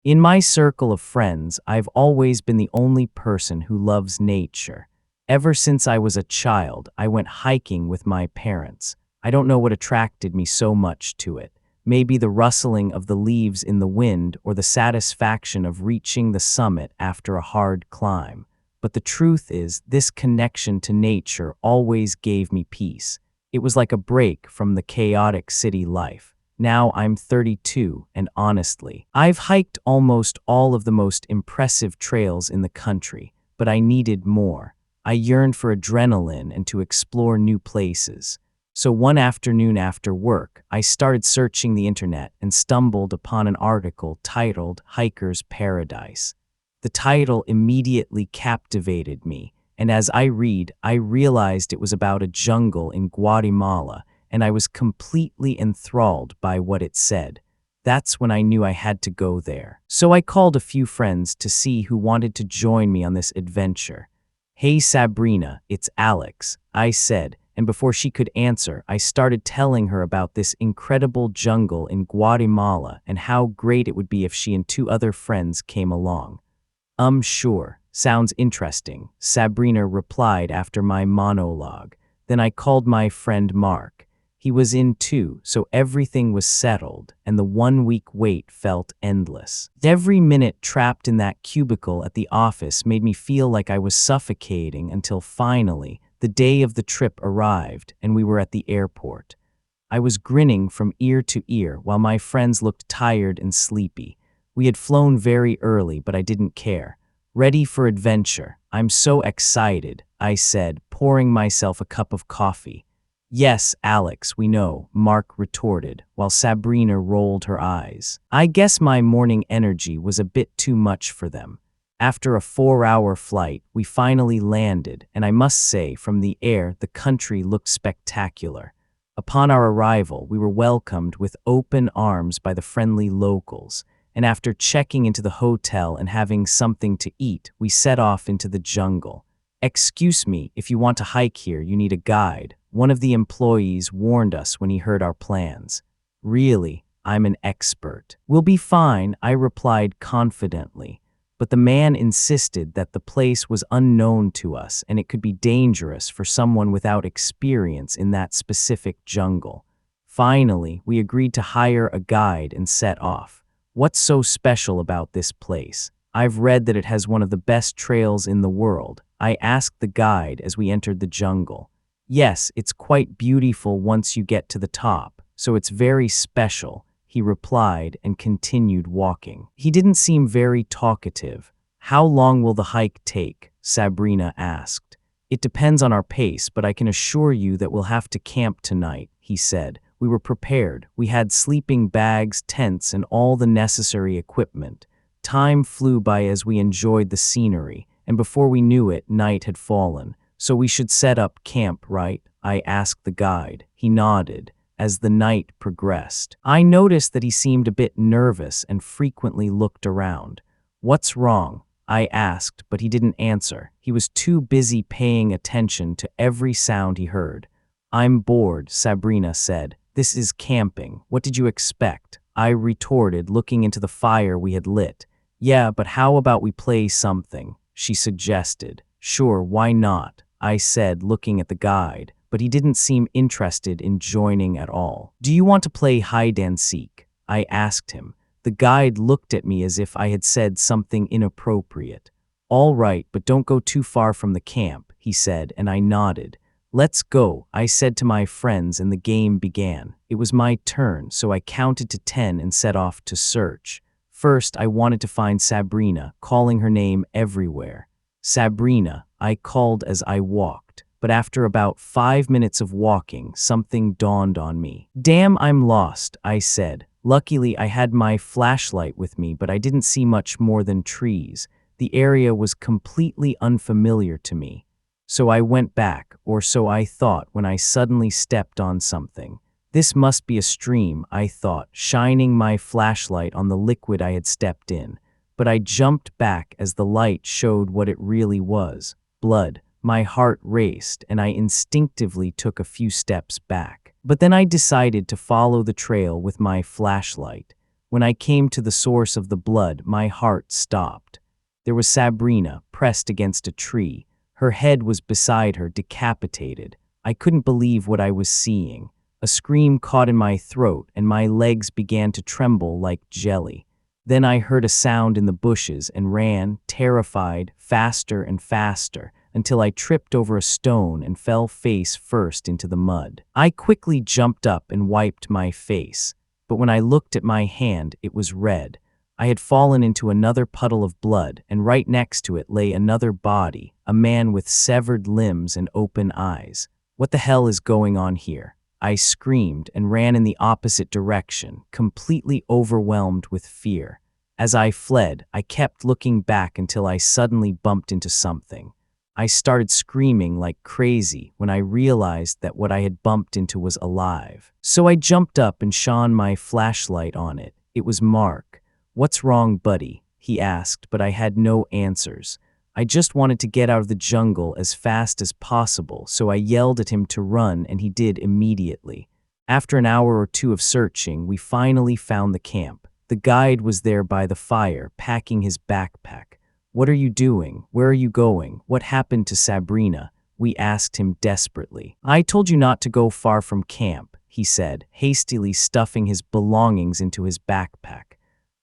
In my circle of friends, I've always been the only person who loves nature. Ever since I was a child, I went hiking with my parents. I don't know what attracted me so much to it. Maybe the rustling of the leaves in the wind or the satisfaction of reaching the summit after a hard climb. But the truth is, this connection to nature always gave me peace. It was like a break from the chaotic city life. Now I'm 32, and honestly, I've hiked almost all of the most impressive trails in the country, but I needed more. I yearned for adrenaline and to explore new places. So one afternoon after work, I started searching the internet and stumbled upon an article titled Hiker's Paradise. The title immediately captivated me, and as I realized it was about a jungle in Guatemala, and I was completely enthralled by what it said. That's when I knew I had to go there. So I called a few friends to see who wanted to join me on this adventure. "Hey Sabrina, it's Alex," I said, and before she could answer, I started telling her about this incredible jungle in Guatemala and how great it would be if she and two other friends came along. Sure, sounds interesting," Sabrina replied after my monologue. Then I called my friend Mark. He was in too, so everything was settled, and the 1 week wait felt endless. Every minute trapped in that cubicle at the office made me feel like I was suffocating until finally, the day of the trip arrived and we were at the airport. I was grinning from ear to ear while my friends looked tired and sleepy. We had flown very early, but I didn't care. "Ready for adventure. I'm so excited," I said, pouring myself a cup of coffee. "Yes, Alex, we know," Mark retorted, while Sabrina rolled her eyes. I guess my morning energy was a bit too much for them. After a 4-hour flight, we finally landed, and I must say, from the air, the country looked spectacular. Upon our arrival, we were welcomed with open arms by the friendly locals, and after checking into the hotel and having something to eat, we set off into the jungle. "Excuse me, if you want to hike here, you need a guide," one of the employees warned us when he heard our plans. "Really, I'm an expert." "We'll be fine," I replied confidently. But the man insisted that the place was unknown to us and it could be dangerous for someone without experience in that specific jungle. Finally, we agreed to hire a guide and set off. "What's so special about this place? I've read that it has one of the best trails in the world," I asked the guide as we entered the jungle. "Yes, it's quite beautiful once you get to the top, so it's very special," he replied and continued walking. He didn't seem very talkative. "How long will the hike take?" Sabrina asked. "It depends on our pace, but I can assure you that we'll have to camp tonight," he said. We were prepared. We had sleeping bags, tents, and all the necessary equipment. Time flew by as we enjoyed the scenery, and before we knew it, night had fallen. "So we should set up camp, right?" I asked the guide. He nodded. As the night progressed, I noticed that he seemed a bit nervous and frequently looked around. "What's wrong?" I asked, but he didn't answer. He was too busy paying attention to every sound he heard. "I'm bored," Sabrina said. "This is camping. What did you expect?" I retorted, looking into the fire we had lit. "Yeah, but how about we play something?" she suggested. "Sure, why not?" I said, looking at the guide, but he didn't seem interested in joining at all. "Do you want to play hide and seek?" I asked him. The guide looked at me as if I had said something inappropriate. "All right, but don't go too far from the camp," he said, and I nodded. "Let's go," I said to my friends, and the game began. It was my turn, so I counted to 10 and set off to search. First, I wanted to find Sabrina, calling her name everywhere. "Sabrina," I called as I walked. But after about 5 minutes of walking, something dawned on me. "Damn, I'm lost," I said. Luckily, I had my flashlight with me, but I didn't see much more than trees. The area was completely unfamiliar to me. So I went back, or so I thought, when I suddenly stepped on something. This must be a stream, I thought, shining my flashlight on the liquid I had stepped in. But I jumped back as the light showed what it really was: blood. My heart raced, and I instinctively took a few steps back. But then I decided to follow the trail with my flashlight. When I came to the source of the blood, my heart stopped. There was Sabrina, pressed against a tree. Her head was beside her, decapitated. I couldn't believe what I was seeing. A scream caught in my throat, and my legs began to tremble like jelly. Then I heard a sound in the bushes and ran, terrified, faster and faster, until I tripped over a stone and fell face first into the mud. I quickly jumped up and wiped my face, but when I looked at my hand, it was red. I had fallen into another puddle of blood, and right next to it lay another body, a man with severed limbs and open eyes. "What the hell is going on here?" I screamed and ran in the opposite direction, completely overwhelmed with fear. As I fled, I kept looking back until I suddenly bumped into something. I started screaming like crazy when I realized that what I had bumped into was alive. So I jumped up and shone my flashlight on it. It was Mark. "What's wrong, buddy?" he asked, but I had no answers. I just wanted to get out of the jungle as fast as possible, so I yelled at him to run, and he did immediately. After an hour or two of searching, we finally found the camp. The guide was there by the fire, packing his backpack. "What are you doing? Where are you going? What happened to Sabrina?" we asked him desperately. "I told you not to go far from camp," he said, hastily stuffing his belongings into his backpack.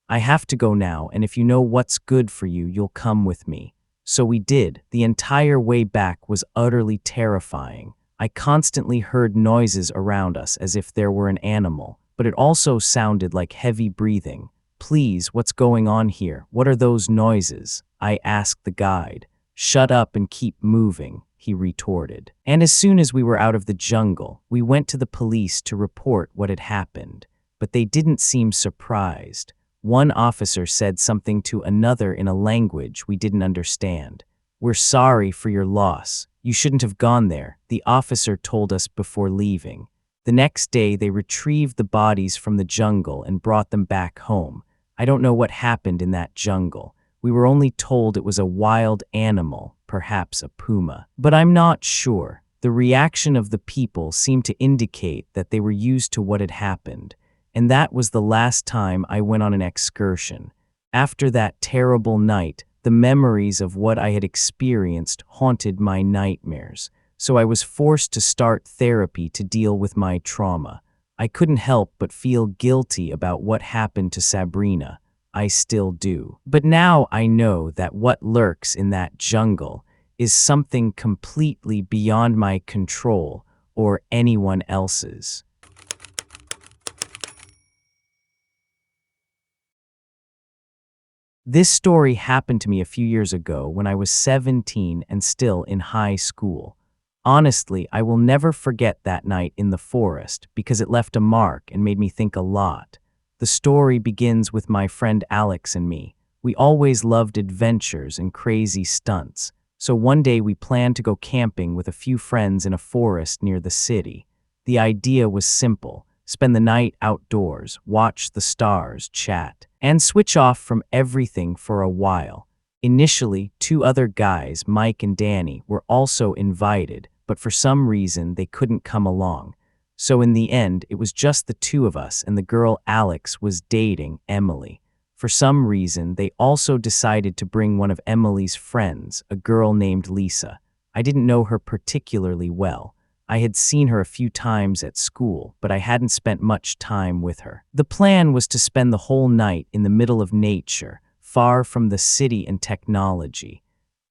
"I have to go now, and if you know what's good for you, you'll come with me." So we did. The entire way back was utterly terrifying. I constantly heard noises around us as if there were an animal, but it also sounded like heavy breathing. "Please, what's going on here? What are those noises?" I asked the guide. "Shut up and keep moving," he retorted. And as soon as we were out of the jungle, we went to the police to report what had happened. But they didn't seem surprised. One officer said something to another in a language we didn't understand. "We're sorry for your loss. You shouldn't have gone there," the officer told us before leaving. The next day, they retrieved the bodies from the jungle and brought them back home. I don't know what happened in that jungle. We were only told it was a wild animal, perhaps a puma. But I'm not sure. The reaction of the people seemed to indicate that they were used to what had happened. And that was the last time I went on an excursion. After that terrible night, the memories of what I had experienced haunted my nightmares. So I was forced to start therapy to deal with my trauma. I couldn't help but feel guilty about what happened to Sabrina. I still do. But now I know that what lurks in that jungle is something completely beyond my control or anyone else's. This story happened to me a few years ago when I was 17 and still in high school. Honestly, I will never forget that night in the forest because it left a mark and made me think a lot. The story begins with my friend Alex and me. We always loved adventures and crazy stunts, so one day we planned to go camping with a few friends in a forest near the city. The idea was simple: spend the night outdoors, watch the stars, chat, and switch off from everything for a while. Initially, 2 other guys, Mike and Danny, were also invited, but for some reason they couldn't come along. So in the end, it was just the 2 of us, and the girl Alex was dating Emily. For some reason, they also decided to bring one of Emily's friends, a girl named Lisa. I didn't know her particularly well. I had seen her a few times at school, but I hadn't spent much time with her. The plan was to spend the whole night in the middle of nature, far from the city and technology.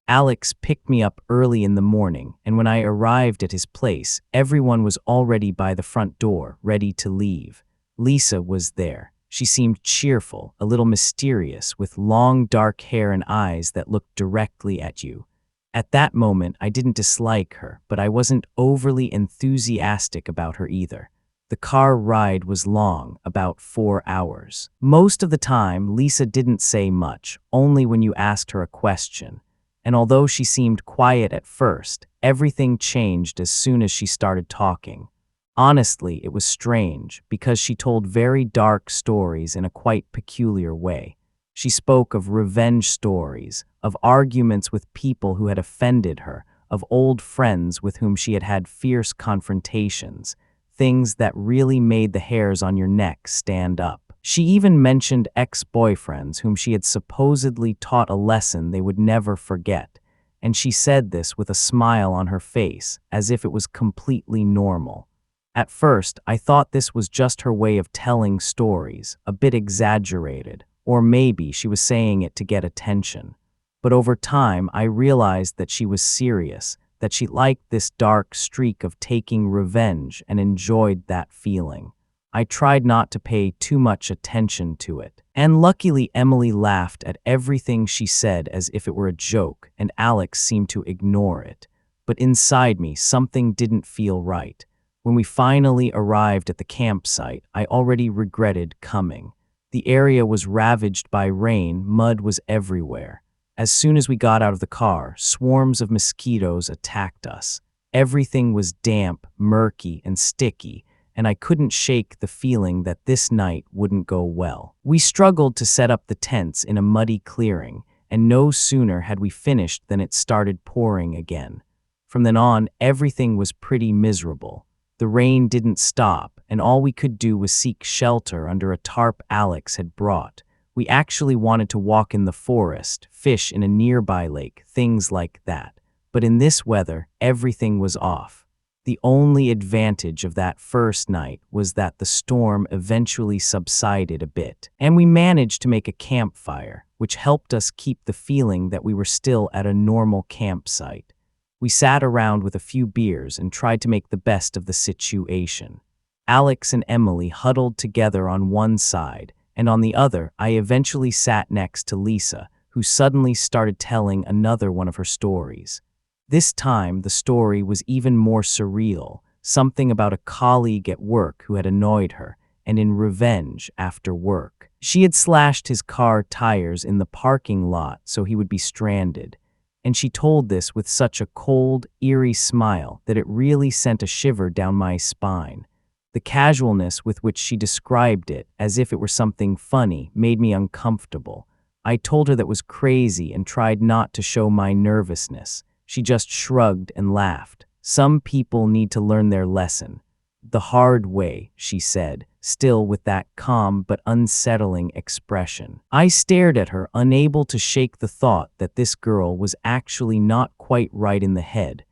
Alex picked me up early in the morning, and when I arrived at his place, everyone was already by the front door, ready to leave. Lisa was there. She seemed cheerful, a little mysterious, with long dark hair and eyes that looked directly at you. At that moment, I didn't dislike her, but I wasn't overly enthusiastic about her either. The car ride was long, about 4 hours. Most of the time, Lisa didn't say much, only when you asked her a question. And although she seemed quiet at first, everything changed as soon as she started talking. Honestly, it was strange, because she told very dark stories in a quite peculiar way. She spoke of revenge stories, of arguments with people who had offended her, of old friends with whom she had had fierce confrontations, things that really made the hairs on your neck stand up. She even mentioned ex-boyfriends whom she had supposedly taught a lesson they would never forget, and she said this with a smile on her face, as if it was completely normal. At first, I thought this was just her way of telling stories, a bit exaggerated, or maybe she was saying it to get attention. But over time, I realized that she was serious, that she liked this dark streak of taking revenge and enjoyed that feeling. I tried not to pay too much attention to it. And luckily, Emily laughed at everything she said as if it were a joke, and Alex seemed to ignore it. But inside me, something didn't feel right. When we finally arrived at the campsite, I already regretted coming. The area was ravaged by rain, mud was everywhere. As soon as we got out of the car, swarms of mosquitoes attacked us. Everything was damp, murky, and sticky, and I couldn't shake the feeling that this night wouldn't go well. We struggled to set up the tents in a muddy clearing, and no sooner had we finished than it started pouring again. From then on, everything was pretty miserable. The rain didn't stop, and all we could do was seek shelter under a tarp Alex had brought. We actually wanted to walk in the forest, fish in a nearby lake, things like that. But in this weather, everything was off. The only advantage of that first night was that the storm eventually subsided a bit, and we managed to make a campfire, which helped us keep the feeling that we were still at a normal campsite. We sat around with a few beers and tried to make the best of the situation. Alex and Emily huddled together on one side, and on the other, I eventually sat next to Lisa, who suddenly started telling another one of her stories. This time, the story was even more surreal, something about a colleague at work who had annoyed her, and in revenge after work. She had slashed his car tires in the parking lot so he would be stranded, and she told this with such a cold, eerie smile that it really sent a shiver down my spine. The casualness with which she described it, as if it were something funny, made me uncomfortable. I told her that was crazy and tried not to show my nervousness. She just shrugged and laughed. Some people need to learn their lesson. The hard way, she said, still with that calm but unsettling expression. I stared at her, unable to shake the thought that this girl was actually not quite right in the head.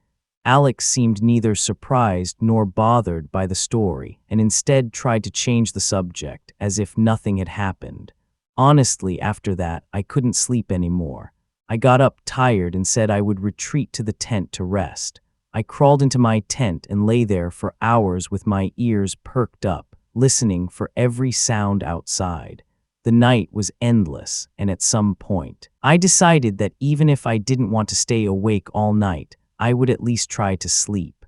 Alex seemed neither surprised nor bothered by the story, and instead tried to change the subject, as if nothing had happened. Honestly, after that, I couldn't sleep anymore. I got up tired and said I would retreat to the tent to rest. I crawled into my tent and lay there for hours with my ears perked up, listening for every sound outside. The night was endless, and at some point, I decided that even if I didn't want to stay awake all night, I would at least try to sleep.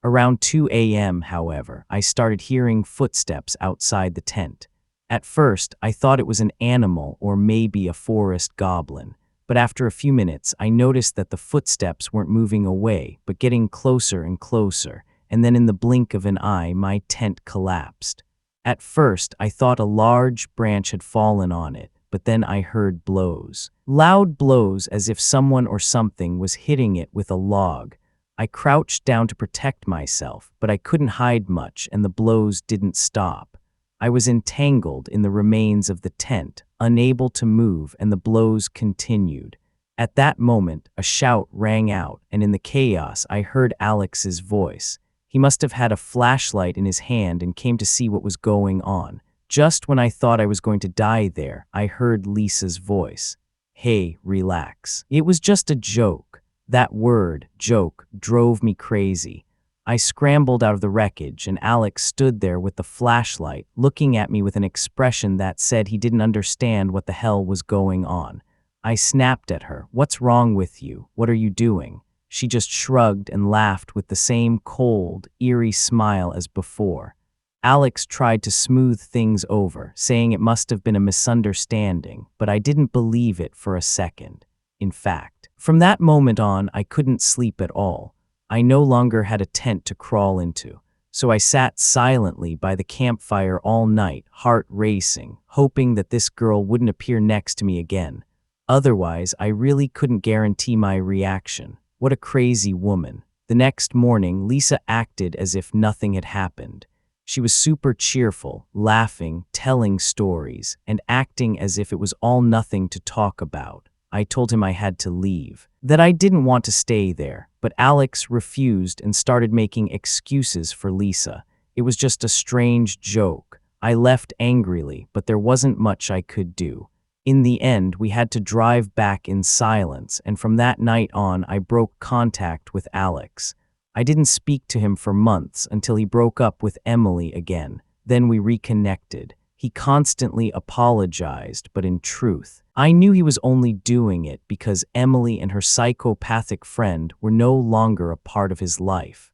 Around 2 a.m., however, I started hearing footsteps outside the tent. At first, I thought it was an animal or maybe a forest goblin. But after a few minutes, I noticed that the footsteps weren't moving away, but getting closer and closer, and then in the blink of an eye, my tent collapsed. At first, I thought a large branch had fallen on it, but then I heard blows. Loud blows as if someone or something was hitting it with a log. I crouched down to protect myself, but I couldn't hide much, and the blows didn't stop. I was entangled in the remains of the tent, unable to move, and the blows continued. At that moment, a shout rang out, and in the chaos, I heard Alex's voice. He must have had a flashlight in his hand and came to see what was going on. Just when I thought I was going to die there, I heard Lisa's voice. "Hey, relax. It was just a joke. That word, joke, drove me crazy. I scrambled out of the wreckage, and Alex stood there with the flashlight, looking at me with an expression that said he didn't understand what the hell was going on. I snapped at her. "What's wrong with you? What are you doing?" She just shrugged and laughed with the same cold, eerie smile as before. Alex tried to smooth things over, saying it must have been a misunderstanding, but I didn't believe it for a second. In fact, from that moment on, I couldn't sleep at all. I no longer had a tent to crawl into, so I sat silently by the campfire all night, heart racing, hoping that this girl wouldn't appear next to me again. Otherwise, I really couldn't guarantee my reaction. What a crazy woman. The next morning, Lisa acted as if nothing had happened. She was super cheerful, laughing, telling stories, and acting as if it was all nothing to talk about. I told him I had to leave, that I didn't want to stay there, but Alex refused and started making excuses for Lisa. It was just a strange joke. I left angrily, but there wasn't much I could do. In the end, we had to drive back in silence, and from that night on, I broke contact with Alex. I didn't speak to him for months until he broke up with Emily again. Then we reconnected. He constantly apologized, but in truth, I knew he was only doing it because Emily and her psychopathic friend were no longer a part of his life.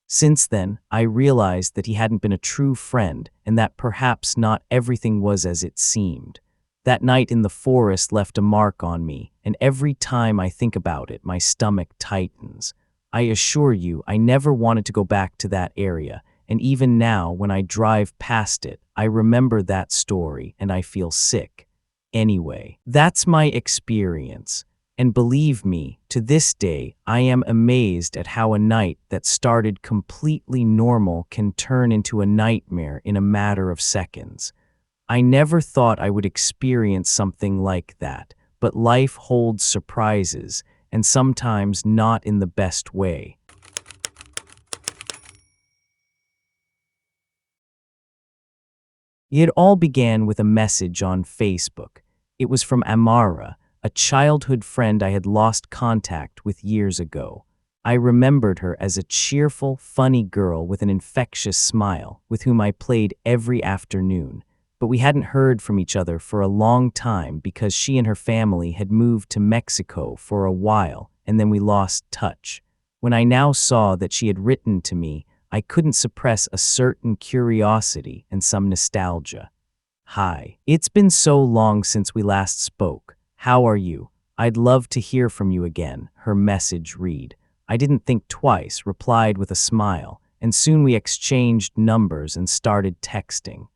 Since then, I realized that he hadn't been a true friend and that perhaps not everything was as it seemed. That night in the forest left a mark on me, and every time I think about it, my stomach tightens. I assure you, I never wanted to go back to that area, and even now, when I drive past it, I remember that story and I feel sick. Anyway, that's my experience. And believe me, to this day, I am amazed at how a night that started completely normal can turn into a nightmare in a matter of seconds. I never thought I would experience something like that, but life holds surprises, and sometimes not in the best way. It all began with a message on Facebook. It was from Amara, a childhood friend I had lost contact with years ago. I remembered her as a cheerful, funny girl with an infectious smile, with whom I played every afternoon. But we hadn't heard from each other for a long time because she and her family had moved to Mexico for a while, and then we lost touch. When I now saw that she had written to me, I couldn't suppress a certain curiosity and some nostalgia. "Hi, it's been so long since we last spoke. How are you? I'd love to hear from you again," her message read. I didn't think twice, replied with a smile, and soon we exchanged numbers and started texting.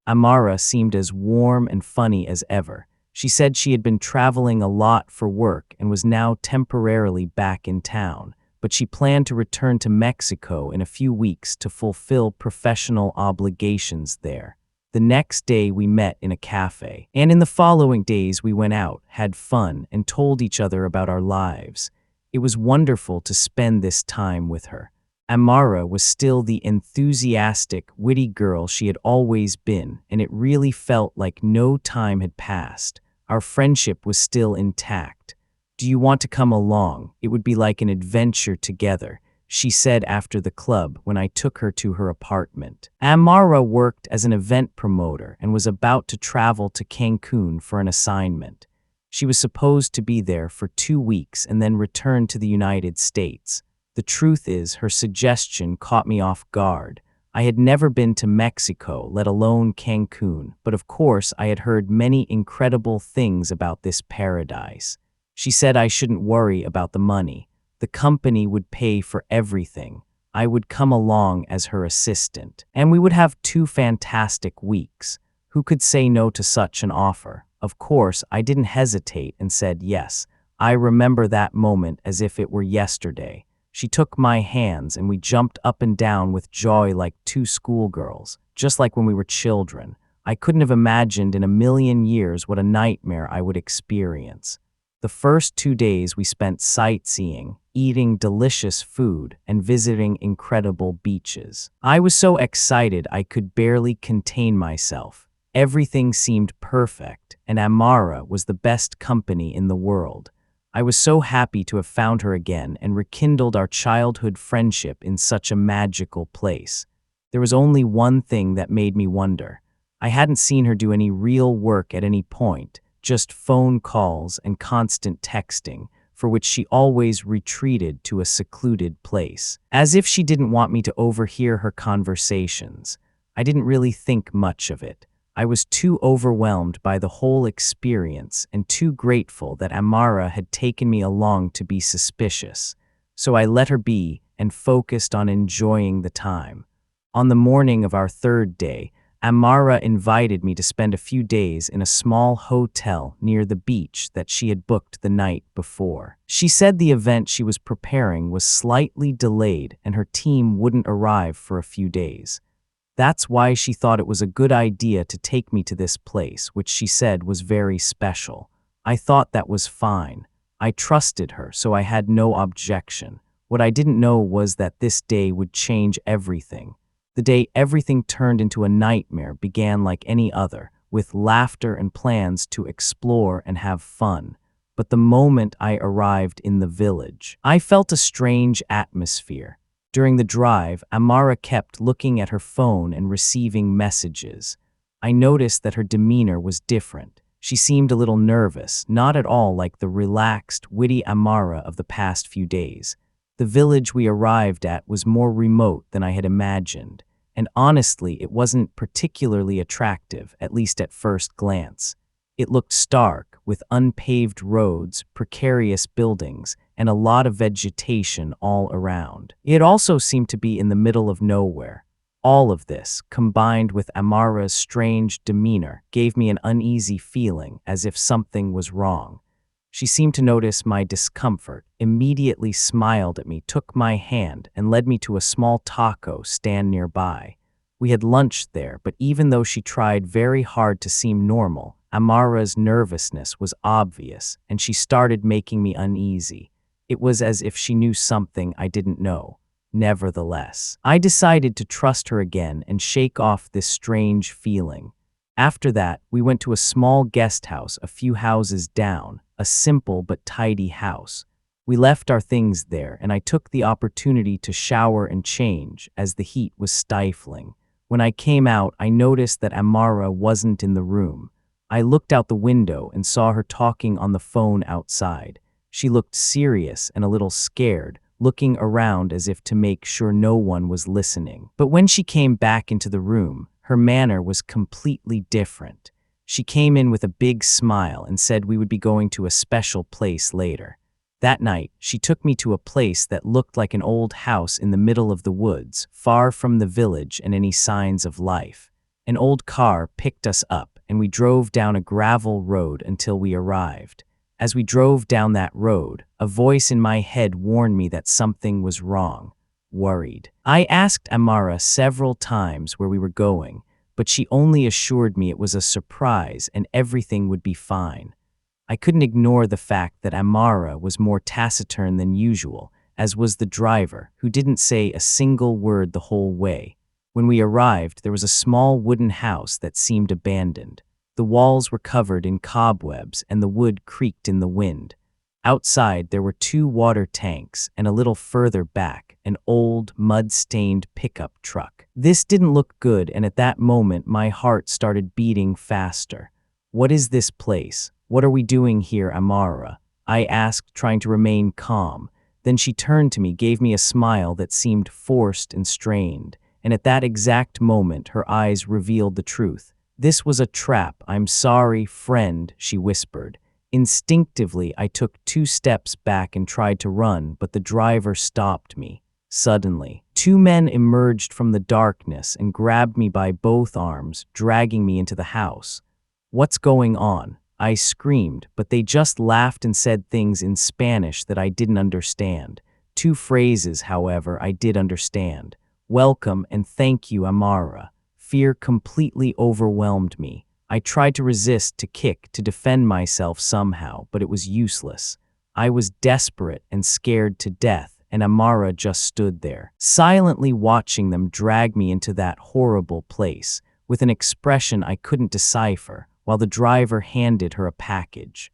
Amara seemed as warm and funny as ever. She said she had been traveling a lot for work and was now temporarily back in town, but she planned to return to Mexico in a few weeks to fulfill professional obligations there. The next day we met in a cafe, and in the following days we went out, had fun, and told each other about our lives. It was wonderful to spend this time with her. Amara was still the enthusiastic, witty girl she had always been, and it really felt like no time had passed. Our friendship was still intact. "Do you want to come along? It would be like an adventure together," she said after the club when I took her to her apartment. Amara worked as an event promoter and was about to travel to Cancun for an assignment. She was supposed to be there for 2 weeks and then return to the United States. The truth is, her suggestion caught me off guard. I had never been to Mexico, let alone Cancun, but of course I had heard many incredible things about this paradise. She said I shouldn't worry about the money. The company would pay for everything. I would come along as her assistant, and we would have 2 fantastic weeks. Who could say no to such an offer? Of course, I didn't hesitate and said yes. I remember that moment as if it were yesterday. She took my hands and we jumped up and down with joy like 2 schoolgirls, just like when we were children. I couldn't have imagined in a million years what a nightmare I would experience. The first 2 days we spent sightseeing, eating delicious food, and visiting incredible beaches. I was so excited I could barely contain myself. Everything seemed perfect, and Amara was the best company in the world. I was so happy to have found her again and rekindled our childhood friendship in such a magical place. There was only one thing that made me wonder. I hadn't seen her do any real work at any point, just phone calls and constant texting, for which she always retreated to a secluded place, as if she didn't want me to overhear her conversations. I didn't really think much of it. I was too overwhelmed by the whole experience and too grateful that Amara had taken me along to be suspicious. So I let her be and focused on enjoying the time. On the morning of our third day, Amara invited me to spend a few days in a small hotel near the beach that she had booked the night before. She said the event she was preparing was slightly delayed and her team wouldn't arrive for a few days. That's why she thought it was a good idea to take me to this place, which she said was very special. I thought that was fine. I trusted her, so I had no objection. What I didn't know was that this day would change everything. The day everything turned into a nightmare began like any other, with laughter and plans to explore and have fun. But the moment I arrived in the village, I felt a strange atmosphere. During the drive, Amara kept looking at her phone and receiving messages. I noticed that her demeanor was different. She seemed a little nervous, not at all like the relaxed, witty Amara of the past few days. The village we arrived at was more remote than I had imagined, and honestly, it wasn't particularly attractive, at least at first glance. It looked stark, with unpaved roads, precarious buildings, and a lot of vegetation all around. It also seemed to be in the middle of nowhere. All of this, combined with Amara's strange demeanor, gave me an uneasy feeling, as if something was wrong. She seemed to notice my discomfort, immediately smiled at me, took my hand, and led me to a small taco stand nearby. We had lunch there, but even though she tried very hard to seem normal, Amara's nervousness was obvious, and she started making me uneasy. It was as if she knew something I didn't know. Nevertheless, I decided to trust her again and shake off this strange feeling. After that, we went to a small guest house a few houses down, a simple but tidy house. We left our things there, and I took the opportunity to shower and change, as the heat was stifling. When I came out, I noticed that Amara wasn't in the room. I looked out the window and saw her talking on the phone outside. She looked serious and a little scared, looking around as if to make sure no one was listening. But when she came back into the room, her manner was completely different. She came in with a big smile and said we would be going to a special place later. That night, she took me to a place that looked like an old house in the middle of the woods, far from the village and any signs of life. An old car picked us up, and we drove down a gravel road until we arrived. As we drove down that road, a voice in my head warned me that something was wrong. Worried. I asked Amara several times where we were going, but she only assured me it was a surprise and everything would be fine. I couldn't ignore the fact that Amara was more taciturn than usual, as was the driver, who didn't say a single word the whole way. When we arrived, there was a small wooden house that seemed abandoned. The walls were covered in cobwebs and the wood creaked in the wind. Outside, there were 2 water tanks, and a little further back, an old, mud-stained pickup truck. This didn't look good, and at that moment, my heart started beating faster. What is this place? What are we doing here, Amara? I asked, trying to remain calm. Then she turned to me, gave me a smile that seemed forced and strained, and at that exact moment, her eyes revealed the truth. This was a trap. I'm sorry, friend, she whispered. Instinctively, I took 2 steps back and tried to run, but the driver stopped me. Suddenly, 2 men emerged from the darkness and grabbed me by both arms, dragging me into the house. What's going on? I screamed, but they just laughed and said things in Spanish that I didn't understand. 2 phrases, however, I did understand. Welcome and thank you, Amara. Fear completely overwhelmed me. I tried to resist, to kick, to defend myself somehow, but it was useless. I was desperate and scared to death, and Amara just stood there, silently watching them drag me into that horrible place, with an expression I couldn't decipher, while the driver handed her a package.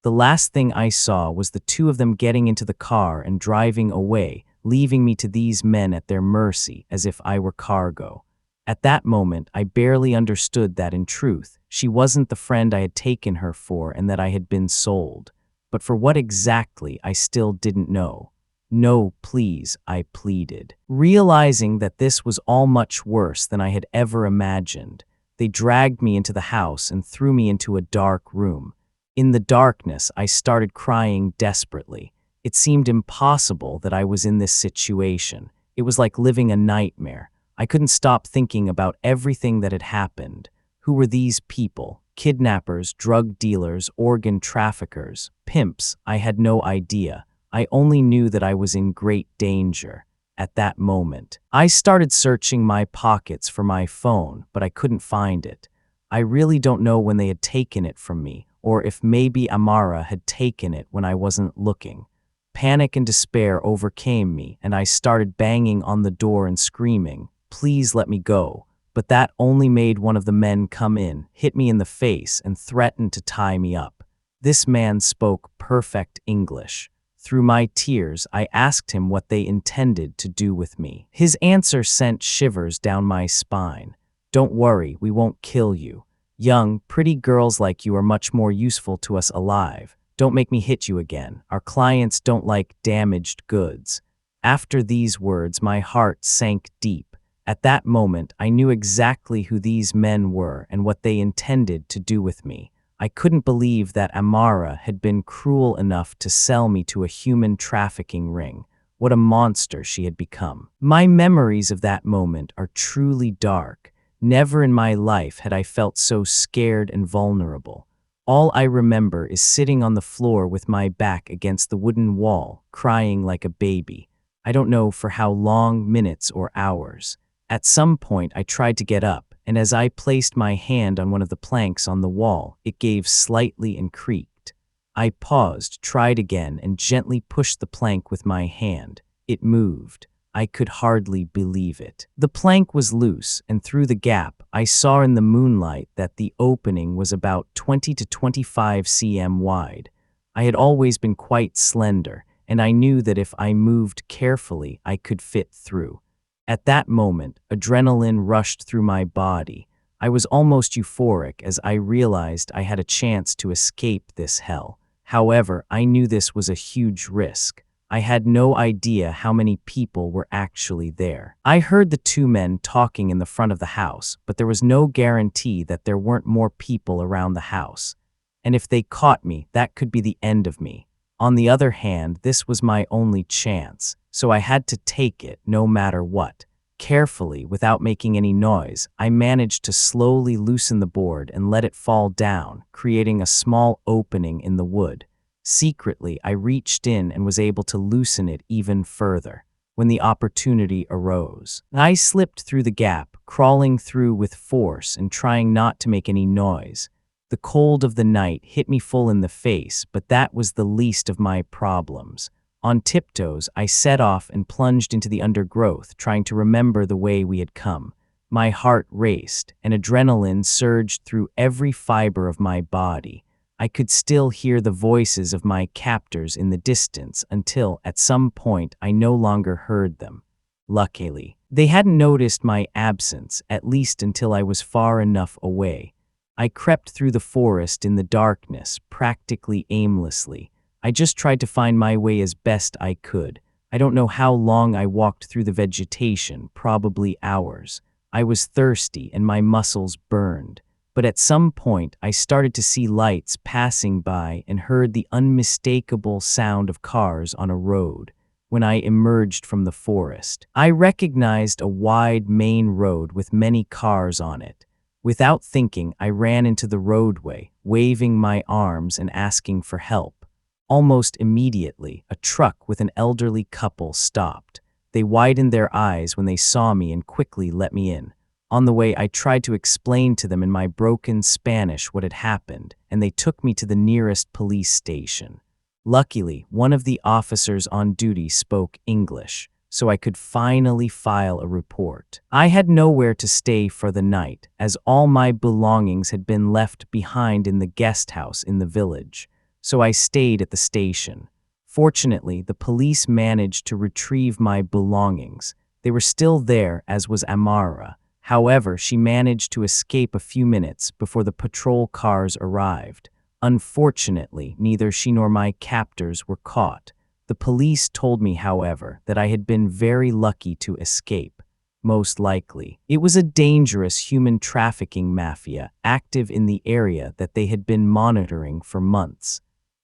The last thing I saw was the two of them getting into the car and driving away, leaving me to these men at their mercy as if I were cargo. At that moment, I barely understood that in truth, she wasn't the friend I had taken her for and that I had been sold. But for what exactly, I still didn't know. No, please, I pleaded. Realizing that this was all much worse than I had ever imagined, they dragged me into the house and threw me into a dark room. In the darkness, I started crying desperately. It seemed impossible that I was in this situation. It was like living a nightmare. I couldn't stop thinking about everything that had happened. Who were these people? Kidnappers, drug dealers, organ traffickers, pimps? I had no idea. I only knew that I was in great danger. At that moment, I started searching my pockets for my phone, but I couldn't find it. I really don't know when they had taken it from me, or if maybe Amara had taken it when I wasn't looking. Panic and despair overcame me, and I started banging on the door and screaming, "Please let me go." But that only made one of the men come in, hit me in the face, and threatened to tie me up. This man spoke perfect English. Through my tears, I asked him what they intended to do with me. His answer sent shivers down my spine. "Don't worry, we won't kill you. Young, pretty girls like you are much more useful to us alive. Don't make me hit you again. Our clients don't like damaged goods." After these words, my heart sank deep. At that moment, I knew exactly who these men were and what they intended to do with me. I couldn't believe that Amara had been cruel enough to sell me to a human trafficking ring. What a monster she had become. My memories of that moment are truly dark. Never in my life had I felt so scared and vulnerable. All I remember is sitting on the floor with my back against the wooden wall, crying like a baby. I don't know for how long, minutes or hours. At some point, I tried to get up, and as I placed my hand on one of the planks on the wall, it gave slightly and creaked. I paused, tried again, and gently pushed the plank with my hand. It moved. I could hardly believe it. The plank was loose, and through the gap, I saw in the moonlight that the opening was about 20 to 25 cm wide. I had always been quite slender, and I knew that if I moved carefully, I could fit through. At that moment, adrenaline rushed through my body. I was almost euphoric as I realized I had a chance to escape this hell. However, I knew this was a huge risk. I had no idea how many people were actually there. I heard the two men talking in the front of the house, but there was no guarantee that there weren't more people around the house. And if they caught me, that could be the end of me. On the other hand, this was my only chance, so I had to take it no matter what. Carefully, without making any noise, I managed to slowly loosen the board and let it fall down, creating a small opening in the wood. Secretly, I reached in and was able to loosen it even further. When the opportunity arose, I slipped through the gap, crawling through with force and trying not to make any noise. The cold of the night hit me full in the face, but that was the least of my problems. On tiptoes, I set off and plunged into the undergrowth, trying to remember the way we had come. My heart raced, and adrenaline surged through every fiber of my body. I could still hear the voices of my captors in the distance until, at some point, I no longer heard them. Luckily, they hadn't noticed my absence, at least until I was far enough away. I crept through the forest in the darkness, practically aimlessly. I just tried to find my way as best I could. I don't know how long I walked through the vegetation, probably hours. I was thirsty and my muscles burned. But at some point, I started to see lights passing by and heard the unmistakable sound of cars on a road. When I emerged from the forest, I recognized a wide main road with many cars on it. Without thinking, I ran into the roadway, waving my arms and asking for help. Almost immediately, a truck with an elderly couple stopped. They widened their eyes when they saw me and quickly let me in. On the way, I tried to explain to them in my broken Spanish what had happened, and they took me to the nearest police station. Luckily, one of the officers on duty spoke English, so I could finally file a report. I had nowhere to stay for the night, as all my belongings had been left behind in the guest house in the village. so I stayed at the station. Fortunately, the police managed to retrieve my belongings. They were still there, as was Amara. However, she managed to escape a few minutes before the patrol cars arrived. Unfortunately, neither she nor my captors were caught. The police told me, however, that I had been very lucky to escape. Most likely, it was a dangerous human trafficking mafia active in the area that they had been monitoring for months.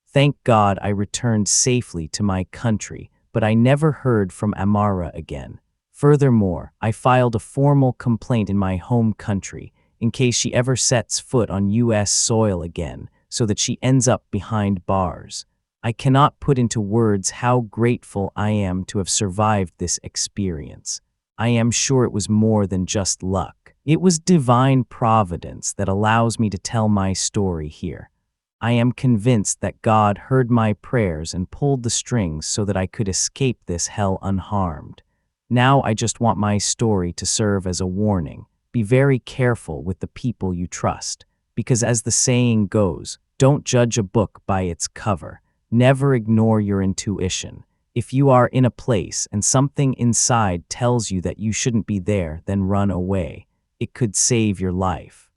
Thank God I returned safely to my country, but I never heard from Amara again. Furthermore, I filed a formal complaint in my home country in case she ever sets foot on U.S. soil again, so that she ends up behind bars. I cannot put into words how grateful I am to have survived this experience. I am sure it was more than just luck. It was divine providence that allows me to tell my story here. I am convinced that God heard my prayers and pulled the strings so that I could escape this hell unharmed. Now I just want my story to serve as a warning. Be very careful with the people you trust, because as the saying goes, don't judge a book by its cover. Never ignore your intuition. If you are in a place and something inside tells you that you shouldn't be there, then run away. It could save your life.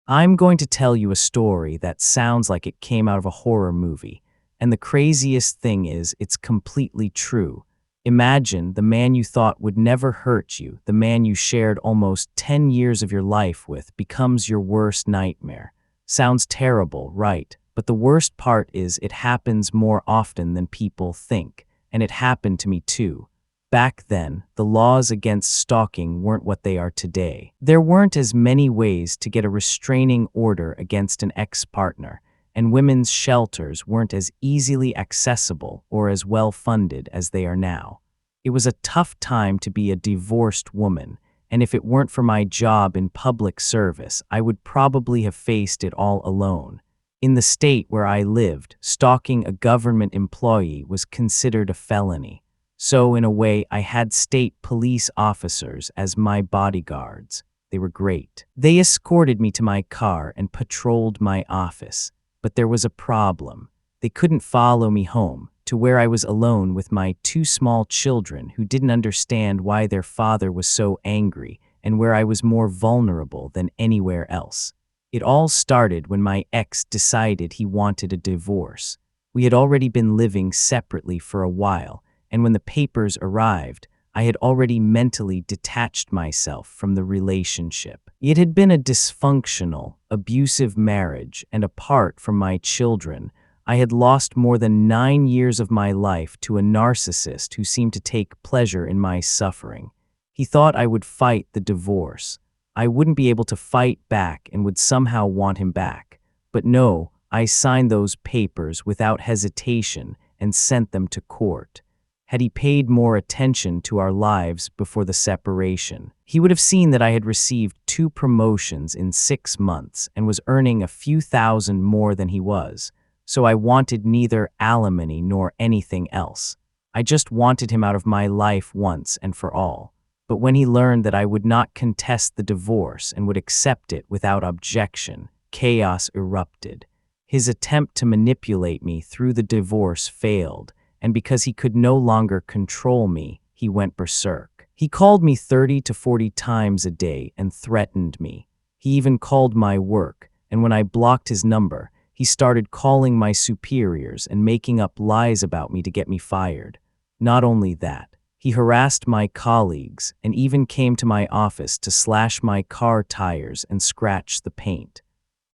I'm going to tell you a story that sounds like it came out of a horror movie, and the craziest thing is it's completely true. Imagine the man you thought would never hurt you, the man you shared almost 10 years of your life with, becomes your worst nightmare. Sounds terrible, right? But the worst part is it happens more often than people think, and it happened to me too. Back then, the laws against stalking weren't what they are today. There weren't as many ways to get a restraining order against an ex-partner, and women's shelters weren't as easily accessible or as well-funded as they are now. It was a tough time to be a divorced woman, and if it weren't for my job in public service, I would probably have faced it all alone. In the state where I lived, stalking a government employee was considered a felony. So, in a way, I had state police officers as my bodyguards. They were great. They escorted me to my car and patrolled my office. But there was a problem. They couldn't follow me home, to where I was alone with my 2 small children who didn't understand why their father was so angry and where I was more vulnerable than anywhere else. It all started when my ex decided he wanted a divorce. We had already been living separately for a while, and when the papers arrived, I had already mentally detached myself from the relationship. It had been a dysfunctional, abusive marriage, and apart from my children, I had lost more than 9 years of my life to a narcissist who seemed to take pleasure in my suffering. He thought I would fight the divorce. I wouldn't be able to fight back and would somehow want him back. But no, I signed those papers without hesitation and sent them to court. Had he paid more attention to our lives before the separation, he would have seen that I had received 2 promotions in 6 months and was earning a few thousand more than he was. So I wanted neither alimony nor anything else. I just wanted him out of my life once and for all. But when he learned that I would not contest the divorce and would accept it without objection, chaos erupted. His attempt to manipulate me through the divorce failed, and because he could no longer control me, he went berserk. He called me 30 to 40 times a day and threatened me. He even called my work, and when I blocked his number, he started calling my superiors and making up lies about me to get me fired. Not only that, he harassed my colleagues and even came to my office to slash my car tires and scratch the paint.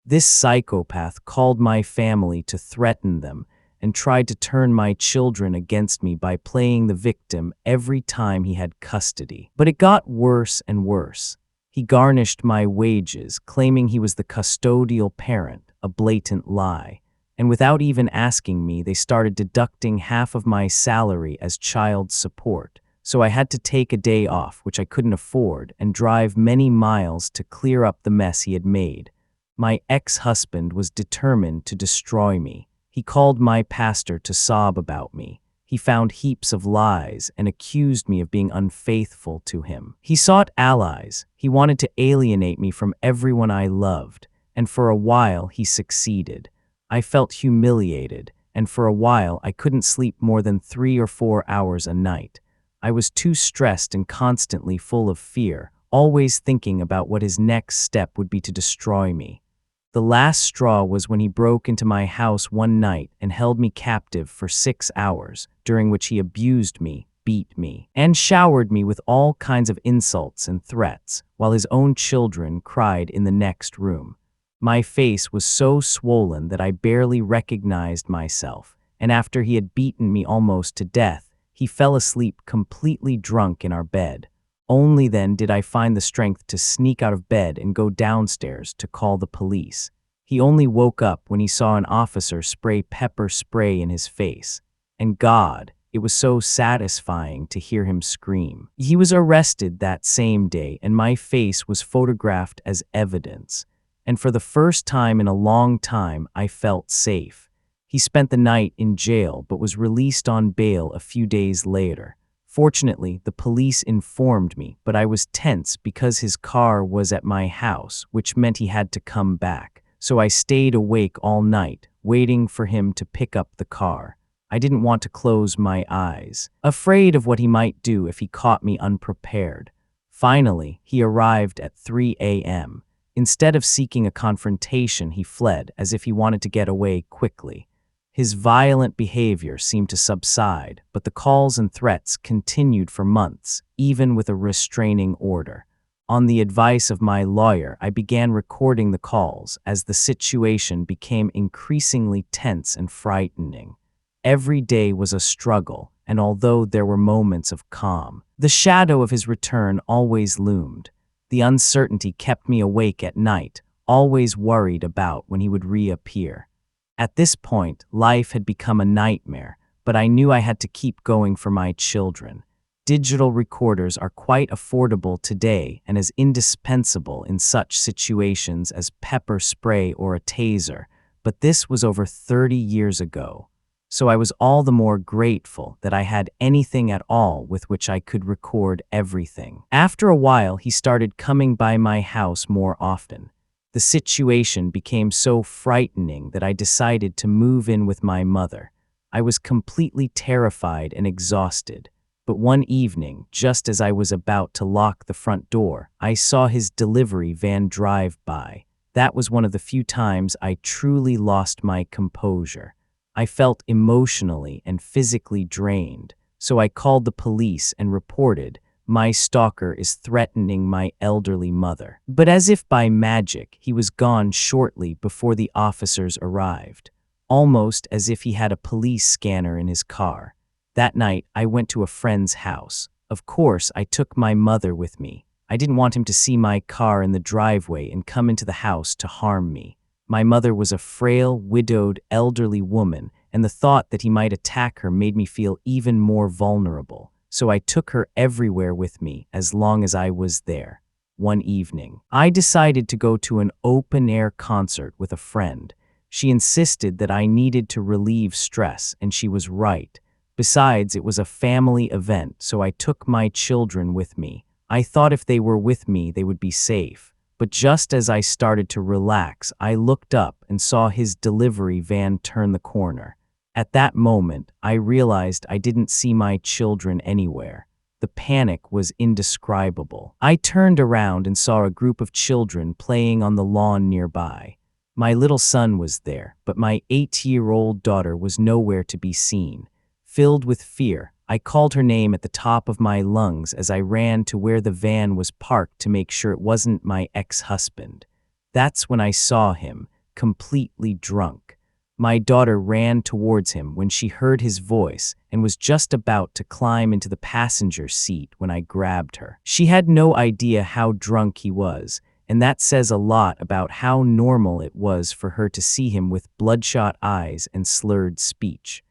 This psychopath called my family to threaten them and tried to turn my children against me by playing the victim every time he had custody. But it got worse and worse. He garnished my wages, claiming he was the custodial parent, a blatant lie. And without even asking me, they started deducting half of my salary as child support. So I had to take a day off, which I couldn't afford, and drive many miles to clear up the mess he had made. My ex-husband was determined to destroy me. He called my pastor to sob about me. He He found heaps of lies and accused me of being unfaithful to him. He sought allies. He wanted to alienate me from everyone I loved, and for a while he succeeded. I felt humiliated, and for a while I couldn't sleep more than 3 or 4 hours a night. I was too stressed and constantly full of fear, always thinking about what his next step would be to destroy me. The last straw was when he broke into my house one night and held me captive for 6 hours, during which he abused me, beat me, and showered me with all kinds of insults and threats, while his own children cried in the next room. My face was so swollen that I barely recognized myself, and after he had beaten me almost to death, he fell asleep completely drunk in our bed. Only then did I find the strength to sneak out of bed and go downstairs to call the police. He only woke up when he saw an officer spray pepper spray in his face. And God, it was so satisfying to hear him scream. He was arrested that same day, and my face was photographed as evidence. And for the first time in a long time, I felt safe. He spent the night in jail but was released on bail a few days later. Fortunately, the police informed me, but I was tense because his car was at my house, which meant he had to come back. So I stayed awake all night, waiting for him to pick up the car. I didn't want to close my eyes, afraid of what he might do if he caught me unprepared. Finally, he arrived at 3 a.m. Instead of seeking a confrontation, he fled as if he wanted to get away quickly. His violent behavior seemed to subside, but the calls and threats continued for months, even with a restraining order. On the advice of my lawyer, I began recording the calls as the situation became increasingly tense and frightening. Every day was a struggle, and although there were moments of calm, the shadow of his return always loomed. The uncertainty kept me awake at night, always worried about when he would reappear. At this point, life had become a nightmare, but I knew I had to keep going for my children. Digital recorders are quite affordable today and as indispensable in such situations as pepper spray or a taser, but this was over 30 years ago. So I was all the more grateful that I had anything at all with which I could record everything. After a while, he started coming by my house more often. The situation became so frightening that I decided to move in with my mother. I was completely terrified and exhausted. But one evening, just as I was about to lock the front door, I saw his delivery van drive by. That was one of the few times I truly lost my composure. I felt emotionally and physically drained, so I called the police and reported, "My stalker is threatening my elderly mother." But as if by magic, he was gone shortly before the officers arrived, almost as if he had a police scanner in his car. That night, I went to a friend's house. Of course, I took my mother with me. I didn't want him to see my car in the driveway and come into the house to harm me. My mother was a frail, widowed, elderly woman, and the thought that he might attack her made me feel even more vulnerable. So I took her everywhere with me as long as I was there. One evening, I decided to go to an open-air concert with a friend. She insisted that I needed to relieve stress, and she was right. Besides, it was a family event, so I took my children with me. I thought if they were with me, they would be safe. But just as I started to relax, I looked up and saw his delivery van turn the corner. At that moment, I realized I didn't see my children anywhere. The panic was indescribable. I turned around and saw a group of children playing on the lawn nearby. My little son was there, but my 8-year-old daughter was nowhere to be seen. Filled with fear, I called her name at the top of my lungs as I ran to where the van was parked to make sure it wasn't my ex-husband. That's when I saw him, completely drunk. My daughter ran towards him when she heard his voice and was just about to climb into the passenger seat when I grabbed her. She had no idea how drunk he was, and that says a lot about how normal it was for her to see him with bloodshot eyes and slurred speech.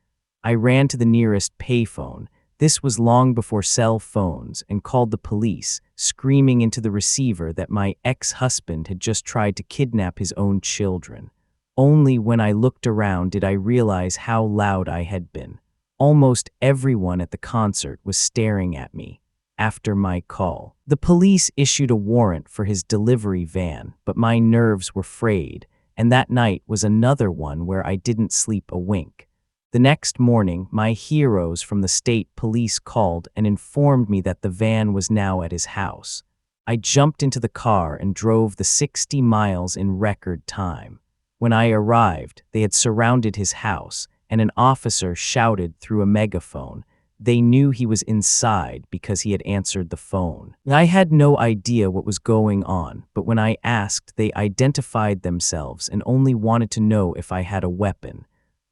I ran to the nearest payphone. This was long before cell phones, and called the police, screaming into the receiver that my ex-husband had just tried to kidnap his own children. Only when I looked around did I realize how loud I had been. Almost everyone at the concert was staring at me. After my call, the police issued a warrant for his delivery van, but my nerves were frayed, and that night was another one where I didn't sleep a wink. The next morning, my heroes from the state police called and informed me that the van was now at his house. I jumped into the car and drove the 60 miles in record time. When I arrived, they had surrounded his house, and an officer shouted through a megaphone. They knew he was inside because he had answered the phone. I had no idea what was going on, but when I asked, they identified themselves and only wanted to know if I had a weapon.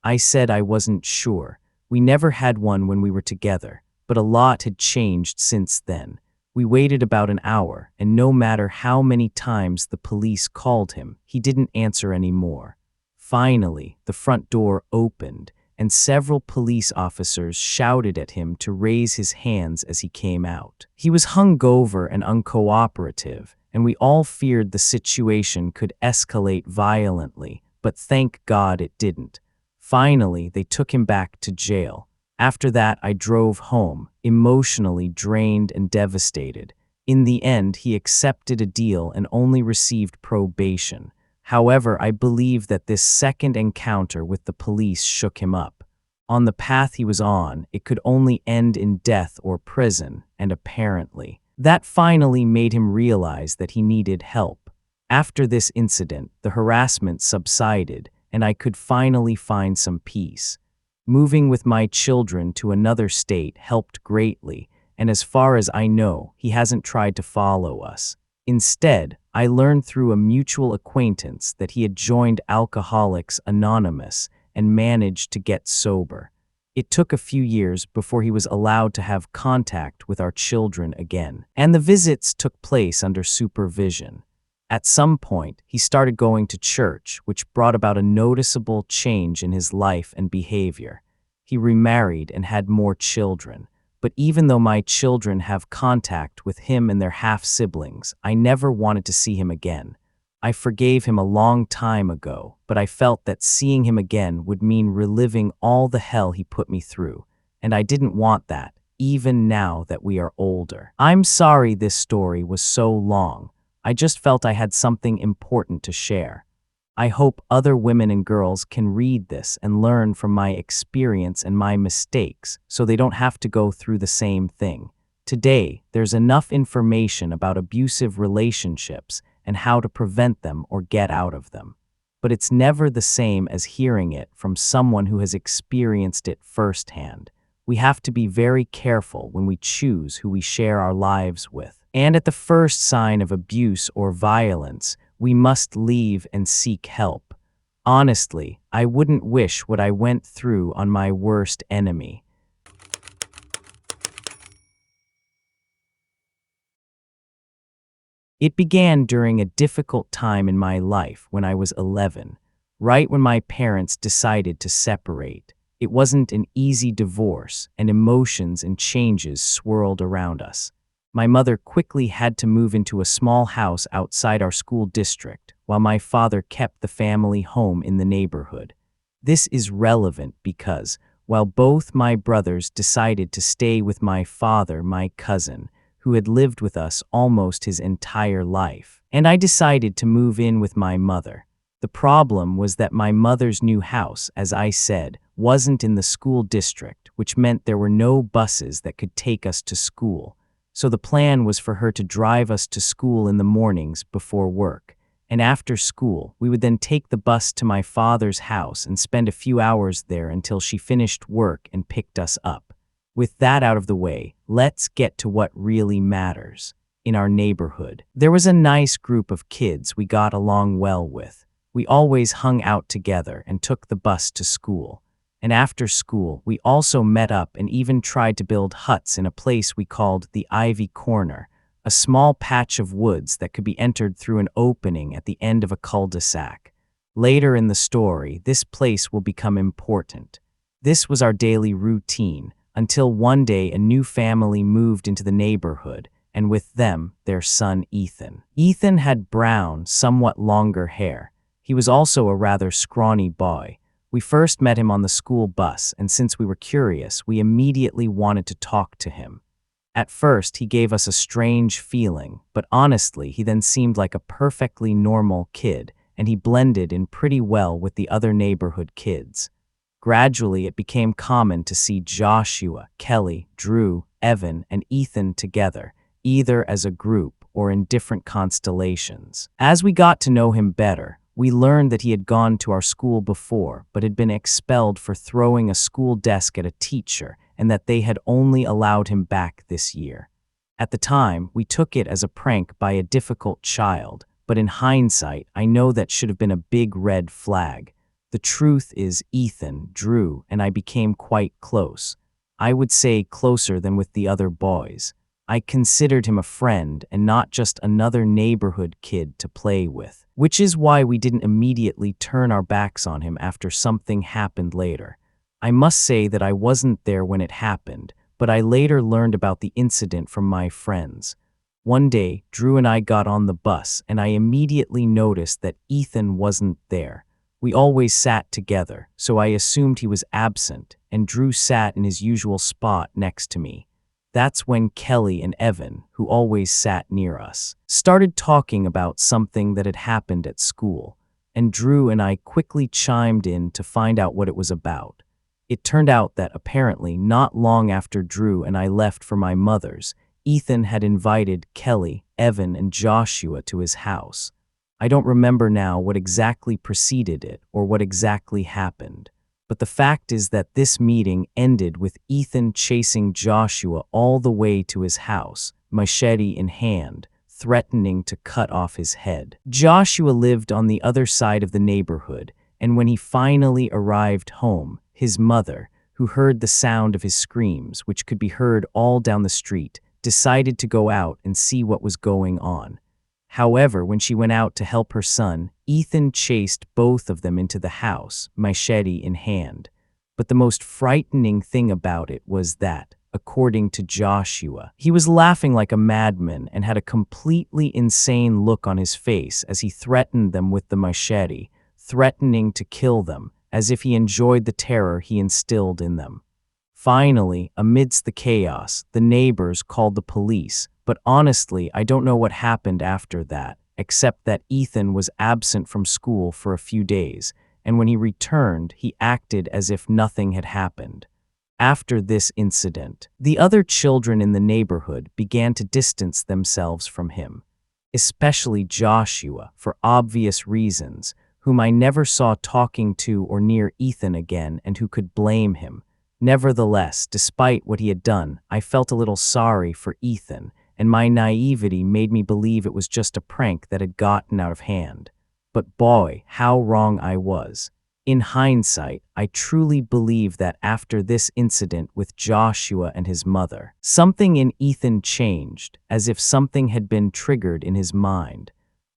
I said I wasn't sure. We never had one when we were together, but a lot had changed since then. We waited about an hour, and no matter how many times the police called him, he didn't answer anymore. Finally, the front door opened, and several police officers shouted at him to raise his hands as he came out. He was hungover and uncooperative, and we all feared the situation could escalate violently, but thank God it didn't. Finally, they took him back to jail. After that, I drove home, emotionally drained and devastated. In the end, he accepted a deal and only received probation. However, I believe that this second encounter with the police shook him up. On the path he was on, it could only end in death or prison, and apparently, that finally made him realize that he needed help. After this incident, the harassment subsided, and I could finally find some peace. Moving with my children to another state helped greatly, and as far as I know, he hasn't tried to follow us. Instead, I learned through a mutual acquaintance that he had joined Alcoholics Anonymous and managed to get sober. It took a few years before he was allowed to have contact with our children again, and the visits took place under supervision. At some point, he started going to church, which brought about a noticeable change in his life and behavior. He remarried and had more children. But even though my children have contact with him and their half-siblings, I never wanted to see him again. I forgave him a long time ago, but I felt that seeing him again would mean reliving all the hell he put me through, and I didn't want that, even now that we are older. I'm sorry this story was so long. I just felt I had something important to share. I hope other women and girls can read this and learn from my experience and my mistakes so they don't have to go through the same thing. Today, there's enough information about abusive relationships and how to prevent them or get out of them. But it's never the same as hearing it from someone who has experienced it firsthand. We have to be very careful when we choose who we share our lives with. And at the first sign of abuse or violence, we must leave and seek help. Honestly, I wouldn't wish what I went through on my worst enemy. It began during a difficult time in my life when I was 11, right when my parents decided to separate. It wasn't an easy divorce, and emotions and changes swirled around us. My mother quickly had to move into a small house outside our school district, while my father kept the family home in the neighborhood. This is relevant because, while both my brothers decided to stay with my father, my cousin, who had lived with us almost his entire life, and I decided to move in with my mother. The problem was that my mother's new house, as I said, wasn't in the school district, which meant there were no buses that could take us to school. So the plan was for her to drive us to school in the mornings before work, and after school, we would then take the bus to my father's house and spend a few hours there until she finished work and picked us up. With that out of the way, let's get to what really matters. In our neighborhood, there was a nice group of kids we got along well with. We always hung out together and took the bus to school. And after school, we also met up and even tried to build huts in a place we called the Ivy Corner, a small patch of woods that could be entered through an opening at the end of a cul-de-sac. Later in the story, this place will become important. This was our daily routine, until one day a new family moved into the neighborhood, and with them, their son Ethan. Ethan had brown, somewhat longer hair. He was also a rather scrawny boy. We first met him on the school bus, and since we were curious, we immediately wanted to talk to him. At first, he gave us a strange feeling, but honestly, he then seemed like a perfectly normal kid, and he blended in pretty well with the other neighborhood kids. Gradually, it became common to see Joshua, Kelly, Drew, Evan, and Ethan together, either as a group or in different constellations. As we got to know him better, we learned that he had gone to our school before, but had been expelled for throwing a school desk at a teacher, and that they had only allowed him back this year. At the time, we took it as a prank by a difficult child, but in hindsight, I know that should have been a big red flag. The truth is Ethan, Drew, and I became quite close. I would say closer than with the other boys. I considered him a friend and not just another neighborhood kid to play with, which is why we didn't immediately turn our backs on him after something happened later. I must say that I wasn't there when it happened, but I later learned about the incident from my friends. One day, Drew and I got on the bus, and I immediately noticed that Ethan wasn't there. We always sat together, so I assumed he was absent, and Drew sat in his usual spot next to me. That's when Kelly and Evan, who always sat near us, started talking about something that had happened at school, and Drew and I quickly chimed in to find out what it was about. It turned out that apparently not long after Drew and I left for my mother's, Ethan had invited Kelly, Evan, and Joshua to his house. I don't remember now what exactly preceded it or what exactly happened, but the fact is that this meeting ended with Ethan chasing Joshua all the way to his house, machete in hand, threatening to cut off his head. Joshua lived on the other side of the neighborhood, and when he finally arrived home, his mother, who heard the sound of his screams, which could be heard all down the street, decided to go out and see what was going on. However, when she went out to help her son, Ethan chased both of them into the house, machete in hand. But the most frightening thing about it was that, according to Joshua, he was laughing like a madman and had a completely insane look on his face as he threatened them with the machete, threatening to kill them, as if he enjoyed the terror he instilled in them. Finally, amidst the chaos, the neighbors called the police, but honestly, I don't know what happened after that, except that Ethan was absent from school for a few days, and when he returned, he acted as if nothing had happened. After this incident, the other children in the neighborhood began to distance themselves from him, especially Joshua, for obvious reasons, whom I never saw talking to or near Ethan again and who could blame him. Nevertheless, despite what he had done, I felt a little sorry for Ethan, and my naivety made me believe it was just a prank that had gotten out of hand. But boy, how wrong I was. In hindsight, I truly believe that after this incident with Joshua and his mother, something in Ethan changed, as if something had been triggered in his mind.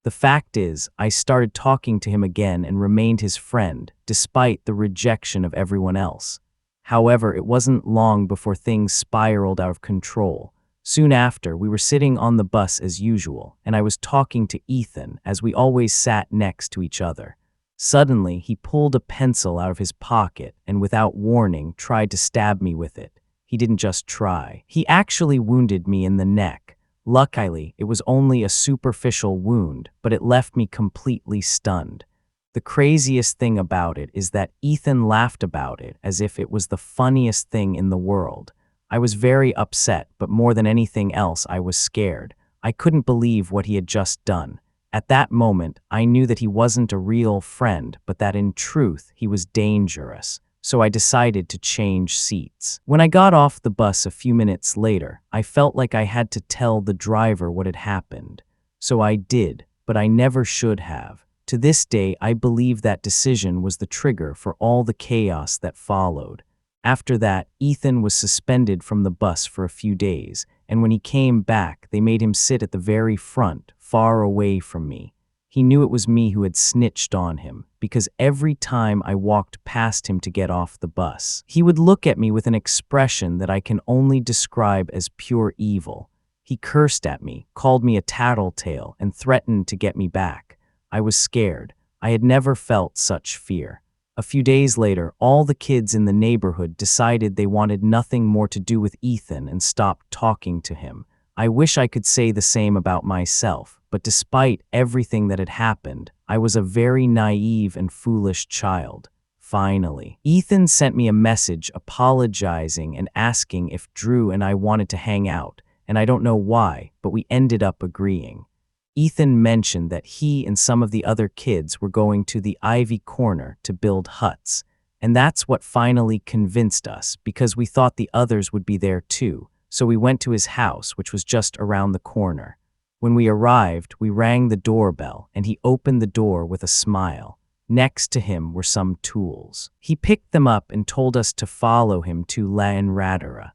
The fact is, I started talking to him again and remained his friend, despite the rejection of everyone else. However, it wasn't long before things spiraled out of control. Soon after, we were sitting on the bus as usual, and I was talking to Ethan as we always sat next to each other. Suddenly, he pulled a pencil out of his pocket and without warning tried to stab me with it. He didn't just try. He actually wounded me in the neck. Luckily, it was only a superficial wound, but it left me completely stunned. The craziest thing about it is that Ethan laughed about it as if it was the funniest thing in the world. I was very upset, but more than anything else, I was scared. I couldn't believe what he had just done. At that moment, I knew that he wasn't a real friend, but that in truth, he was dangerous. So I decided to change seats. When I got off the bus a few minutes later, I felt like I had to tell the driver what had happened. So I did, but I never should have. To this day, I believe that decision was the trigger for all the chaos that followed. After that, Ethan was suspended from the bus for a few days, and when he came back, they made him sit at the very front, far away from me. He knew it was me who had snitched on him, because every time I walked past him to get off the bus, he would look at me with an expression that I can only describe as pure evil. He cursed at me, called me a tattletale, and threatened to get me back. I was scared. I had never felt such fear. A few days later, all the kids in the neighborhood decided they wanted nothing more to do with Ethan and stopped talking to him. I wish I could say the same about myself, but despite everything that had happened, I was a very naive and foolish child. Finally, Ethan sent me a message apologizing and asking if Drew and I wanted to hang out, and I don't know why, but we ended up agreeing. Ethan mentioned that he and some of the other kids were going to the Ivy Corner to build huts, and that's what finally convinced us because we thought the others would be there too, so we went to his house, which was just around the corner. When we arrived, we rang the doorbell, and he opened the door with a smile. Next to him were some tools. He picked them up and told us to follow him to La Enradera.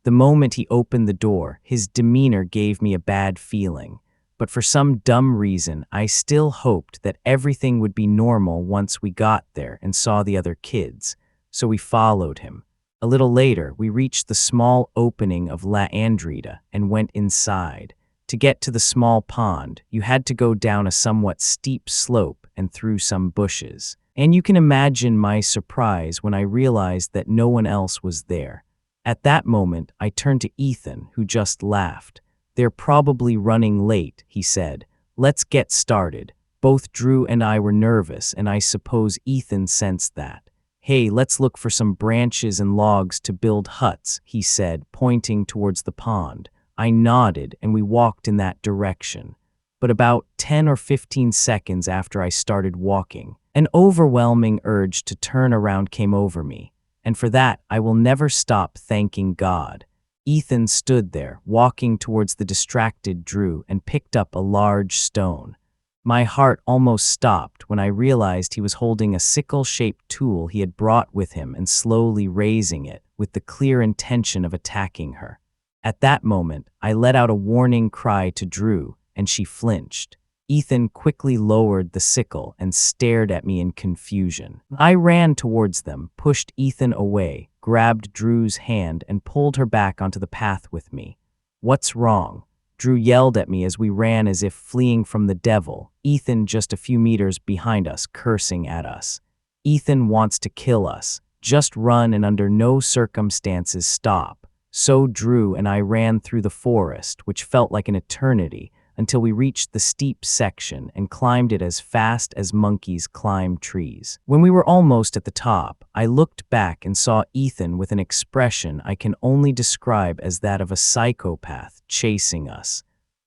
The moment he opened the door, his demeanor gave me a bad feeling. But for some dumb reason, I still hoped that everything would be normal once we got there and saw the other kids, so we followed him. A little later, we reached the small opening of La Andrita and went inside. To get to the small pond, you had to go down a somewhat steep slope and through some bushes. And you can imagine my surprise when I realized that no one else was there. At that moment, I turned to Ethan, who just laughed. "They're probably running late," he said. "Let's get started." Both Drew and I were nervous, and I suppose Ethan sensed that. "Hey, let's look for some branches and logs to build huts," he said, pointing towards the pond. I nodded, and we walked in that direction. But about 10 or 15 seconds after I started walking, an overwhelming urge to turn around came over me, and for that I will never stop thanking God. Ethan stood there, walking towards the distracted Drew, and picked up a large stone. My heart almost stopped when I realized he was holding a sickle-shaped tool he had brought with him and slowly raising it, with the clear intention of attacking her. At that moment, I let out a warning cry to Drew, and she flinched. Ethan quickly lowered the sickle and stared at me in confusion. I ran towards them, pushed Ethan away, grabbed Drew's hand, and pulled her back onto the path with me. "What's wrong?" Drew yelled at me as we ran as if fleeing from the devil, Ethan just a few meters behind us, cursing at us. "Ethan wants to kill us. Just run and under no circumstances stop." So Drew and I ran through the forest, which felt like an eternity, until we reached the steep section and climbed it as fast as monkeys climb trees. When we were almost at the top, I looked back and saw Ethan with an expression I can only describe as that of a psychopath chasing us.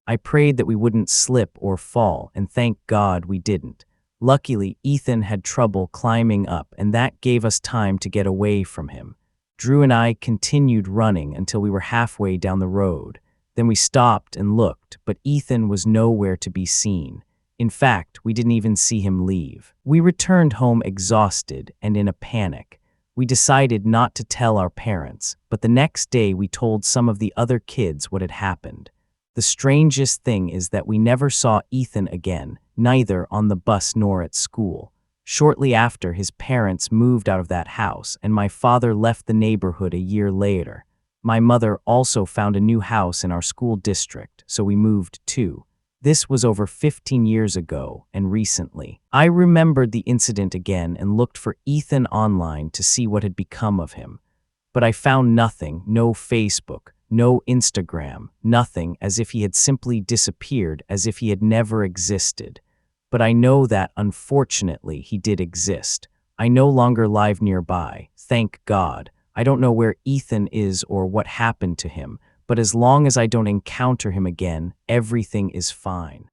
I prayed that we wouldn't slip or fall, and thank God we didn't. Luckily, Ethan had trouble climbing up, and that gave us time to get away from him. Drew and I continued running until we were halfway down the road. Then we stopped and looked, but Ethan was nowhere to be seen. In fact, we didn't even see him leave. We returned home exhausted and in a panic. We decided not to tell our parents, but the next day we told some of the other kids what had happened. The strangest thing is that we never saw Ethan again, neither on the bus nor at school. Shortly after, his parents moved out of that house, and my father left the neighborhood a year later. My mother also found a new house in our school district, so we moved too. This was over 15 years ago, and recently. I remembered the incident again and looked for Ethan online to see what had become of him. But I found nothing, no Facebook, no Instagram, nothing, as if he had simply disappeared, as if he had never existed. But I know that, unfortunately, he did exist. I no longer live nearby, thank God. I don't know where Ethan is or what happened to him, but as long as I don't encounter him again, everything is fine.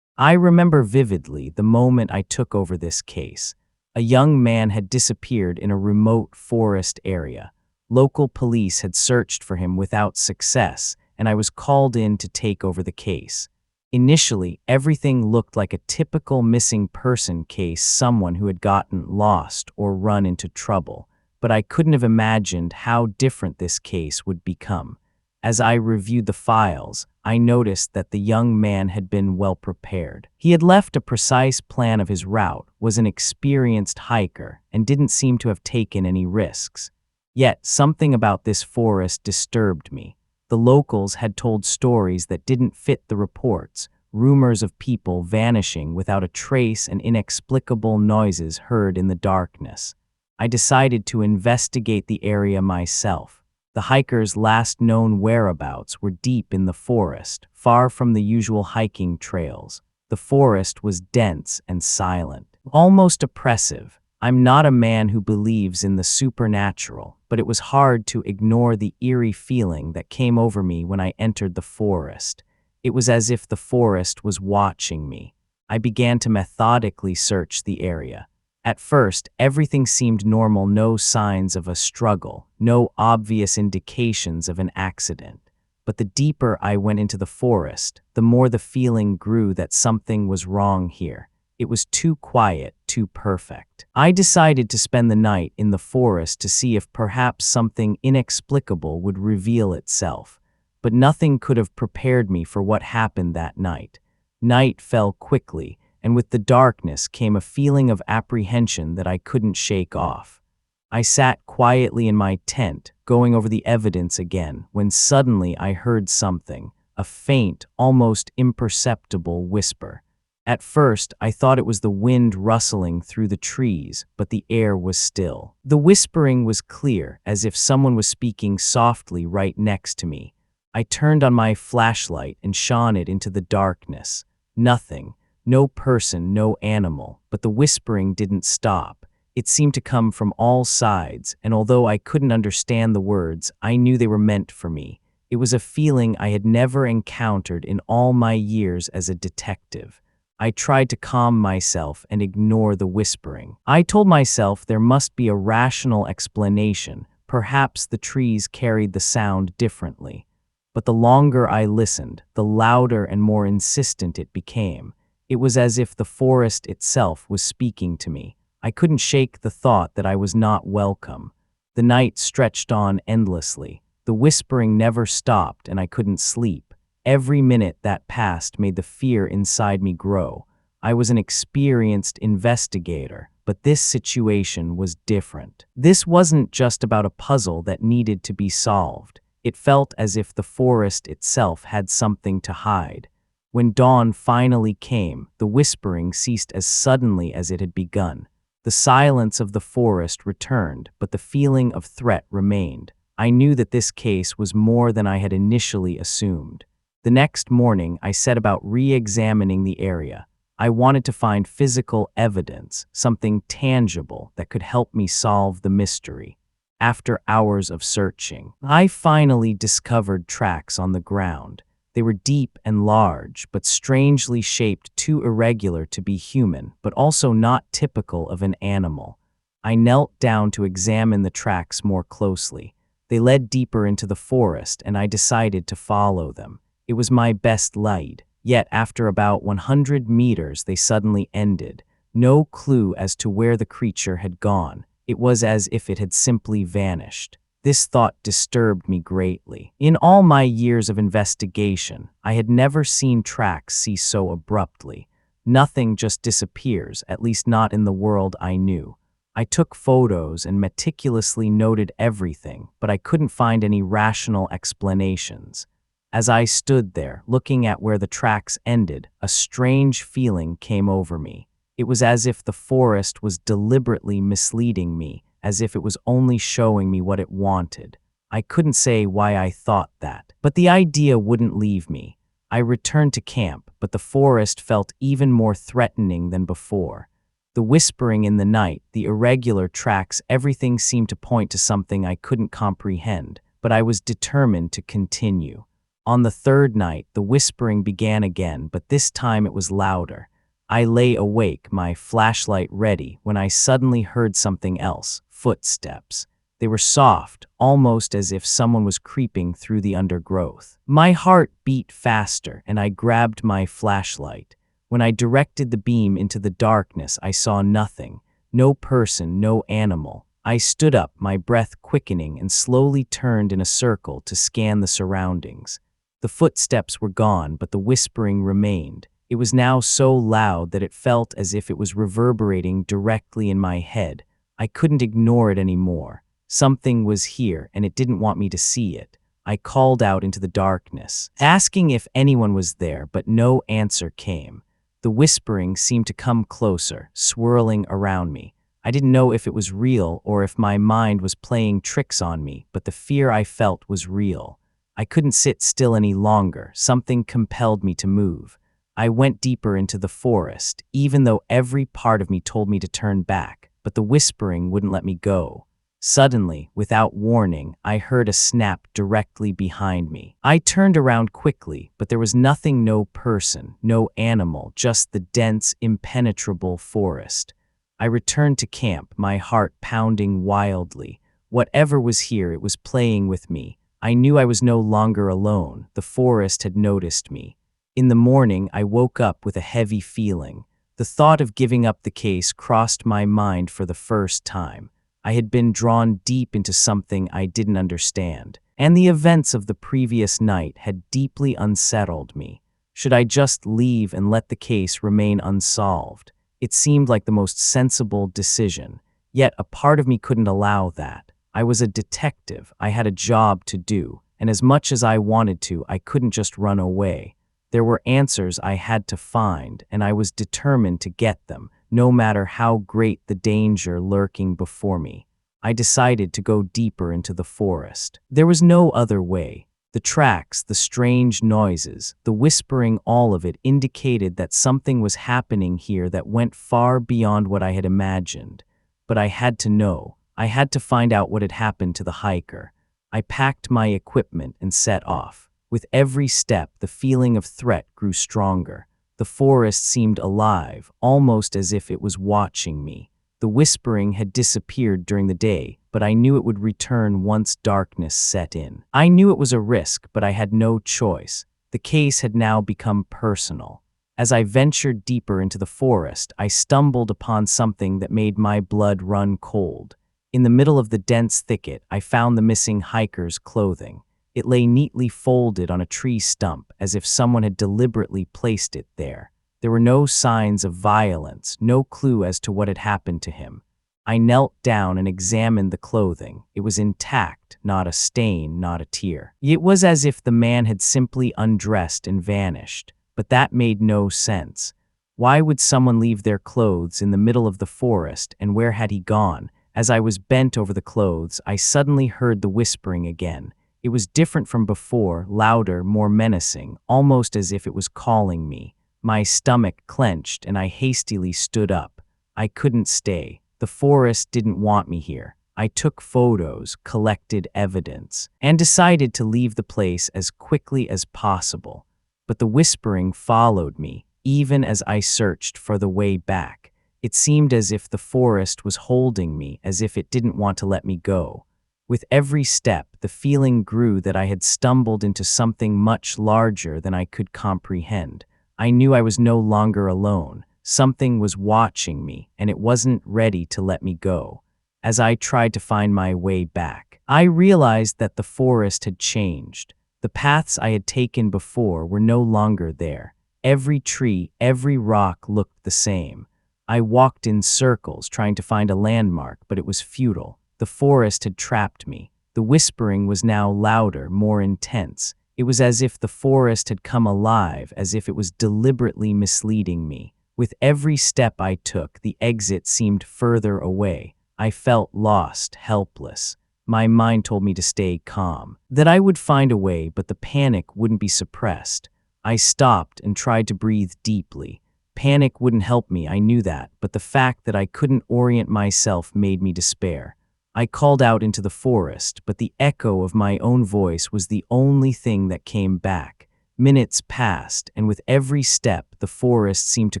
I remember vividly the moment I took over this case. A young man had disappeared in a remote forest area. Local police had searched for him without success, and I was called in to take over the case. Initially, everything looked like a typical missing person case, someone who had gotten lost or run into trouble, but I couldn't have imagined how different this case would become. As I reviewed the files, I noticed that the young man had been well prepared. He had left a precise plan of his route, was an experienced hiker, and didn't seem to have taken any risks. Yet, something about this forest disturbed me. The locals had told stories that didn't fit the reports, rumors of people vanishing without a trace, and inexplicable noises heard in the darkness. I decided to investigate the area myself. The hikers' last known whereabouts were deep in the forest, far from the usual hiking trails. The forest was dense and silent, almost oppressive. I'm not a man who believes in the supernatural, but it was hard to ignore the eerie feeling that came over me when I entered the forest. It was as if the forest was watching me. I began to methodically search the area. At first, everything seemed normal, no signs of a struggle, no obvious indications of an accident. But the deeper I went into the forest, the more the feeling grew that something was wrong here. It was too quiet, too perfect. I decided to spend the night in the forest to see if perhaps something inexplicable would reveal itself. But nothing could have prepared me for what happened that night. Night fell quickly, and with the darkness came a feeling of apprehension that I couldn't shake off. I sat quietly in my tent, going over the evidence again, when suddenly I heard something, a faint, almost imperceptible whisper. At first, I thought it was the wind rustling through the trees, but the air was still. The whispering was clear, as if someone was speaking softly right next to me. I turned on my flashlight and shone it into the darkness. Nothing. No person, no animal, but the whispering didn't stop. It seemed to come from all sides, and although I couldn't understand the words, I knew they were meant for me. It was a feeling I had never encountered in all my years as a detective. I tried to calm myself and ignore the whispering. I told myself there must be a rational explanation. Perhaps the trees carried the sound differently. But the longer I listened, the louder and more insistent it became. It was as if the forest itself was speaking to me. I couldn't shake the thought that I was not welcome. The night stretched on endlessly. The whispering never stopped, and I couldn't sleep. Every minute that passed made the fear inside me grow. I was an experienced investigator, but this situation was different. This wasn't just about a puzzle that needed to be solved. It felt as if the forest itself had something to hide. When dawn finally came, the whispering ceased as suddenly as it had begun. The silence of the forest returned, but the feeling of threat remained. I knew that this case was more than I had initially assumed. The next morning, I set about re-examining the area. I wanted to find physical evidence, something tangible that could help me solve the mystery. After hours of searching, I finally discovered tracks on the ground. They were deep and large, but strangely shaped, too irregular to be human, but also not typical of an animal. I knelt down to examine the tracks more closely. They led deeper into the forest, and I decided to follow them. It was my best lead. Yet after about 100 meters, they suddenly ended. No clue as to where the creature had gone. It was as if it had simply vanished. This thought disturbed me greatly. In all my years of investigation, I had never seen tracks cease so abruptly. Nothing just disappears, at least not in the world I knew. I took photos and meticulously noted everything, but I couldn't find any rational explanations. As I stood there, looking at where the tracks ended, a strange feeling came over me. It was as if the forest was deliberately misleading me, as if it was only showing me what it wanted. I couldn't say why I thought that, but the idea wouldn't leave me. I returned to camp, but the forest felt even more threatening than before. The whispering in the night, the irregular tracks, everything seemed to point to something I couldn't comprehend, but I was determined to continue. On the third night, the whispering began again, but this time it was louder. I lay awake, my flashlight ready, when I suddenly heard something else. Footsteps. They were soft, almost as if someone was creeping through the undergrowth. My heart beat faster, and I grabbed my flashlight. When I directed the beam into the darkness, I saw nothing. No person, no animal. I stood up, my breath quickening, and slowly turned in a circle to scan the surroundings. The footsteps were gone, but the whispering remained. It was now so loud that it felt as if it was reverberating directly in my head. I couldn't ignore it anymore. Something was here, and it didn't want me to see it. I called out into the darkness, asking if anyone was there, but no answer came. The whispering seemed to come closer, swirling around me. I didn't know if it was real or if my mind was playing tricks on me, but the fear I felt was real. I couldn't sit still any longer. Something compelled me to move. I went deeper into the forest, even though every part of me told me to turn back, but the whispering wouldn't let me go. Suddenly, without warning, I heard a snap directly behind me. I turned around quickly, but there was nothing, no person, no animal, just the dense, impenetrable forest. I returned to camp, my heart pounding wildly. Whatever was here, it was playing with me. I knew I was no longer alone. The forest had noticed me. In the morning, I woke up with a heavy feeling. The thought of giving up the case crossed my mind for the first time. I had been drawn deep into something I didn't understand, and the events of the previous night had deeply unsettled me. Should I just leave and let the case remain unsolved? It seemed like the most sensible decision, yet a part of me couldn't allow that. I was a detective, I had a job to do, and as much as I wanted to, I couldn't just run away. There were answers I had to find, and I was determined to get them, no matter how great the danger lurking before me. I decided to go deeper into the forest. There was no other way. The tracks, the strange noises, the whispering, all of it indicated that something was happening here that went far beyond what I had imagined. But I had to know. I had to find out what had happened to the hiker. I packed my equipment and set off. With every step, the feeling of threat grew stronger. The forest seemed alive, almost as if it was watching me. The whispering had disappeared during the day, but I knew it would return once darkness set in. I knew it was a risk, but I had no choice. The case had now become personal. As I ventured deeper into the forest, I stumbled upon something that made my blood run cold. In the middle of the dense thicket, I found the missing hiker's clothing. It lay neatly folded on a tree stump, as if someone had deliberately placed it there. There were no signs of violence, no clue as to what had happened to him. I knelt down and examined the clothing. It was intact, not a stain, not a tear. It was as if the man had simply undressed and vanished. But that made no sense. Why would someone leave their clothes in the middle of the forest, and where had he gone? As I was bent over the clothes, I suddenly heard the whispering again. It was different from before, louder, more menacing, almost as if it was calling me. My stomach clenched, and I hastily stood up. I couldn't stay. The forest didn't want me here. I took photos, collected evidence, and decided to leave the place as quickly as possible. But the whispering followed me, even as I searched for the way back. It seemed as if the forest was holding me, as if it didn't want to let me go. With every step, the feeling grew that I had stumbled into something much larger than I could comprehend. I knew I was no longer alone. Something was watching me, and it wasn't ready to let me go. As I tried to find my way back, I realized that the forest had changed. The paths I had taken before were no longer there. Every tree, every rock looked the same. I walked in circles trying to find a landmark, but it was futile. The forest had trapped me. The whispering was now louder, more intense. It was as if the forest had come alive, as if it was deliberately misleading me. With every step I took, the exit seemed further away. I felt lost, helpless. My mind told me to stay calm, that I would find a way, but the panic wouldn't be suppressed. I stopped and tried to breathe deeply. Panic wouldn't help me, I knew that, but the fact that I couldn't orient myself made me despair. I called out into the forest, but the echo of my own voice was the only thing that came back. Minutes passed, and with every step, the forest seemed to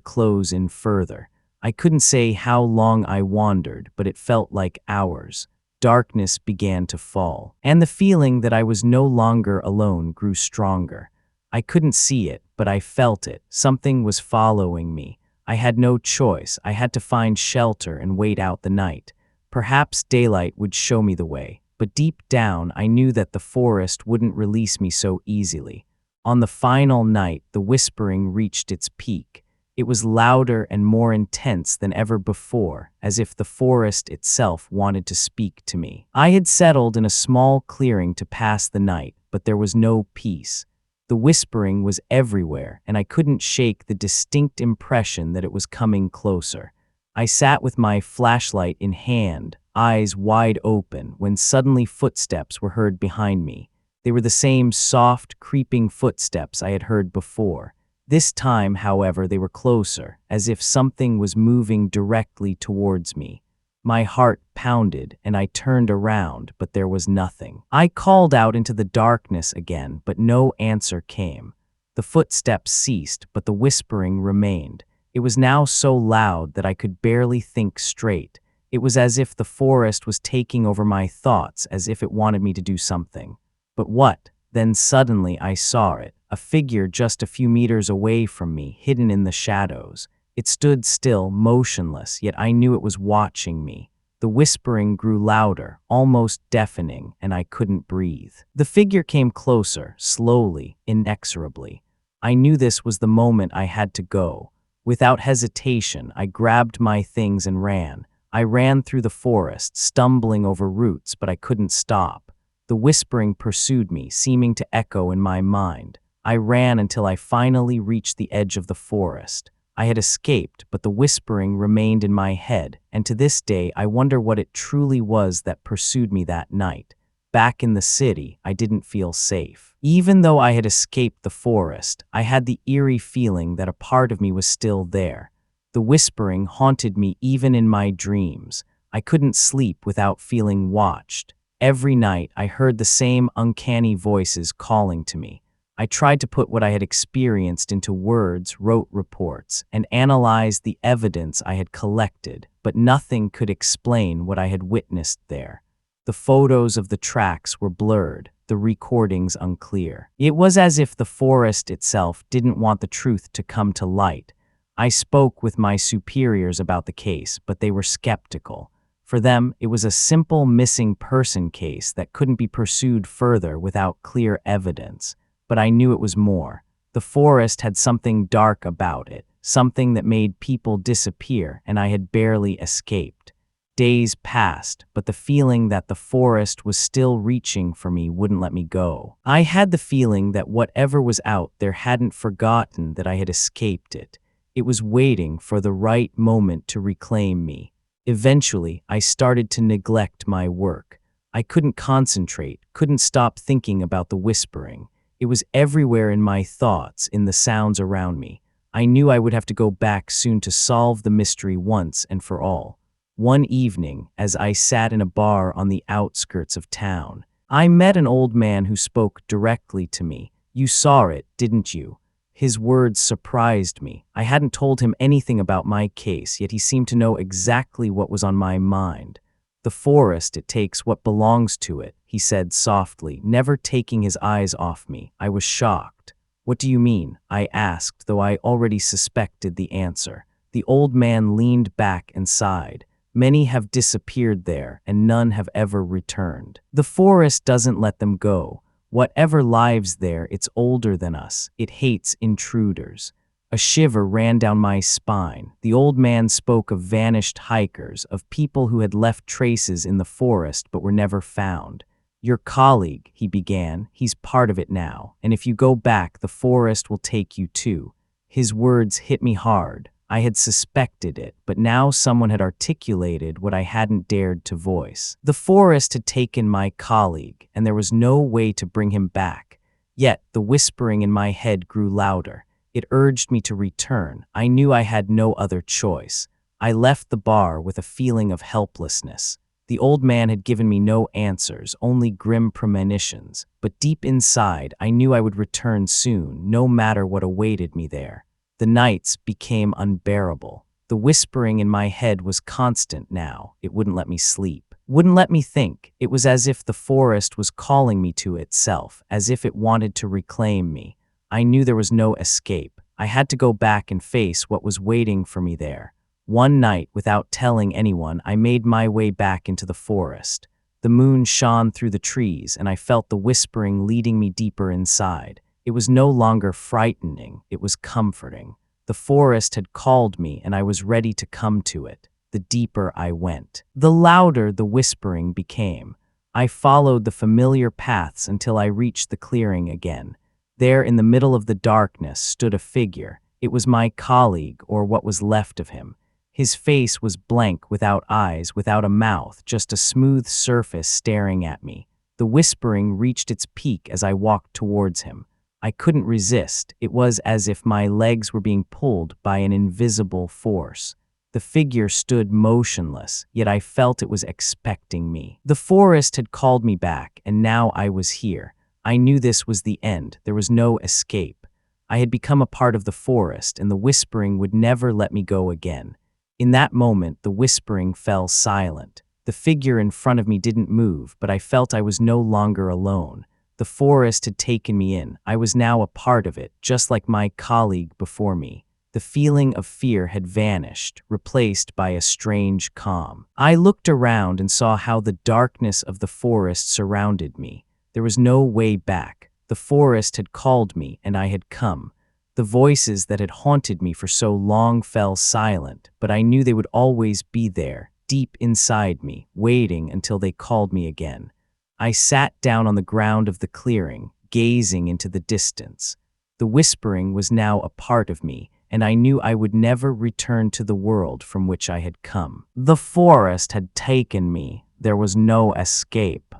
close in further. I couldn't say how long I wandered, but it felt like hours. Darkness began to fall, and the feeling that I was no longer alone grew stronger. I couldn't see it, but I felt it. Something was following me. I had no choice. I had to find shelter and wait out the night. Perhaps daylight would show me the way, but deep down I knew that the forest wouldn't release me so easily. On the final night, the whispering reached its peak. It was louder and more intense than ever before, as if the forest itself wanted to speak to me. I had settled in a small clearing to pass the night, but there was no peace. The whispering was everywhere, and I couldn't shake the distinct impression that it was coming closer. I sat with my flashlight in hand, eyes wide open, when suddenly footsteps were heard behind me. They were the same soft, creeping footsteps I had heard before. This time, however, they were closer, as if something was moving directly towards me. My heart pounded, and I turned around, but there was nothing. I called out into the darkness again, but no answer came. The footsteps ceased, but the whispering remained. It was now so loud that I could barely think straight. It was as if the forest was taking over my thoughts, as if it wanted me to do something. But what? Then suddenly I saw it, a figure just a few meters away from me, hidden in the shadows. It stood still, motionless, yet I knew it was watching me. The whispering grew louder, almost deafening, and I couldn't breathe. The figure came closer, slowly, inexorably. I knew this was the moment I had to go. Without hesitation, I grabbed my things and ran. I ran through the forest, stumbling over roots, but I couldn't stop. The whispering pursued me, seeming to echo in my mind. I ran until I finally reached the edge of the forest. I had escaped, but the whispering remained in my head, and to this day I wonder what it truly was that pursued me that night. Back in the city, I didn't feel safe. Even though I had escaped the forest, I had the eerie feeling that a part of me was still there. The whispering haunted me even in my dreams. I couldn't sleep without feeling watched. Every night, I heard the same uncanny voices calling to me. I tried to put what I had experienced into words, wrote reports, and analyzed the evidence I had collected, but nothing could explain what I had witnessed there. The photos of the tracks were blurred, the recordings unclear. It was as if the forest itself didn't want the truth to come to light. I spoke with my superiors about the case, but they were skeptical. For them, it was a simple missing person case that couldn't be pursued further without clear evidence. But I knew it was more. The forest had something dark about it, something that made people disappear, and I had barely escaped. Days passed, but the feeling that the forest was still reaching for me wouldn't let me go. I had the feeling that whatever was out there hadn't forgotten that I had escaped it. It was waiting for the right moment to reclaim me. Eventually, I started to neglect my work. I couldn't concentrate, couldn't stop thinking about the whispering. It was everywhere in my thoughts, in the sounds around me. I knew I would have to go back soon to solve the mystery once and for all. One evening, as I sat in a bar on the outskirts of town, I met an old man who spoke directly to me. "You saw it, didn't you?" His words surprised me. I hadn't told him anything about my case, yet he seemed to know exactly what was on my mind. "The forest, it takes what belongs to it," he said softly, never taking his eyes off me. I was shocked. "What do you mean?" I asked, though I already suspected the answer. The old man leaned back and sighed. "Many have disappeared there, and none have ever returned. The forest doesn't let them go. Whatever lives there, it's older than us. It hates intruders." A shiver ran down my spine. The old man spoke of vanished hikers, of people who had left traces in the forest but were never found. "Your colleague," he began, "he's part of it now, and if you go back, the forest will take you too." His words hit me hard. I had suspected it, but now someone had articulated what I hadn't dared to voice. The forest had taken my colleague, and there was no way to bring him back. Yet the whispering in my head grew louder. It urged me to return. I knew I had no other choice. I left the bar with a feeling of helplessness. The old man had given me no answers, only grim premonitions, but deep inside I knew I would return soon, no matter what awaited me there. The nights became unbearable. The whispering in my head was constant now. It wouldn't let me sleep, wouldn't let me think. It was as if the forest was calling me to itself, as if it wanted to reclaim me. I knew there was no escape. I had to go back and face what was waiting for me there. One night, without telling anyone, I made my way back into the forest. The moon shone through the trees, and I felt the whispering leading me deeper inside. It was no longer frightening, it was comforting. The forest had called me, and I was ready to come to it. The deeper I went, the louder the whispering became. I followed the familiar paths until I reached the clearing again. There, in the middle of the darkness, stood a figure. It was my colleague, or what was left of him. His face was blank, without eyes, without a mouth, just a smooth surface staring at me. The whispering reached its peak as I walked towards him. I couldn't resist. It was as if my legs were being pulled by an invisible force. The figure stood motionless, yet I felt it was expecting me. The forest had called me back, and now I was here. I knew this was the end. There was no escape. I had become a part of the forest, and the whispering would never let me go again. In that moment, the whispering fell silent. The figure in front of me didn't move, but I felt I was no longer alone. The forest had taken me in. I was now a part of it, just like my colleague before me. The feeling of fear had vanished, replaced by a strange calm. I looked around and saw how the darkness of the forest surrounded me. There was no way back. The forest had called me, and I had come. The voices that had haunted me for so long fell silent, but I knew they would always be there, deep inside me, waiting until they called me again. I sat down on the ground of the clearing, gazing into the distance. The whispering was now a part of me, and I knew I would never return to the world from which I had come. The forest had taken me. There was no escape.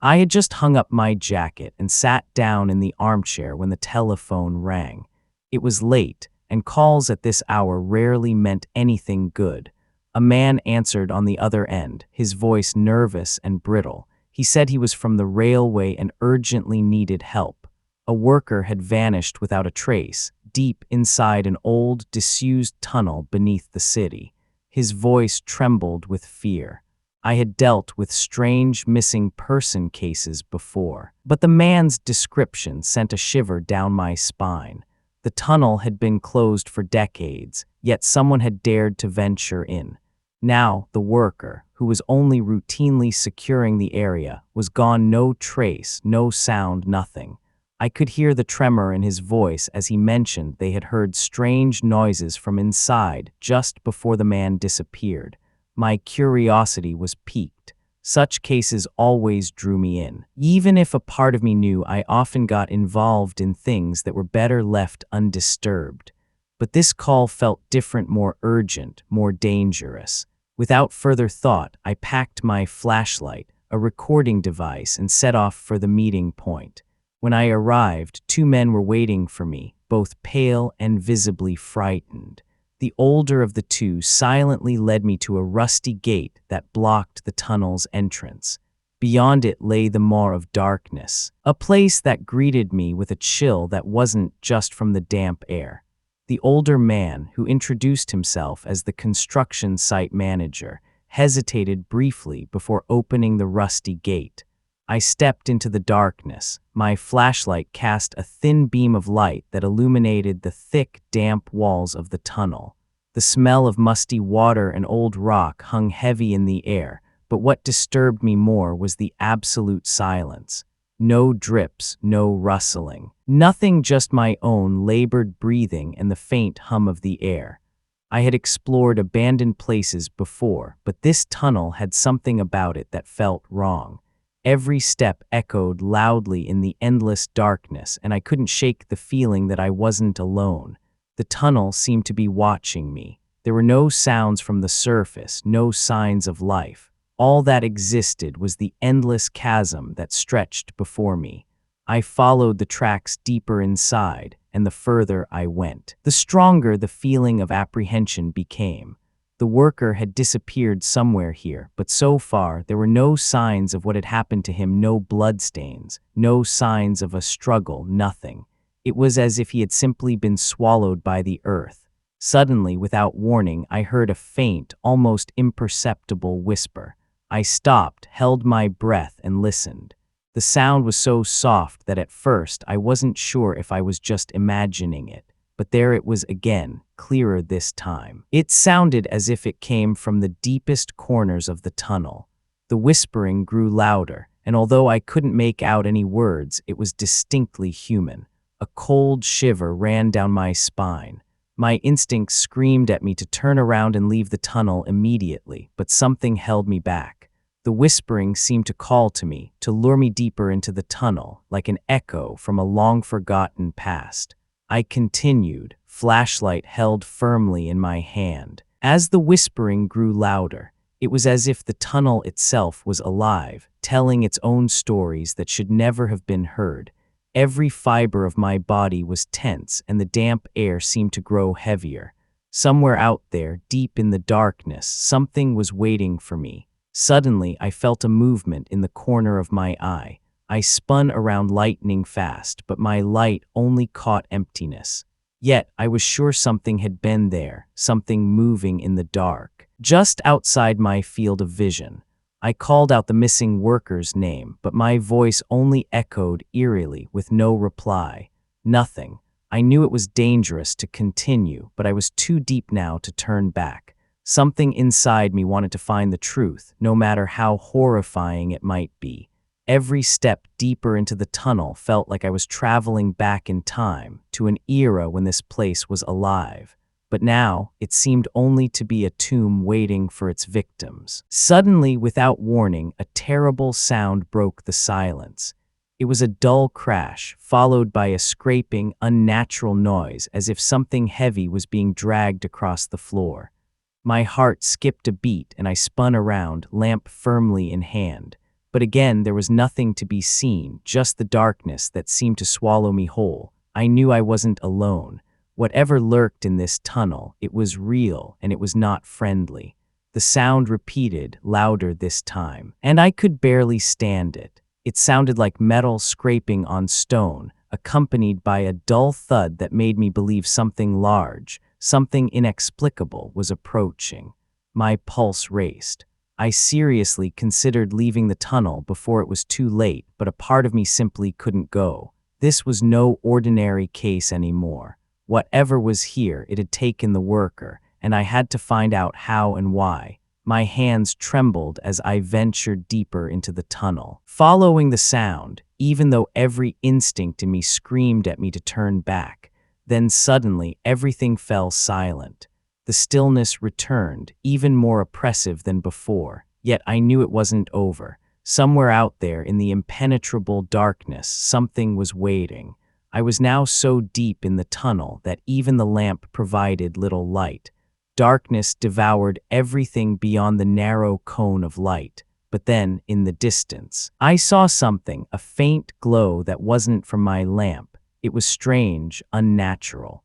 I had just hung up my jacket and sat down in the armchair when the telephone rang. It was late, and calls at this hour rarely meant anything good. A man answered on the other end, his voice nervous and brittle. He said he was from the railway and urgently needed help. A worker had vanished without a trace, deep inside an old, disused tunnel beneath the city. His voice trembled with fear. I had dealt with strange missing person cases before, but the man's description sent a shiver down my spine. The tunnel had been closed for decades, yet someone had dared to venture in. Now, the worker, who was only routinely securing the area, was gone, no trace, no sound, nothing. I could hear the tremor in his voice as he mentioned they had heard strange noises from inside just before the man disappeared. My curiosity was piqued. Such cases always drew me in. Even if a part of me knew I often got involved in things that were better left undisturbed. But this call felt different, more urgent, more dangerous. Without further thought, I packed my flashlight, a recording device, and set off for the meeting point. When I arrived, 2 men were waiting for me, both pale and visibly frightened. The older of the 2 silently led me to a rusty gate that blocked the tunnel's entrance. Beyond it lay the maw of darkness, a place that greeted me with a chill that wasn't just from the damp air. The older man, who introduced himself as the construction site manager, hesitated briefly before opening the rusty gate. I stepped into the darkness. My flashlight cast a thin beam of light that illuminated the thick, damp walls of the tunnel. The smell of musty water and old rock hung heavy in the air, but what disturbed me more was the absolute silence. No drips, no rustling. Nothing, just my own labored breathing and the faint hum of the air. I had explored abandoned places before, but this tunnel had something about it that felt wrong. Every step echoed loudly in the endless darkness, and I couldn't shake the feeling that I wasn't alone. The tunnel seemed to be watching me. There were no sounds from the surface, no signs of life. All that existed was the endless chasm that stretched before me. I followed the tracks deeper inside, and the further I went, the stronger the feeling of apprehension became. The worker had disappeared somewhere here, but so far there were no signs of what had happened to him, no bloodstains, no signs of a struggle, nothing. It was as if he had simply been swallowed by the earth. Suddenly, without warning, I heard a faint, almost imperceptible whisper. I stopped, held my breath, and listened. The sound was so soft that at first I wasn't sure if I was just imagining it. But there it was again, clearer this time. It sounded as if it came from the deepest corners of the tunnel. The whispering grew louder, and although I couldn't make out any words, it was distinctly human. A cold shiver ran down my spine. My instincts screamed at me to turn around and leave the tunnel immediately, but something held me back. The whispering seemed to call to me, to lure me deeper into the tunnel, like an echo from a long-forgotten past. I continued, flashlight held firmly in my hand. As the whispering grew louder, it was as if the tunnel itself was alive, telling its own stories that should never have been heard. Every fiber of my body was tense, and the damp air seemed to grow heavier. Somewhere out there, deep in the darkness, something was waiting for me. Suddenly, I felt a movement in the corner of my eye. I spun around lightning fast, but my light only caught emptiness. Yet, I was sure something had been there, something moving in the dark, just outside my field of vision. I called out the missing worker's name, but my voice only echoed eerily with no reply. Nothing. I knew it was dangerous to continue, but I was too deep now to turn back. Something inside me wanted to find the truth, no matter how horrifying it might be. Every step deeper into the tunnel felt like I was traveling back in time, to an era when this place was alive. But now, it seemed only to be a tomb waiting for its victims. Suddenly, without warning, a terrible sound broke the silence. It was a dull crash, followed by a scraping, unnatural noise, as if something heavy was being dragged across the floor. My heart skipped a beat, and I spun around, lamp firmly in hand. But again, there was nothing to be seen, just the darkness that seemed to swallow me whole. I knew I wasn't alone. Whatever lurked in this tunnel, it was real, and it was not friendly. The sound repeated, louder this time, and I could barely stand it. It sounded like metal scraping on stone, accompanied by a dull thud that made me believe something large, something inexplicable, was approaching. My pulse raced. I seriously considered leaving the tunnel before it was too late, but a part of me simply couldn't go. This was no ordinary case anymore. Whatever was here, it had taken the worker, and I had to find out how and why. My hands trembled as I ventured deeper into the tunnel, following the sound, even though every instinct in me screamed at me to turn back. Then suddenly, everything fell silent. The stillness returned, even more oppressive than before, yet I knew it wasn't over. Somewhere out there in the impenetrable darkness, something was waiting. I was now so deep in the tunnel that even the lamp provided little light. Darkness devoured everything beyond the narrow cone of light. But then, in the distance, I saw something, a faint glow that wasn't from my lamp. It was strange, unnatural.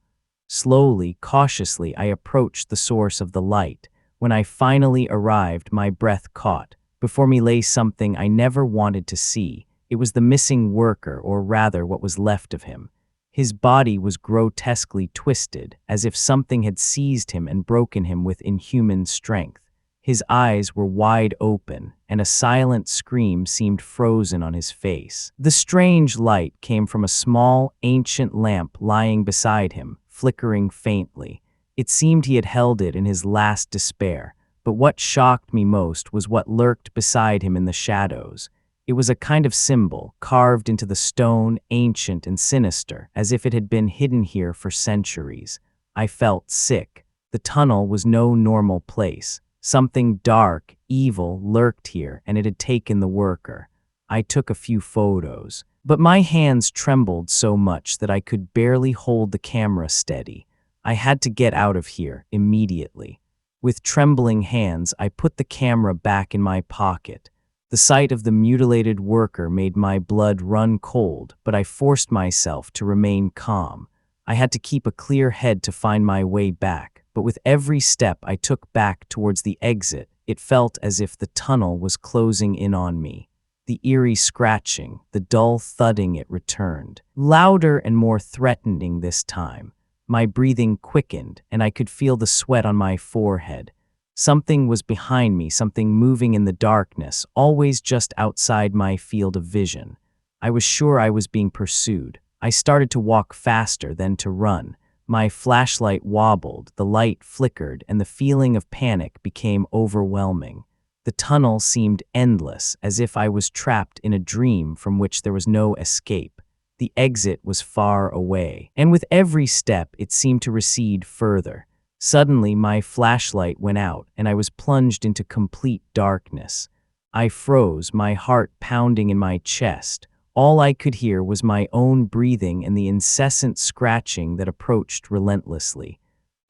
Slowly, cautiously, I approached the source of the light. When I finally arrived, my breath caught. Before me lay something I never wanted to see. It was the missing worker, or rather what was left of him. His body was grotesquely twisted, as if something had seized him and broken him with inhuman strength. His eyes were wide open, and a silent scream seemed frozen on his face. The strange light came from a small, ancient lamp lying beside him, flickering faintly. It seemed he had held it in his last despair, but what shocked me most was what lurked beside him in the shadows. It was a kind of symbol, carved into the stone, ancient and sinister, as if it had been hidden here for centuries. I felt sick. The tunnel was no normal place. Something dark, evil, lurked here, and it had taken the worker. I took a few photos, but my hands trembled so much that I could barely hold the camera steady. I had to get out of here immediately. With trembling hands, I put the camera back in my pocket. The sight of the mutilated worker made my blood run cold, but I forced myself to remain calm. I had to keep a clear head to find my way back, but with every step I took back towards the exit, it felt as if the tunnel was closing in on me. The eerie scratching, the dull thudding, it returned, louder and more threatening this time. My breathing quickened, and I could feel the sweat on my forehead. Something was behind me, something moving in the darkness, always just outside my field of vision. I was sure I was being pursued. I started to walk faster, then to run. My flashlight wobbled, the light flickered, and the feeling of panic became overwhelming. The tunnel seemed endless, as if I was trapped in a dream from which there was no escape. the exit was far away. And with every step, it seemed to recede further. Suddenly, my flashlight went out, and I was plunged into complete darkness. I froze, my heart pounding in my chest. All I could hear was my own breathing and the incessant scratching that approached relentlessly.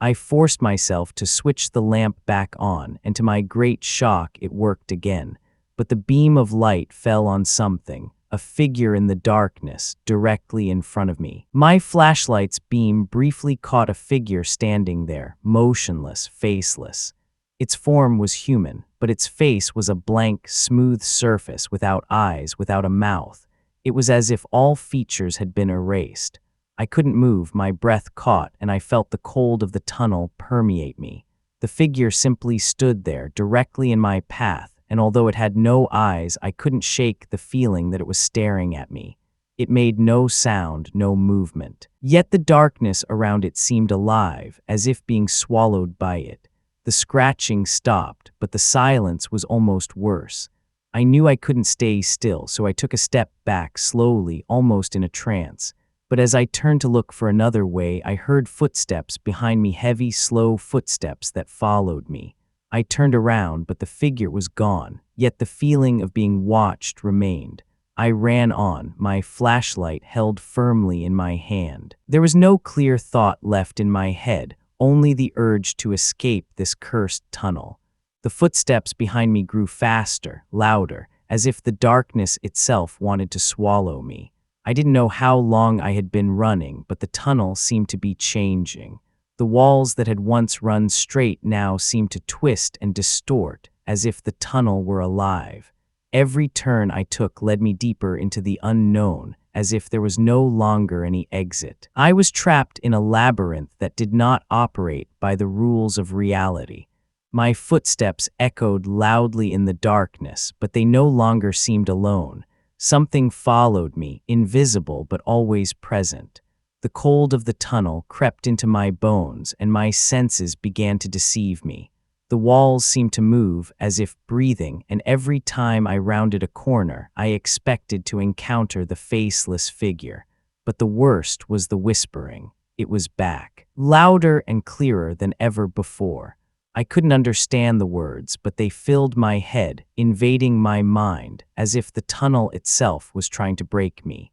I forced myself to switch the lamp back on, and to my great shock, it worked again. But the beam of light fell on something, a figure in the darkness, directly in front of me. My flashlight's beam briefly caught a figure standing there, motionless, faceless. Its form was human, but its face was a blank, smooth surface without eyes, without a mouth. It was as if all features had been erased. I couldn't move, my breath caught, and I felt the cold of the tunnel permeate me. The figure simply stood there, directly in my path, and although it had no eyes, I couldn't shake the feeling that it was staring at me. It made no sound, no movement. Yet the darkness around it seemed alive, as if being swallowed by it. The scratching stopped, but the silence was almost worse. I knew I couldn't stay still, so I took a step back slowly, almost in a trance. But as I turned to look for another way, I heard footsteps behind me, heavy, slow footsteps that followed me. I turned around, but the figure was gone, yet the feeling of being watched remained. I ran on, my flashlight held firmly in my hand. There was no clear thought left in my head, only the urge to escape this cursed tunnel. The footsteps behind me grew faster, louder, as if the darkness itself wanted to swallow me. I didn't know how long I had been running, but the tunnel seemed to be changing. The walls that had once run straight now seemed to twist and distort, as if the tunnel were alive. Every turn I took led me deeper into the unknown, as if there was no longer any exit. I was trapped in a labyrinth that did not operate by the rules of reality. My footsteps echoed loudly in the darkness, but they no longer seemed alone. Something followed me, invisible but always present. The cold of the tunnel crept into my bones, and my senses began to deceive me. The walls seemed to move, as if breathing, and every time I rounded a corner, I expected to encounter the faceless figure. But the worst was the whispering. It was back, louder and clearer than ever before. I couldn't understand the words, but they filled my head, invading my mind, as if the tunnel itself was trying to break me.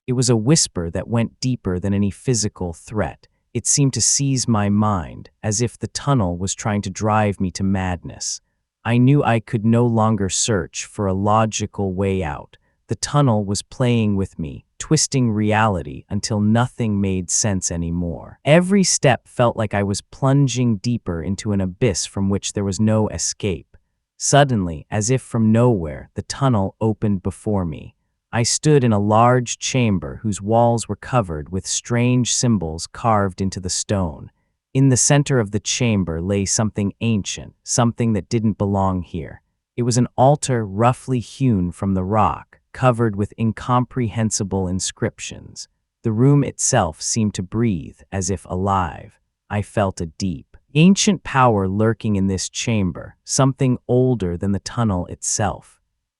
It was a whisper that went deeper than any physical threat. It seemed to seize my mind, as if the tunnel was trying to drive me to madness. I knew I could no longer search for a logical way out. The tunnel was playing with me, twisting reality until nothing made sense anymore. Every step felt like I was plunging deeper into an abyss from which there was no escape. Suddenly, as if from nowhere, the tunnel opened before me. I stood in a large chamber whose walls were covered with strange symbols carved into the stone. In the center of the chamber lay something ancient, something that didn't belong here. It was an altar roughly hewn from the rock, covered with incomprehensible inscriptions. The room itself seemed to breathe, as if alive. I felt a deep, ancient power lurking in this chamber, something older than the tunnel itself.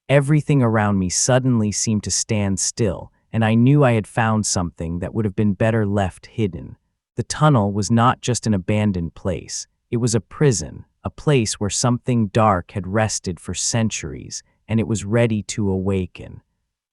Everything around me suddenly seemed to stand still, and I knew I had found something that would have been better left hidden. The tunnel was not just an abandoned place. It was a prison, a place where something dark had rested for centuries, and it was ready to awaken.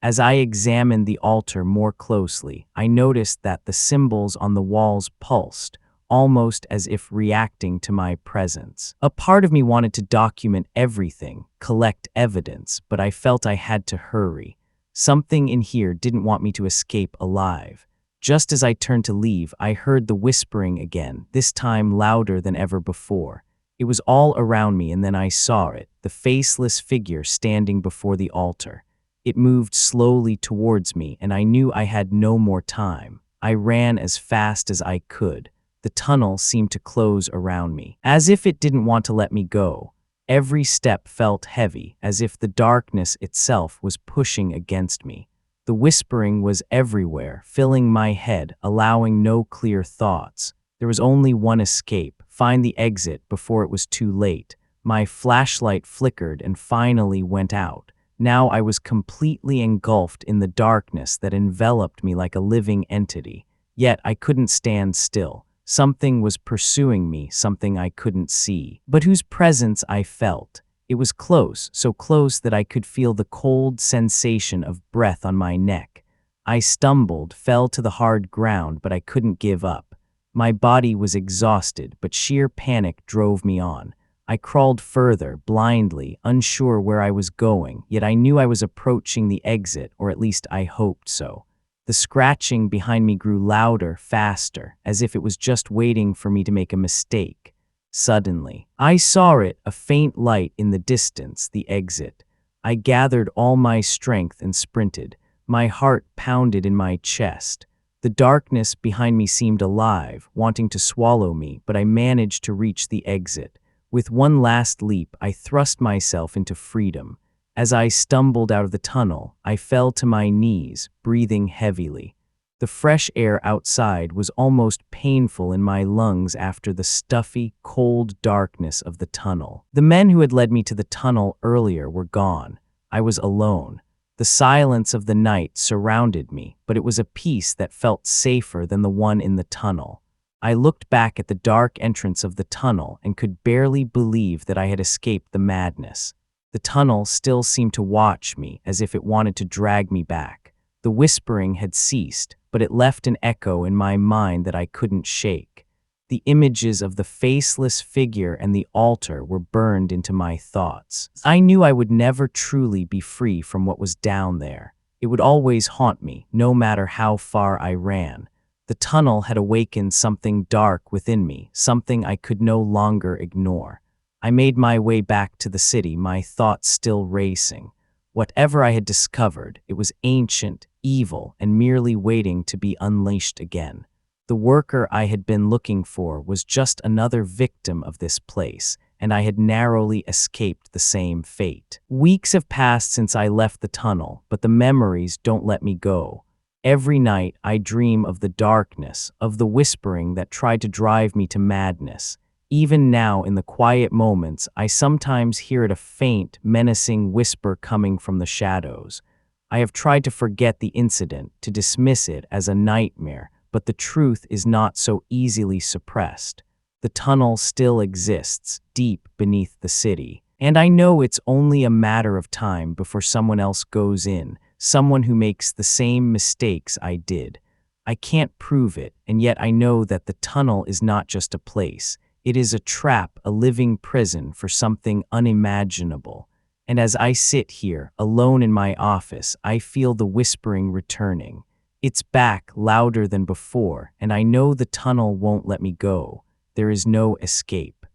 As I examined the altar more closely, I noticed that the symbols on the walls pulsed, almost as if reacting to my presence. A part of me wanted to document everything, collect evidence, but I felt I had to hurry. Something in here didn't want me to escape alive. Just as I turned to leave, I heard the whispering again, this time louder than ever before. It was all around me, and then I saw it, the faceless figure standing before the altar. It moved slowly towards me, and I knew I had no more time. I ran as fast as I could. The tunnel seemed to close around me, as if it didn't want to let me go. Every step felt heavy, as if the darkness itself was pushing against me. The whispering was everywhere, filling my head, allowing no clear thoughts. There was only one escape: find the exit before it was too late. My flashlight flickered and finally went out. Now I was completely engulfed in the darkness that enveloped me like a living entity. Yet I couldn't stand still. Something was pursuing me, something I couldn't see, but whose presence I felt. It was close, so close that I could feel the cold sensation of breath on my neck. I stumbled, fell to the hard ground, but I couldn't give up. My body was exhausted, but sheer panic drove me on. I crawled further, blindly, unsure where I was going, yet I knew I was approaching the exit, or at least I hoped so. The scratching behind me grew louder, faster, as if it was just waiting for me to make a mistake. Suddenly, I saw it, a faint light in the distance, the exit. I gathered all my strength and sprinted. My heart pounded in my chest. The darkness behind me seemed alive, wanting to swallow me, but I managed to reach the exit. With one last leap, I thrust myself into freedom. As I stumbled out of the tunnel, I fell to my knees, breathing heavily. The fresh air outside was almost painful in my lungs after the stuffy, cold darkness of the tunnel. The men who had led me to the tunnel earlier were gone. I was alone. The silence of the night surrounded me, but it was a peace that felt safer than the one in the tunnel. I looked back at the dark entrance of the tunnel and could barely believe that I had escaped the madness. The tunnel still seemed to watch me, as if it wanted to drag me back. The whispering had ceased, but it left an echo in my mind that I couldn't shake. The images of the faceless figure and the altar were burned into my thoughts. I knew I would never truly be free from what was down there. It would always haunt me, no matter how far I ran. The tunnel had awakened something dark within me, something I could no longer ignore. I made my way back to the city, my thoughts still racing. Whatever I had discovered, it was ancient, evil, and merely waiting to be unleashed again. The worker I had been looking for was just another victim of this place, and I had narrowly escaped the same fate. Weeks have passed since I left the tunnel, but the memories don't let me go. Every night I dream of the darkness, of the whispering that tried to drive me to madness. Even now, in the quiet moments, I sometimes hear it, a faint, menacing whisper coming from the shadows. I have tried to forget the incident, to dismiss it as a nightmare, but the truth is not so easily suppressed. The tunnel still exists, deep beneath the city, and I know it's only a matter of time before someone else goes in, someone who makes the same mistakes I did. I can't prove it, and yet I know that the tunnel is not just a place. It is a trap, a living prison for something unimaginable. And as I sit here, alone in my office, I feel the whispering returning. It's back, louder than before, and I know the tunnel won't let me go. There is no escape.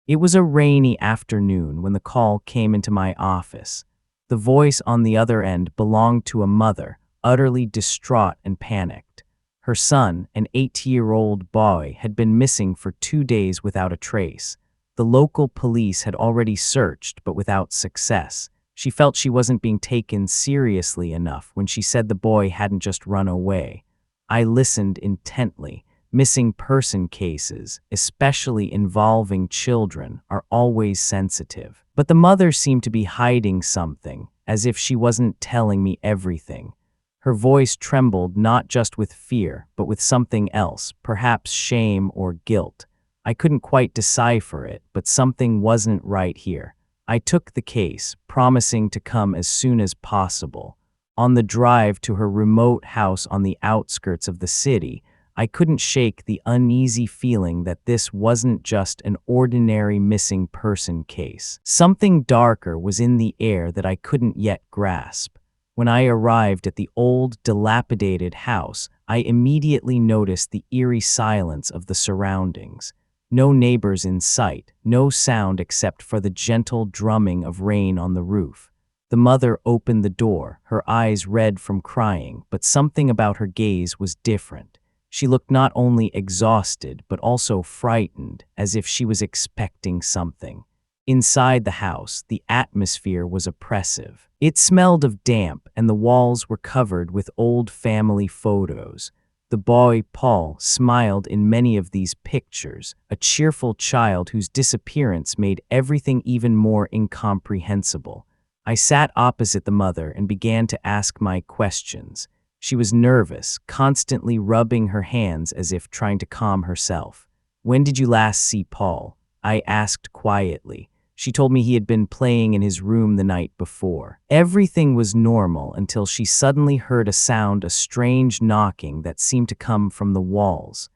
It was a rainy afternoon when the call came into my office. The voice on the other end belonged to a mother, utterly distraught and panicked. Her son, an 8-year-old boy, had been missing for 2 days without a trace. The local police had already searched, but without success. She felt she wasn't being taken seriously enough when she said the boy hadn't just run away. I listened intently. Missing person cases, especially involving children, are always sensitive. But the mother seemed to be hiding something, as if she wasn't telling me everything. Her voice trembled not just with fear, but with something else, perhaps shame or guilt. I couldn't quite decipher it, but something wasn't right here. I took the case, promising to come as soon as possible. On the drive to her remote house on the outskirts of the city, I couldn't shake the uneasy feeling that this wasn't just an ordinary missing person case. Something darker was in the air that I couldn't yet grasp. When I arrived at the old, dilapidated house, I immediately noticed the eerie silence of the surroundings. No neighbors in sight, no sound except for the gentle drumming of rain on the roof. The mother opened the door, her eyes red from crying, but something about her gaze was different. She looked not only exhausted, but also frightened, as if she was expecting something. Inside the house, the atmosphere was oppressive. It smelled of damp, and the walls were covered with old family photos. The boy, Paul, smiled in many of these pictures, a cheerful child whose disappearance made everything even more incomprehensible. I sat opposite the mother and began to ask my questions. She was nervous, constantly rubbing her hands as if trying to calm herself. "When did you last see Paul?" I asked quietly. She told me he had been playing in his room the night before. Everything was normal until she suddenly heard a strange knocking that seemed to come from the walls.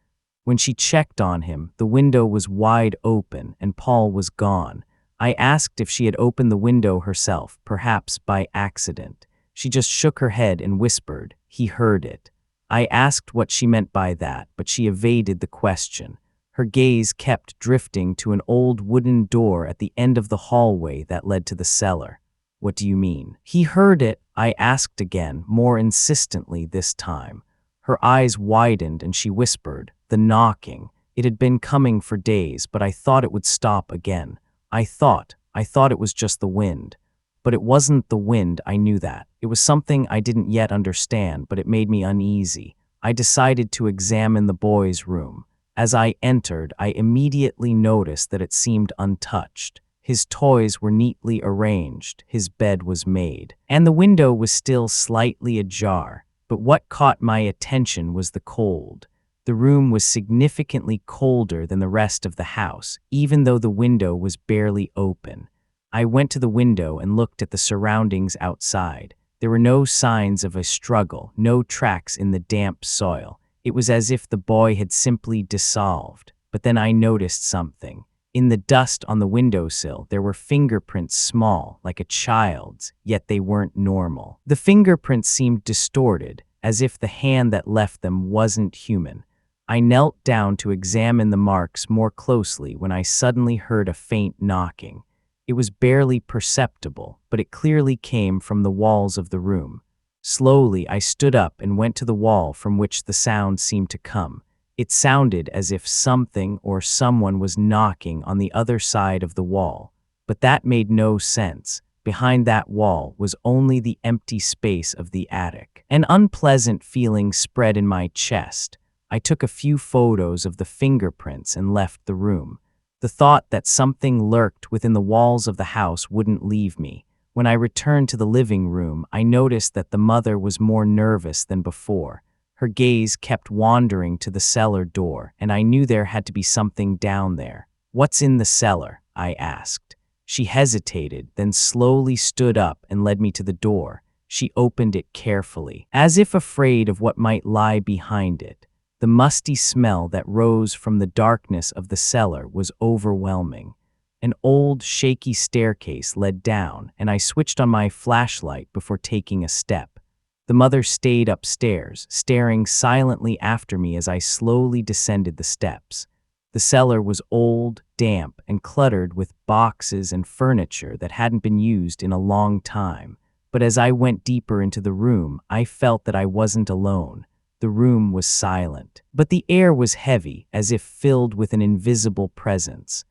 When she checked on him, the window was wide open and Paul was gone. I asked if she had opened the window herself, perhaps by accident. She just shook her head and whispered, "He heard it." I asked what she meant by that, but she evaded the question. Her gaze kept drifting to an old wooden door at the end of the hallway that led to the cellar. "What do you mean?" "He heard it," I asked again, more insistently this time. Her eyes widened and she whispered, "The knocking. It had been coming for days, but I thought it would stop again. I thought it was just the wind." But it wasn't the wind, I knew that. It was something I didn't yet understand, but it made me uneasy. I decided to examine the boy's room. As I entered, I immediately noticed that it seemed untouched. His toys were neatly arranged, his bed was made, and the window was still slightly ajar. But what caught my attention was the cold. The room was significantly colder than the rest of the house, even though the window was barely open. I went to the window and looked at the surroundings outside. There were no signs of a struggle, no tracks in the damp soil. It was as if the boy had simply dissolved. But then I noticed something. In the dust on the windowsill, there were fingerprints small, like a child's, yet they weren't normal. The fingerprints seemed distorted, as if the hand that left them wasn't human. I knelt down to examine the marks more closely when I suddenly heard a faint knocking. It was barely perceptible, but it clearly came from the walls of the room. Slowly, I stood up and went to the wall from which the sound seemed to come. It sounded as if something or someone was knocking on the other side of the wall. But that made no sense. Behind that wall was only the empty space of the attic. An unpleasant feeling spread in my chest. I took a few photos of the fingerprints and left the room. The thought that something lurked within the walls of the house wouldn't leave me. When I returned to the living room, I noticed that the mother was more nervous than before. Her gaze kept wandering to the cellar door, and I knew there had to be something down there. "What's in the cellar?" I asked. She hesitated, then slowly stood up and led me to the door. She opened it carefully, as if afraid of what might lie behind it. The musty smell that rose from the darkness of the cellar was overwhelming. An old, shaky staircase led down, and I switched on my flashlight before taking a step. The mother stayed upstairs, staring silently after me as I slowly descended the steps. The cellar was old, damp, and cluttered with boxes and furniture that hadn't been used in a long time. But as I went deeper into the room, I felt that I wasn't alone. The room was silent, but the air was heavy, as if filled with an invisible presence.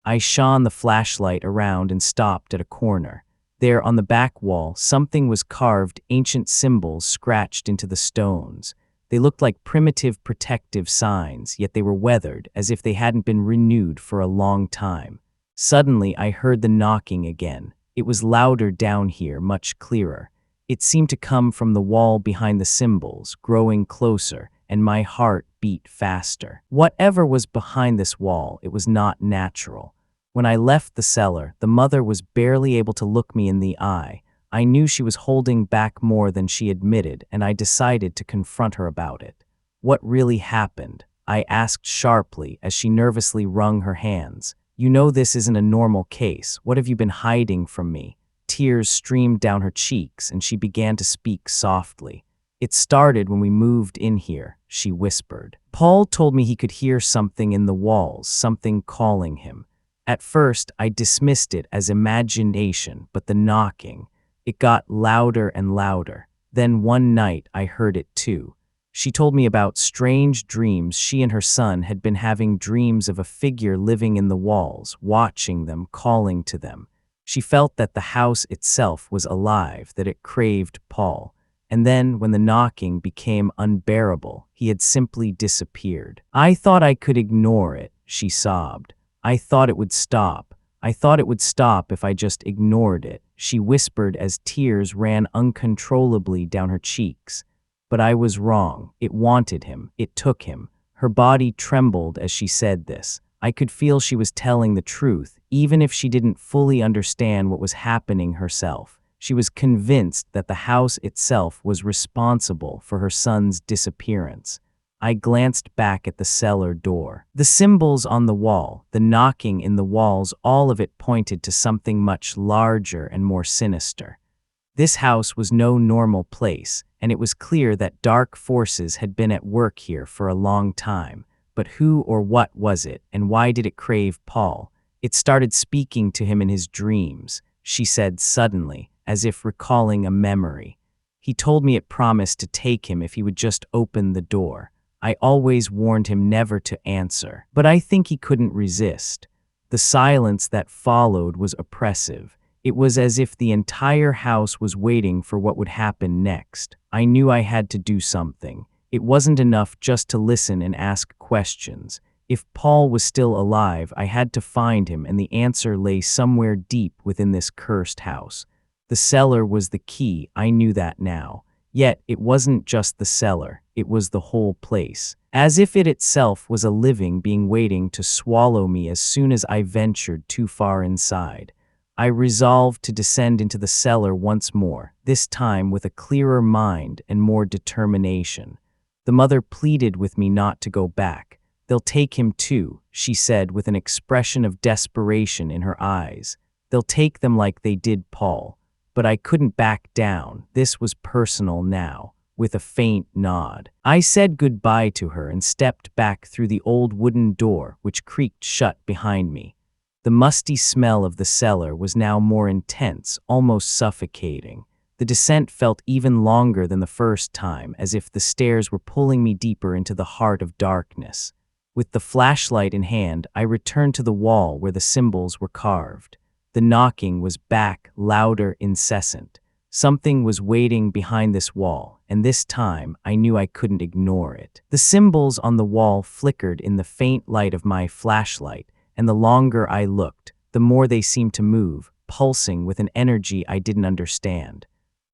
I shone the flashlight around and stopped at a corner. There, on the back wall, something was carved, ancient symbols scratched into the stones. They looked like primitive protective signs, yet they were weathered, as if they hadn't been renewed for a long time. Suddenly, I heard the knocking again. It was louder down here, much clearer. It seemed to come from the wall behind the symbols, growing closer, and my heart beat faster. Whatever was behind this wall, it was not natural. When I left the cellar, the mother was barely able to look me in the eye. I knew she was holding back more than she admitted, and I decided to confront her about it. "What really happened?" I asked sharply as she nervously wrung her hands. "You know this isn't a normal case. What have you been hiding from me?" Tears streamed down her cheeks, and she began to speak softly. "It started when we moved in here," she whispered. "Paul told me he could hear something in the walls, something calling him. At first, I dismissed it as imagination, but the knocking, it got louder and louder. Then one night, I heard it too. She told me about strange dreams she and her son had been having, dreams of a figure living in the walls, watching them, calling to them. She felt that the house itself was alive, that it craved Paul. And then, when the knocking became unbearable, he had simply disappeared. I thought I could ignore it, she sobbed. I thought it would stop. I thought it would stop if I just ignored it, she whispered as tears ran uncontrollably down her cheeks. But I was wrong. It wanted him. It took him. Her body trembled as she said this. I could feel she was telling the truth, even if she didn't fully understand what was happening herself. She was convinced that the house itself was responsible for her son's disappearance. I glanced back at the cellar door. The symbols on the wall, the knocking in the walls, all of it pointed to something much larger and more sinister. This house was no normal place, and it was clear that dark forces had been at work here for a long time. But who or what was it, and why did it crave Paul? It started speaking to him in his dreams, she said suddenly, as if recalling a memory. He told me it promised to take him if he would just open the door. I always warned him never to answer, but I think he couldn't resist. The silence that followed was oppressive. It was as if the entire house was waiting for what would happen next. I knew I had to do something. It wasn't enough just to listen and ask questions. If Paul was still alive, I had to find him, and the answer lay somewhere deep within this cursed house. The cellar was the key, I knew that now. Yet, it wasn't just the cellar, it was the whole place. As if it itself was a living being waiting to swallow me as soon as I ventured too far inside. I resolved to descend into the cellar once more, this time with a clearer mind and more determination. The mother pleaded with me not to go back. They'll take him too, she said with an expression of desperation in her eyes. They'll take them like they did Paul. But I couldn't back down. This was personal now. With a faint nod, I said goodbye to her and stepped back through the old wooden door, which creaked shut behind me. The musty smell of the cellar was now more intense, almost suffocating. The descent felt even longer than the first time, as if the stairs were pulling me deeper into the heart of darkness. With the flashlight in hand, I returned to the wall where the symbols were carved. The knocking was back, louder, incessant. Something was waiting behind this wall, and this time I knew I couldn't ignore it. The symbols on the wall flickered in the faint light of my flashlight, and the longer I looked, the more they seemed to move, pulsing with an energy I didn't understand.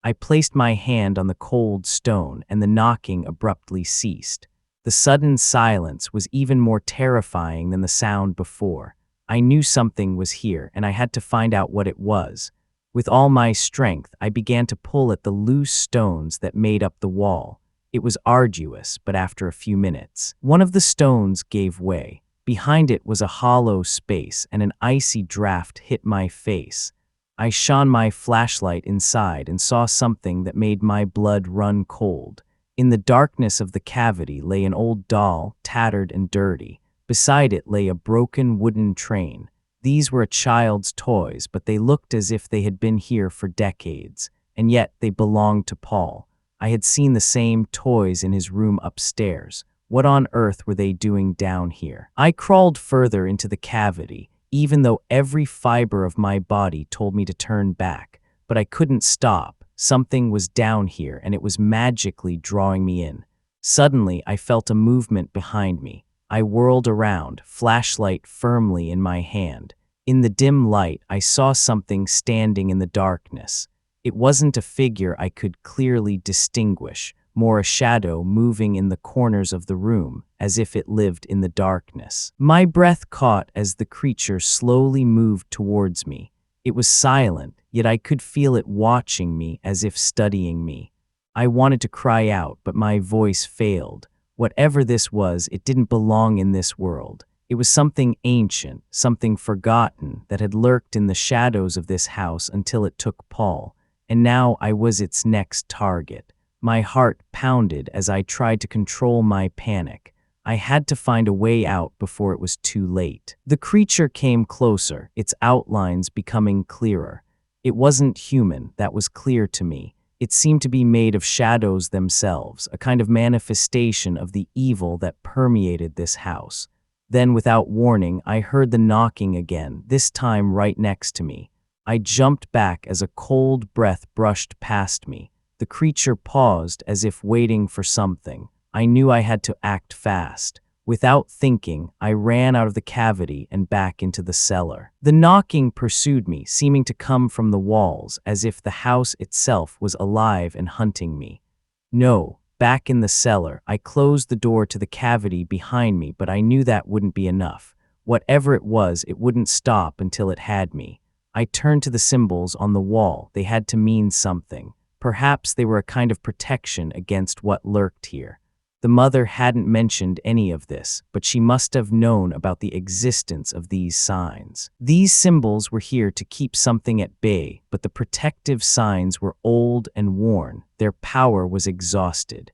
I placed my hand on the cold stone, and the knocking abruptly ceased. The sudden silence was even more terrifying than the sound before. I knew something was here, and I had to find out what it was. With all my strength, I began to pull at the loose stones that made up the wall. It was arduous, but after a few minutes, one of the stones gave way. Behind it was a hollow space, and an icy draft hit my face. I shone my flashlight inside and saw something that made my blood run cold. In the darkness of the cavity lay an old doll, tattered and dirty. Beside it lay a broken wooden train. These were a child's toys, but they looked as if they had been here for decades, and yet they belonged to Paul. I had seen the same toys in his room upstairs. What on earth were they doing down here? I crawled further into the cavity, even though every fiber of my body told me to turn back. But I couldn't stop. Something was down here, and it was magically drawing me in. Suddenly, I felt a movement behind me. I whirled around, flashlight firmly in my hand. In the dim light, I saw something standing in the darkness. It wasn't a figure I could clearly distinguish, more a shadow moving in the corners of the room, as if it lived in the darkness. My breath caught as the creature slowly moved towards me. It was silent, yet I could feel it watching me as if studying me. I wanted to cry out, but my voice failed. Whatever this was, it didn't belong in this world. It was something ancient, something forgotten that had lurked in the shadows of this house until it took Paul, and now I was its next target. My heart pounded as I tried to control my panic. I had to find a way out before it was too late. The creature came closer, its outlines becoming clearer. It wasn't human, that was clear to me. It seemed to be made of shadows themselves, a kind of manifestation of the evil that permeated this house. Then, without warning, I heard the knocking again, this time right next to me. I jumped back as a cold breath brushed past me. The The creature paused as if waiting for something. I knew I had to act fast. Without thinking, I ran out of the cavity and back into the cellar. The knocking pursued me, seeming to come from the walls, as if the house itself was alive and hunting me. No, back in the cellar, I closed the door to the cavity behind me, but I knew that wouldn't be enough. Whatever it was, it wouldn't stop until it had me. I turned to the symbols on the wall. They had to mean something. Perhaps they were a kind of protection against what lurked here. The mother hadn't mentioned any of this, but she must have known about the existence of these signs. These symbols were here to keep something at bay, but the protective signs were old and worn. Their power was exhausted.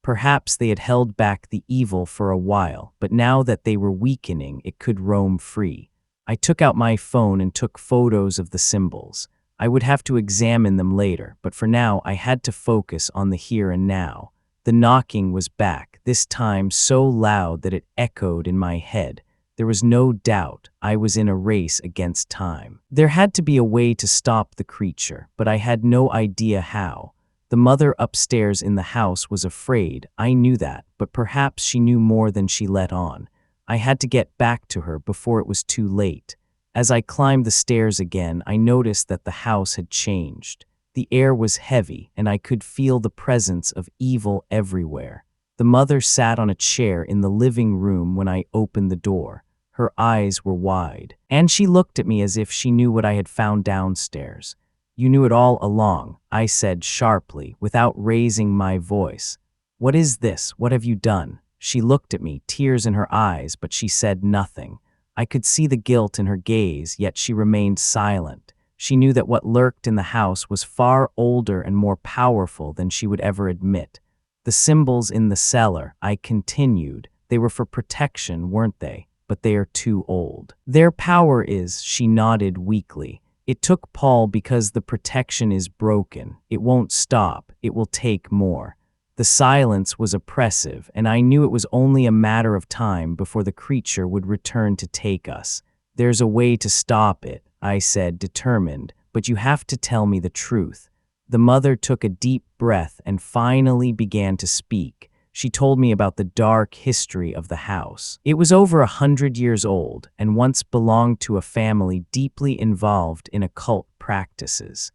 Perhaps they had held back the evil for a while, but now that they were weakening, it could roam free. I took out my phone and took photos of the symbols. I would have to examine them later, but for now I had to focus on the here and now. The knocking was back, this time so loud that it echoed in my head. There was no doubt I was in a race against time. There had to be a way to stop the creature, but I had no idea how. The mother upstairs in the house was afraid, I knew that, but perhaps she knew more than she let on. I had to get back to her before it was too late. As I climbed the stairs again, I noticed that the house had changed. The air was heavy, and I could feel the presence of evil everywhere. The mother sat on a chair in the living room when I opened the door. Her eyes were wide, and she looked at me as if she knew what I had found downstairs. "You knew it all along," I said sharply, without raising my voice. "What is this? What have you done?" She looked at me, tears in her eyes, but she said nothing. I could see the guilt in her gaze, yet she remained silent. She knew that what lurked in the house was far older and more powerful than she would ever admit. "The symbols in the cellar," I continued. "They were for protection, weren't they? But they are too old. Their power is," she nodded weakly. "It took Paul because the protection is broken. It won't stop. It will take more." The silence was oppressive, and I knew it was only a matter of time before the creature would return to take us. "There's a way to stop it," I said, determined, "but you have to tell me the truth." The mother took a deep breath and finally began to speak. She told me about the dark history of the house. It was over 100 years old and once belonged to a family deeply involved in occult practices.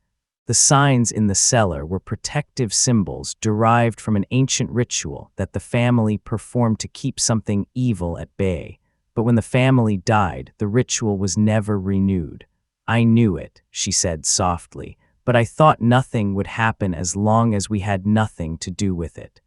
The signs in the cellar were protective symbols derived from an ancient ritual that the family performed to keep something evil at bay. But when the family died, the ritual was never renewed. "I knew it," she said softly, "but I thought nothing would happen as long as we had nothing to do with it."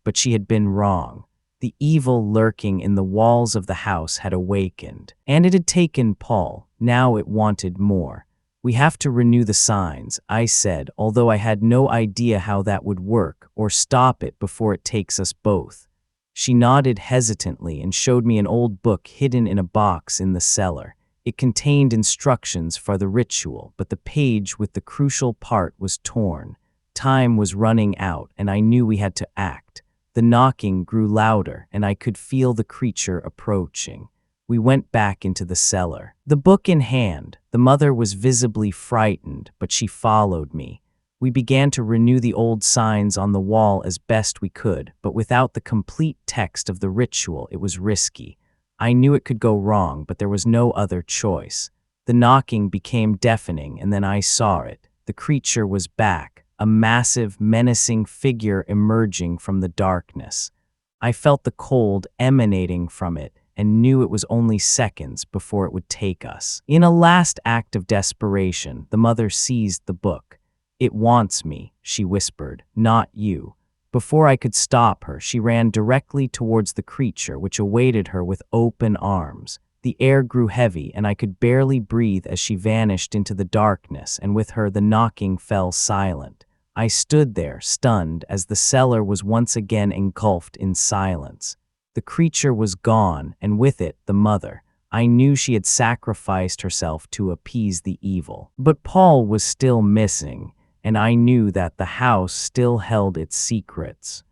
But she had been wrong. The evil lurking in the walls of the house had awakened, and it had taken Paul. Now it wanted more. "We have to renew the signs," I said, although I had no idea how that would work or stop it before it takes us both. She nodded hesitantly and showed me an old book hidden in a box in the cellar. It contained instructions for the ritual, but the page with the crucial part was torn. Time was running out, and I knew we had to act. The knocking grew louder, and I could feel the creature approaching. We went back into the cellar. The book in hand, the mother was visibly frightened, but she followed me. We began to renew the old signs on the wall as best we could, but without the complete text of the ritual, it was risky. I knew it could go wrong, but there was no other choice. The knocking became deafening, and then I saw it. The creature was back, a massive, menacing figure emerging from the darkness. I felt the cold emanating from it and knew it was only seconds before it would take us. In a last act of desperation, the mother seized the book. "It wants me," she whispered, "not you." Before I could stop her, she ran directly towards the creature, which awaited her with open arms. The air grew heavy, and I could barely breathe as she vanished into the darkness, and with her the knocking fell silent. I stood there, stunned, as the cellar was once again engulfed in silence. The creature was gone, and with it, the mother. I knew she had sacrificed herself to appease the evil. But Paul was still missing, and I knew that the house still held its secrets.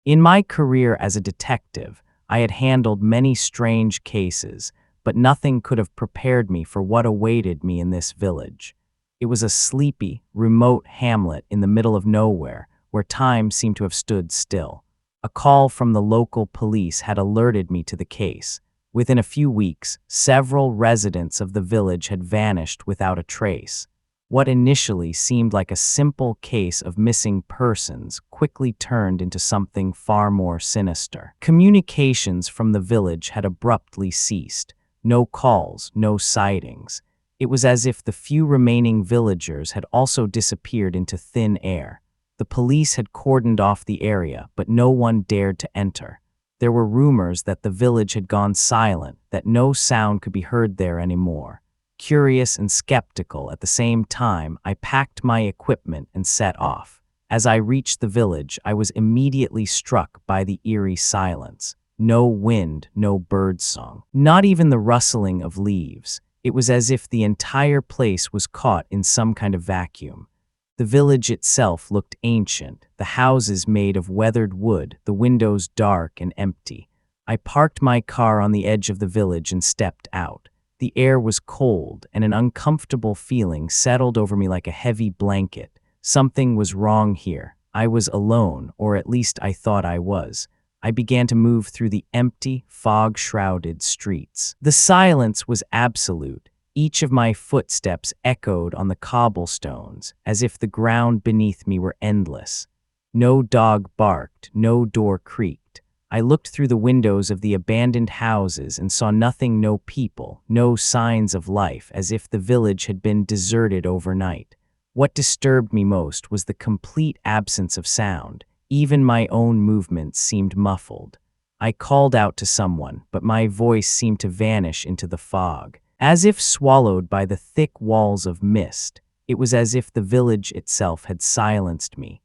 In my career as a detective, I had handled many strange cases, but nothing could have prepared me for what awaited me in this village. It was a sleepy, remote hamlet in the middle of nowhere, where time seemed to have stood still. A call from the local police had alerted me to the case. Within a few weeks, several residents of the village had vanished without a trace. What initially seemed like a simple case of missing persons quickly turned into something far more sinister. Communications from the village had abruptly ceased. No calls, no sightings. It was as if the few remaining villagers had also disappeared into thin air. The police had cordoned off the area, but no one dared to enter. There were rumors that the village had gone silent, that no sound could be heard there anymore. Curious and skeptical at the same time, I packed my equipment and set off. As I reached the village, I was immediately struck by the eerie silence. No wind, no birdsong, not even the rustling of leaves. It was as if the entire place was caught in some kind of vacuum. The village itself looked ancient, the houses made of weathered wood, the windows dark and empty. I parked my car on the edge of the village and stepped out. The air was cold, and an uncomfortable feeling settled over me like a heavy blanket. Something was wrong here. I was alone, or at least I thought I was. I began to move through the empty, fog-shrouded streets. The silence was absolute. Each of my footsteps echoed on the cobblestones, as if the ground beneath me were endless. No dog barked, no door creaked. I looked through the windows of the abandoned houses and saw nothing, no people, no signs of life, as if the village had been deserted overnight. What disturbed me most was the complete absence of sound. Even my own movements seemed muffled. I called out to someone, but my voice seemed to vanish into the fog. As if swallowed by the thick walls of mist, it was as if the village itself had silenced me.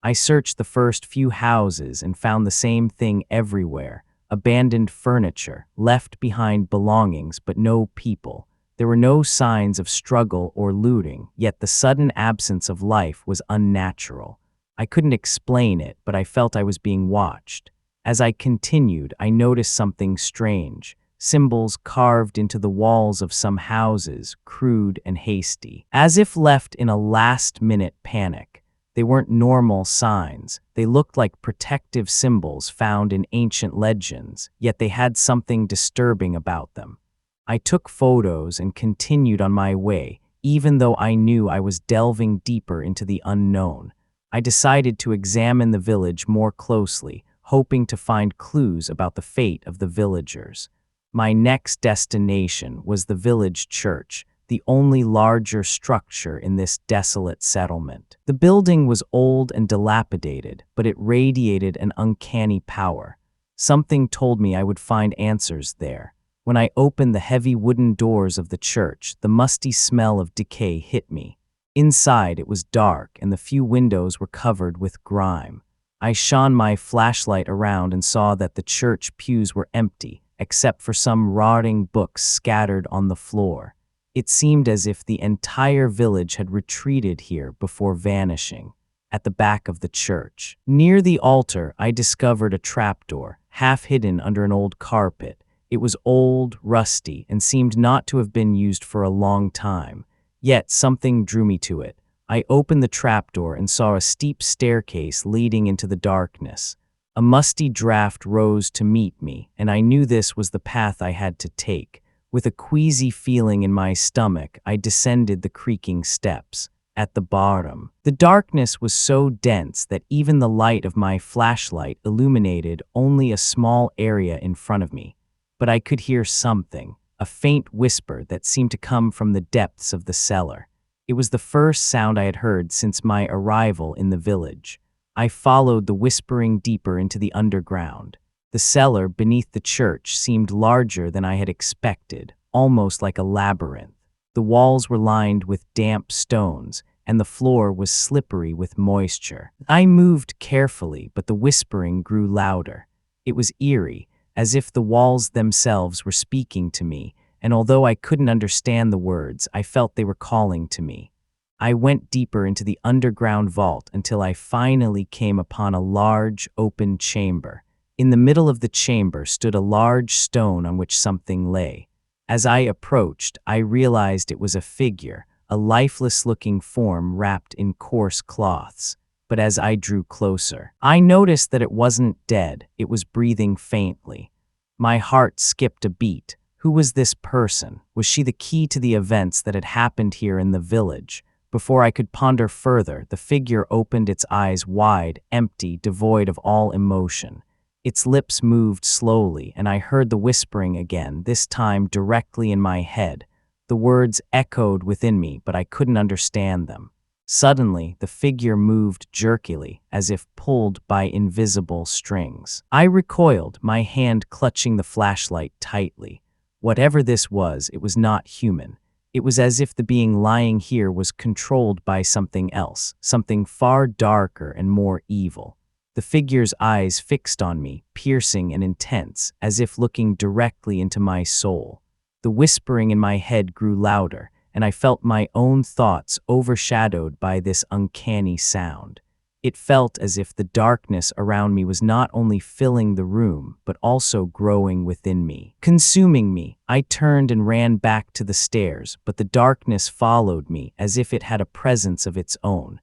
I searched the first few houses and found the same thing everywhere: abandoned furniture, left behind belongings, but no people. There were no signs of struggle or looting, yet the sudden absence of life was unnatural. I couldn't explain it, but I felt I was being watched. As I continued, I noticed something strange. Symbols carved into the walls of some houses, crude and hasty, as if left in a last-minute panic. They weren't normal signs. They looked like protective symbols found in ancient legends, yet they had something disturbing about them. I took photos and continued on my way, even though I knew I was delving deeper into the unknown. I decided to examine the village more closely, hoping to find clues about the fate of the villagers. My next destination was the village church, the only larger structure in this desolate settlement. The building was old and dilapidated, but it radiated an uncanny power. Something told me I would find answers there. When I opened the heavy wooden doors of the church, the musty smell of decay hit me. Inside, it was dark, and the few windows were covered with grime. I shone my flashlight around and saw that the church pews were empty, except for some rotting books scattered on the floor. It seemed as if the entire village had retreated here before vanishing. At the back of the church, near the altar, I discovered a trapdoor, half hidden under an old carpet. It was old, rusty, and seemed not to have been used for a long time. Yet something drew me to it. I opened the trapdoor and saw a steep staircase leading into the darkness. A musty draft rose to meet me, and I knew this was the path I had to take. With a queasy feeling in my stomach, I descended the creaking steps. At the bottom, the darkness was so dense that even the light of my flashlight illuminated only a small area in front of me. But I could hear something, a faint whisper that seemed to come from the depths of the cellar. It was the first sound I had heard since my arrival in the village. I followed the whispering deeper into the underground. The cellar beneath the church seemed larger than I had expected, almost like a labyrinth. The walls were lined with damp stones, and the floor was slippery with moisture. I moved carefully, but the whispering grew louder. It was eerie, as if the walls themselves were speaking to me, and although I couldn't understand the words, I felt they were calling to me. I went deeper into the underground vault until I finally came upon a large, open chamber. In the middle of the chamber stood a large stone on which something lay. As I approached, I realized it was a figure, a lifeless-looking form wrapped in coarse cloths. But as I drew closer, I noticed that it wasn't dead, it was breathing faintly. My heart skipped a beat. Who was this person? Was she the key to the events that had happened here in the village? Before I could ponder further, the figure opened its eyes wide, empty, devoid of all emotion. Its lips moved slowly, and I heard the whispering again, this time directly in my head. The words echoed within me, but I couldn't understand them. Suddenly, the figure moved jerkily, as if pulled by invisible strings. I recoiled, my hand clutching the flashlight tightly. Whatever this was, it was not human. It was as if the being lying here was controlled by something else, something far darker and more evil. The figure's eyes fixed on me, piercing and intense, as if looking directly into my soul. The whispering in my head grew louder, and I felt my own thoughts overshadowed by this uncanny sound. It felt as if the darkness around me was not only filling the room, but also growing within me, consuming me. I turned and ran back to the stairs, but the darkness followed me as if it had a presence of its own.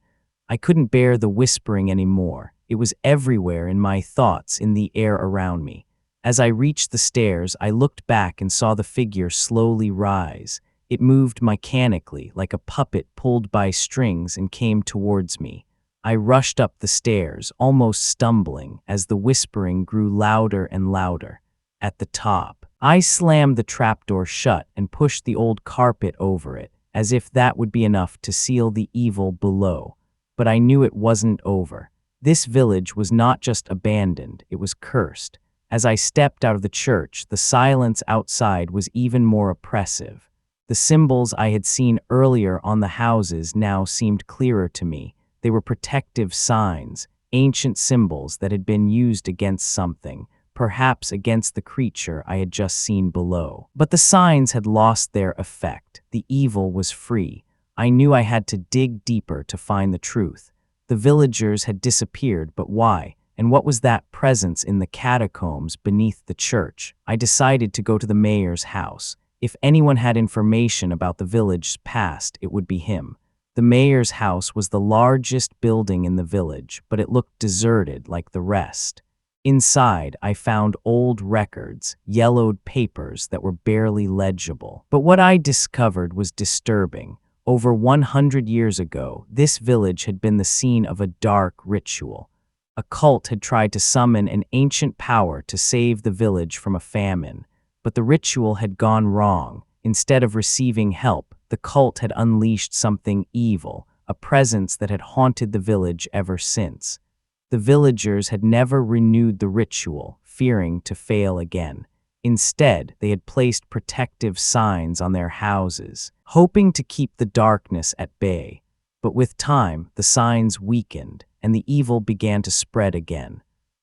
I couldn't bear the whispering anymore. It was everywhere in my thoughts, in the air around me. As I reached the stairs, I looked back and saw the figure slowly rise. It moved mechanically, like a puppet pulled by strings, and came towards me. I rushed up the stairs, almost stumbling, as the whispering grew louder and louder. At the top, I slammed the trapdoor shut and pushed the old carpet over it, as if that would be enough to seal the evil below. But I knew it wasn't over. This village was not just abandoned, it was cursed. As I stepped out of the church, the silence outside was even more oppressive. The symbols I had seen earlier on the houses now seemed clearer to me. They were protective signs, ancient symbols that had been used against something, perhaps against the creature I had just seen below. But the signs had lost their effect. The evil was free. I knew I had to dig deeper to find the truth. The villagers had disappeared, but why? And what was that presence in the catacombs beneath the church? I decided to go to the mayor's house. If anyone had information about the village's past, it would be him. The mayor's house was the largest building in the village, but it looked deserted like the rest. Inside, I found old records, yellowed papers that were barely legible. But what I discovered was disturbing. Over 100 years ago, this village had been the scene of a dark ritual. A cult had tried to summon an ancient power to save the village from a famine. But the ritual had gone wrong. Instead of receiving help, the cult had unleashed something evil, a presence that had haunted the village ever since. The villagers had never renewed the ritual, fearing to fail again. Instead, they had placed protective signs on their houses, hoping to keep the darkness at bay. But with time, the signs weakened, and the evil began to spread again.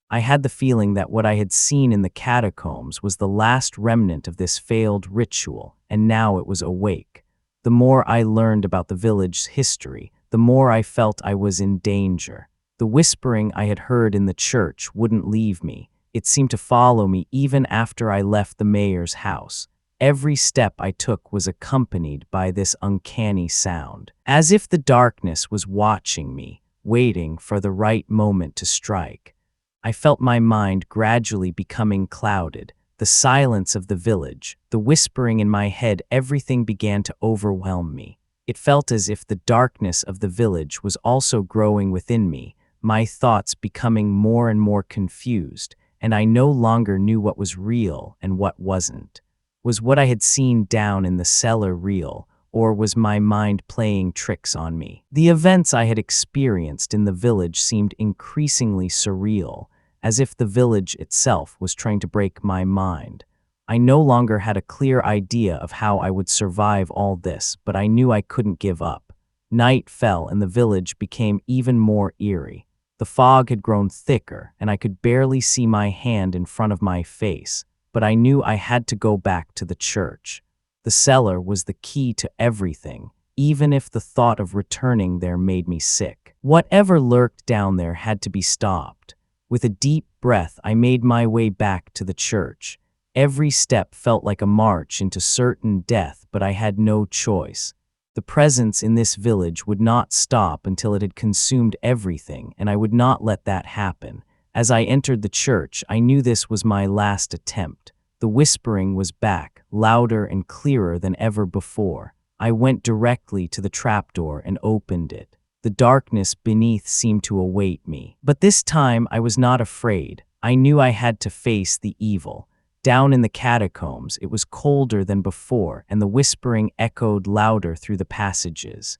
I had the feeling that what I had seen in the catacombs was the last remnant of this failed ritual, and now it was awake. The more I learned about the village's history, the more I felt I was in danger. The whispering I had heard in the church wouldn't leave me. It seemed to follow me even after I left the mayor's house. Every step I took was accompanied by this uncanny sound, as if the darkness was watching me, waiting for the right moment to strike. I felt my mind gradually becoming clouded. The silence of the village, the whispering in my head, everything began to overwhelm me. It felt as if the darkness of the village was also growing within me, my thoughts becoming more and more confused, and I no longer knew what was real and what wasn't. Was what I had seen down in the cellar real, or was my mind playing tricks on me? The events I had experienced in the village seemed increasingly surreal, as if the village itself was trying to break my mind. I no longer had a clear idea of how I would survive all this, but I knew I couldn't give up. Night fell and the village became even more eerie. The fog had grown thicker, and I could barely see my hand in front of my face, but I knew I had to go back to the church. The cellar was the key to everything, even if the thought of returning there made me sick. Whatever lurked down there had to be stopped. With a deep breath, I made my way back to the church. Every step felt like a march into certain death, but I had no choice. The presence in this village would not stop until it had consumed everything, and I would not let that happen. As I entered the church, I knew this was my last attempt. The whispering was back, louder and clearer than ever before. I went directly to the trapdoor and opened it. The darkness beneath seemed to await me. But this time I was not afraid. I knew I had to face the evil. Down in the catacombs, it was colder than before, and the whispering echoed louder through the passages.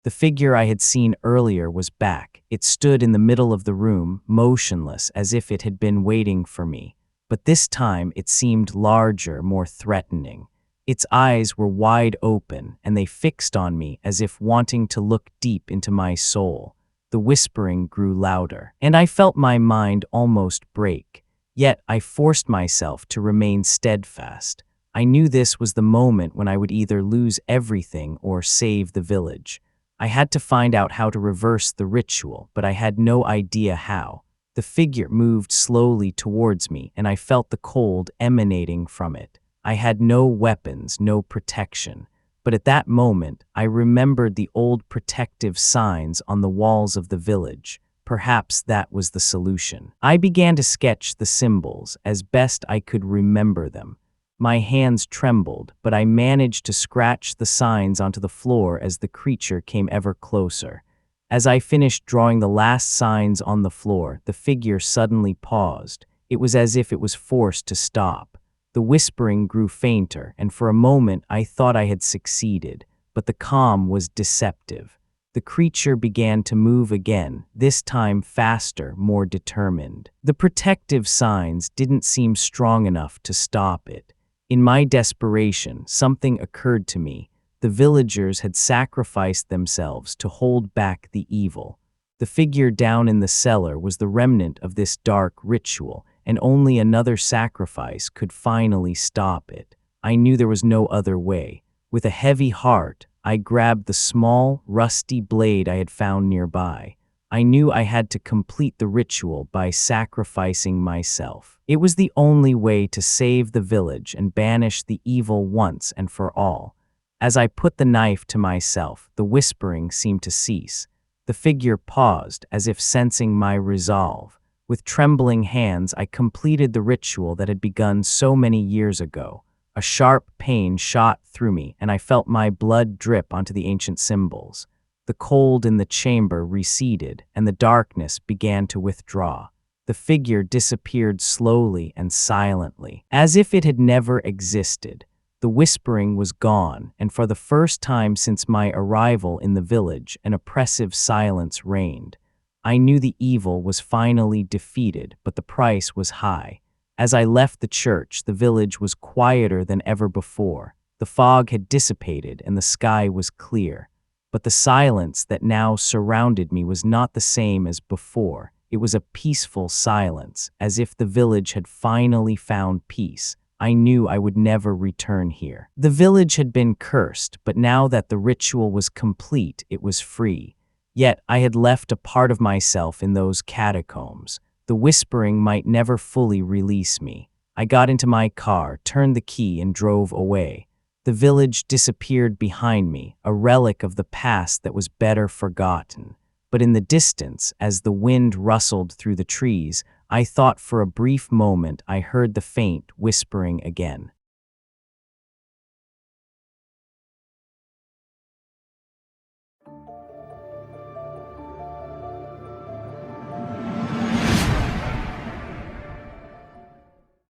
The figure I had seen earlier was back. It stood in the middle of the room, motionless, as if it had been waiting for me. But this time it seemed larger, more threatening. Its eyes were wide open, and they fixed on me as if wanting to look deep into my soul. The whispering grew louder, and I felt my mind almost break. Yet I forced myself to remain steadfast. I knew this was the moment when I would either lose everything or save the village. I had to find out how to reverse the ritual, but I had no idea how. The figure moved slowly towards me, and I felt the cold emanating from it. I had no weapons, no protection. But at that moment, I remembered the old protective signs on the walls of the village. Perhaps that was the solution. I began to sketch the symbols as best I could remember them. My hands trembled, but I managed to scratch the signs onto the floor as the creature came ever closer. As I finished drawing the last signs on the floor, the figure suddenly paused. It was as if it was forced to stop. The whispering grew fainter, and for a moment I thought I had succeeded, but the calm was deceptive. The creature began to move again, this time faster, more determined. The protective signs didn't seem strong enough to stop it. In my desperation, something occurred to me. The villagers had sacrificed themselves to hold back the evil. The figure down in the cellar was the remnant of this dark ritual, and only another sacrifice could finally stop it. I knew there was no other way. With a heavy heart, I grabbed the small, rusty blade I had found nearby. I knew I had to complete the ritual by sacrificing myself. It was the only way to save the village and banish the evil once and for all. As I put the knife to myself, the whispering seemed to cease. The figure paused, as if sensing my resolve. With trembling hands, I completed the ritual that had begun so many years ago. A sharp pain shot through me, and I felt my blood drip onto the ancient symbols. The cold in the chamber receded, and the darkness began to withdraw. The figure disappeared slowly and silently, as if it had never existed. The whispering was gone, and for the first time since my arrival in the village, an oppressive silence reigned. I knew the evil was finally defeated, but the price was high. As I left the church, the village was quieter than ever before. The fog had dissipated and the sky was clear. But the silence that now surrounded me was not the same as before. It was a peaceful silence, as if the village had finally found peace. I knew I would never return here. The village had been cursed, but now that the ritual was complete, it was free. Yet I had left a part of myself in those catacombs. The whispering might never fully release me. I got into my car, turned the key, and drove away. The village disappeared behind me, a relic of the past that was better forgotten. But in the distance, as the wind rustled through the trees, I thought for a brief moment I heard the faint whispering again.